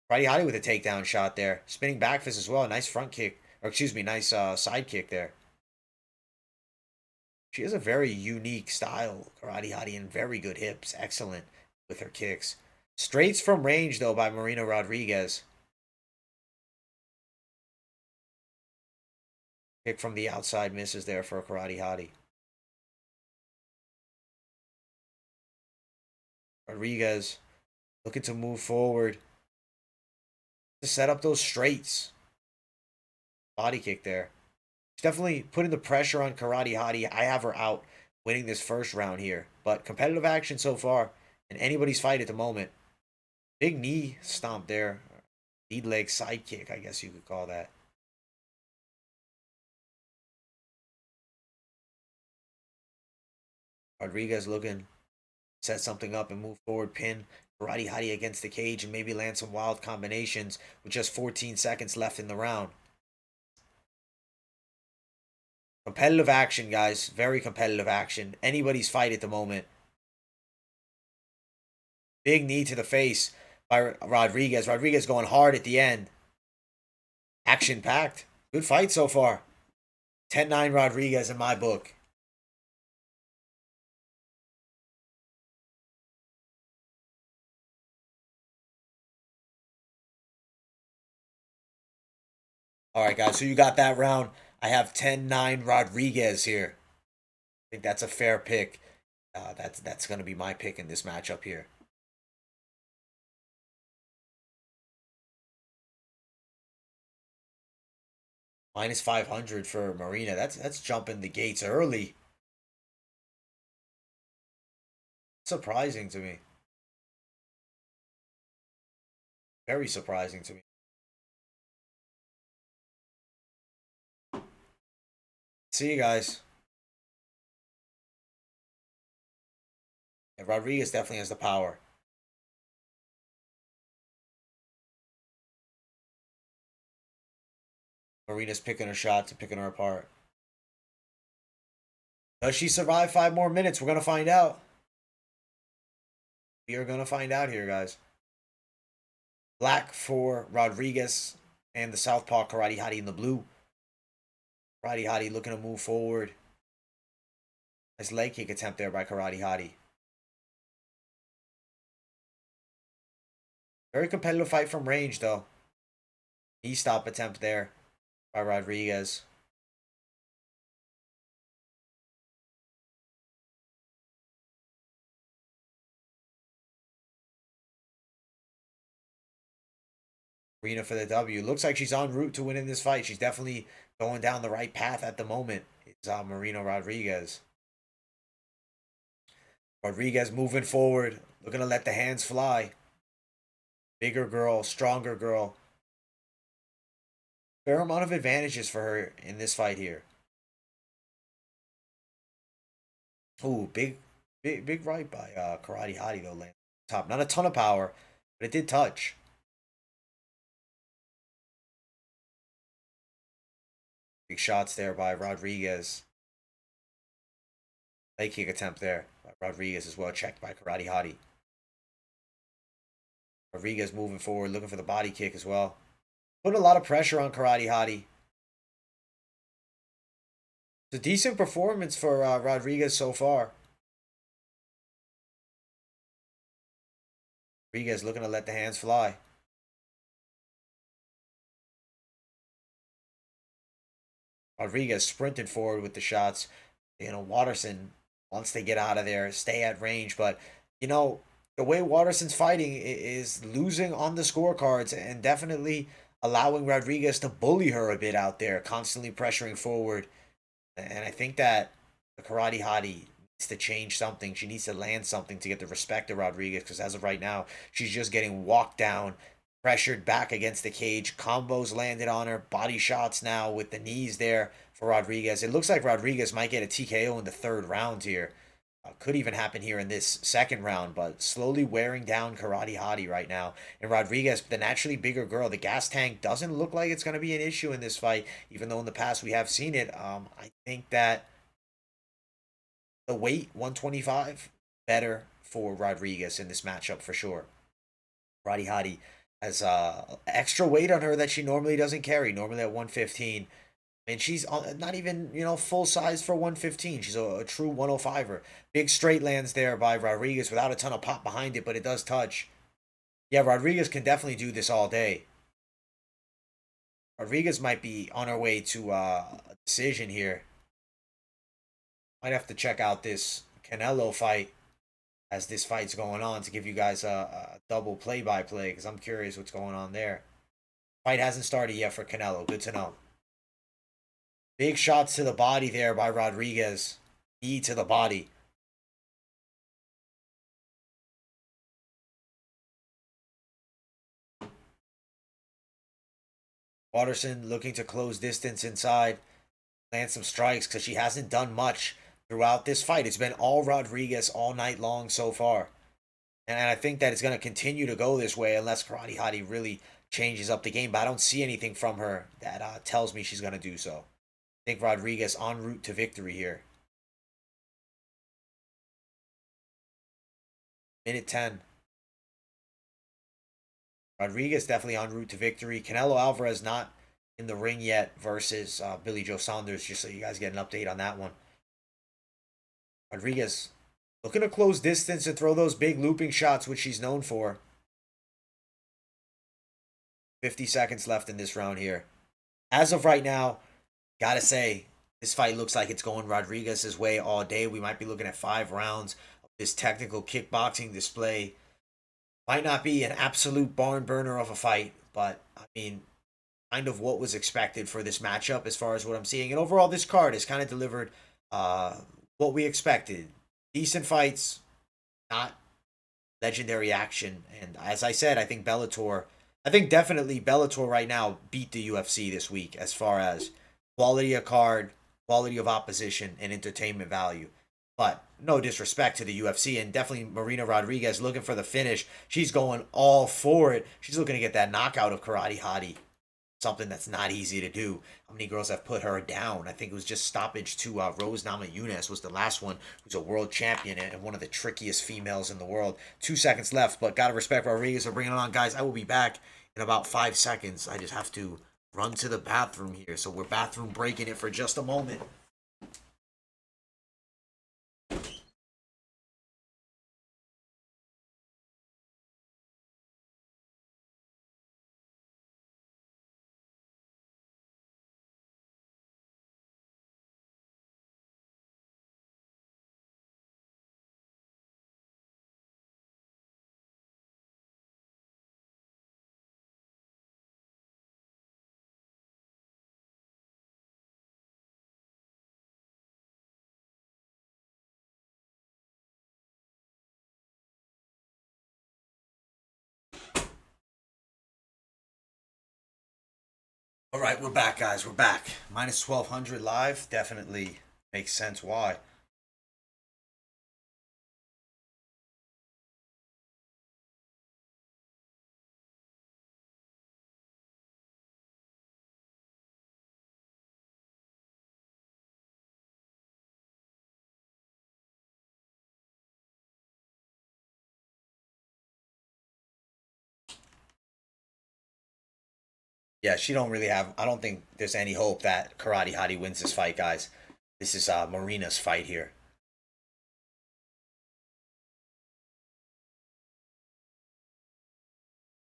Karate Hottie with a takedown shot there. Spinning back fist as well. Nice front kick. Or excuse me, nice side kick there. She has a very unique style, Karate Hottie, and very good hips. Excellent with her kicks. Straights from range, though, by Marina Rodriguez. Kick from the outside misses there for a Karate Hottie. Rodriguez looking to move forward to set up those straights. Body kick there. She's definitely putting the pressure on Karate Hottie. I have her out winning this first round here. But competitive action so far in anybody's fight at the moment. Big knee stomp there. Lead leg side kick, I guess you could call that. Rodriguez looking set something up and move forward, pin Karate Hottie against the cage and maybe land some wild combinations with just 14 seconds left in the round. Competitive action, guys. Very competitive action. Anybody's fight at the moment. Big knee to the face by Rodriguez. Rodriguez going hard at the end. Action-packed. Good fight so far. 10-9 Rodriguez in my book. All right, guys. So you got that round. I have 10-9 Rodriguez here. I think that's a fair pick. That's going to be my pick in this matchup here. Minus 500 for Marina. That's jumping the gates early. Surprising to me. Very surprising to me. See you guys. Yeah, Rodriguez definitely has the power. Marina's picking her shots and picking her apart. Does she survive 5 more minutes? We're going to find out. We are going to find out here, guys. Black for Rodriguez and the Southpaw Karate Hottie in the blue. Karate Hottie looking to move forward. Nice leg kick attempt there by Karate Hottie. Very competitive fight from range, though. Knee stop attempt there by Rodriguez. Marina for the W. Looks like she's en route to winning this fight. She's definitely going down the right path at the moment. It's Marina Rodriguez. Rodriguez moving forward. Looking to let the hands fly. Bigger girl, stronger girl. Fair amount of advantages for her in this fight here. Ooh, big right by Karate Hottie though. Land top. Not a ton of power, but it did touch. Big shots there by Rodriguez. Leg kick attempt there by Rodriguez as well. Checked by Karate Hottie. Rodriguez moving forward, looking for the body kick as well. Putting a lot of pressure on Karate Hottie. It's a decent performance for Rodriguez so far. Rodriguez looking to let the hands fly. Rodriguez sprinted forward with the shots. You know, Waterson, once they get out of there, stay at range. But, you know, the way Waterson's fighting is losing on the scorecards and definitely allowing Rodriguez to bully her a bit out there, constantly pressuring forward. And I think that the Karate Hottie needs to change something. She needs to land something to get the respect of Rodriguez, because as of right now, she's just getting walked down, pressured back against the cage. Combos landed on her. Body shots now with the knees there for Rodriguez. It looks like Rodriguez might get a TKO in the 3rd round here. Could even happen here in this second round, but slowly wearing down Karate Hottie right now. And Rodriguez, the naturally bigger girl, the gas tank doesn't look like it's going to be an issue in this fight, even though in the past we have seen it. I think that the weight, 125, better for Rodriguez in this matchup for sure. Karate Hottie has extra weight on her that she normally doesn't carry, normally at 115. And she's not even, full size for 115. She's a true 105er. Big straight lands there by Rodriguez without a ton of pop behind it, but it does touch. Yeah, Rodriguez can definitely do this all day. Rodriguez might be on her way to a decision here. Might have to check out this Canelo fight as this fight's going on to give you guys a double play-by-play because I'm curious what's going on there. Fight hasn't started yet for Canelo. Good to know. Big shots to the body there by Rodriguez. Knee to the body. Waterson looking to close distance inside. Land some strikes because she hasn't done much throughout this fight. It's been all Rodriguez all night long so far. And I think that it's going to continue to go this way unless Karate Hottie really changes up the game. But I don't see anything from her that tells me she's going to do so. I think Rodriguez en route to victory here. Minute 10. Rodriguez definitely en route to victory. Canelo Alvarez not in the ring yet versus Billy Joe Saunders, just so you guys get an update on that one. Rodriguez looking to close distance and throw those big looping shots, which she's known for. 50 seconds left in this round here. As of right now, gotta say, this fight looks like it's going Rodriguez's way all day. We might be looking at 5 rounds of this technical kickboxing display. Might not be an absolute barn burner of a fight, but I mean, kind of what was expected for this matchup as far as what I'm seeing. And overall, this card has kind of delivered what we expected. Decent fights, not legendary action. And as I said, I think definitely Bellator right now beat the UFC this week as far as quality of card, quality of opposition, and entertainment value. But no disrespect to the UFC, and definitely Marina Rodriguez looking for the finish. She's going all for it. She's looking to get that knockout of Karate Hottie. Something that's not easy to do. How many girls have put her down? I think it was just stoppage to Rose Namajunas was the last one, who's a world champion and one of the trickiest females in the world. 2 seconds left, but gotta respect Rodriguez for bringing it on. Guys, I will be back in about 5 seconds. I just have to run to the bathroom here, so we're bathroom breaking it for just a moment. All right, we're back, guys. We're back. Minus 1200 live. Definitely makes sense why. Yeah, she don't really have. I don't think there's any hope that Karate Hottie wins this fight, guys. This is Marina's fight here.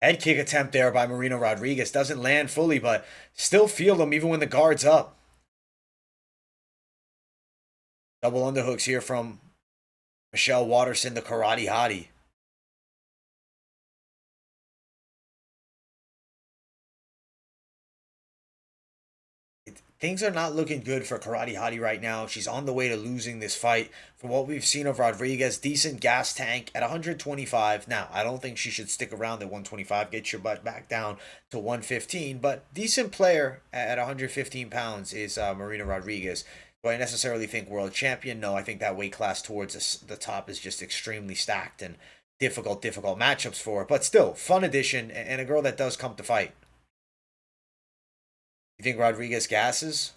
Head kick attempt there by Marina Rodriguez. Doesn't land fully, but still feel them even when the guard's up. Double underhooks here from Michelle Waterson, the Karate Hottie. Things are not looking good for Karate Hottie right now. She's on the way to losing this fight. From what we've seen of Rodriguez, decent gas tank at 125. Now, I don't think she should stick around at 125. Get your butt back down to 115. But decent player at 115 pounds is Marina Rodriguez. Do I necessarily think world champion? No, I think that weight class towards the top is just extremely stacked and difficult matchups for her. But still, fun addition and a girl that does come to fight. You think Rodriguez gasses?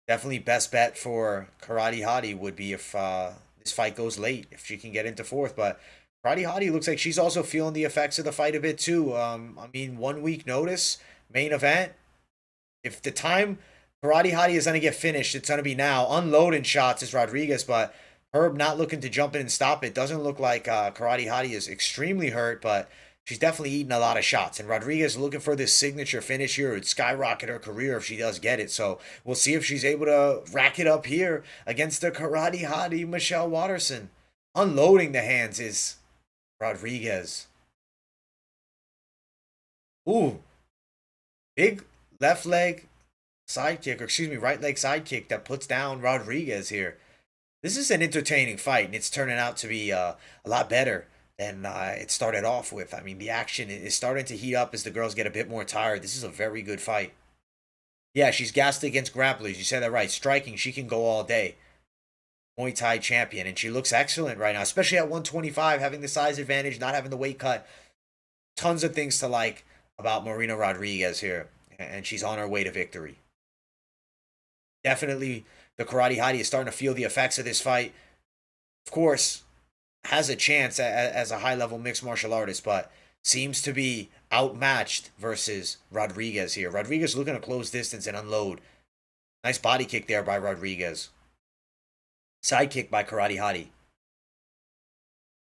Definitely best bet for Karate Hottie would be if this fight goes late, if she can get into fourth. But Karate Hottie looks like she's also feeling the effects of the fight a bit too. I mean, 1 week notice, main event. If the time Karate Hottie is going to get finished, it's going to be now. Unloading shots is Rodriguez, but Herb not looking to jump in and stop it. Doesn't look like Karate Hottie is extremely hurt, but she's definitely eating a lot of shots. And Rodriguez looking for this signature finish here. It would skyrocket her career if she does get it. So we'll see if she's able to rack it up here against the Karate Hottie Michelle Waterson. Unloading the hands is Rodriguez. Ooh, big left leg sidekick, or excuse me, right leg sidekick that puts down Rodriguez here. This is an entertaining fight, and it's turning out to be a lot better than it started off with. I mean, the action is starting to heat up as the girls get a bit more tired. This is a very good fight. Yeah, she's gassed against grapplers. You said that right. Striking, she can go all day. Muay Thai champion, and she looks excellent right now, especially at 125, having the size advantage, not having the weight cut. Tons of things to like about Marina Rodriguez here, and she's on her way to victory. Definitely, the Karate Hottie is starting to feel the effects of this fight. Of course, has a chance as a high-level mixed martial artist, but seems to be outmatched versus Rodriguez here. Rodriguez looking to close distance and unload. Nice body kick there by Rodriguez. Side kick by Karate Hottie.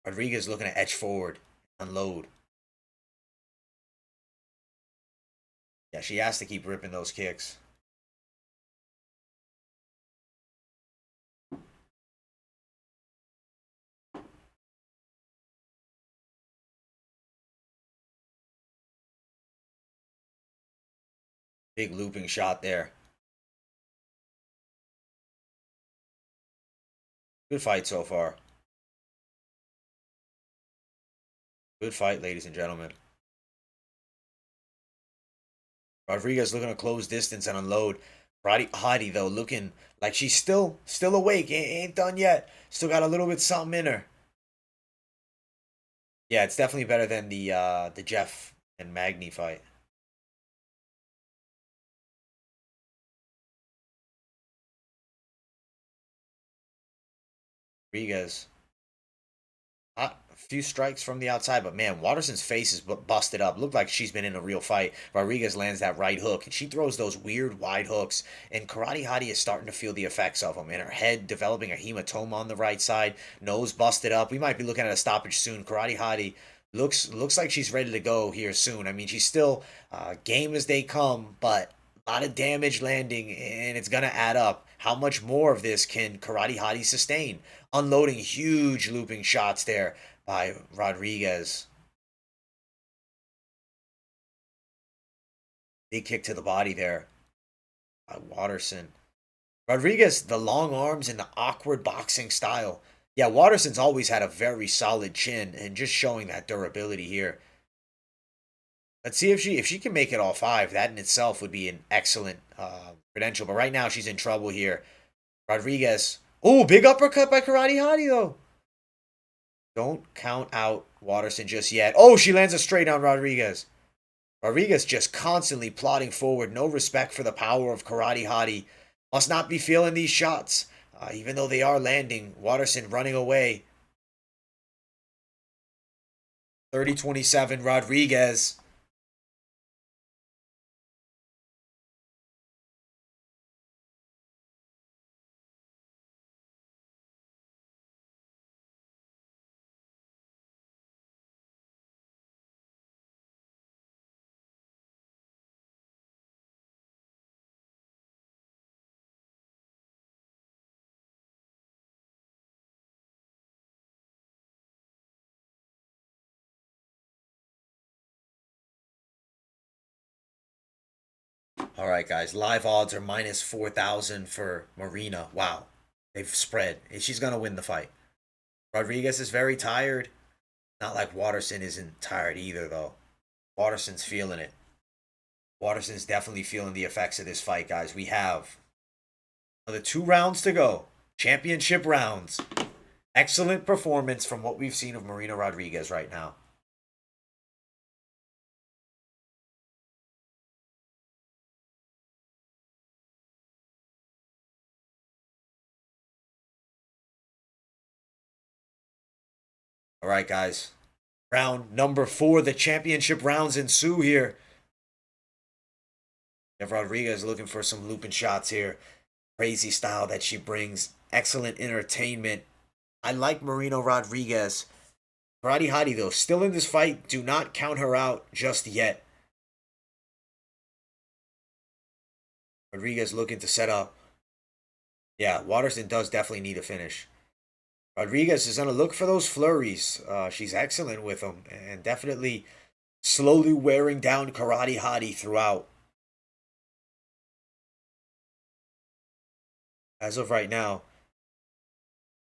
Rodriguez looking to edge forward, unload. Yeah, she has to keep ripping those kicks. Big looping shot there. Good fight so far. Good fight, ladies and gentlemen. Rodriguez looking to close distance and unload. Hottie, though, looking like she's still awake. Ain't done yet. Still got a little bit something in her. Yeah, it's definitely better than the Jeff and Magny fight. Rodriguez. A few strikes from the outside, but man, Waterson's face is busted up. Looked like she's been in a real fight. Rodriguez lands that right hook, and she throws those weird wide hooks. And Karate Hottie is starting to feel the effects of them. And her head developing a hematoma on the right side, nose busted up. We might be looking at a stoppage soon. Karate Hottie looks like she's ready to go here soon. I mean, she's still game as they come, but a lot of damage landing, and it's gonna add up. How much more of this can Karate Hottie sustain? Unloading huge looping shots there by Rodriguez. Big kick to the body there by Waterson. Rodriguez, the long arms and the awkward boxing style. Yeah, Waterson's always had a very solid chin, and just showing that durability here. Let's see if she can make it all five. That in itself would be an excellent credential. But right now she's in trouble here. Rodriguez. Oh, big uppercut by Karate Hottie though. Don't count out Waterson just yet. Oh, she lands a straight on Rodriguez. Rodriguez just constantly plodding forward. No respect for the power of Karate Hottie. Must not be feeling these shots. Even though they are landing. Waterson running away. 30-27 Rodriguez. All right, guys. Live odds are minus 4,000 for Marina. Wow. They've spread. She's going to win the fight. Rodriguez is very tired. Not like Waterson isn't tired either, though. Waterson's feeling it. Waterson's definitely feeling the effects of this fight, guys. We have Another 2 rounds to go. Championship rounds. Excellent performance from what we've seen of Marina Rodriguez right now. All right, guys. Round number 4. The championship rounds ensue here. If Rodriguez looking for some looping shots here. Crazy style that she brings. Excellent entertainment. I like Marina Rodriguez. Karate Hottie, though, still in this fight. Do not count her out just yet. Rodriguez looking to set up. Yeah, Waterson does definitely need a finish. Rodriguez is going to look for those flurries. She's excellent with them and definitely slowly wearing down Karate Hottie throughout. As of right now,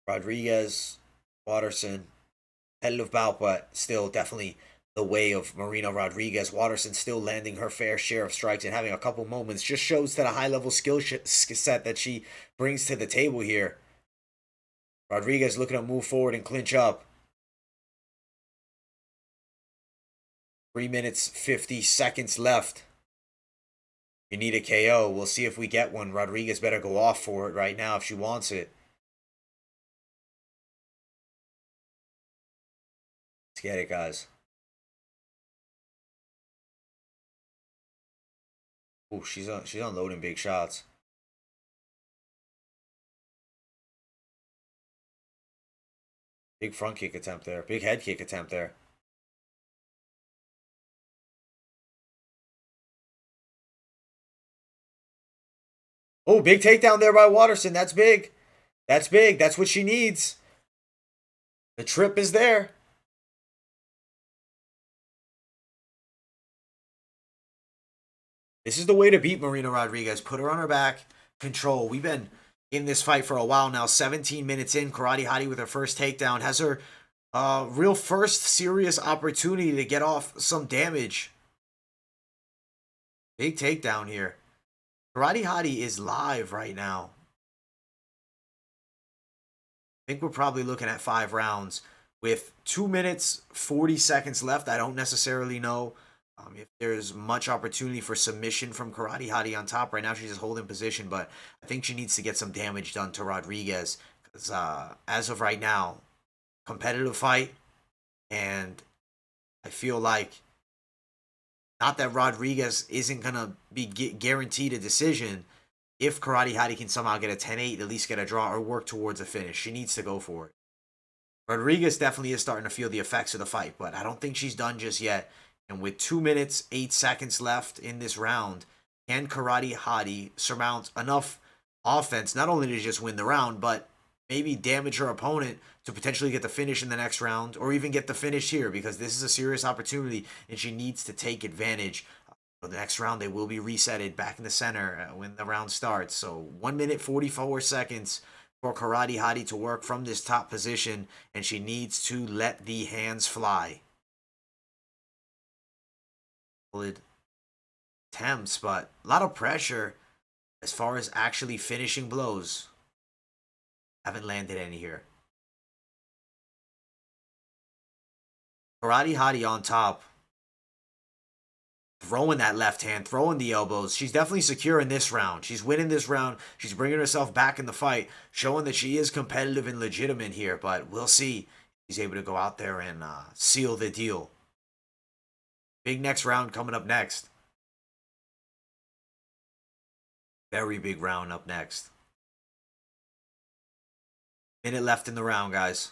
Rodriguez, Waterson, competitive bout, but still definitely the way of Marina Rodriguez. Waterson still landing her fair share of strikes and having a couple moments. Just shows that a high-level skill set that she brings to the table here. Rodriguez looking to move forward and clinch up. 3 minutes, 50 seconds left. You need a KO. We'll see if we get one. Rodriguez better go off for it right now if she wants it. Let's get it, guys. Ooh, she's unloading big shots. Big front kick attempt there. Big head kick attempt there. Oh, big takedown there by Waterson. That's big. That's big. That's what she needs. The trip is there. This is the way to beat Marina Rodriguez. Put her on her back. Control. We've been in this fight for a while now. 17 minutes in. Karate Hottie with her first takedown. Has her real first serious opportunity to get off some damage. Big takedown here. Karate Hottie is live right now. I think we're probably looking at 5 rounds. With 2 minutes, 40 seconds left, I don't necessarily know if there's much opportunity for submission from Karate Hottie on top. Right now, she's just holding position, but I think she needs to get some damage done to Rodriguez. Because as of right now, competitive fight, and I feel like not that Rodriguez isn't going to be guaranteed a decision. If Karate Hottie can somehow get a 10-8, at least get a draw or work towards a finish, she needs to go for it. Rodriguez definitely is starting to feel the effects of the fight, but I don't think she's done just yet. And with 2 minutes, 8 seconds left in this round, can Karate Hottie surmount enough offense, not only to just win the round, but maybe damage her opponent to potentially get the finish in the next round, or even get the finish here, because this is a serious opportunity, and she needs to take advantage. The next round, they will be resetted back in the center when the round starts. So 1 minute, 44 seconds for Karate Hottie to work from this top position, and she needs to let the hands fly. Solid attempts, but a lot of pressure as far as actually finishing blows. Haven't landed any here. Karate Hottie on top. Throwing that left hand, throwing the elbows. She's definitely secure in this round. She's winning this round. She's bringing herself back in the fight, showing that she is competitive and legitimate here. But we'll see if she's able to go out there and seal the deal. Big next round coming up next. Very big round up next. Minute left in the round, guys.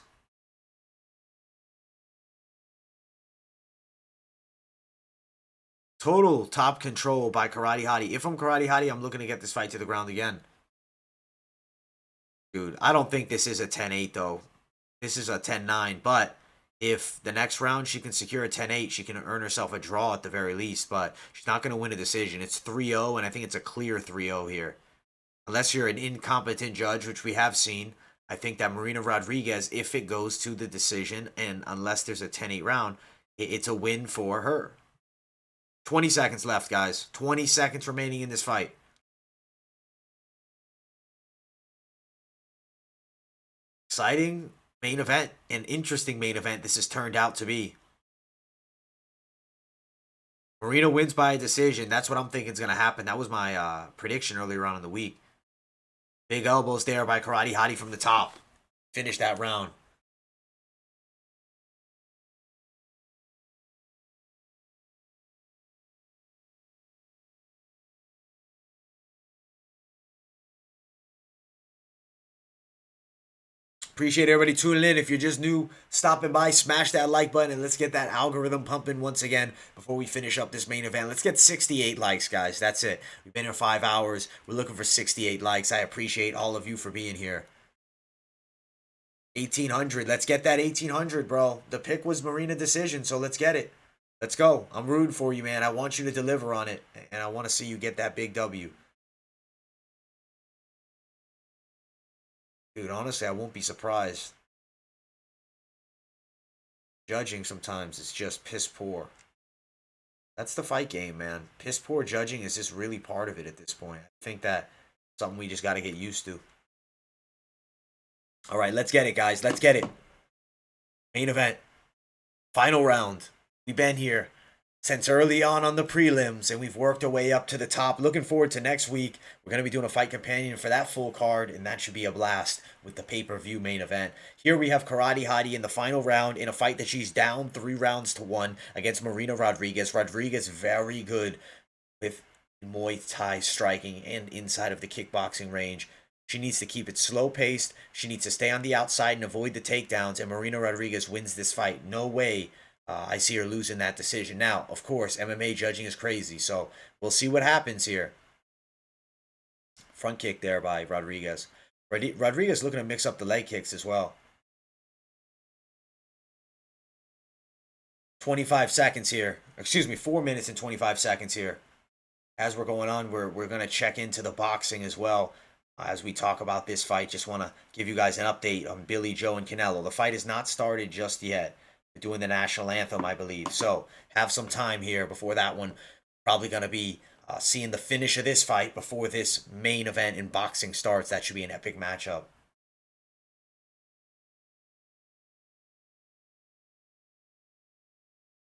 Total top control by Karate Hottie. If I'm Karate Hottie, I'm looking to get this fight to the ground again. Dude, I don't think this is a 10-8, though. This is a 10-9. But if the next round she can secure a 10-8, she can earn herself a draw at the very least. But she's not going to win a decision. It's 3-0, and I think it's a clear 3-0 here. Unless you're an incompetent judge, which we have seen. I think that Marina Rodriguez, if it goes to the decision, and unless there's a 10-8 round, it's a win for her. 20 seconds left, guys. 20 seconds remaining in this fight. Exciting main event, an interesting main event this has turned out to be. Marina wins by a decision. That's what I'm thinking is going to happen. That was my prediction earlier on in the week. Big elbows there by Karate Hottie from the top. Finish that round. Appreciate everybody tuning in. If you're just new, stopping by, smash that like button and let's get that algorithm pumping once again before we finish up this main event. Let's get 68 likes, guys. That's it. We've been here 5 hours. We're looking for 68 likes. I appreciate all of you for being here. 1800. Let's get that 1800, bro. The pick was Marina decision, so let's get it. Let's go. I'm rooting for you, man. I want you to deliver on it, and I want to see you get that big W. Dude, honestly, I won't be surprised. Judging sometimes is just piss poor. That's the fight game, man. Piss poor judging is just really part of it at this point. I think that's something we just got to get used to. All right, let's get it, guys. Let's get it. Main event. Final round. We've been here since early on the prelims, and we've worked our way up to the top. Looking forward to next week. We're going to be doing a fight companion for that full card, and that should be a blast with the pay-per-view main event. Here we have Karate Hottie in the final round in a fight that she's down 3 rounds to 1 against Marina Rodriguez. Rodriguez very good with Muay Thai striking and inside of the kickboxing range. She needs to keep it slow-paced. She needs to stay on the outside and avoid the takedowns, and Marina Rodriguez wins this fight. No way I see her losing that decision. Now, of course, MMA judging is crazy, so we'll see what happens here. Front kick there by Rodriguez. Rodriguez looking to mix up the leg kicks as well. 25 seconds here. Excuse me, 4 minutes and 25 seconds here. As we're going on, we're going to check into the boxing as well. As we talk about this fight, just want to give you guys an update on Billy Joe and Canelo. The fight has not started just yet. They're doing the national anthem, I believe. So have some time here before that one. Probably going to be seeing the finish of this fight before this main event in boxing starts. That should be an epic matchup.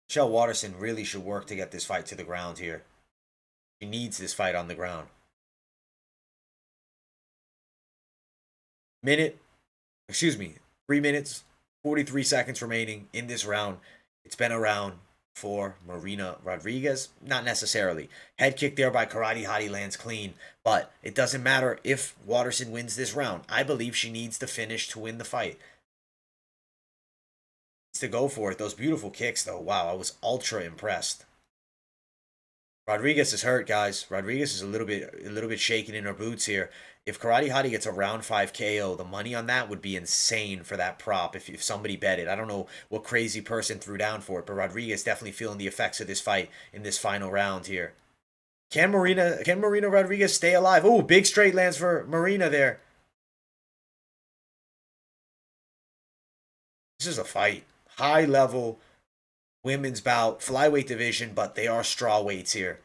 Michelle Waterson really should work to get this fight to the ground here. She needs this fight on the ground. Excuse me, 3 minutes, 43 seconds remaining in this round. It's been a round for Marina Rodriguez. Not necessarily. Head kick there by Karate Hottie lands clean, but it doesn't matter if Waterson wins this round. I believe she needs to finish to win the fight. Needs to go for it. Those beautiful kicks, though. Wow, I was ultra impressed. Rodriguez is hurt, guys. Rodriguez is a little bit shaking in her boots here. If Karate Hottie gets a round 5 KO, the money on that would be insane for that prop if somebody bet it. I don't know what crazy person threw down for it, but Rodriguez definitely feeling the effects of this fight in this final round here. Can Marina Rodriguez stay alive? Oh, big straight lands for Marina there. This is a fight. High level women's bout, flyweight division, but they are straw weights here.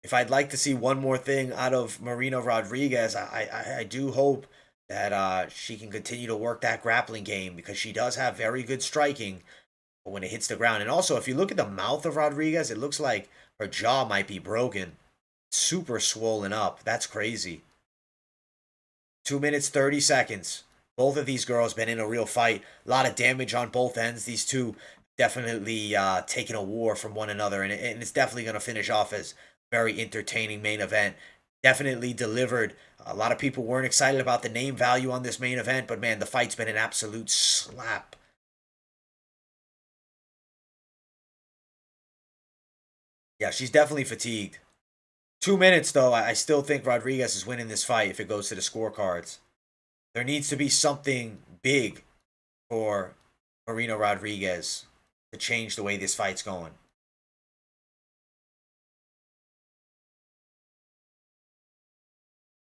If I'd like to see one more thing out of Marina Rodriguez, I do hope that she can continue to work that grappling game because she does have very good striking when it hits the ground. And also, if you look at the mouth of Rodriguez, it looks like her jaw might be broken. Super swollen up. That's crazy. 2 minutes, 30 seconds. Both of these girls been in a real fight. A lot of damage on both ends. These two definitely taking a war from one another. And it's definitely going to finish off as very entertaining main event. Definitely delivered. A lot of people weren't excited about the name value on this main event. But man, the fight's been an absolute slap. Yeah, she's definitely fatigued. 2 minutes, though. I still think Rodriguez is winning this fight if it goes to the scorecards. There needs to be something big for Marina Rodriguez to change the way this fight's going.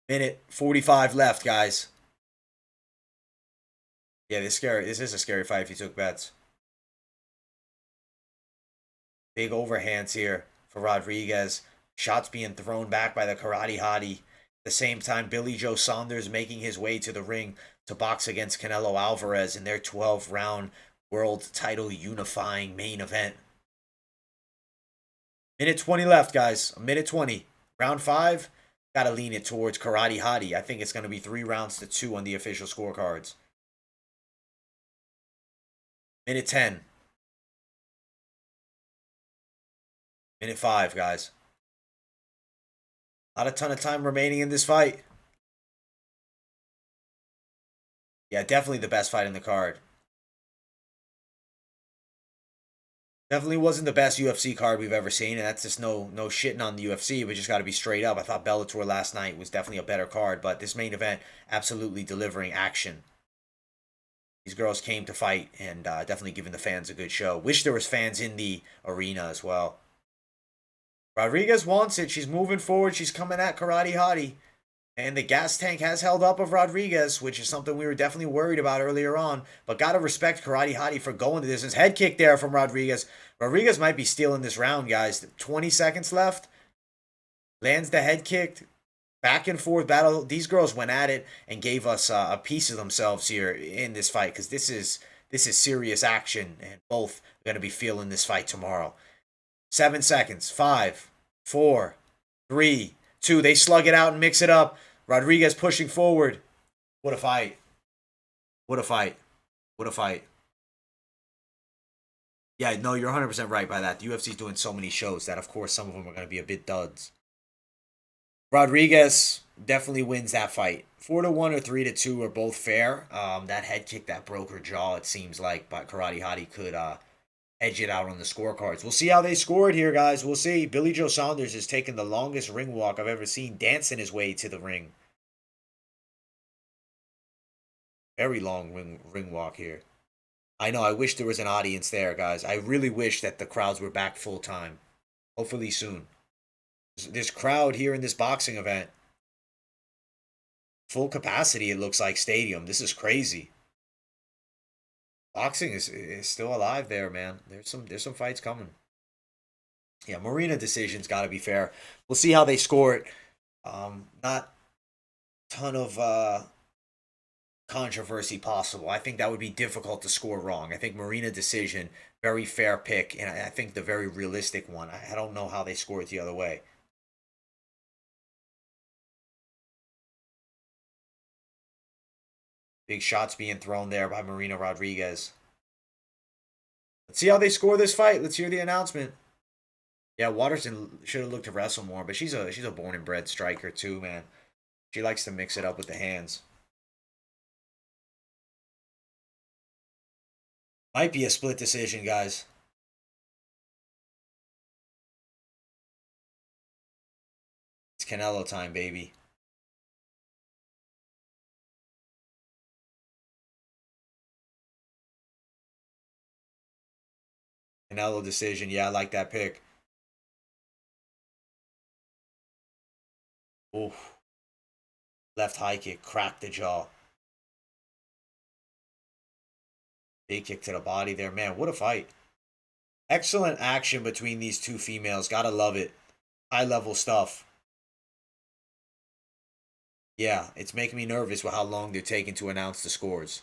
Minute 45 left, guys. Yeah, this is a scary fight if you took bets. Big overhands here for Rodriguez. Shots being thrown back by the Karate Hottie. the same time, Billy Joe Saunders making his way to the ring to box against Canelo Alvarez in their 12-round world title unifying main event. Minute 20 left, guys. A minute 20. Round 5. Got to lean it towards Karate Hottie. I think it's going to be 3 rounds to 2 on the official scorecards. Minute 10. Minute 5, guys. Not a ton of time remaining in this fight. Yeah, definitely the best fight in the card. Definitely wasn't the best UFC card we've ever seen, and that's just no shitting on the UFC, but just got to be straight up. I thought Bellator last night was definitely a better card, but this main event absolutely delivering action. These girls came to fight and definitely giving the fans a good show. Wish there was fans in the arena as well. Rodriguez wants it. She's moving forward. She's coming at Karate Hottie. And the gas tank has held up of Rodriguez, which is something we were definitely worried about earlier on. But got to respect Karate Hottie for going to this. Head kick there from Rodriguez. Rodriguez might be stealing this round, guys. 20 seconds left. Lands the head kick. Back and forth battle. These girls went at it and gave us a piece of themselves here in this fight. Because this is serious action. And both are going to be feeling this fight tomorrow. 7 seconds. 5, 4, 3, 2. They slug it out and mix it up. Rodriguez pushing forward. What a fight. What a fight. What a fight. Yeah, no, you're 100% right by that. The UFC's doing so many shows that, of course, some of them are going to be a bit duds. Rodriguez definitely wins that fight. 4-1 or 3-2 are both fair. That head kick that broke her jaw, it seems like, but Karate Hottie could edge it out on the scorecards. We'll see how they scored here, guys. We'll see. Billy Joe Saunders is taking the longest ring walk I've ever seen, dancing his way to the ring. Very long ring walk here. I know, I wish there was an audience there, guys. I really wish that the crowds were back full time. Hopefully soon. This crowd here in this boxing event. Full capacity, it looks like, stadium. This is crazy. Boxing is still alive there, man. There's some fights coming. Yeah, Marina decision's got to be fair. We'll see how they score it. Not ton of controversy possible. I think that would be difficult to score wrong. I think Marina decision, very fair pick, and I think the very realistic one. I don't know how they score it the other way. Big shots being thrown there by Marina Rodriguez. Let's see how they score this fight. Let's hear the announcement. Yeah, Waterson should have looked to wrestle more, but she's a born and bred striker too, man. She likes to mix it up with the hands. Might be a split decision, guys. It's Canelo time, baby. Canelo decision. Yeah, I like that pick. Oof. Left high kick. Cracked the jaw. Big kick to the body there. Man, what a fight. Excellent action between these two females. Gotta love it. High level stuff. Yeah, it's making me nervous with how long they're taking to announce the scores.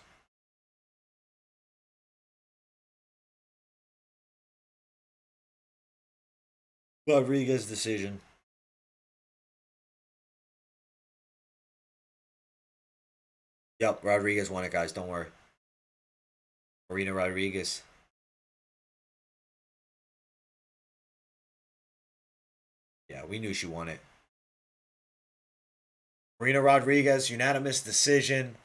Rodriguez decision. Yep, Rodriguez won it, guys. Don't worry. Marina Rodriguez. Yeah, we knew she won it. Marina Rodriguez, unanimous decision.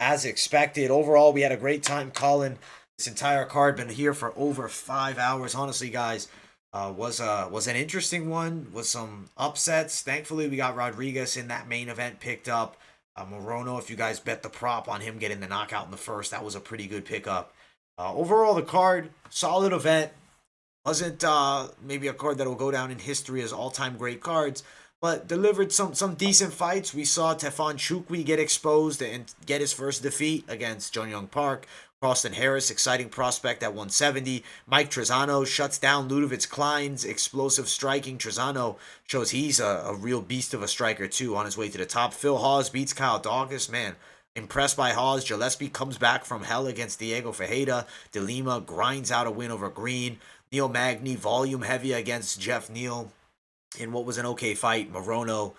As expected. Overall, we had a great time calling this entire card. Been here for over 5 hours. Honestly, guys, was an interesting one with some upsets. Thankfully, we got Rodriguez in that main event picked up. Morono, if you guys bet the prop on him getting the knockout in the first, that was a pretty good pickup. Overall, the card, solid event. Wasn't maybe a card that will go down in history as all-time great cards, but delivered some decent fights. We saw Tefon Chukwi get exposed and get his first defeat against Jung Young Park. Carlston Harris, exciting prospect at 170. Mike Trezano shuts down Ludovic Klein's explosive striking. Trezano shows he's a real beast of a striker, too, on his way to the top. Phil Hawes beats Kyle Dawkins. Man, impressed by Hawes. Gillespie comes back from hell against Diego Ferreira. De Lima grinds out a win over Green. Neil Magny, volume heavy against Jeff Neal in what was an okay fight. Morono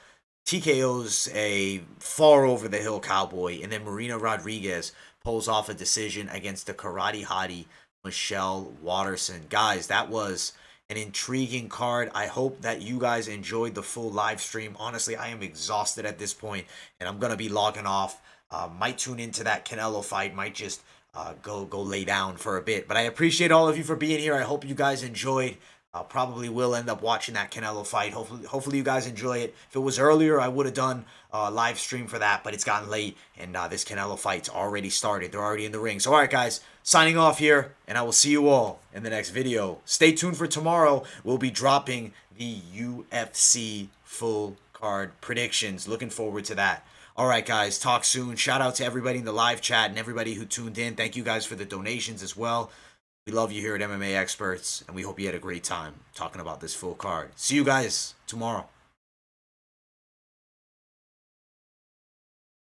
TKO's a far over the hill cowboy. And then Marina Rodriguez pulls off a decision against the karate hottie Michelle Waterson. Guys, that was an intriguing card. I hope that you guys enjoyed the full live stream. Honestly, I am exhausted at this point, and I'm going to be logging off. Might tune into that Canelo fight. Might just go lay down for a bit. But I appreciate all of you for being here. I hope you guys enjoyed. Probably will end up watching that Canelo fight. Hopefully you guys enjoy it. If it was earlier, I would have done a live stream for that, but it's gotten late, and this Canelo fight's already started. They're already in the ring. So, all right, guys, signing off here, and I will see you all in the next video. Stay tuned for tomorrow. We'll be dropping the UFC full card predictions. Looking forward to that. All right, guys, talk soon. Shout out to everybody in the live chat and everybody who tuned in. Thank you guys for the donations as well. We love you here at MMA Experts, and we hope you had a great time talking about this full card. See you guys tomorrow.